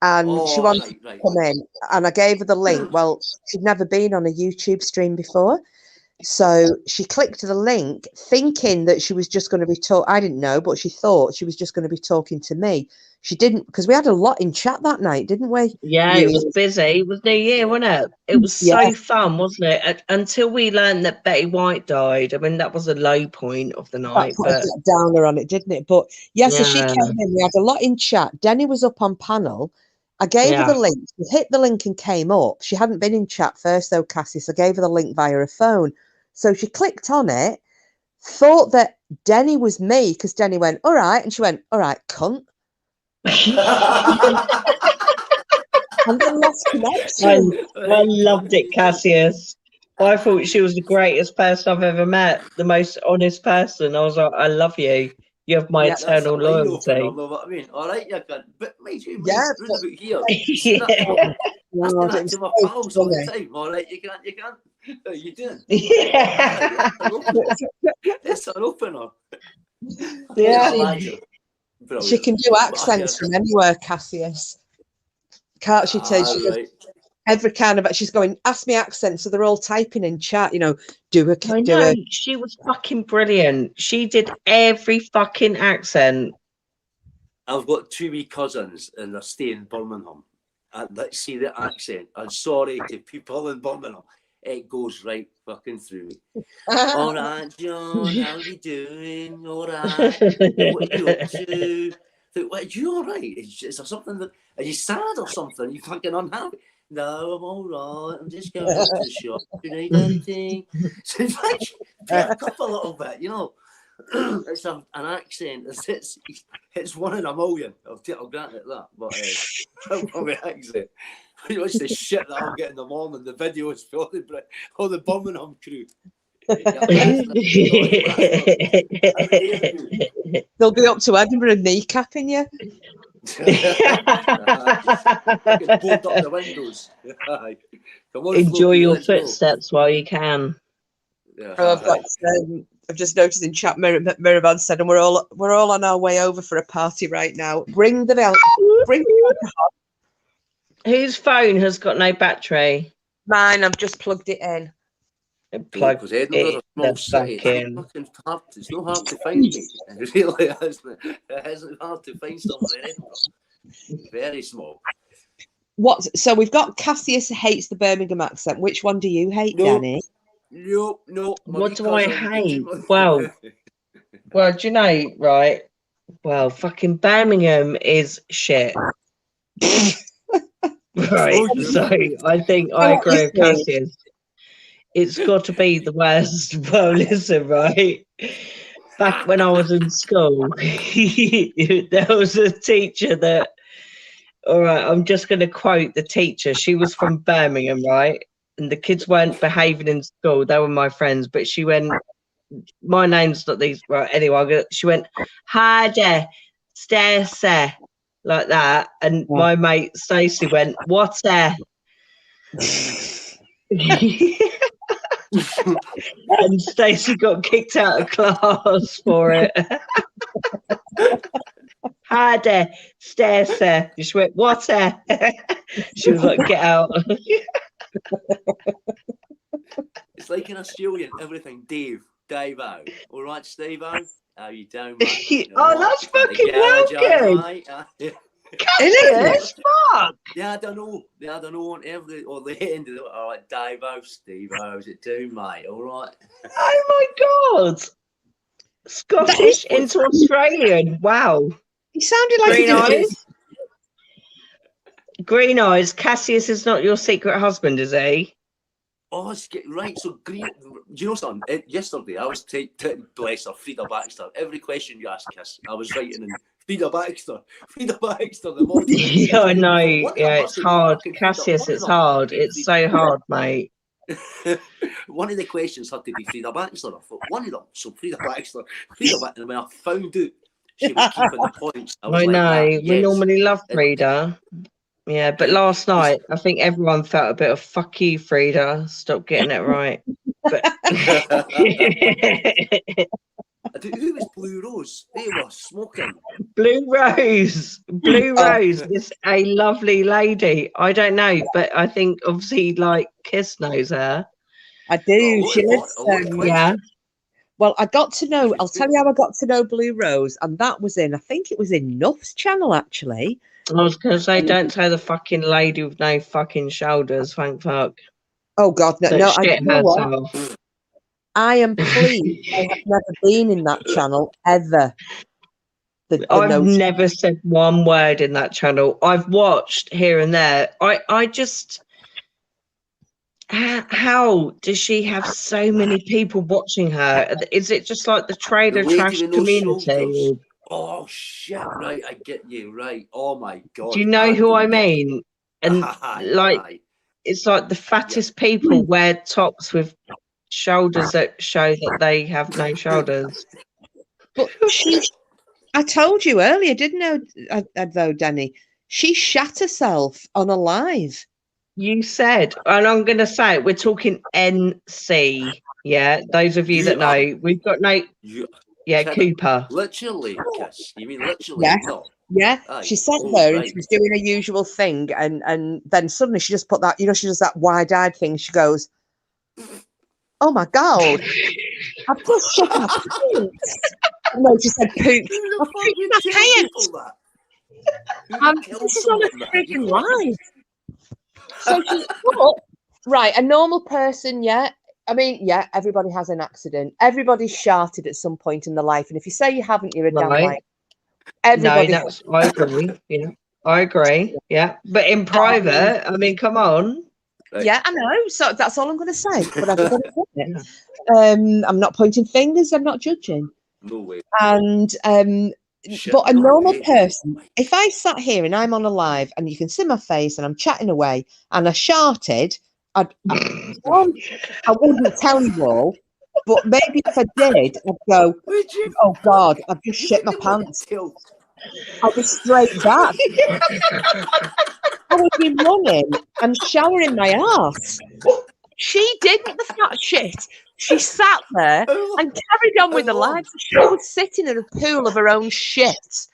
and she wanted to right. come in, and I gave her the link. Well, she'd never been on a YouTube stream before, so she clicked the link thinking that she was just going to be I didn't know, but she thought she was just going to be talking to me. She didn't, because we had a lot in chat that night, didn't we? Yeah, it was busy. It was New Year, wasn't it? It was so fun, wasn't it? Until we learned that Betty White died. I mean, that was a low point of the night. That put a downer on it, didn't it? But so she came in. We had a lot in chat. Denny was up on panel. I gave her the link. She hit the link and came up. She hadn't been in chat first, though, Cassie. So I gave her the link via her phone. So she clicked on it, thought that Denny was me, because Denny went, all right. And she went, all right, cunt. And then lost connection. I loved it, Cassius. I thought she was the greatest person I've ever met, the most honest person. I was like, I love you. You have my eternal loyalty. I know what I mean. All right, you can. But mate, you Yeah, about here. Yeah. I say that to my pals all the time. All right, you can't. How you doing? Yeah. It's an opener. Yeah. She can do accents from anywhere, Cassius. Can't she tell? She does every kind of. She's going, ask me accents, so they're all typing in chat. You know, She was fucking brilliant. She did every fucking accent. I've got 2 wee cousins, and they're staying in Birmingham. And let's see the accent. I'm sorry to people in Birmingham. It goes right fucking through me. All right, John, how you doing? All right. What are you up to? What, are you all right? Is there something that, are you sad or something? Are you fucking unhappy? No, I'm all right. I'm just going to the shop. Do you need anything? So it's like, pick up a little bit, you know. It's an accent. It's 1 in a million. I'll grant it that. But probably accent. You watch the shit that I'll get in the morning. The videos for all the Birmingham crew. They'll be up to Edinburgh kneecapping you. Bolt up the windows. Enjoy your footsteps while you can. I've just noticed in chat, Miravan said, and we're all on our way over for a party right now. Bring the bell. Bring the alcohol. Whose phone has got no battery? Mine. I've just plugged it in. Plug it in. It's not hard to find me. It really isn't. It isn't hard to find someone in Edinburgh. Very small. So we've got Cassius hates the Birmingham accent. Which one do you hate, Danny? No. What do I hate? Well, do you know, right? Well, fucking Birmingham is shit. Right. So I think I agree with Cassius. It's got to be the worst. Well, listen, right? Back when I was in school, there was a teacher that, all right, I'm just going to quote the teacher. She was from Birmingham, right? And the kids weren't behaving in school. They were my friends. But she went, my name's not these. Right, anyway, she went, hi there, Stacey, like that. And my mate Stacey went, what's there? And Stacey got kicked out of class for it. Hi there, Stacey. She went, what's there? She was like, get out. It's like in Australian, everything, Dave out. All right, Steve out. How you doing, mate? That's fucking well good. Cassius, fuck. Yeah, I don't know. On every or the end of it, all right, Dave out, Steve. How's it doing, mate? All right. Oh my god. Scottish into Australian. Wow. He sounded like Green eyes. Green eyes. Cassius is not your secret husband, is he? Oh, right. So green. Do you know something? Yesterday, I was bless her, Frida Baxter. Every question you asked, Kiss, I was writing in Frida Baxter, the most. Yeah, I know. One of them Yeah, has it's to be hard. fucking Frida- Cassius, one of it's them hard. has to be It's so hard, mate. One of the questions had to be Frida Baxter. I thought one of them. So Frida Baxter. And when I found out she was keeping the points, I was I like, know. nah, We yes. normally love Frida. Yeah, but last night, I think everyone felt a bit of fuck you, Frida. Stop getting it right. But Who was Blue Rose? They were smoking. Blue Rose is a lovely lady. I don't know, but I think obviously like Kiss knows her. I do. She lives. Yeah. Well, I got to know. I'll tell you how I got to know Blue Rose, and that was in. I think it was in Nuff's channel actually. I was going to say, don't tell the fucking lady with no fucking shoulders. Thank fuck. Oh God, no! Don't No, shit you know what? herself. I am pleased. I have never been in that channel ever. I've never said one word in that channel. I've watched here and there. I just. How does she have so many people watching her? Is it just like the trailer trash community? Oh shit! Right, I get you. Right. Oh my God. Do you know who I mean? And like, it's like the fattest people wear tops with shoulders that show that they have no shoulders. But I told you earlier, didn't I? Though, Danny, she shat herself on a live. You said, and I'm going to say it, we're talking NC. Yeah, those of you that know, we've got no. Cooper. Literally, Kiss. You mean literally? Yes. No. Yeah. She sat there and she was doing her usual thing, and then suddenly she just put that, she does that wide-eyed thing. She goes, "Oh my God, I've just shut my pants." No, she said poop. I've pooped my pants. This is on a freaking live. So she's put, right, a normal person, yeah. I mean, yeah, everybody has an accident. Everybody's sharted at some point in their life. And if you say you haven't, you're a damn liar. Everybody. No, I agree. Yeah, I agree. Yeah. But in private, I mean, come on. Yeah, I know. So that's all I'm going to say. But everybody does it. I'm not pointing fingers. I'm not judging. No way. And but a normal person, if I sat here and I'm on a live and you can see my face and I'm chatting away and I sharted, I wouldn't tell you all, but maybe if I did, I'd go, "Oh God, I've just shit my pants." I'll be straight back. I would be running and showering my ass. She didn't, the fat shit. She sat there and carried on with the live. She was sitting in a pool of her own shit,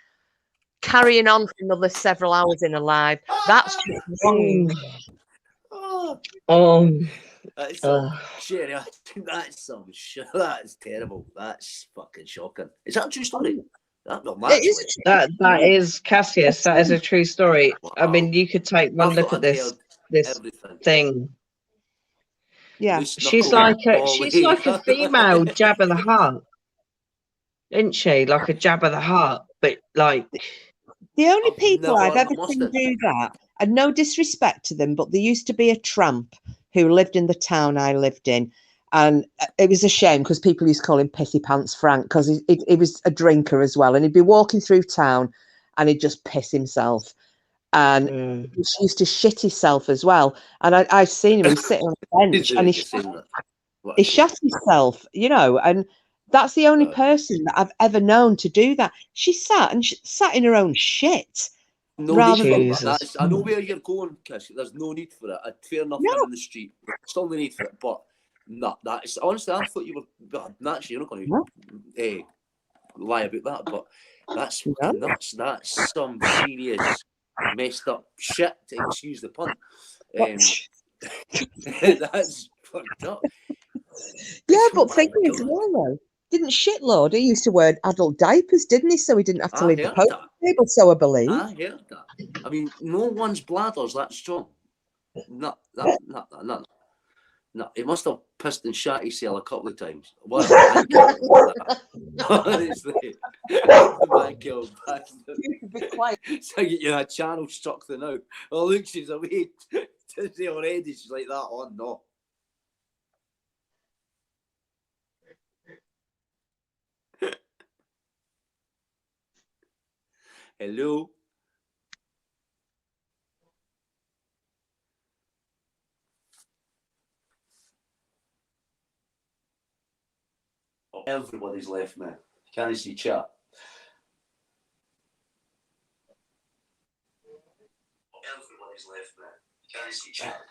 carrying on for another several hours in a live. That's just wrong. Sherry, I think that's some shit. That's terrible. That's fucking shocking. Is that a true story? That is Cassius. That is a true story. Wow. I mean, you could take one look at this thing. Yeah, she's like a female Jabba the Hutt, isn't she? Like a Jabba the Hutt, but like the only people I've ever seen do that. And no disrespect to them, but there used to be a tramp who lived in the town I lived in. And it was a shame because people used to call him Pissy Pants Frank because he was a drinker as well. And he'd be walking through town and he'd just piss himself. And he used to shit himself as well. And I've seen him, he was sitting on a bench and he shot himself, and that's the only person that I've ever known to do that. She sat in her own shit. No need for that. I know where you're going, Kish. There's no need for it. Fair enough, in the street. Still no need for it, but that's honestly. I thought you were. Naturally, you're not going to lie about that, but that's nuts. That's some serious messed up shit. To excuse the pun. That's fucked up. Yeah, but thinking as well, though. Didn't Shitlord, he used to wear adult diapers, didn't he? So he didn't have to leave the post table, so I believe. I heard that. I mean, no one's bladder's that strong. No. He must have pissed and shat himself a couple of times. Honestly. So you a channel struck the now. Oh, look, she's away already. She's like that. Oh, no. Hello. Oh, everybody's left me. Can't see chat. Everybody's left me. Can't see chat.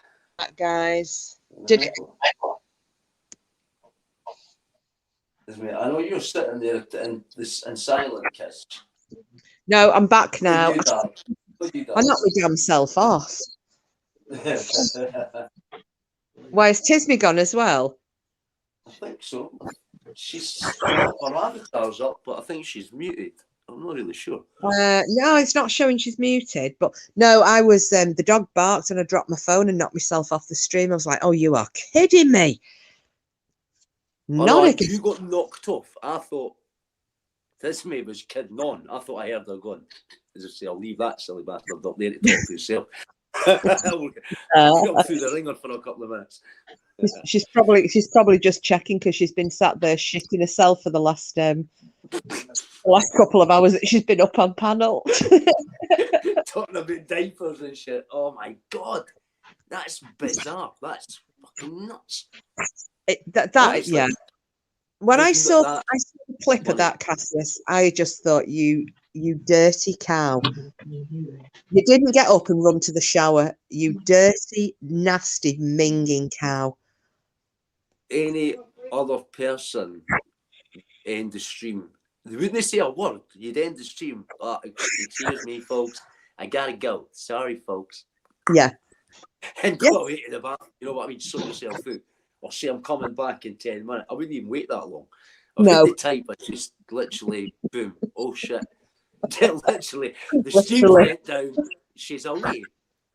Guys, did I know you're sitting there in silent kiss. no, I'm back now. You done? What you I knocked my damn self off. Why is Tismy gone as well? I think so. She's her avatar's up, but I think she's muted. I'm not really sure. No, it's not showing she's muted. But no, I was the dog barked and I dropped my phone and knocked myself off the stream. I was like, "Oh, you are kidding me!" Not You got knocked off. I thought this mate was kidding on. I thought I heard her going, as I say, I'll leave that silly bastard up there to talk to yourself. I'll through the ringer for a couple of minutes. She's probably just checking because she's been sat there shitting herself for the last couple of hours that she's been up on panel. Talking about diapers and shit. Oh my god, that's bizarre. That's fucking nuts. Yeah. When I saw the clip of that, Cassius, I just thought, you dirty cow. You didn't get up and run to the shower. You dirty, nasty, minging cow. Any other person end the stream, they wouldn't say a word. You'd end the stream. Oh, excuse me, folks. I gotta go. Sorry, folks. Yeah. And go away to the bathroom. You know what I mean? Sort yourself out. Or say I'm coming back in 10 minutes. I wouldn't even wait that long. I wouldn't type. I just literally, boom. Oh, shit. Literally, the stream went down. She's away.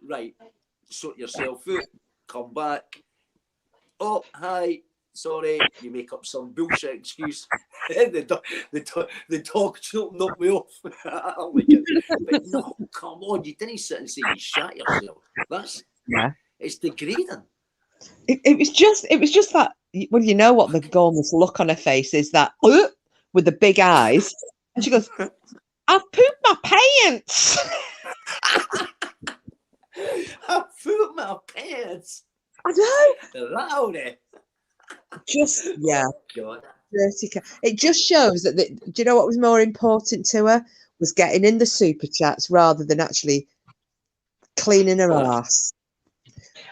Right. Sort yourself out. Come back. Oh, hi. Sorry. You make up some bullshit excuse. the dog knocked me off. Oh my God. But no, come on. You didn't sit and say you shot yourself. It's degrading. It was just that. Well, you know what the gormless look on her face is, that with the big eyes, and she goes, "I've pooped my pants." I pooped my pants. I know. Rowdy. Just God. dirty. It just shows that. Do you know what was more important to her? Was getting in the super chats rather than actually cleaning her ass.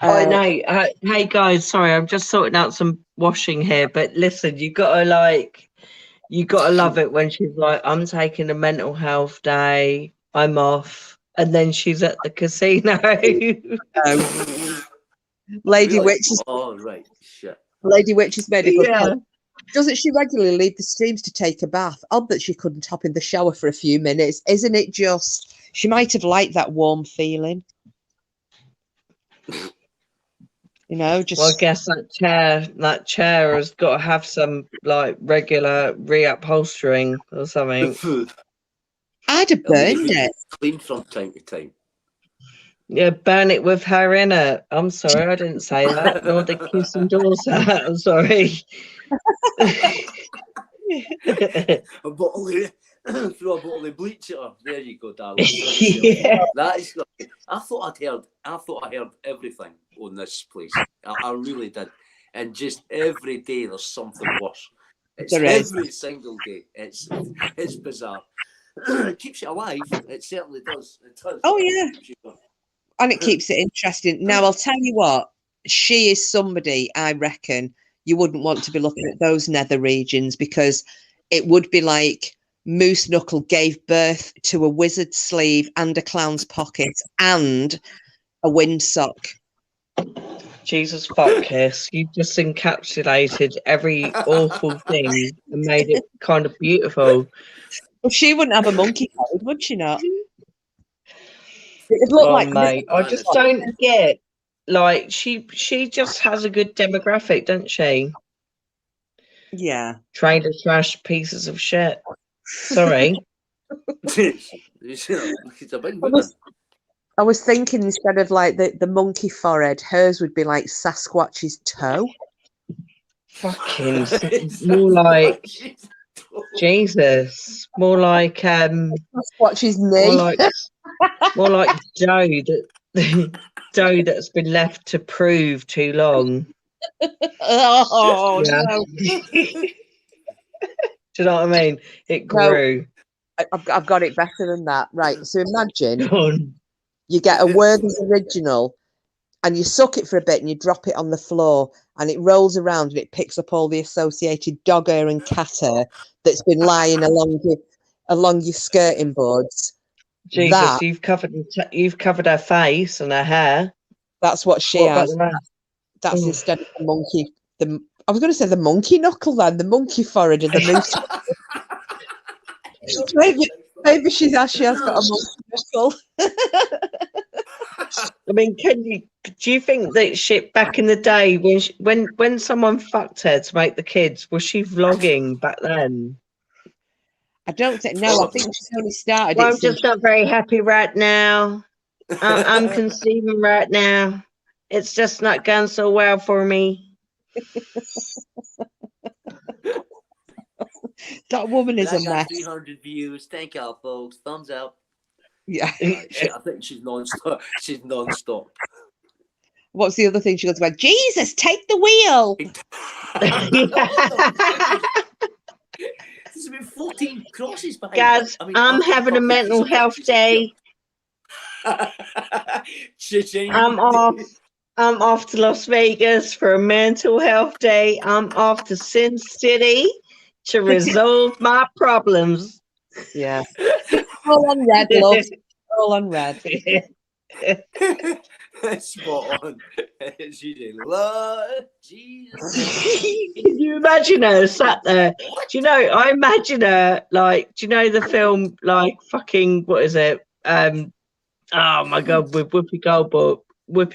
I know. Hey guys, sorry, I'm just sorting out some washing here. But listen, you gotta love it when she's like, "I'm taking a mental health day. I'm off," and then she's at the casino. Lady Really? Witch is. Oh right, shit. Lady Witch has made a good point. Doesn't she regularly leave the streams to take a bath? Odd that she couldn't hop in the shower for a few minutes. Isn't it just? She might have liked that warm feeling. You know, just. Well, I guess that chair has got to have some like regular reupholstering or something. The food. I'd have burned it. Clean from time to time. Yeah, burn it with her in it. I'm sorry, I didn't say that. Nor did Kiss and Dawes that. I'm sorry. A bottle of, throw a bottle of bleach at her. There you go, darling. Yeah. That is. I thought I heard everything on this place. I really did, and just every day there's something worse. It's every single day. It's bizarre. It keeps you alive. It certainly does. It does. Oh yeah. And it keeps it interesting. Now, I'll tell you what, she is somebody, I reckon, you wouldn't want to be looking at those nether regions, because it would be like Moose Knuckle gave birth to a wizard sleeve and a clown's pocket and a windsock. Jesus fuck, Kiss. You just encapsulated every awful thing and made it kind of beautiful. Well, she wouldn't have a monkey head, would she not? It'd look like mate, I just don't get, like, she just has a good demographic, doesn't she? Yeah. Trained to trash pieces of shit. Sorry. It's a big woman. I was thinking, instead of like the monkey forehead, hers would be like Sasquatch's toe. Fucking more like Jesus, more like Watch his more knee. like more like Joe that Joe that's been left to prove too long. Oh Yeah. no! Do you know what I mean? It No. grew. I've got it better than that. Right. So imagine Go on. you get a Worthy's original, and you suck it for a bit, and you drop it on the floor, and it rolls around, and it picks up all the associated dog hair and cat hair that's been lying along your skirting boards. Jesus, you've covered her face and her hair. That's what she What about has. the rest? That's Oof. instead of the monkey. I was going to say the monkey knuckle, then the monkey forehead and the moose. maybe she has got a monkey knuckle. I mean, do you think that shit back in the day when someone fucked her to make the kids, was she vlogging back then? I don't think. No, I think she's only started. Well, it I'm just not very happy right now. I'm conceiving right now. It's just not going so well for me. That woman is a I got mess. 300 views. Thank y'all, folks. Thumbs up. Yeah. I think she's non-stop. She's non-stop. What's the other thing she goes about? Jesus, take the wheel. There's been 14 crosses behind. Guys, I'm having a mental health day. I'm off to Las Vegas for a mental health day. I'm off to Sin City to resolve my problems. Yeah. All on red, love. All on red. Spot on. She's in love. Jesus. Can you imagine her sat there? Do you know, I imagine her like, do you know the film like fucking, what is it? Oh my God, with Whoopi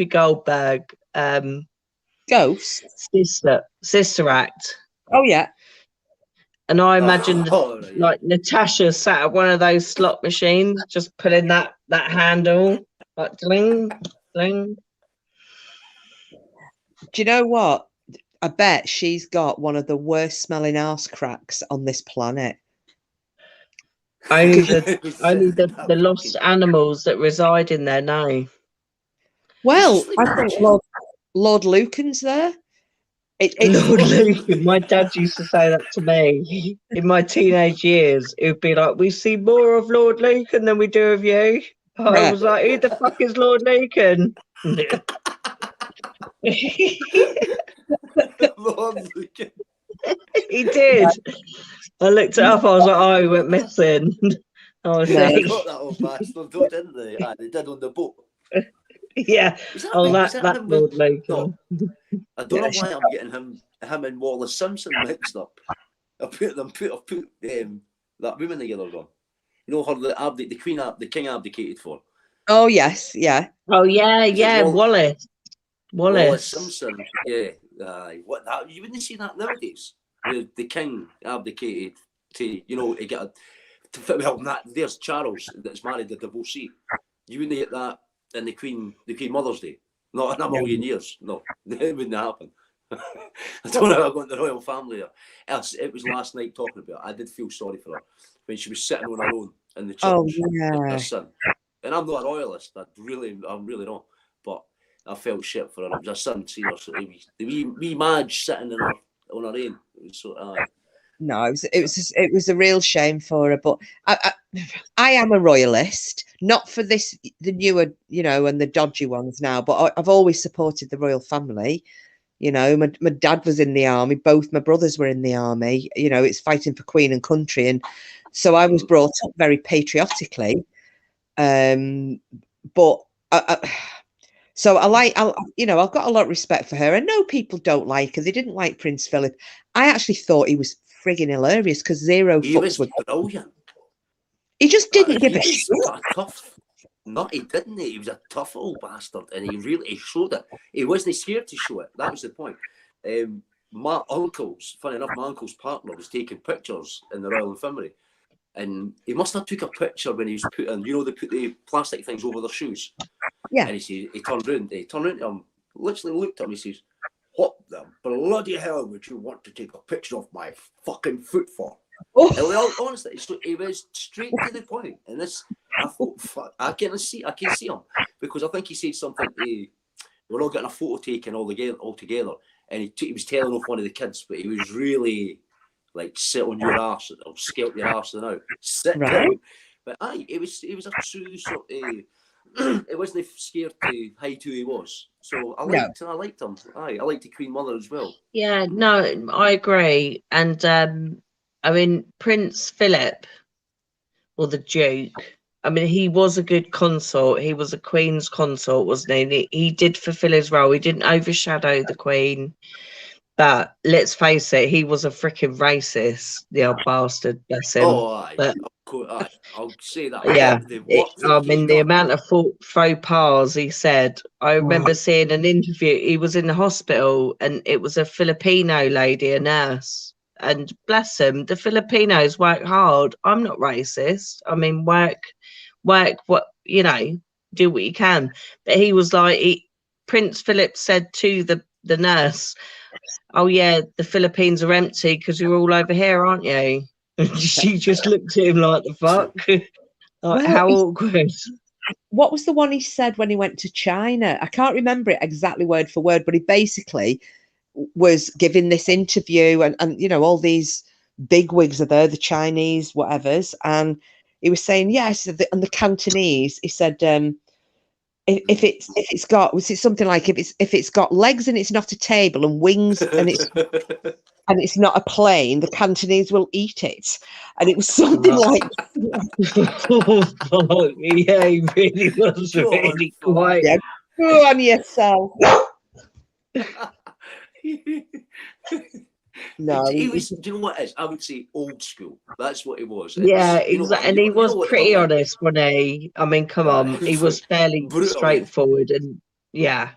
Goldberg. Ghost? Sister Act. Oh, yeah. And I imagine like Natasha sat at one of those slot machines, just pulling that handle, like dling, dling. Do you know what? I bet she's got one of the worst smelling arse cracks on this planet. Only the lost animals that reside in there now. Well, I think Lord Lucan's there. Lord Lucan, my dad used to say that to me in my teenage years. It would be like, we see more of Lord Lucan than we do of you. I was like, who the fuck is Lord Lucan? Lord Lucan. He did. I looked it up. I was like, oh, he went missing. I was They like, got that old bastard, though, didn't they? They did on the boat. Yeah. That's Lord Lucan. No, I don't know why I'm getting him and Wallace Simpson mixed up. I put that woman together on. You know her, the queen, the king abdicated for. Oh, yes, yeah. Oh, yeah, Wallace Simpson, yeah. What that? You wouldn't see that nowadays. The king abdicated to, to get there's Charles that's married the divorcee. You wouldn't get that in the Queen Mother's Day. Not in a million years. No, it wouldn't happen. I don't know how I got in the royal family there. It was last night talking about it. I did feel sorry for her when she was sitting on her own in the church. Oh, yeah. With her son. And I'm not a royalist. I'm really not. But I felt shit for her. It was her son, seriously. The wee Madge sitting on her own. It was so. No, it was a real shame for her. But I am a royalist, not for the newer, and the dodgy ones now. But I've always supported the royal family. My dad was in the army. Both my brothers were in the army. It's fighting for Queen and country, and so I was brought up very patriotically. But so I've got a lot of respect for her. I know people don't like her. They didn't like Prince Philip. I actually thought he was frigging hilarious because He was brilliant. He just didn't give a shit. He didn't. He was a tough old bastard, and he showed it. He wasn't scared to show it. That was the point. My uncle's partner was taking pictures in the royal infirmary, and he must have took a picture when he was putting, they put the plastic things over their shoes. Yeah. And he turned around to him, literally looked at him. He says, "What the bloody hell would you want to take a picture of my fucking foot for?" Oh, Honestly, he was straight to the point. And this, I thought, fuck, I can see him because I think he said something. We're all getting a photo taken all together, and he was telling off one of the kids, but he was really like, sit on your arse or scalp your arse now, sit Right. down. But it was a true sort of. It wasn't scared to hide who he was. So I liked him. I liked the Queen Mother as well. Yeah, no, I agree. And I mean, Prince Philip, or the Duke, I mean, he was a good consort. He was a Queen's consort, wasn't he? And he did fulfill his role. He didn't overshadow the Queen. But let's face it, he was a freaking racist, the old bastard, bless him. Oh, aye. But Aye. I'll say that. yeah, I he's mean, the done. amount of faux pas he said. I remember seeing an interview. He was in the hospital, and it was a Filipino lady, a nurse. And bless him, the Filipinos work hard. I'm not racist. I mean, work, what, do what you can. But he was like, Prince Philip said to the nurse, "Oh yeah, the Philippines are empty because you're all over here, aren't you?" And she just looked at him like, the fuck? Like, Well, how awkward. what was the one he said when he went to China? I can't remember it exactly word for word, but he basically was giving this interview, and all these big wigs are there, the Chinese, whatevers, and he was saying, yes, and the Cantonese, he said, if it's got, was it something like, if it's got legs and it's not a table, and wings and it's not a plane, the Cantonese will eat it. And it was something like, Oh, yeah, he really was really quite. yeah, go on yourself. No, he was. Do you know what it is? I would say old school. That's what he was. Yeah, exactly. And he was pretty honest, wasn't he? I mean, come on, he was fairly straightforward, and yeah,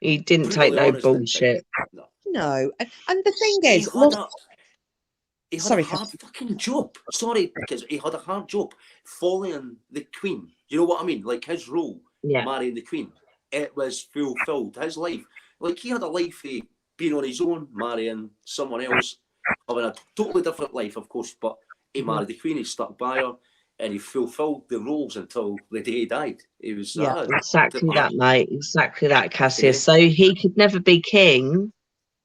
he didn't take no bullshit. No, and the thing is, he had a hard fucking job. Sorry, because he had a hard job following the Queen. You know what I mean? Like his role, marrying the Queen, it was fulfilled. His life, like he had a life of being on his own, marrying someone else, having a totally different life, of course. But he married the Queen. He stuck by her, and he fulfilled the roles until the day he died. He was exactly that, mate. Exactly that, Cassius. So he could never be king.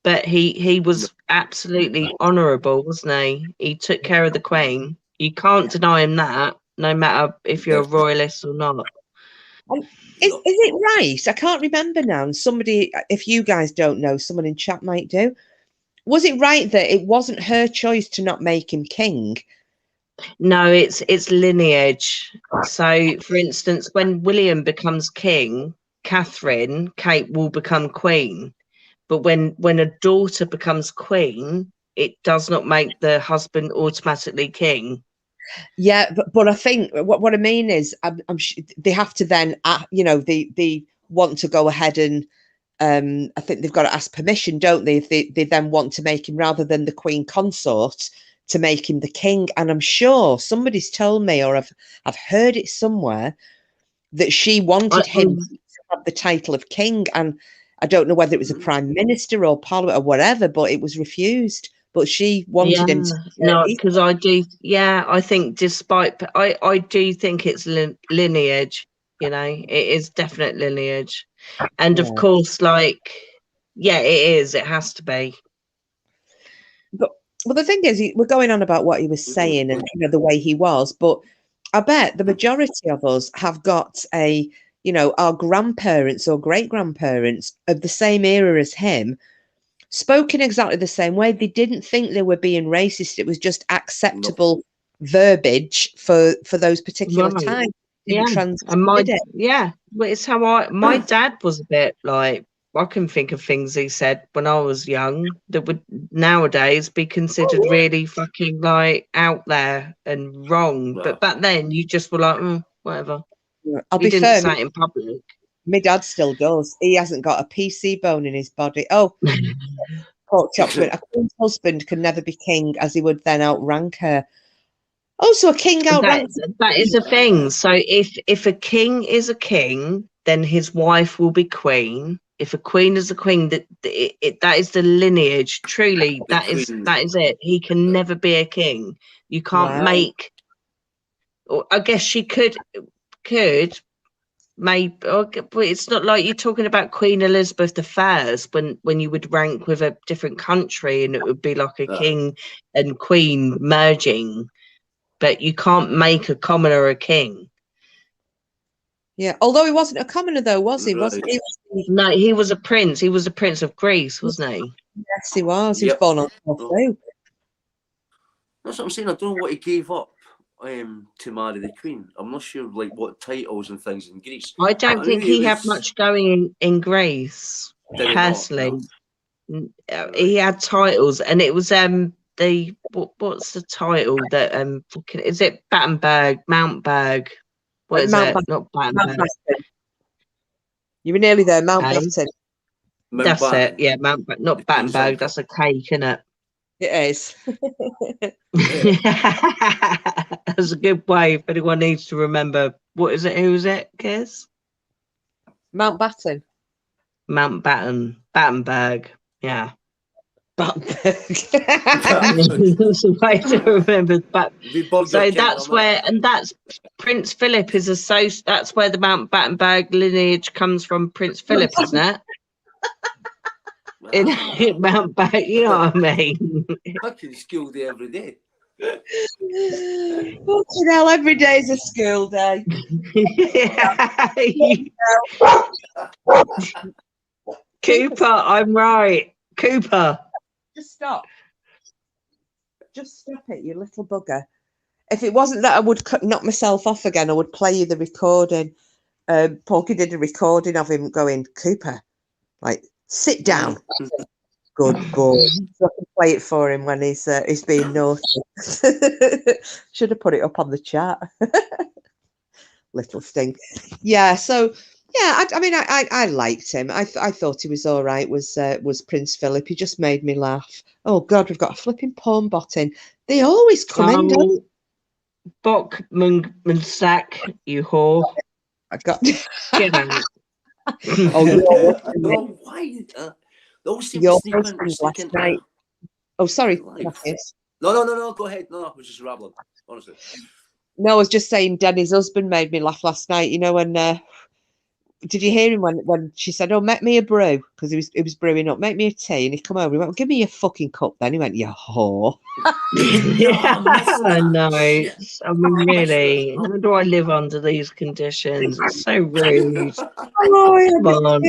But he was absolutely honourable, wasn't he? He took care of the Queen. You can't deny him that, no matter if you're a royalist or not. Is it right? I can't remember now. And somebody, if you guys don't know, someone in chat might do. Was it right that it wasn't her choice to not make him king? No, it's lineage. So, for instance, when William becomes king, Kate will become queen. But when a daughter becomes queen, it does not make the husband automatically king. Yeah, but I think what I mean is, I'm sure they have to then, they want to go ahead and I think they've got to ask permission, don't they? If they then want to make him, rather than the Queen consort, to make him the king. And I'm sure somebody's told me, or I've heard it somewhere, that she wanted him to have the title of king, and I don't know whether it was a prime minister or parliament or whatever, but it was refused. But she wanted him to. No, because I do. Yeah, I think I do think it's lineage. It is definite lineage, and of course, it is. It has to be. But the thing is, we're going on about what he was saying and the way he was, but I bet the majority of us have got our grandparents or great grandparents of the same era as him, spoken exactly the same way. They didn't think they were being racist. It was just acceptable verbiage for those particular times. Well, it's how my dad was a bit like, I can think of things he said when I was young that would nowadays be considered really fucking out there and wrong. But back then you just were like, whatever. I'll be didn't fair, say it in public. My dad still does. He hasn't got a PC bone in his body. Oh, pork chops. A queen's husband can never be king, as he would then outrank her. Also, a king outranks. That is a thing. So if a king is a king, then his wife will be queen. If a queen is a queen, that is the lineage. Truly, that is it. He can never be a king. You can't make. Or I guess she could, maybe, but it's not like you're talking about Queen Elizabeth I when you would rank with a different country and it would be like a king and queen merging. But you can't make a commoner a king. Yeah, although he wasn't a commoner, though, was he? Right. Wasn't he? No, he was a prince. He was a prince of Greece, wasn't he? Yes, he was. He was Yep. born on Corfu. That's what I'm saying. I don't know what he gave up to marry the Queen. I'm not sure like what titles and things in Greece. I don't I think knew he had was- much going in Greece. Did he not? Personally, No. he had titles, and it was the what's the title that is it Battenberg, Mountberg? What is it? Not Battenberg. Mountbatten. You were nearly there, Mountbatten. That's Mountbatten. it. Yeah, not Battenberg. That's a cake, isn't it? It is. That's a good way if anyone needs to remember. What is it? Who is it, Kiz? Mountbatten. Mountbatten. Battenberg. Yeah. Battenberg. That's a way to remember. But so that's where, that. and that's Prince Philip is that's where the Mountbattenberg lineage comes from. Prince Philip, isn't it? In Mountbatten, you know what I mean? Fucking school day every day. Fucking hell, every day is a school day. Cooper, I'm right. Cooper. Just stop. Just stop it, you little bugger. If it wasn't that I would knock myself off again, I would play you the recording. Porky did a recording of him going, Cooper, like, sit down. Good boy. So I can play it for him when he's being naughty. Should have put it up on the chat. Little stink. Yeah, so yeah, I mean I liked him. I thought he was all right, was Prince Philip. He just made me laugh. Oh God, we've got a flipping porn bot in. They always come in, don't they? Bok Munsak, you whore. I got Get out. Oh, why? Those your sneak in, husband sneak last in. night. Oh, sorry. Yes. No. Go ahead. No, I was just rambling. Honestly. No, I was just saying Denny's husband made me laugh last night. You know, when did you hear him when she said, "Oh, make me a brew," because he was brewing up. Make me a tea, and he come over. He went, well, "Give me your fucking cup." Then he went, "You whore." Yeah, I know. I mean, really, how do I live under these conditions? It's so rude. Oh, Come on.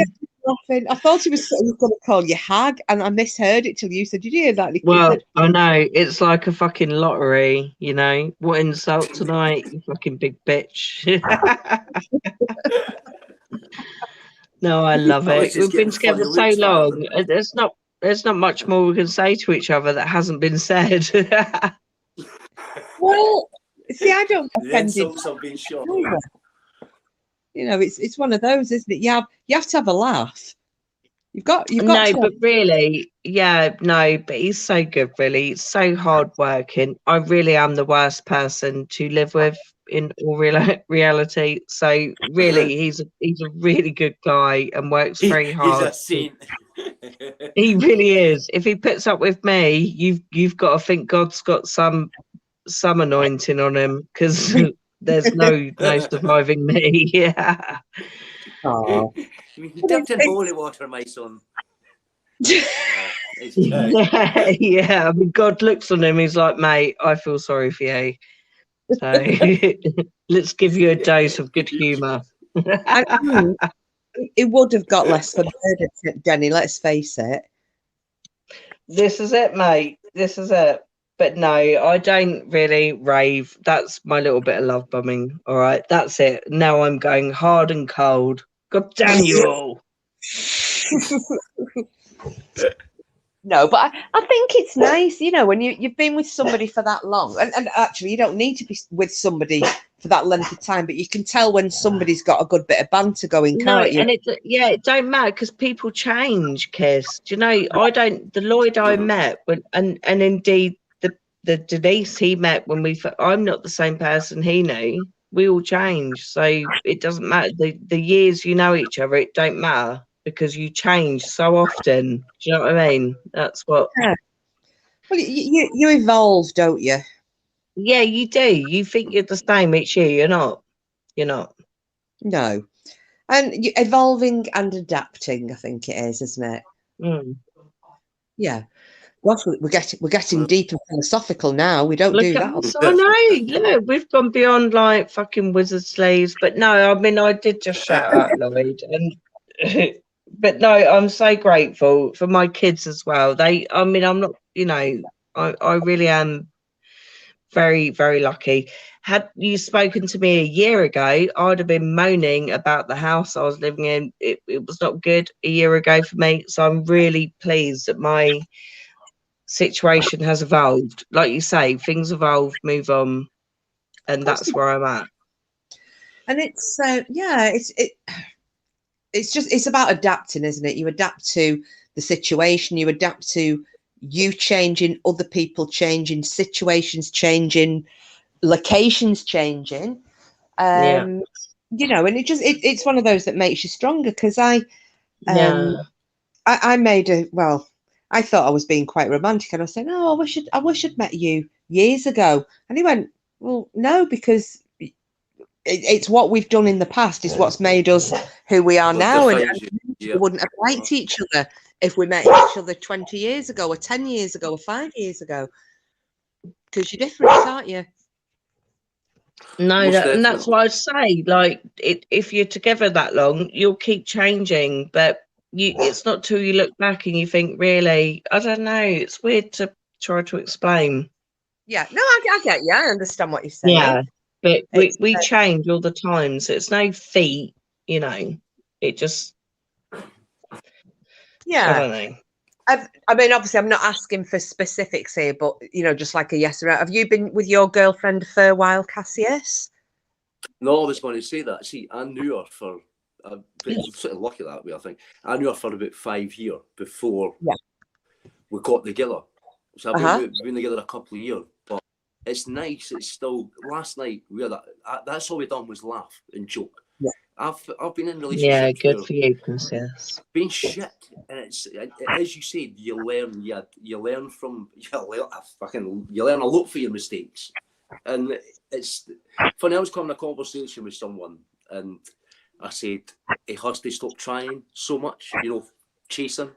laughing. I thought he was going to call you hag, and I misheard it till you said, "Did you hear that?" And he Well, said, I know it's like a fucking lottery, you know. What insult tonight, you fucking big bitch. No, I love it. We've been together so long. There's not much more we can say to each other that hasn't been said. well, see, I don't get The offended. insults have been shot. You know, it's one of those, isn't it? You have to have a laugh. You've got No, to. but really, yeah, no, but he's so good, really. He's so hardworking. I really am the worst person to live with in all reality. So really, he's a really good guy and works very hard. He's a saint. He really is. If he puts up with me, you've got to think God's got some anointing on him, because there's no surviving me. Yeah. Oh. You dipped in holy water, my son. Yeah. I mean, God looks on him. He's like, mate, I feel sorry for you. So let's give you a dose of good humour. It would have got less for murder, Denny. Let's face it. This is it, mate. This is it. But no, I don't really rave. That's my little bit of love bombing. All right, that's it. Now I'm going hard and cold. God damn you all. No, but I think it's nice, you know, when you've been with somebody for that long, and actually you don't need to be with somebody for that length of time, but you can tell when somebody's got a good bit of banter going, can't you? And it don't matter, because people change, Kiss. Do you know, the Lloyd I met and indeed the Denise he met when I'm not the same person he knew. We all change, so it doesn't matter. The years you know each other, it don't matter. because you change so often. Do you know what I mean? That's what. Yeah. Well, you evolve, don't you? Yeah, you do. You think you're the same each year. You're not. You're not. No. And evolving and adapting, I think it is, isn't it? Mm. Yeah. Gosh, we're getting deep and philosophical now. We don't Look do at that. us. I know. Look, we've gone beyond like fucking wizard sleeves. But no, I mean, I did just shout out Lloyd, and but no, I'm so grateful for my kids as well. I mean, I'm not. You know, I really am very, very lucky. Had you spoken to me a year ago, I'd have been moaning about the house I was living in. It was not good a year ago for me. So I'm really pleased that my situation has evolved. Like you say, things evolve, move on, and that's where I'm at. And it's it's about adapting, isn't it? You adapt to the situation, you adapt to you changing, other people changing, situations changing, locations changing. Yeah. You know, and it's one of those that makes you stronger, because Yeah. I made I thought I was being quite romantic, and I was saying, oh, I wish I'd met you years ago. And he went, well, no, because it's what we've done in the past is what's made us who we are now, and we wouldn't have liked each other if we met each other 20 years ago or 10 years ago or 5 years ago, because you're different, aren't you? No, and that's what I'd say. Like, if you're together that long, you'll keep changing, but it's not till you look back and you think, really, I don't know. It's weird to try to explain. Yeah, no, I get you. I understand what you're saying. Yeah, but we change all the time, so it's no feat, you know. It just, yeah. I don't know. I mean, obviously, I'm not asking for specifics here, but you know, just like a yes or no. Have you been with your girlfriend for a while, Cassius? No, I was going to say that. See, I knew her for, I'm sort of lucky that way, I think. I knew her for about 5 years before we got together. So we've been together a couple of years, but it's nice. It's still, last night, that's all we done was laugh and joke. Yeah. I've been in relationships. Yeah, good for you, Princess. Been shit, and it's as you said, you learn. You learn from you learn a lot for your mistakes, and it's funny. I was having a conversation with someone, and I said he has to stop trying so much. You know, chasing,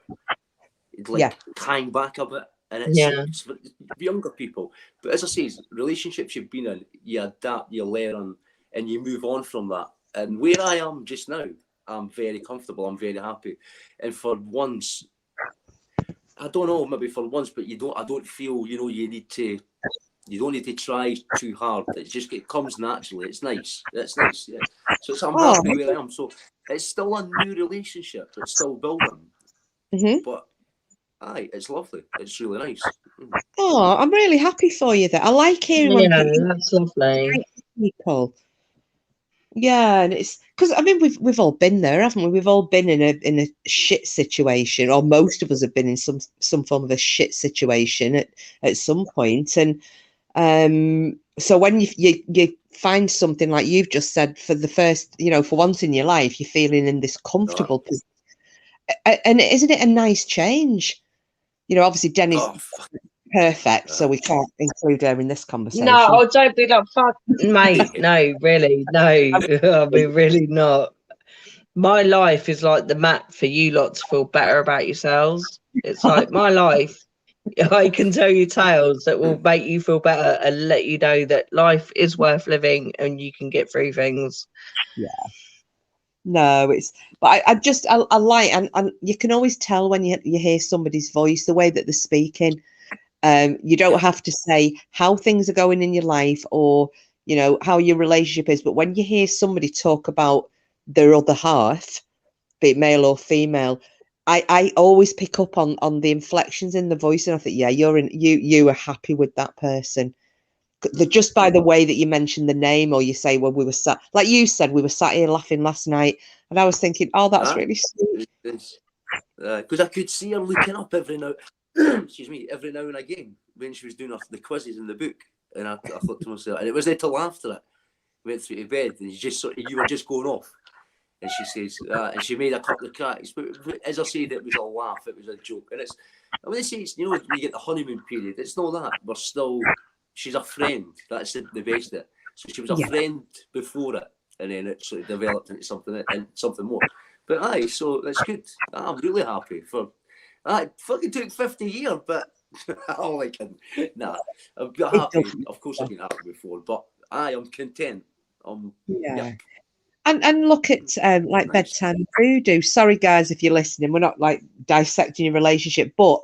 like tying back a bit, and it's for younger people. But as I say, relationships you've been in, you adapt, you learn, and you move on from that. And where I am just now, I'm very comfortable. I'm very happy. And for once, I don't know, maybe for once, but I don't feel, you know, you don't need to try too hard. It comes naturally. It's nice. It's nice. Yeah. So I'm happy where I am. So it's still a new relationship. It's still building. But it's lovely. It's really nice. Oh, I'm really happy for you there. I like hearing when that's lovely. People. Yeah, and it's because I mean we've all been there, haven't we? We've all been in a shit situation, or most of us have been in some form of a shit situation at some point. And so when you find something like you've just said, for the first, you know, for once in your life, you're feeling in this comfortable position. And isn't it a nice change? You know, obviously Denny's perfect, so we can't include her in this conversation. No, don't be like, fuck, mate. No, really, no. I mean, really not. My life is like the map for you lot to feel better about yourselves. It's like my life. I can tell you tales that will make you feel better and let you know that life is worth living and you can get through things. Yeah. No, but I like, and you can always tell when you hear somebody's voice, the way that they're speaking. You don't have to say how things are going in your life, or, you know, how your relationship is. But when you hear somebody talk about their other half, be it male or female, I always pick up on the inflections in the voice, and I think, yeah, you are happy with that person. Just by the way that you mention the name, or you say, well, we were sat, like you said, we were sat here laughing last night, and I was thinking, oh, that's really sweet. Because I could see her looking up every now and again when she was doing the quizzes in the book, and I thought to myself, and it was there till after it went through to bed, and you were just going off, And she says, and she made a couple of cracks. But as I said, it was a laugh, it was a joke. And it's, I want to say, it's, you know, when you get the honeymoon period, it's not that. We're still, she's a friend. That's the best of it. So she was a friend before it, and then it sort of developed into something more. But aye, so that's good. I'm really happy for. It fucking took 50 years, but I'm like, nah, I've been happy. Of course, I've been happy before, but I'm content. Yeah. And look at like bedtime voodoo. Sorry guys, if you're listening, we're not like dissecting your relationship, but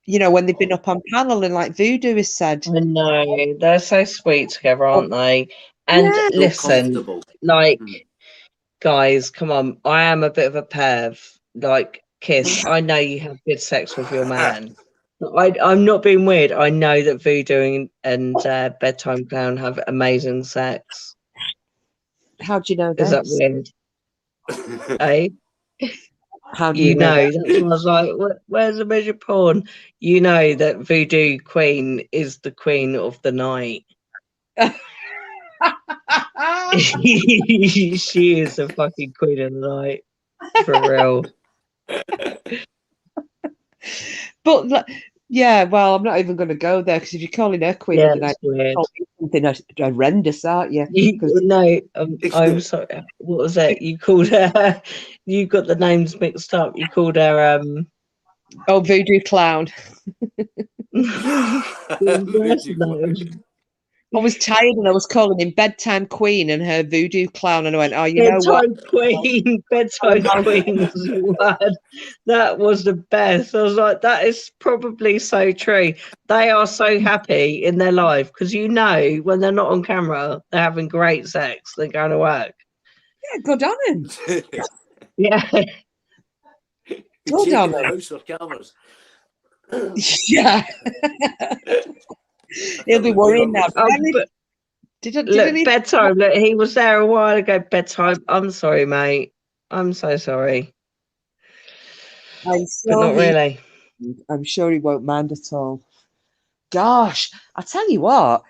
you know, when they've been up on panel and like voodoo has said, I know, they're so sweet together, aren't they? And listen, like, guys, come on, I am a bit of a perv. Like, Kiss, I know you have good sex with your man. I'm not being weird. I know that voodoo and bedtime clown have amazing sex. How do you know this? Is that weird? Eh? How do you know? that? That's what I was like, where's the measure porn? You know that Voodoo Queen is the queen of the night. She is the fucking queen of the night. For real. But yeah, well, I'm not even going to go there because if you're calling her queen of the night, you're something horrendous, aren't you? No, I'm sorry. What was it? You called her? You got the names mixed up. You called her Voodoo Clown. I was tired and I was calling him Bedtime Queen and her Voodoo Clown, and I went, "Oh, you know what? Bedtime Queen was the word. That was the best." I was like, that is probably so true. They are so happy in their life because you know when they're not on camera, they're having great sex. They're going to work. Yeah, good on him. Yeah. Good on him. House for cameras. Yeah. He'll be worrying now. Look, bedtime. Look, he was there a while ago. Bedtime. I'm sorry, mate. I'm so sorry. But not really. I'm sure he won't mind at all. Gosh, I tell you what.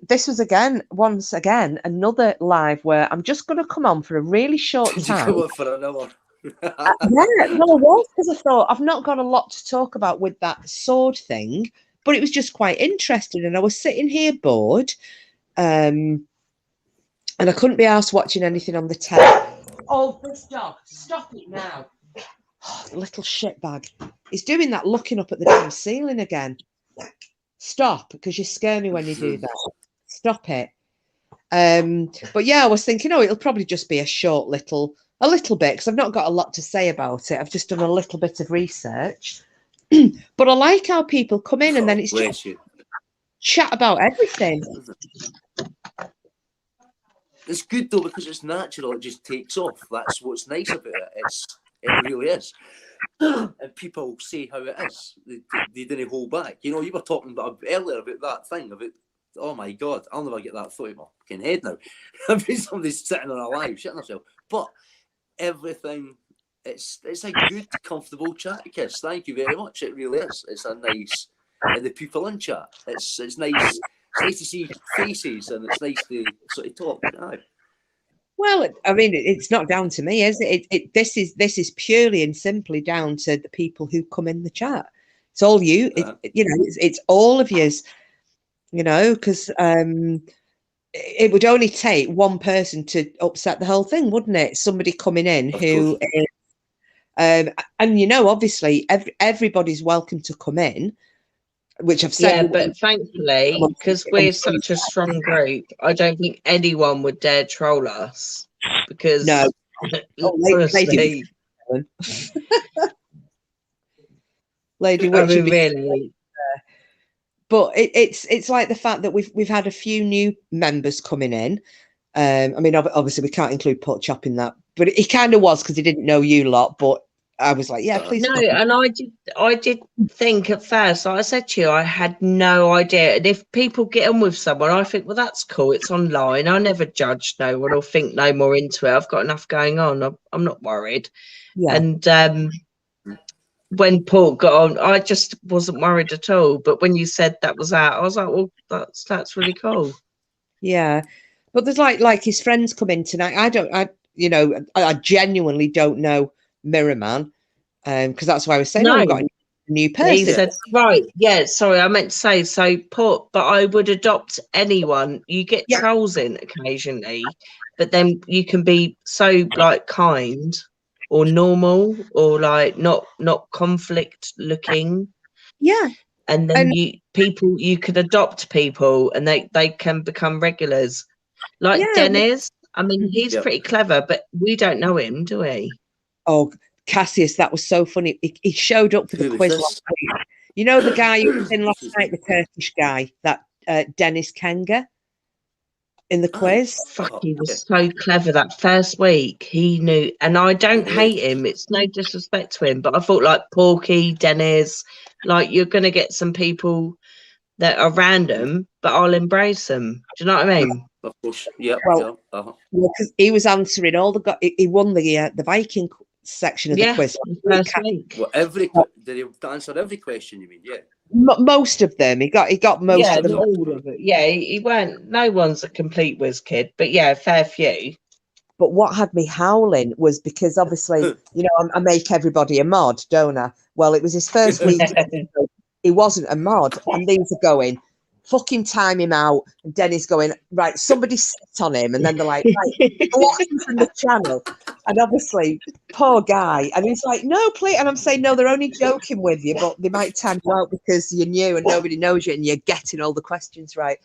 This was once again another live where I'm just going to come on for a really short time. Come on for an hour. Yeah, well, I was because I thought I've not got a lot to talk about with that sword thing, but it was just quite interesting, and I was sitting here bored, and I couldn't be asked watching anything on the telly. Oh, this dog! Stop it now! Oh, little shitbag! He's doing that, looking up at the damn ceiling again. Stop, because you scare me when you do that. Stop it. But yeah, I was thinking, it'll probably just be a little bit, because I've not got a lot to say about it. I've just done a little bit of research. But I like how people come in and then it's just chat about everything. It's good though because it's natural. It just takes off. That's what's nice about it. It really is. And people say how it is. They didn't hold back. You know, you were talking about earlier about that thing about, oh my God, I'll never get that thought in my fucking head now. I mean, somebody's sitting on a live shitting themselves. But everything, it's a good, comfortable chat, Kiss. Thank you very much. It really is. It's a nice, the people in chat. It's nice. It's nice to see faces, and it's nice to sort of talk. Well, I mean, it's not down to me, is it? This is purely and simply down to the people who come in the chat. It's all you. It's all of yous. You know, because it would only take one person to upset the whole thing, wouldn't it? Somebody coming in who is, and obviously everybody's welcome to come in, which I've said. Yeah, but thankfully, because we're such a strong group, I don't think anyone would dare troll us. Because honestly, Lady Witch, really. But it's like the fact that we've had a few new members coming in. I mean, obviously we can't include Pork Chop in that, but he kind of was because he didn't know you lot. But I was like, yeah, please. No, and I did think at first, like I said to you, I had no idea. And if people get on with someone, I think, well, that's cool. It's online. I never judge no one or think no more into it. I've got enough going on. I'm not worried. Yeah. And when Paul got on, I just wasn't worried at all. But when you said that was out, I was like, well, that's really cool. Yeah. But there's like his friends come in tonight. you know, I genuinely don't know Mirrorman, because that's why I was saying, No. we've got a new He person. said, right, yeah, sorry, I meant to say, so but I would adopt anyone. You get Yeah. trolls in occasionally, but then you can be so like kind or normal or like not conflict looking. Yeah. And then And- you could adopt people and they can become regulars. Like Yeah. Dennis, I mean, he's pretty clever, but we don't know him, do we? Oh, Cassius, that was so funny. He showed up for the Who was quiz this? last week. You know the guy who was in last night, the Turkish guy, that Dennis Kenga in the quiz? Fuck, he was so clever that first week. He knew, and I don't hate him. It's no disrespect to him, but I thought like Porky, Dennis, like you're gonna get some people that are random, but I'll embrace them. Do you know what I mean? Of course. Yep. Well, because he was answering all the he won the Viking section of the quiz. First week. Well, did he answer every question? You mean? Yeah. Most of them. He got most of them. All of it. Yeah, he weren't. No one's a complete whiz kid, but yeah, a fair few. But what had me howling was because obviously, you know, I make everybody a mod, don't I? Well, it was his first week. He wasn't a mod, and these are going, fucking time him out. And Denny's going, right, somebody sit on him. And then they're like, right, block him from the channel. And obviously, poor guy. And he's like, no, please. And I'm saying, no, they're only joking with you, but they might time you out because you're new and nobody knows you and you're getting all the questions right.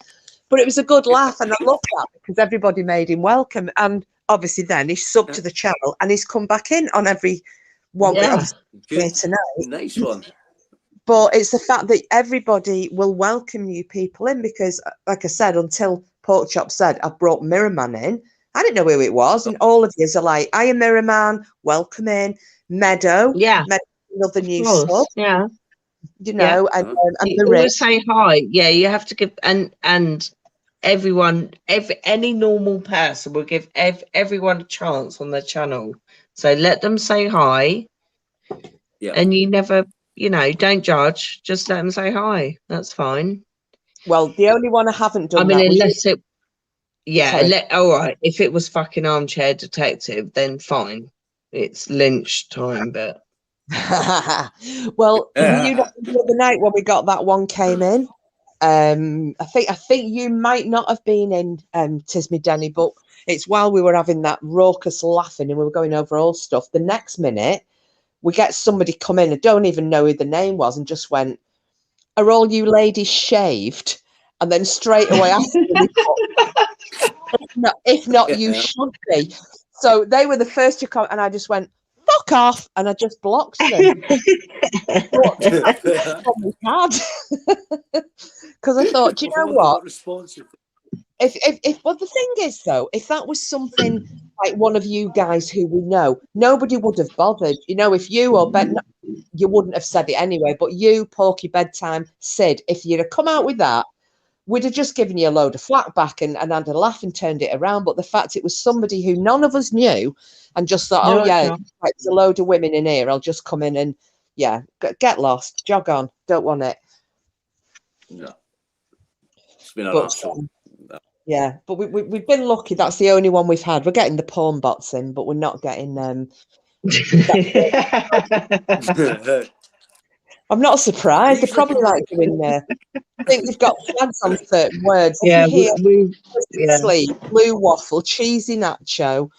But it was a good laugh, and I loved that because everybody made him welcome. And obviously then he's subbed to the channel and he's come back in on every one here tonight. Nice one. But it's the fact that everybody will welcome new people in because, like I said, until Porkchop said, I brought Mirrorman in, I didn't know who it was. And all of you are like, I am Mirrorman, welcome in. Meadow. Yeah. Meadow, another new sub. Yeah. You know, and you always say hi. Yeah, you have to give, and everyone, any normal person will give everyone a chance on their channel. So let them say hi. Yeah. And you never, you know, don't judge. Just let them say hi. That's fine. Well, the only one I haven't done. I mean, that unless it. Yeah. Sorry. All right. If it was fucking Armchair Detective, then fine. It's Lynch time, but. Well, you know, the other night when we got that one came in, I think you might not have been in Tismy Denny, but it's while we were having that raucous laughing and we were going over all stuff. The next minute, we get somebody come in, I don't even know who the name was, and just went, "Are all you ladies shaved?" And then straight away after, if not, you should be. So they were the first to come, and I just went, "Fuck off," and I just blocked them. Because I thought, do you know what? If well, the thing is though, if that was something like one of you guys who we know, nobody would have bothered. You know, if you or Ben, you wouldn't have said it anyway. But you, Porky Bedtime, Sid, if you'd have come out with that, we'd have just given you a load of flack back and had a laugh and turned it around. But the fact it was somebody who none of us knew and just thought, oh yeah, like, there's a load of women in here, I'll just come in and get lost, jog on, don't want it. No, it's been an asshole. Yeah, but we've been lucky. That's the only one we've had. We're getting the porn bots in, but we're not getting I'm not surprised. They're probably like doing I think they've got flags on certain words. Yeah, sleep, blue waffle, cheesy nacho.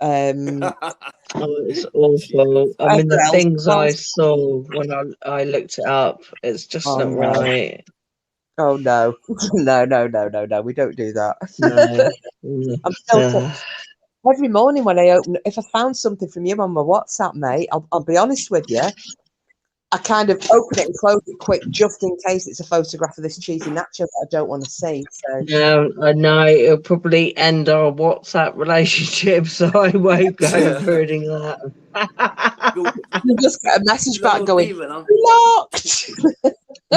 It's awful. I mean, the things I saw when I looked it up, it's just not right. Oh no, no! We don't do that. No. I'm still every morning when I open. If I found something from you on my WhatsApp, mate, I'll be honest with you. I kind of open it and close it quick just in case it's a photograph of this cheesy nacho that I don't want to see. So no, I know it'll probably end our WhatsApp relationship, so I won't go reading that. You just get a message back going, blocked.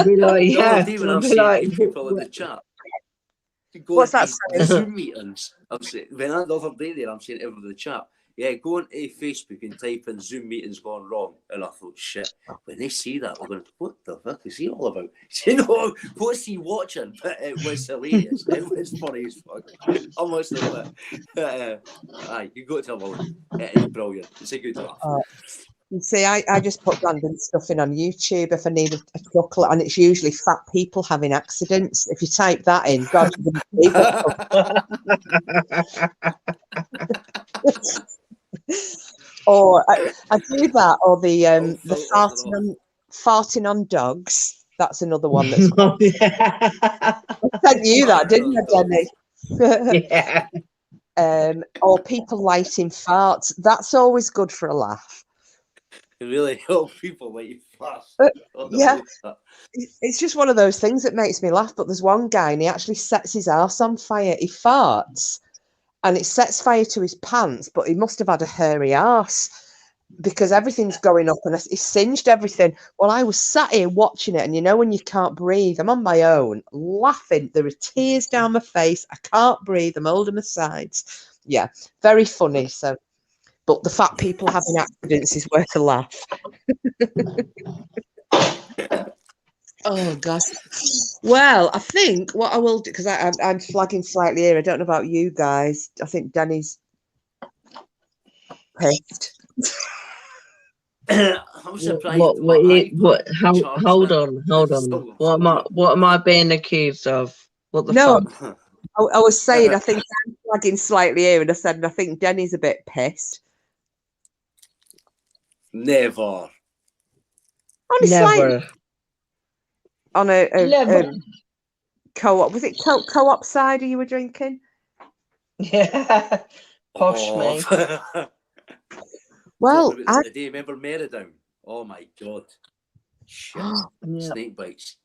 Be like, yeah, even I'm seeing people in the chat. What's that? Zoom meetings. The other day there, I'm seeing everyone in the chat. Yeah, go onto Facebook and type in Zoom meetings gone wrong. And I thought, shit, when they see that, they're going, what the fuck is he all about? You know, what's he watching? But it was hilarious. It was funny as fuck. I must admit. Aye, you got to have a look. It is brilliant. It's a good laugh. You see, I just put random stuff in on YouTube if I need a chuckle, and it's usually fat people having accidents. If you type that in, God, you're gonna see what- or I do that, or the farting on dogs. That's another one that's. I sent you that, didn't I, Denny? Yeah. Or people lighting farts. That's always good for a laugh. It really helps people like you fast. Yeah, it's just one of those things that makes me laugh. But there's one guy, and he actually sets his arse on fire. He farts, and it sets fire to his pants. But he must have had a hairy arse because everything's going up, and he singed everything. Well, I was sat here watching it, and you know when you can't breathe, I'm on my own, laughing. There are tears down my face. I can't breathe. I'm holding my sides. Yeah, very funny. So. But the fat people having accidents is worth a laugh. Oh, gosh. Well, I think what I will do, because I'm flagging slightly here. I don't know about you guys. I think Danny's pissed. I'm surprised. Hold on. What am I being accused of? What the fuck? I was saying, I think I'm flagging slightly here, and I said, I think Danny's a bit pissed. Never. Only slightly. Never. On a Never. co-op. Was it co-op cider you were drinking? Yeah. Posh me. Well, the day, remember Meridown? Oh my god. Shit. Snake bites.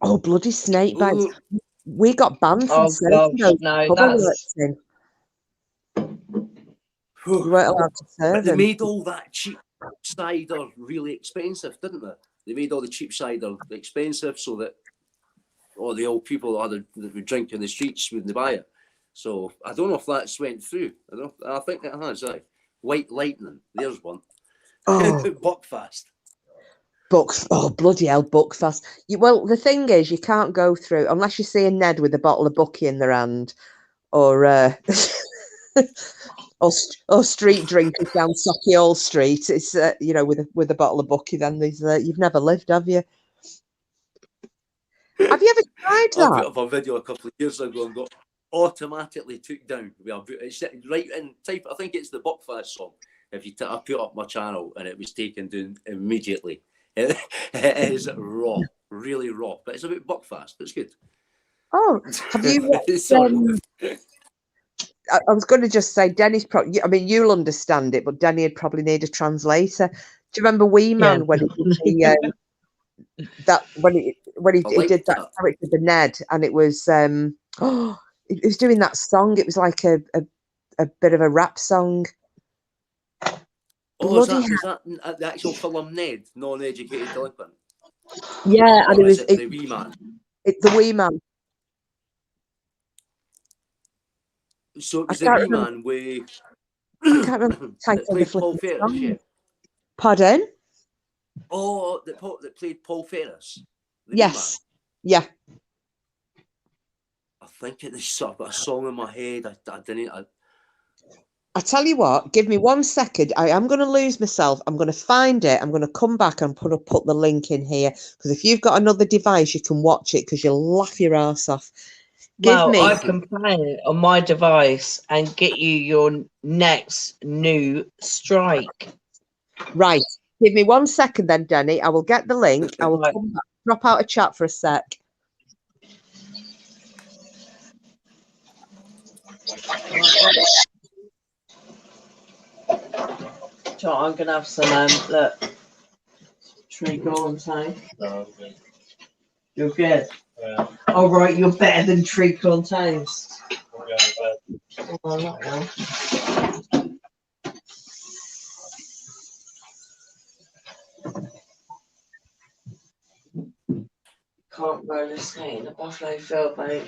Oh, bloody snake bites. We got banned from You weren't allowed to serve They them. made all that cheap cider really expensive, didn't they? They made all the cheap cider expensive so that all the old people that would drink in the streets wouldn't buy it. So I don't know if that's went through. I think it has. White Lightning. There's one. Oh, Buckfast. Bloody hell, Buckfast. Well, the thing is, you can't go through unless you see a Ned with a bottle of Bucky in their hand, or or street drinkers down Sauchiehall Street. It's with a bottle of Bucky. Then there's you've never lived, have you? Have you ever tried that? I put up a video a couple of years ago and got automatically took down. It's right in type. I think it's the Buckfast song. If you I put up my channel and it was taken down immediately. It is raw, really raw, but it's a bit Buckfast. It's good. Oh, have you? Sorry. I was going to just say, Denny's probably. I mean, you'll understand it, but Denny would probably need a translator. Do you remember Wee Man when he did he did that character, the Ned, and it was he was doing that song. It was like a bit of a rap song. Oh, is that the actual film Ned, Non-Educated Delinquent? Yeah, and it was the Wee Man. It's the Wee Man. So it was the Wee Man with. I can't remember the title of the Paul Ferris, yeah. Pardon? Oh, that played Paul Ferris. Yes. Yeah. I think it's sort of a song in my head. I didn't. I tell you what, give me 1 second. I am going to lose myself. I'm going to find it. I'm going to come back and put the I because if you've got another device, you can watch it because you'll laugh your ass off. I can play it on my device and get you your next new strike. Right. Give me 1 second then, Denny. I will get the link. I will come back, drop out a chat for a sec. So I'm going to have some, look, treacle and time. You're good. Yeah. Oh, right, you're better than treacle and toast. Oh, not now. Can't roll a skate in a buffalo field, mate.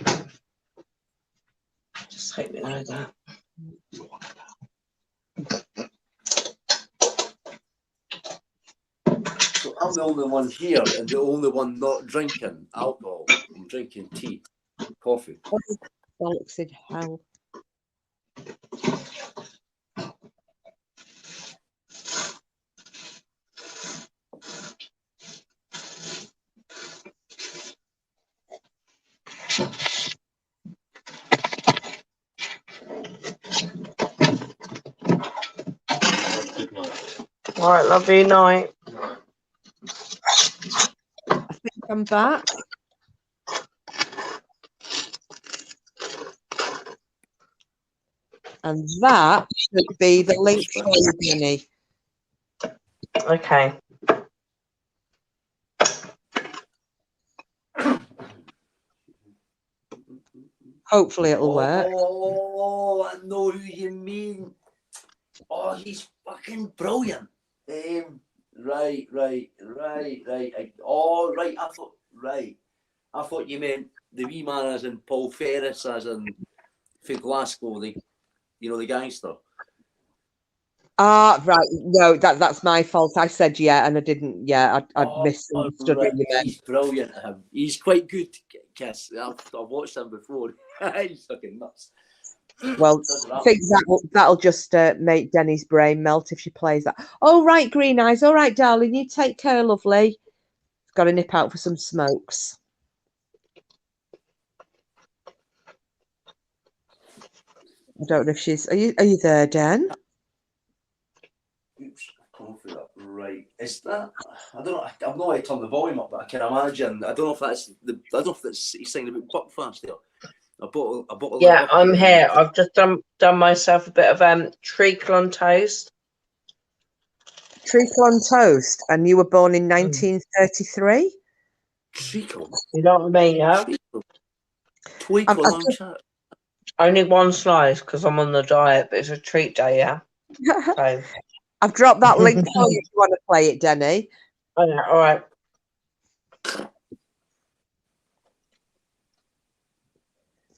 Just hope you know that. I'm the only one here and the only one not drinking alcohol. I'm drinking tea, coffee. Bollocks in hell. All right, lovely night. I think I'm back. And that should be the link for you, Jenny. Okay. Hopefully it'll work. Oh, I know who you mean. Oh, he's fucking brilliant. Right. Right. I thought you meant the wee man as in Paul Ferris, as in for Glasgow, the gangster. Ah, right. No, that's my fault. I said yeah, and I didn't. Yeah, I misunderstood what you meant. He's brilliant. He's quite good, Kiss. I've watched him before. He's fucking nuts. Well, I think that'll just make Denny's brain melt if she plays that. All right, Green Eyes. All right, darling. You take care, lovely. Got to nip out for some smokes. I don't know if she's. Are you there, Dan? Oops, coffee up. Right. Is that? I don't know. I've no way to turn the volume up, but I can imagine. I don't know if that's he's saying about Buckfast there. A bottle. Yeah, I'm here. I've just done myself a bit of treacle on toast. Treacle on toast, and you were born in 1933. Treacle. You know what I mean? Yeah. Treacle on chat. Only one slice because I'm on the diet, but it's a treat day. Yeah. So. I've dropped that link for you if you want to play it, Denny. Oh, yeah, all right.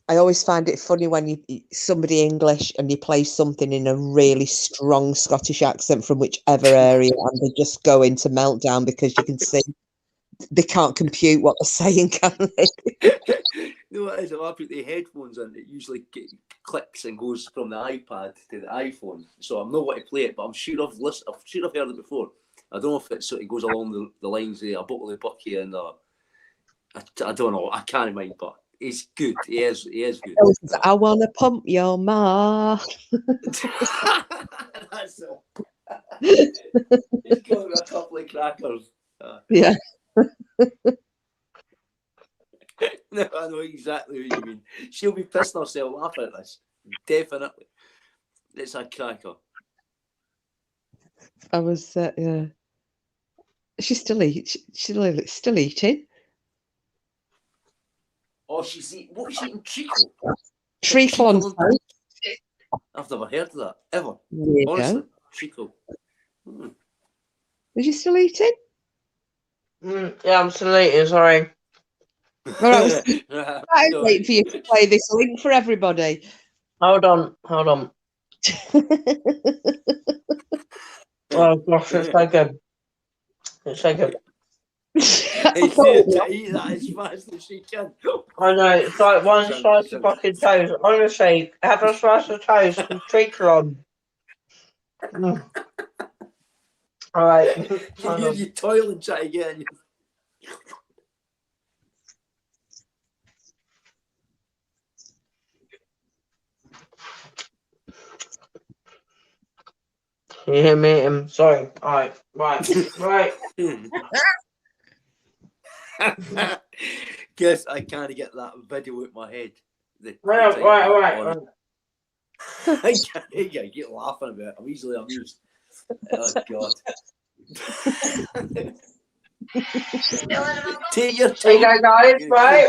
I always find it funny when somebody English and you play something in a really strong Scottish accent from whichever area, and they just go into meltdown because you can see they can't compute what they're saying, can they? No, it is. If I put the headphones in, it usually clicks and goes from the iPad to the iPhone. So I'm not want to play it, but I'm sure I've heard it before. I don't know if it goes along the lines of a bottle of Bucky and I don't know. I can't mind, but he's good. He is good. I wanna pump your ma. That's it. He's got a couple of crackers. Yeah. No, I know exactly what you mean. She'll be pissing herself laughing at this. Definitely. It's a cracker. I was, yeah. She's still eating. Oh, she's eating. What is she eating? Treacle? Treacle on toast. I've never heard of that, ever. There you Honestly, go. treacle. Was you still eating? Yeah, I'm still eating, sorry. All right, I'm waiting for you to play this link for everybody. Hold on. Oh gosh, it's so good. It's so good. He's here to eat that as fast as she can. I know, it's like one slice of fucking toast. Honestly, have a slice of toast with treacle on. All right. You use your toilet chat again. You hear me? I'm sorry. All right. Guess I can't get that video out my head. Right. I can't get laughing about it. I'm easily amused. Oh God. Take your time. Hey guys, right?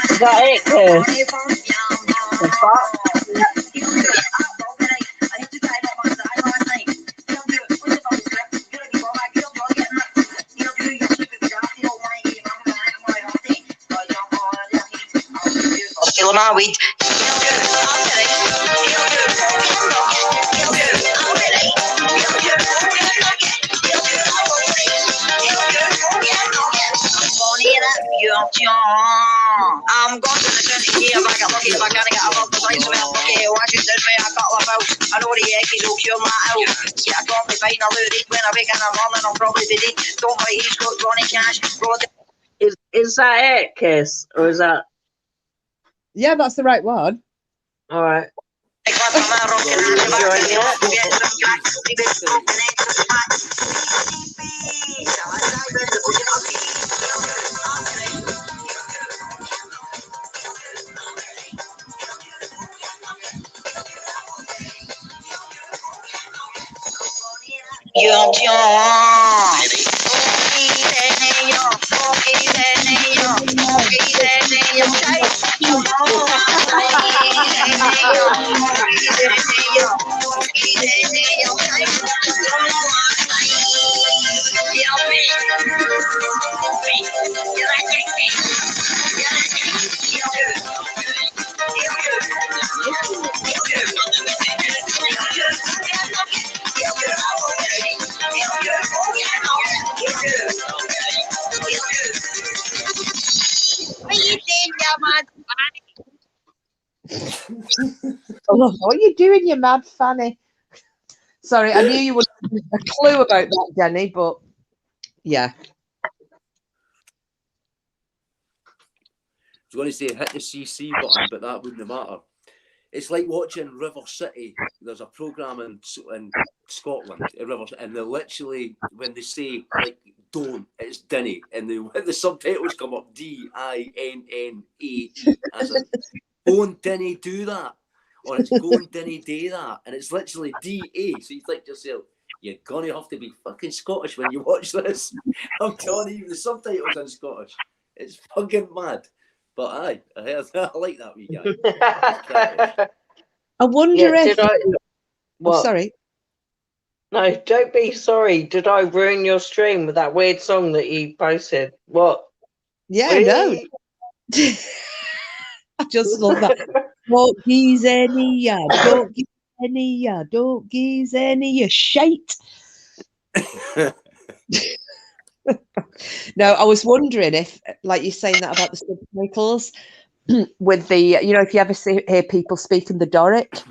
Is that it, Chris? The fuck? kill my weed. I'm going to the city here, like I'm looking if I gotta get above the place of it. Okay, why you said me, I got love out. I know the Yankees will cure my out. Yeah, I got me fighting a lure when I begin a run, and I'll probably be dead. Don't worry, he's got Johnny Cash. Is that it, Kiss? Or is that... Yeah, that's the right one. All right. Oh, what are you doing, you mad fanny? Sorry, I knew you would have a clue about that, Jenny, but yeah. I was going to say hit the CC button, but that wouldn't matter. It's like watching River City. There's a programme in Scotland, in River City, and they literally, when they say, like, don't, it's Dinny, and when the subtitles come up, D-I-N-N-A-E, as in, don't Dinny do that, or it's going Dinny do that, and it's literally D-A, so you think to yourself, you're gonna have to be fucking Scottish when you watch this. I'm telling you, the subtitles in Scottish, it's fucking mad. But aye, I like that wee guy. I wonder if... What? Sorry. No, don't be sorry. Did I ruin your stream with that weird song that you posted? What? Yeah, no. I just love that. Don't geese any, ya. Don't geese any, ya. Don't geese any, ya. Shite. No, I was wondering if, like you're saying that about the subtitles, with the, you know, if you ever hear people speaking the Doric,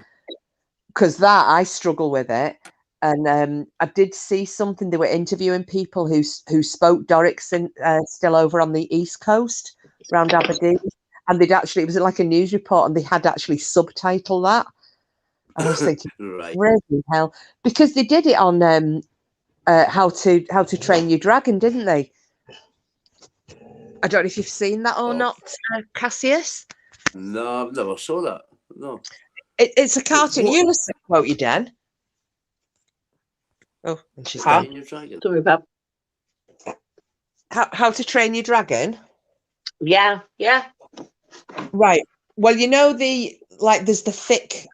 because that I struggle with it, and I did see something. They were interviewing people who spoke Doric still over on the East Coast around Aberdeen, and they'd actually, it was like a news report, and they had actually subtitled that. And I was thinking, right, crazy hell, because they did it on How to Train Your Dragon, didn't they? I don't know if you've seen that or not, Cassius. No, I've never saw that. No, it's a cartoon. You listen to quote you, Dan. Oh, and she's gone. Sorry about How to Train Your Dragon. Yeah. Right. Well, you know there's the thick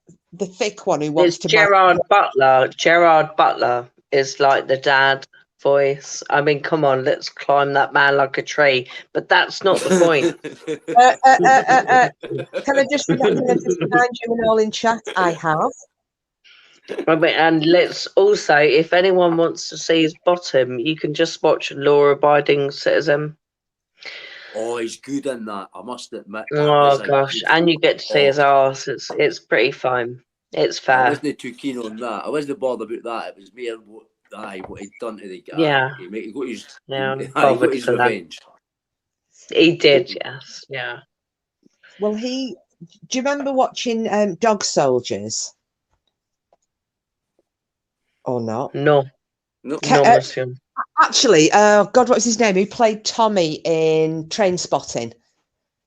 one who wants to. Gerard Butler. Gerard Butler is like the dad voice. I mean, come on, let's climb that man like a tree. But that's not the point. Can I just remind you and all in chat? I have. I mean, and let's also, if anyone wants to see his bottom, you can just watch Law Abiding Citizen. Oh, he's good in that. I must admit. Oh gosh, and you get to see his arse. It's pretty fine. It's fair. I wasn't too keen on that. I wasn't bothered about that. It was mere what he'd done to the guy. Yeah. He got his, he got his revenge. He did, yes. Yeah. Well, do you remember watching Dog Soldiers? Or not? No. No. Actually, God, what was his name? Who played Tommy in Trainspotting?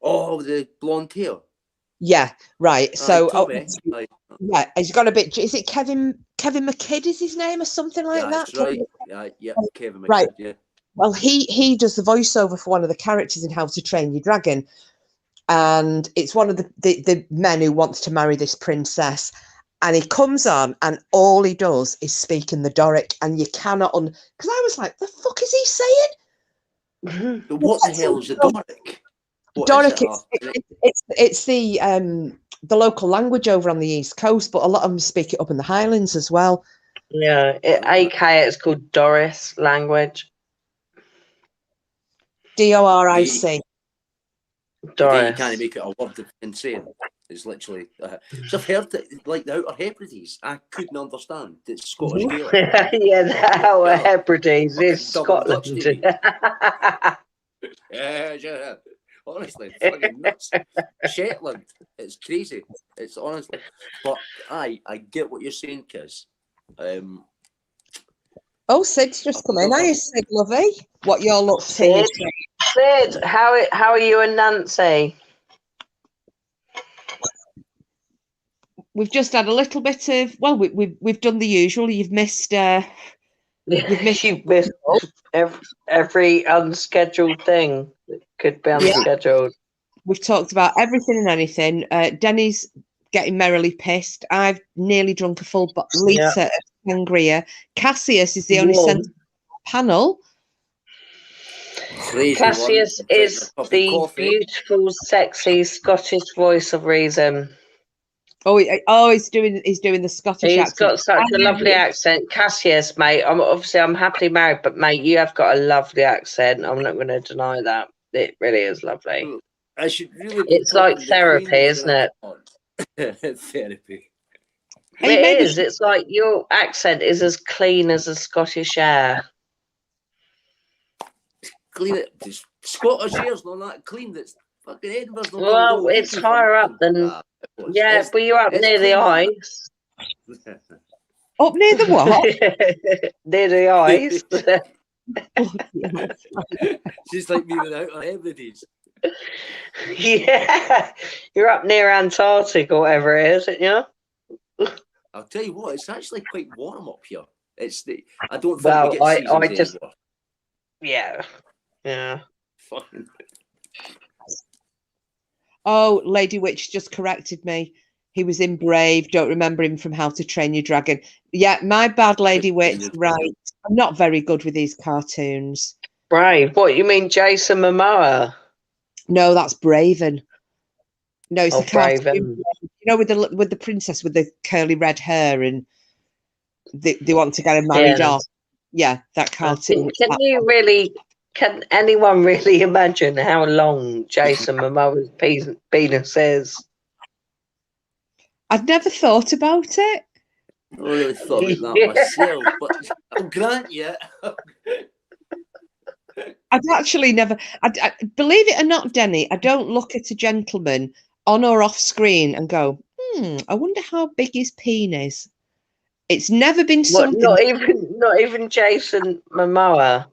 Oh, the blonde hair. Yeah, right. So, Tommy, yeah, he's got a bit. Is it Kevin McKidd? Is his name or something like that? That's right. Yeah, Kevin McKidd. Right. Yeah. Well, he does the voiceover for one of the characters in How to Train Your Dragon, and it's one of the men who wants to marry this princess. And he comes on, and all he does is speak in the Doric, and you cannot because I was like, the fuck is he saying? What the hell is the Doric? What Doric, is it? it's the local language over on the East Coast, but a lot of them speak it up in the Highlands as well. Yeah, AK, it's called Doris language. DORIC. You Doris. can't make it a word of insane. It's literally. So I've heard that, like the Outer Hebrides, I couldn't understand. It's Scottish Gaelic. Yeah, the Outer Hebrides Fucking is double Dutch Scotland. to me. Yeah. Honestly, it's fucking nuts. Shetland, it's crazy. It's honestly, but I get what you're saying, Kiz. Oh, Sid's just come in. Hiya, Sid, lovey. What you're looked in? Sid, how are you and Nancy? We've just had a little bit of. Well, we've done the usual. You've missed You've missed every unscheduled thing that could be unscheduled. We've talked about everything and anything. Denny's getting merrily pissed. I've nearly drunk a full litre of sangria. Cassius is the only centre panel. Cassius is the beautiful, sexy Scottish voice of reason. He's doing the Scottish accent. He's got such a lovely accent. Cassius, mate, I'm happily married, but mate, you have got a lovely accent. I'm not going to deny that. It really is lovely. I should really. It's like therapy, isn't it? Therapy. It is. It's like your accent is as clean as a Scottish air. Clean it. Scottish air's not that clean. That's fucking Edinburgh's not. Well, it's higher up than. Yeah, but you're up near the ice. Up near the what? Near the ice. Just like me without our Hebrides. Yeah, you're up near Antarctic or whatever it is, isn't you? I'll tell you what, it's actually quite warm up here. I don't think well, we get I seasons just anymore. Yeah. Fucking. Oh, Lady Witch just corrected me. He was in Brave. Don't remember him from How to Train Your Dragon. Yeah, my bad, Lady Witch. Right. I'm not very good with these cartoons. Brave? What, you mean Jason Momoa? No, that's Braven. No, it's a cartoon. Braven. You know, with the princess with the curly red hair and they want to get her married off. Yeah, that cartoon. Can anyone really imagine how long Jason Momoa's penis is? I'd never thought about it. I really thought about that myself, but I'll grant you. I've actually never. I believe it or not, Denny, I don't look at a gentleman on or off screen and go, I wonder how big his penis. It's never been something. Not even Jason Momoa.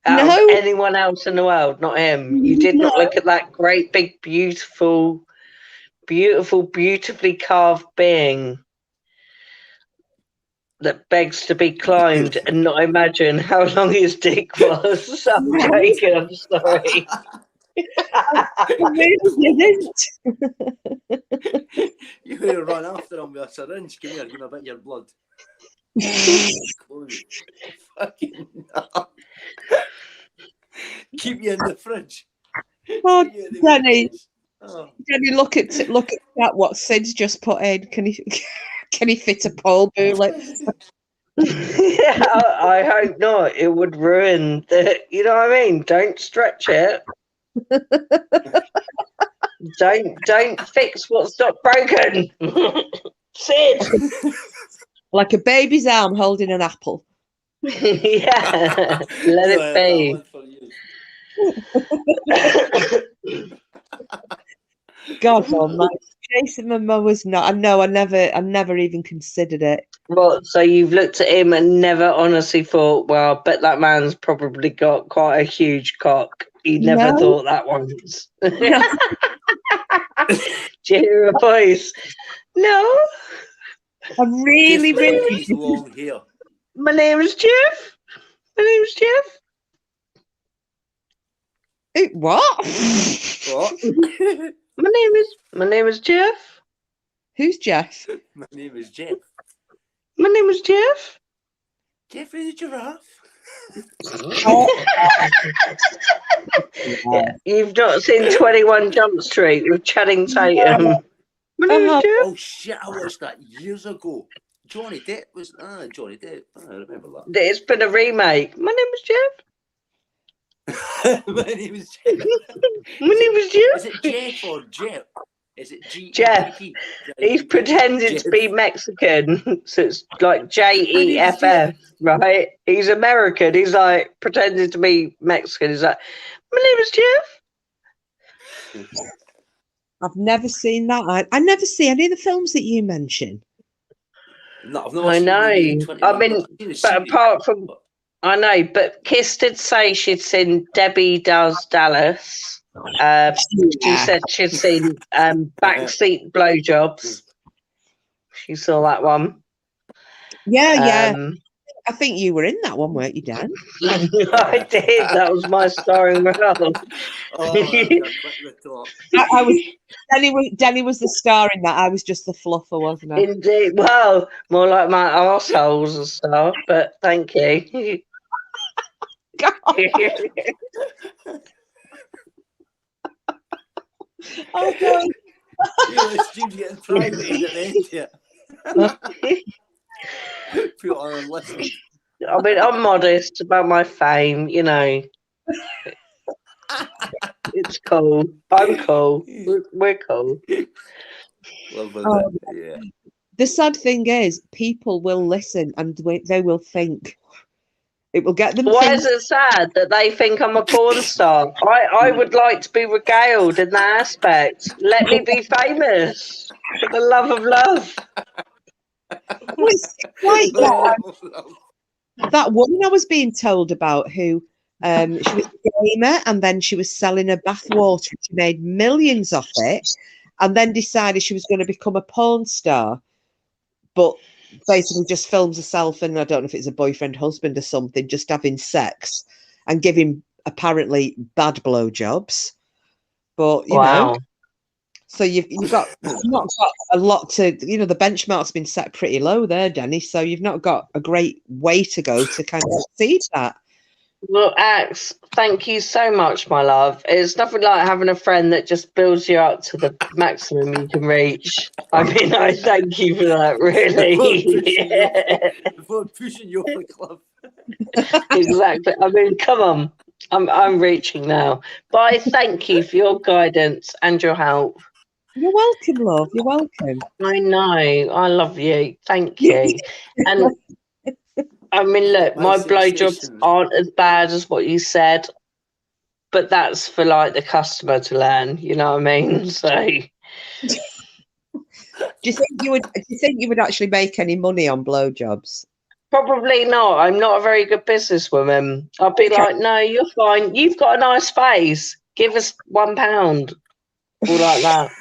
No. Anyone else in the world, not him. You did not look at that great, big, beautiful, beautifully carved being that begs to be climbed and not imagine how long his dick was. I'm joking, I'm sorry. You would have run after him with a syringe. Give me a bit of your blood. Fucking no. Keep you in the fridge. Oh, Denny, look at that. What Sid's just put in. Can he fit a pole bullet? Yeah, I hope not. It would ruin the. You know what I mean? Don't stretch it. Don't fix what's not broken. Sid. Like a baby's arm holding an apple. Yeah, let it be. God almighty, Jason Momoa was not. I know. I never even considered it. Well, so you've looked at him and never honestly thought, well, I bet that man's probably got quite a huge cock. You never thought that once. Do you hear a voice? No. I really. Long hair. My name is Jeff. What? My name is Jeff. Who's Jeff? My name is Jeff. My name is Jeff. Jeffrey the giraffe. Yeah. You've not seen 21 Jump Street with Channing Tatum. My name is Jeff. Oh shit! I watched that years ago. Johnny Depp was Johnny Depp. I remember that. It's been a remake. My name is Jeff. My name is Jeff. My name is Jeff. Is it Jeff or Jeff? Is it G? Jeff. He's pretending to be Mexican, so it's like JEFF, right? He's American. He's like pretending to be Mexican. He's like, my name is Jeff. I've never seen that. I never see any of the films that you mention. No, I've not I seen know. the 21. I mean, but apart from, I know, but Kiss did say she'd seen Debbie Does Dallas. She said she'd seen Backseat Blowjobs. She saw that one. Yeah. I think you were in that one, weren't you, Dan? I did. That was my starring role. I was. Danny was the star in that. I was just the fluffer, wasn't I? Indeed. Well, more like my arsehole's a star, but thank you. Oh, God. You're getting private at the end here. People are listening. I mean, I'm modest about my fame, you know. It's cool. I'm cool. We're cool. Yeah. The sad thing is, people will listen and they will think. It will get them. Why is it sad that they think I'm a porn star? I would like to be regaled in that aspect. Let me be famous for the love of love. Well, it's like that woman I was being told about who she was a gamer and then she was selling her bath water. She made millions off it and then decided she was going to become a porn star, but basically just films herself and I don't know if it's a boyfriend, husband or something, just having sex and giving apparently bad blowjobs. But you know, so you've not got a lot to, you know, the benchmark's been set pretty low there, Danny. So you've not got a great way to go to kind of exceed that. Well, Axe, thank you so much, my love. It's nothing like having a friend that just builds you up to the maximum you can reach. I mean, I thank you for that, really. Before pushing you off the club. Exactly. I mean, come on. I'm reaching now. But I thank you for your guidance and your help. You're welcome, love. You're welcome. I know. I love you. Thank you. And I mean, look, my blowjobs aren't as bad as what you said, but that's for like the customer to learn. You know what I mean? So, do you think you would actually make any money on blowjobs? Probably not. I'm not a very good businesswoman. I'd be like, no, you're fine. You've got a nice face. Give us £1, all like that.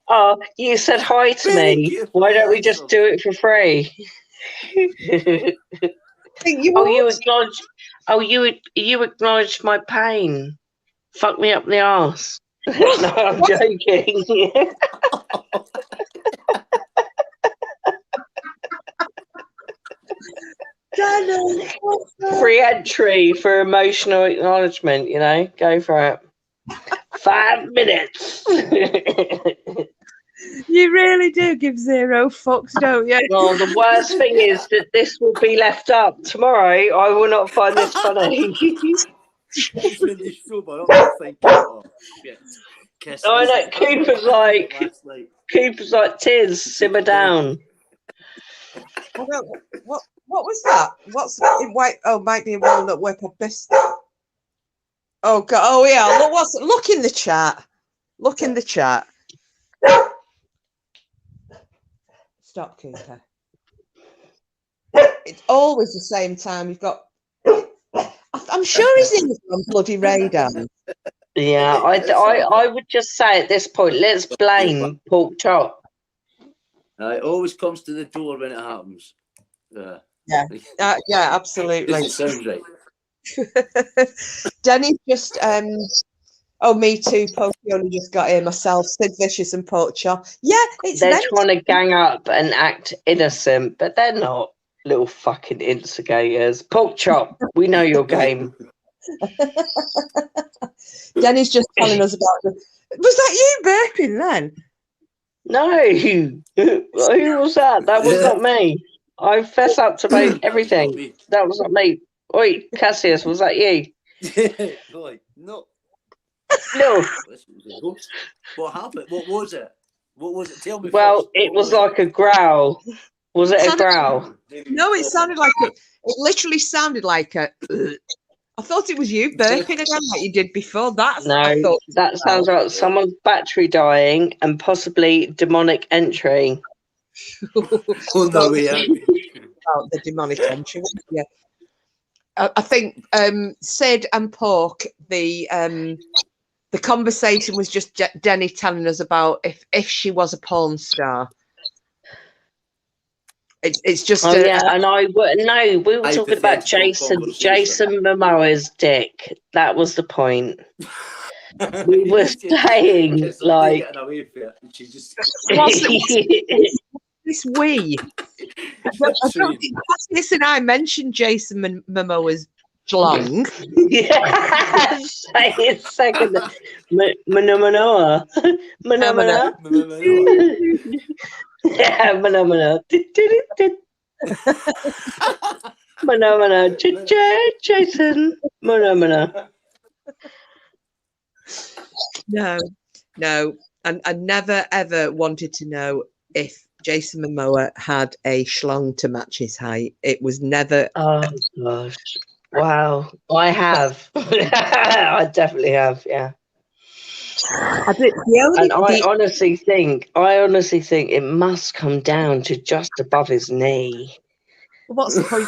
oh, you said hi to me. Why don't we just do it for free? You acknowledged my pain. Fuck me up the arse. No, I'm joking. Free entry for emotional acknowledgement, you know, go for it. 5 minutes. You really do give zero fucks, don't you? Well, the worst thing is that this will be left up tomorrow. I will not find this funny. I know. Cooper's like, Tiz, simmer down. What was that? What's in white? Oh, might be a walnut whip or biscuit. Oh God! Oh yeah. Look in the chat. Look in the chat. Stop, Cooper. It's always the same time. You've got. I'm sure he's in on bloody radar. Yeah, I would just say at this point, let's blame pork chop. It always comes to the door when it happens. Yeah, absolutely. Doesn't sound right. Denny just me too. Pokey only just got here myself. Sid Vicious and pork chop. Yeah, they're trying to gang up and act innocent, but they're not. little fucking instigators. Pork chop, we know your game. Denny's just telling us about the. Was that you burping then? No, who was that? That was not me. I fess up to everything. That was not me. Oi, Cassius, was that you? No. No. What happened? What was it? What was it? Tell me. Well, first. it was like a growl. Was it a growl? No, it sounded like it literally sounded like a. I thought it was you burping again like you did before. No, that sounds like someone's battery dying and possibly demonic entry. Oh no, we have the demonic entry. Yeah, I think Sid and Pork. The conversation was just Denny telling us about if she was a porn star. It's just. Oh yeah, and we were talking about Jason Momoa's dick. That was the point. We were saying like. This we. Cassius and I mentioned Jason Momoa's schlong. Yeah, say it second. Manoa. Yeah, Manamana. Manamana. Jason. Manamana. No. And I never ever wanted to know if Jason Momoa had a schlong to match his height. It was never. Oh gosh! Wow, I have. I definitely have. Yeah. And I honestly think it must come down to just above his knee. What's the point?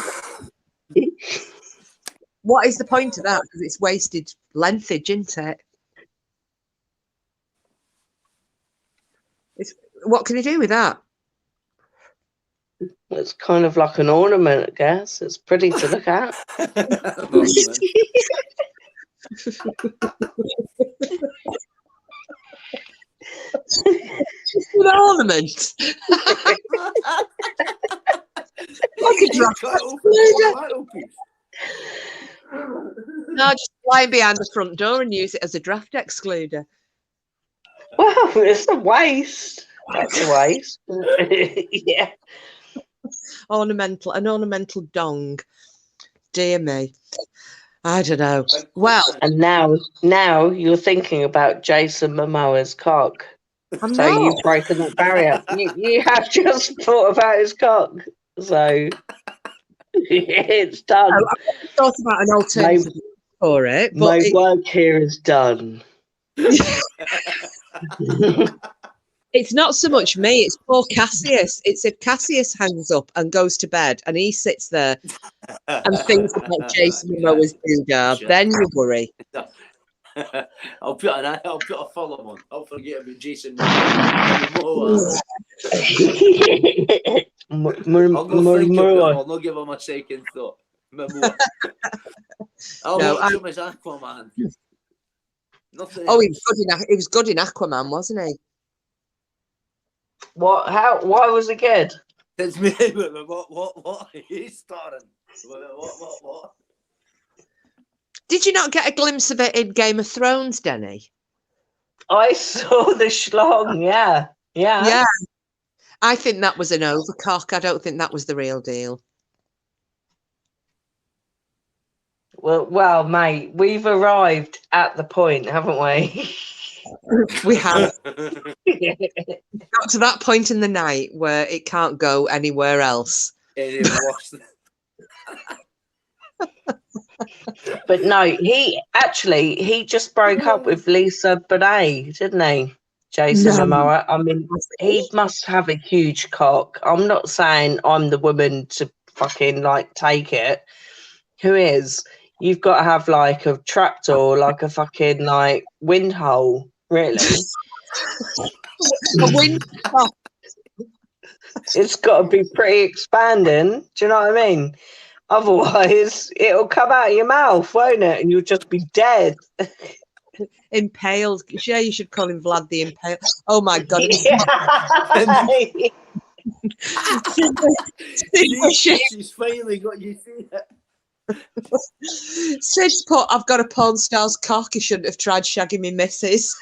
What is the point of that? Because it's wasted lengthage, isn't it? What can you do with that? It's kind of like an ornament, I guess. It's pretty to look at. An ornament. Like a draft excluder. No, just fly behind the front door and use it as a draft excluder. Well, it's a waste. That's a waste. Yeah. An ornamental dong. Dear me. I don't know. Well, and now you're thinking about Jason Momoa's cock. So you've broken that barrier. you have just thought about his cock. So it's done. I've thought about an alternative for it. But my work here is done. It's not so much me, it's poor Cassius. It's if Cassius hangs up and goes to bed and he sits there and thinks about Jason Momoa's doodah, then you worry. I'll put a follow on. I'll forget about Jason Momoa. I'll not give him a second thought. Momoa. I'll watch him as Aquaman. Nothing else. He was good in Aquaman, wasn't he? What? How? Why was it good? It's me. What? He's starting. What? Did you not get a glimpse of it in Game of Thrones, Denny? I saw the schlong. Yeah. I think that was an overcock. I don't think that was the real deal. Well, mate, we've arrived at the point, haven't we? We have. Got to that point in the night where it can't go anywhere else. But no, he just broke up with Lisa Bonet, didn't he? Jason Momoa. I mean, he must have a huge cock. I'm not saying I'm the woman to fucking take it. Who is? You've got to have a trapdoor, a fucking wind hole, really. A wind hole. It's got to be pretty expanding. Do you know what I mean? Otherwise, it'll come out of your mouth, won't it? And you'll just be dead. Impaled. Yeah, you should call him Vlad the Impaled. Oh my God. She's finally got you seen it. Sid's put, I've got a porn star's cock. He shouldn't have tried shagging me missus.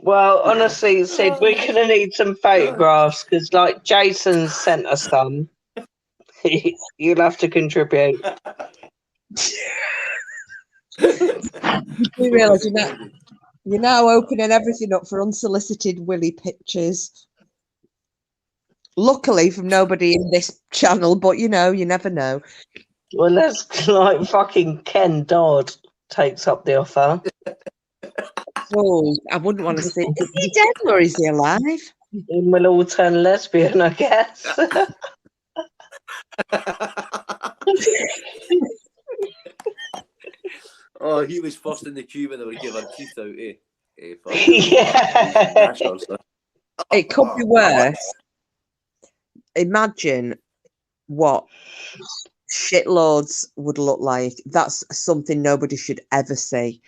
Well, honestly, Sid, we're going to need some photographs because, like, Jason sent us some. You'll have to contribute. You do realise you're now opening everything up for unsolicited willy pictures. Luckily from nobody in this channel, but you know, you never know. Well, that's like fucking Ken Dodd takes up the offer. Oh, I wouldn't want to see. Is he dead or is he alive? And we'll all turn lesbian, I guess. Oh, he was first in the queue when they were giving teeth out, eh? Yeah. It could be worse. Imagine what shitloads would look like. That's something nobody should ever see.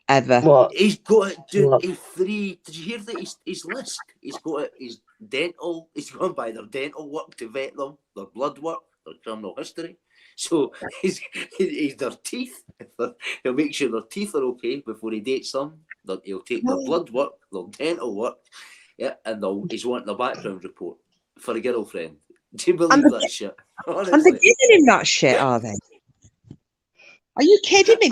Ever. What? He's got it, dude. What? Did you hear that? His list. He's got it. His dental. He's gone by their dental work to vet them, their blood work, their criminal history. So he's their teeth. He'll make sure their teeth are okay before he dates them. He'll take their blood work, their dental work, yeah, and he's wanting a background report for a girlfriend. Do you believe that shit? Honestly. And they're giving him that shit, are they? Are you kidding me?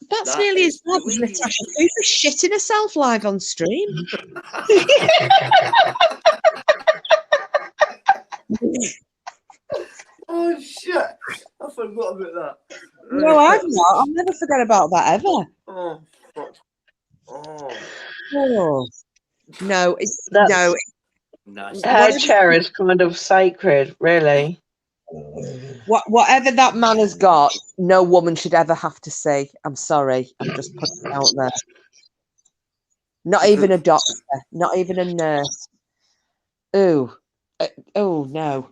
That's nearly as bad as Natasha Cooper shitting herself live on stream. Oh shit! I forgot about that. No, I've not. I'll never forget about that ever. Oh fuck! Oh no, it's That's, no. Her chair is kind of sacred, really. Whatever that man has got, no woman should ever have to say, I'm sorry. I'm just putting it out there. Not even a doctor, not even a nurse. Oh no.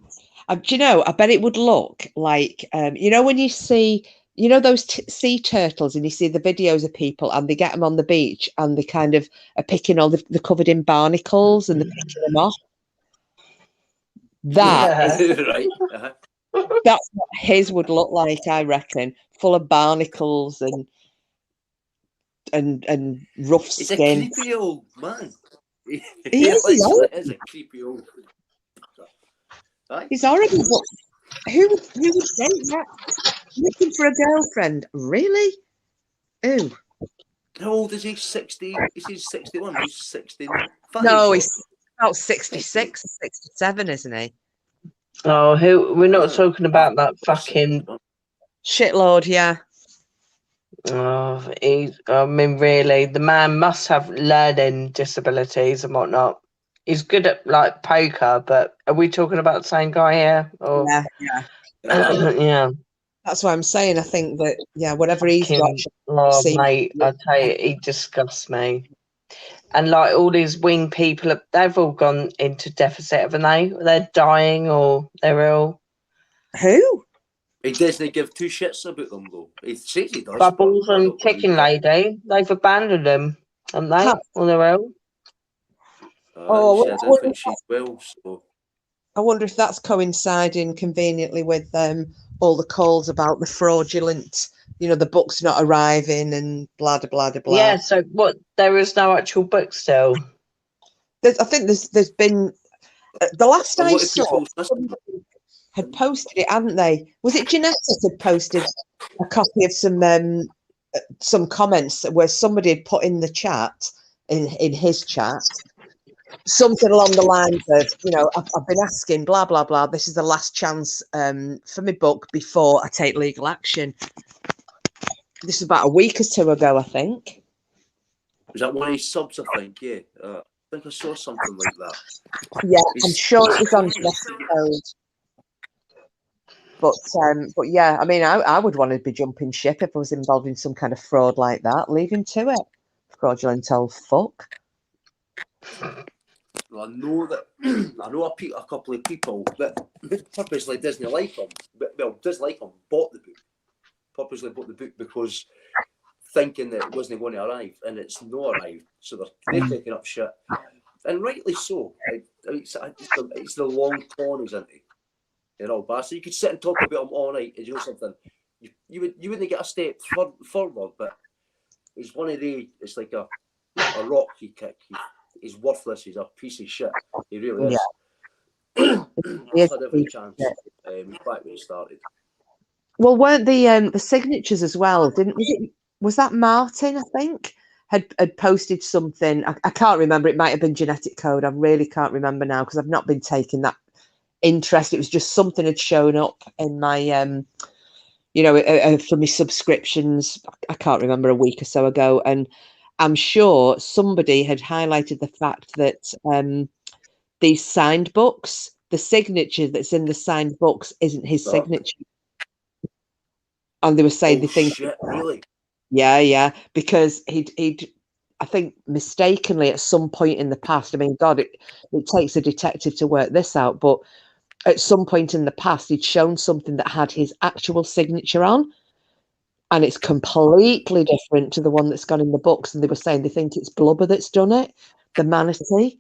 Do you know, I bet it would look like, you know, when you see, you know, those sea turtles and you see the videos of people and they get them on the beach and they kind of are picking all they're covered in barnacles and they're picking them off. That Yeah. Right. That's what his would look like, I reckon, full of barnacles and rough He's skin. a creepy old man. He is a creepy old. Right? He's horrible, but who would date that? Looking for a girlfriend, really? Ooh. How old is he? 60? Is he 61? He's 65. No, he's about 66 or 67, isn't he? Oh, we're not talking about that fucking shitload, yeah. Oh, I mean, really, the man must have learning disabilities and whatnot. He's good at like poker, but are we talking about the same guy here? Or... Yeah. Yeah. That's what I'm saying. I think that whatever he's got. Oh, mate, I tell you, he disgusts me. And like all these wing people, they've all gone into deficit, haven't they? They're dying or they're ill. Who? He doesn't give two shits about them, though. He says he does. Bubbles and Ticking Lady, they've abandoned them, haven't they? On their own. I don't think she's well, so. I wonder if that's coinciding conveniently with all the calls about the fraudulent, the books not arriving and blah, blah, blah, blah. Yeah, so what, there is no actual book still? I think there's been, the last I saw, had posted it, hadn't they? Was it Genetic had posted a copy of some comments where somebody had put in the chat, in his chat, something along the lines of, I've been asking, blah, blah, blah. This is the last chance for my book before I take legal action. This is about a week or two ago, I think. Was that one of his subs, I think? Yeah. I think I saw something like that. Yeah, I'm sure it was on Genetic. But yeah, I mean, I would want to be jumping ship if I was involved in some kind of fraud like that. Leave him to it. Fraudulent old fuck. Well, I know that I know a couple of people that purposely doesn't like him, but dislike him, bought the book purposely bought the book because thinking that it wasn't going to arrive, and it's not arrived. So they're taking up shit, and rightly so. It's the long con, isn't it? You know, bastard. You could sit and talk about them all night, and you know something, you wouldn't get a step forward. But he's one of the. It's like a rock you kick. He's worthless. He's a piece of shit. He really is. He's had every chance. Back when he started. Well, weren't the signatures as well? Was that Martin? I think had posted something. I can't remember. It might have been Genetic Code. I really can't remember now because I've not been taking that interest. It was just something had shown up in my for my subscriptions. I can't remember, a week or so ago, and I'm sure somebody had highlighted the fact that these signed books, the signature that's in the signed books isn't his signature. And they were saying they think, shit, really? Yeah, because he'd I think mistakenly at some point in the past. I mean, God, it takes a detective to work this out, but at some point in the past, he'd shown something that had his actual signature on, and it's completely different to the one that's gone in the books. And they were saying they think it's Blubber that's done it, the manatee.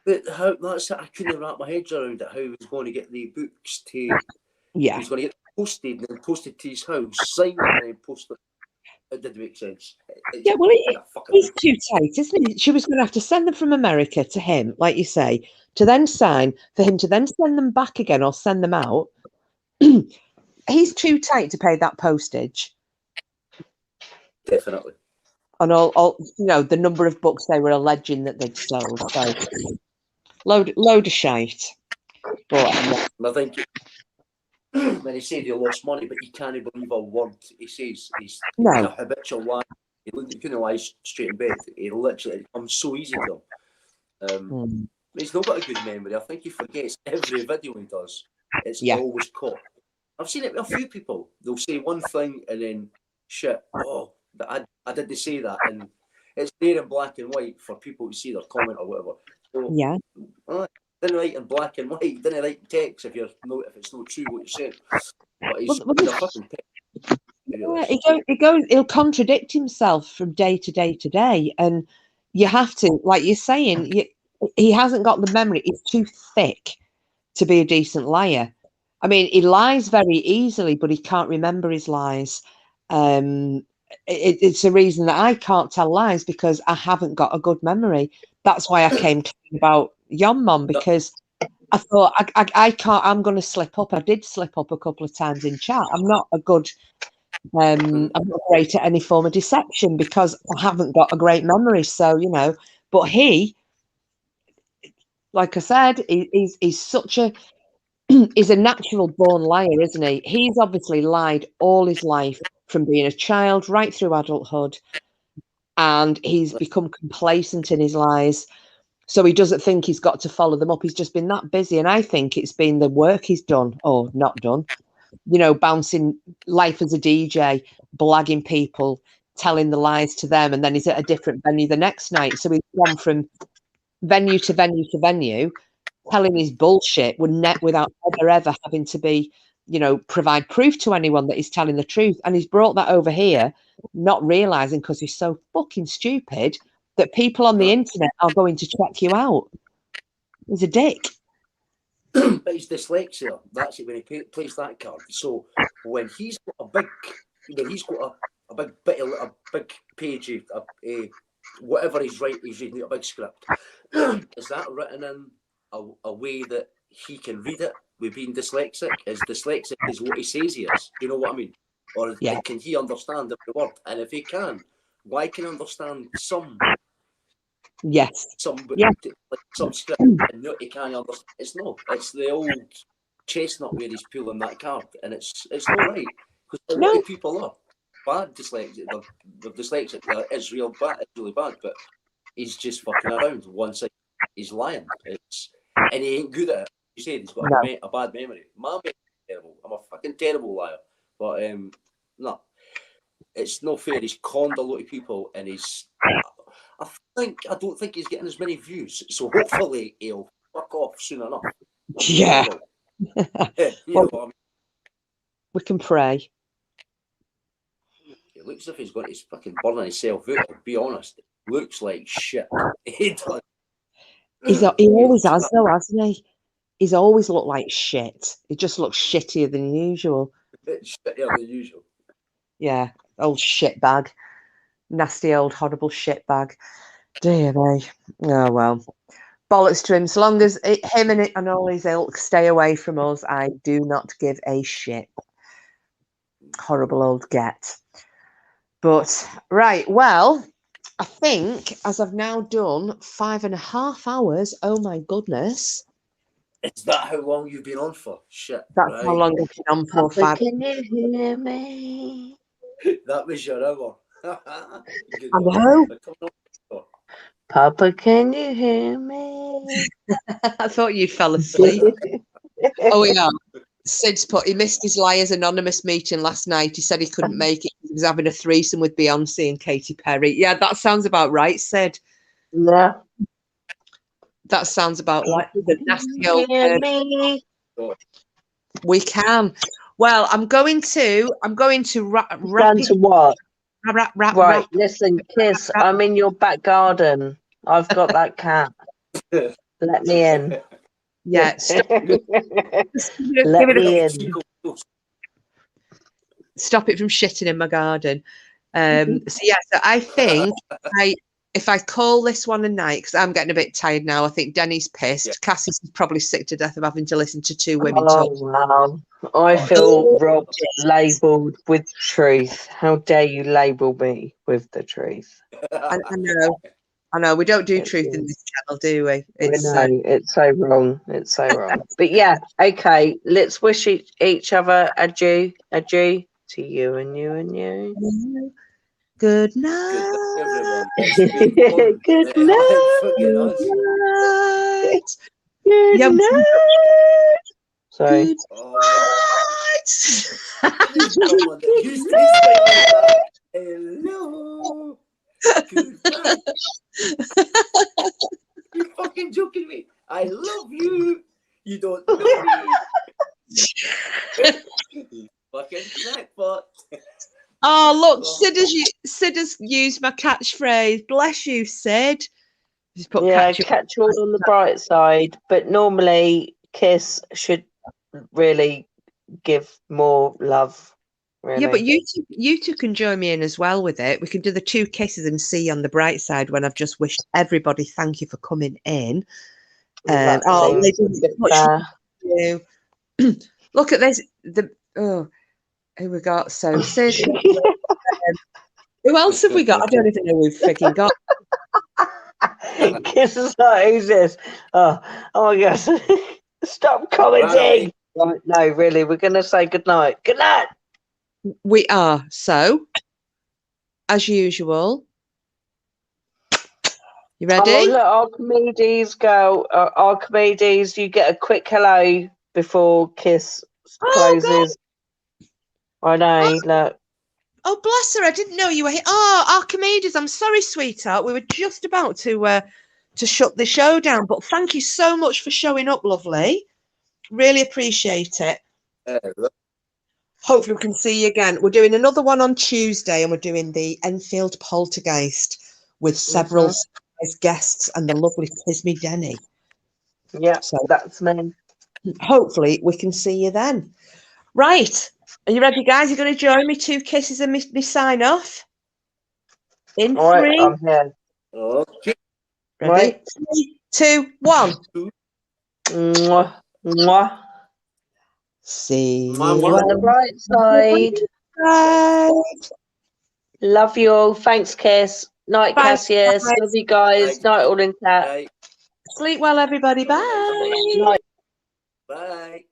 But I couldn't wrap my head around it. How he was going to get the books to? Yeah, he was going to get posted and then posted to his house, sign it and then post it. It didn't make sense. Yeah, well, he's too tight, isn't he? She was going to have to send them from America to him, like you say, to then sign, for him to then send them back again or send them out. He's too tight to pay that postage. Definitely. And all the number of books they were alleging that they'd sold. So load of shite. But I think when he said he lost money, but he can't believe a word he says. He's a habitual liar. He couldn't lie straight in bed. He literally comes so easy to him. He's not got a good memory. I think he forgets every video he does. It's always caught. I've seen it with a few people. They'll say one thing and then shit. Oh, but I didn't say that, and it's there in black and white for people to see their comment or whatever. So, didn't write in black and white. Didn't write text if it's not true what you're saying. But he's a fucking pig. He'll contradict himself from day to day to day, and you have to, like you're saying, he hasn't got the memory. It's too thick to be a decent liar. I mean, he lies very easily, but he can't remember his lies. It's a reason that I can't tell lies, because I haven't got a good memory. That's why I came talking about Yon Mom, because I thought I can't. I'm going to slip up. I did slip up a couple of times in chat. I'm not a good. I'm not great at any form of deception because I haven't got a great memory. So but he, like I said, he's such a. He's a natural born liar, isn't he? He's obviously lied all his life from being a child right through adulthood, and he's become complacent in his lies. So he doesn't think he's got to follow them up. He's just been that busy, and I think it's been the work he's done or not done. Bouncing life as a DJ, blagging people, telling the lies to them, and then he's at a different venue the next night. So he's gone from venue to venue to venue, telling his bullshit without ever having to be, provide proof to anyone that he's telling the truth. And he's brought that over here, not realizing, because he's so fucking stupid, that people on the internet are going to check you out. He's a dick. But he's dyslexia. That's it, when he plays that card. So when he's got a big page of whatever he's reading a big script. Is that written in a way that he can read it with being dyslexic? Is dyslexic is what he says he is? Do you know what I mean? Or can he understand every word? And if he can, why can he understand some? Yes. Some script, and no, he can't understand. It's the old chestnut where he's pulling that card, and it's not right, because a lot of people are bad dyslexic. They're dyslexic. It's really bad, but he's just fucking around. One side, he's lying. And he ain't good at it. You said he's got a bad memory. My memory is terrible. I'm a fucking terrible liar. But no, it's not fair. He's conned a lot of people, and I don't think he's getting as many views. So hopefully he'll fuck off soon enough. Yeah. You know what I mean? We can pray. It looks as if he's going to fucking burn himself out. I'll be honest. It looks like shit. He does. He always has, though, hasn't he? He's always looked like shit. He just looks shittier than usual. It's shittier than usual. Yeah, old shit bag. Nasty old horrible shit bag. Dear me. Oh, well. Bollocks to him. So long as him and all his ilk stay away from us, I do not give a shit. Horrible old get. But, right, well, I think as I've now done 5.5 hours, oh my goodness. Is that how long you've been on for? Shit. That's right. how long I've been on for. Papa, can you hear me? That was your hour. I know. Papa, can you hear me? I thought you'd fell asleep. Oh, yeah. Sid's put, he missed his Liars Anonymous meeting last night. He said he couldn't make it. He was having a threesome with Beyonce and Katy Perry. Yeah, that sounds about right, Sid. Yeah. That sounds about like the nasty old Hear me? We can. Well, I'm going to wrap Down it. to what? Right, Right, listen, Kiss, I'm in your back garden. I've got that cat. Let me in. Yeah, stop, Let give it me in. Stop it from shitting in my garden. So yeah, so I think if I call this one a night, because I'm getting a bit tired now. I think Denny's pissed. Yeah. Cassie's probably sick to death of having to listen to two women talk. Wow. I feel robbed, labelled with truth. How dare you label me with the truth? I know. We don't do truth in this channel, do we? It's so wrong. It's so wrong. But yeah, okay. Let's wish each other adieu to you and you and you. Good night. Good night. Good night. Sorry. Good night. Hello. Goodbye. You're fucking joking me. I love you. You don't know me. You fucking crackpot. Oh, look, Sid has used my catchphrase. Bless you, Sid. Just put catch all on the bright side. But normally, Kiss should really give more love. Really. Yeah, but you two can join me in as well with it. We can do the 2 kisses and see on the bright side when I've just wished everybody thank you for coming in. Look at this. Who we got? So Sid. Who else have we got? I don't even know who we've freaking got. Kiss is like, who's this? Oh my gosh. Stop commenting. Right, no, really, we're going to say good night. Good night. We are. So, as usual, you ready? Oh, look, Archimedes go. Archimedes, you get a quick hello before Kiss closes. I know, look. Oh, bless her. I didn't know you were here. Oh, Archimedes, I'm sorry, sweetheart. We were just about to shut the show down, but thank you so much for showing up, lovely. Really appreciate it. Hopefully we can see you again. We're doing another one on Tuesday, and we're doing the Enfield Poltergeist with several surprise guests and the lovely Tismy Denny. Yeah, so that's me. Hopefully we can see you then. Right. Are you ready, guys? You're going to join me? 2 kisses and me sign off. In all 3. Right, I'm here. Okay. Ready? Right. 3, 2, 1. Mwah, mwah. See you on the bright side. Right. Love you all. Thanks, Kiss. Night, Cassius. Love you guys. Thanks. Night, all in chat. Bye. Sleep well, everybody. Bye. Night. Bye.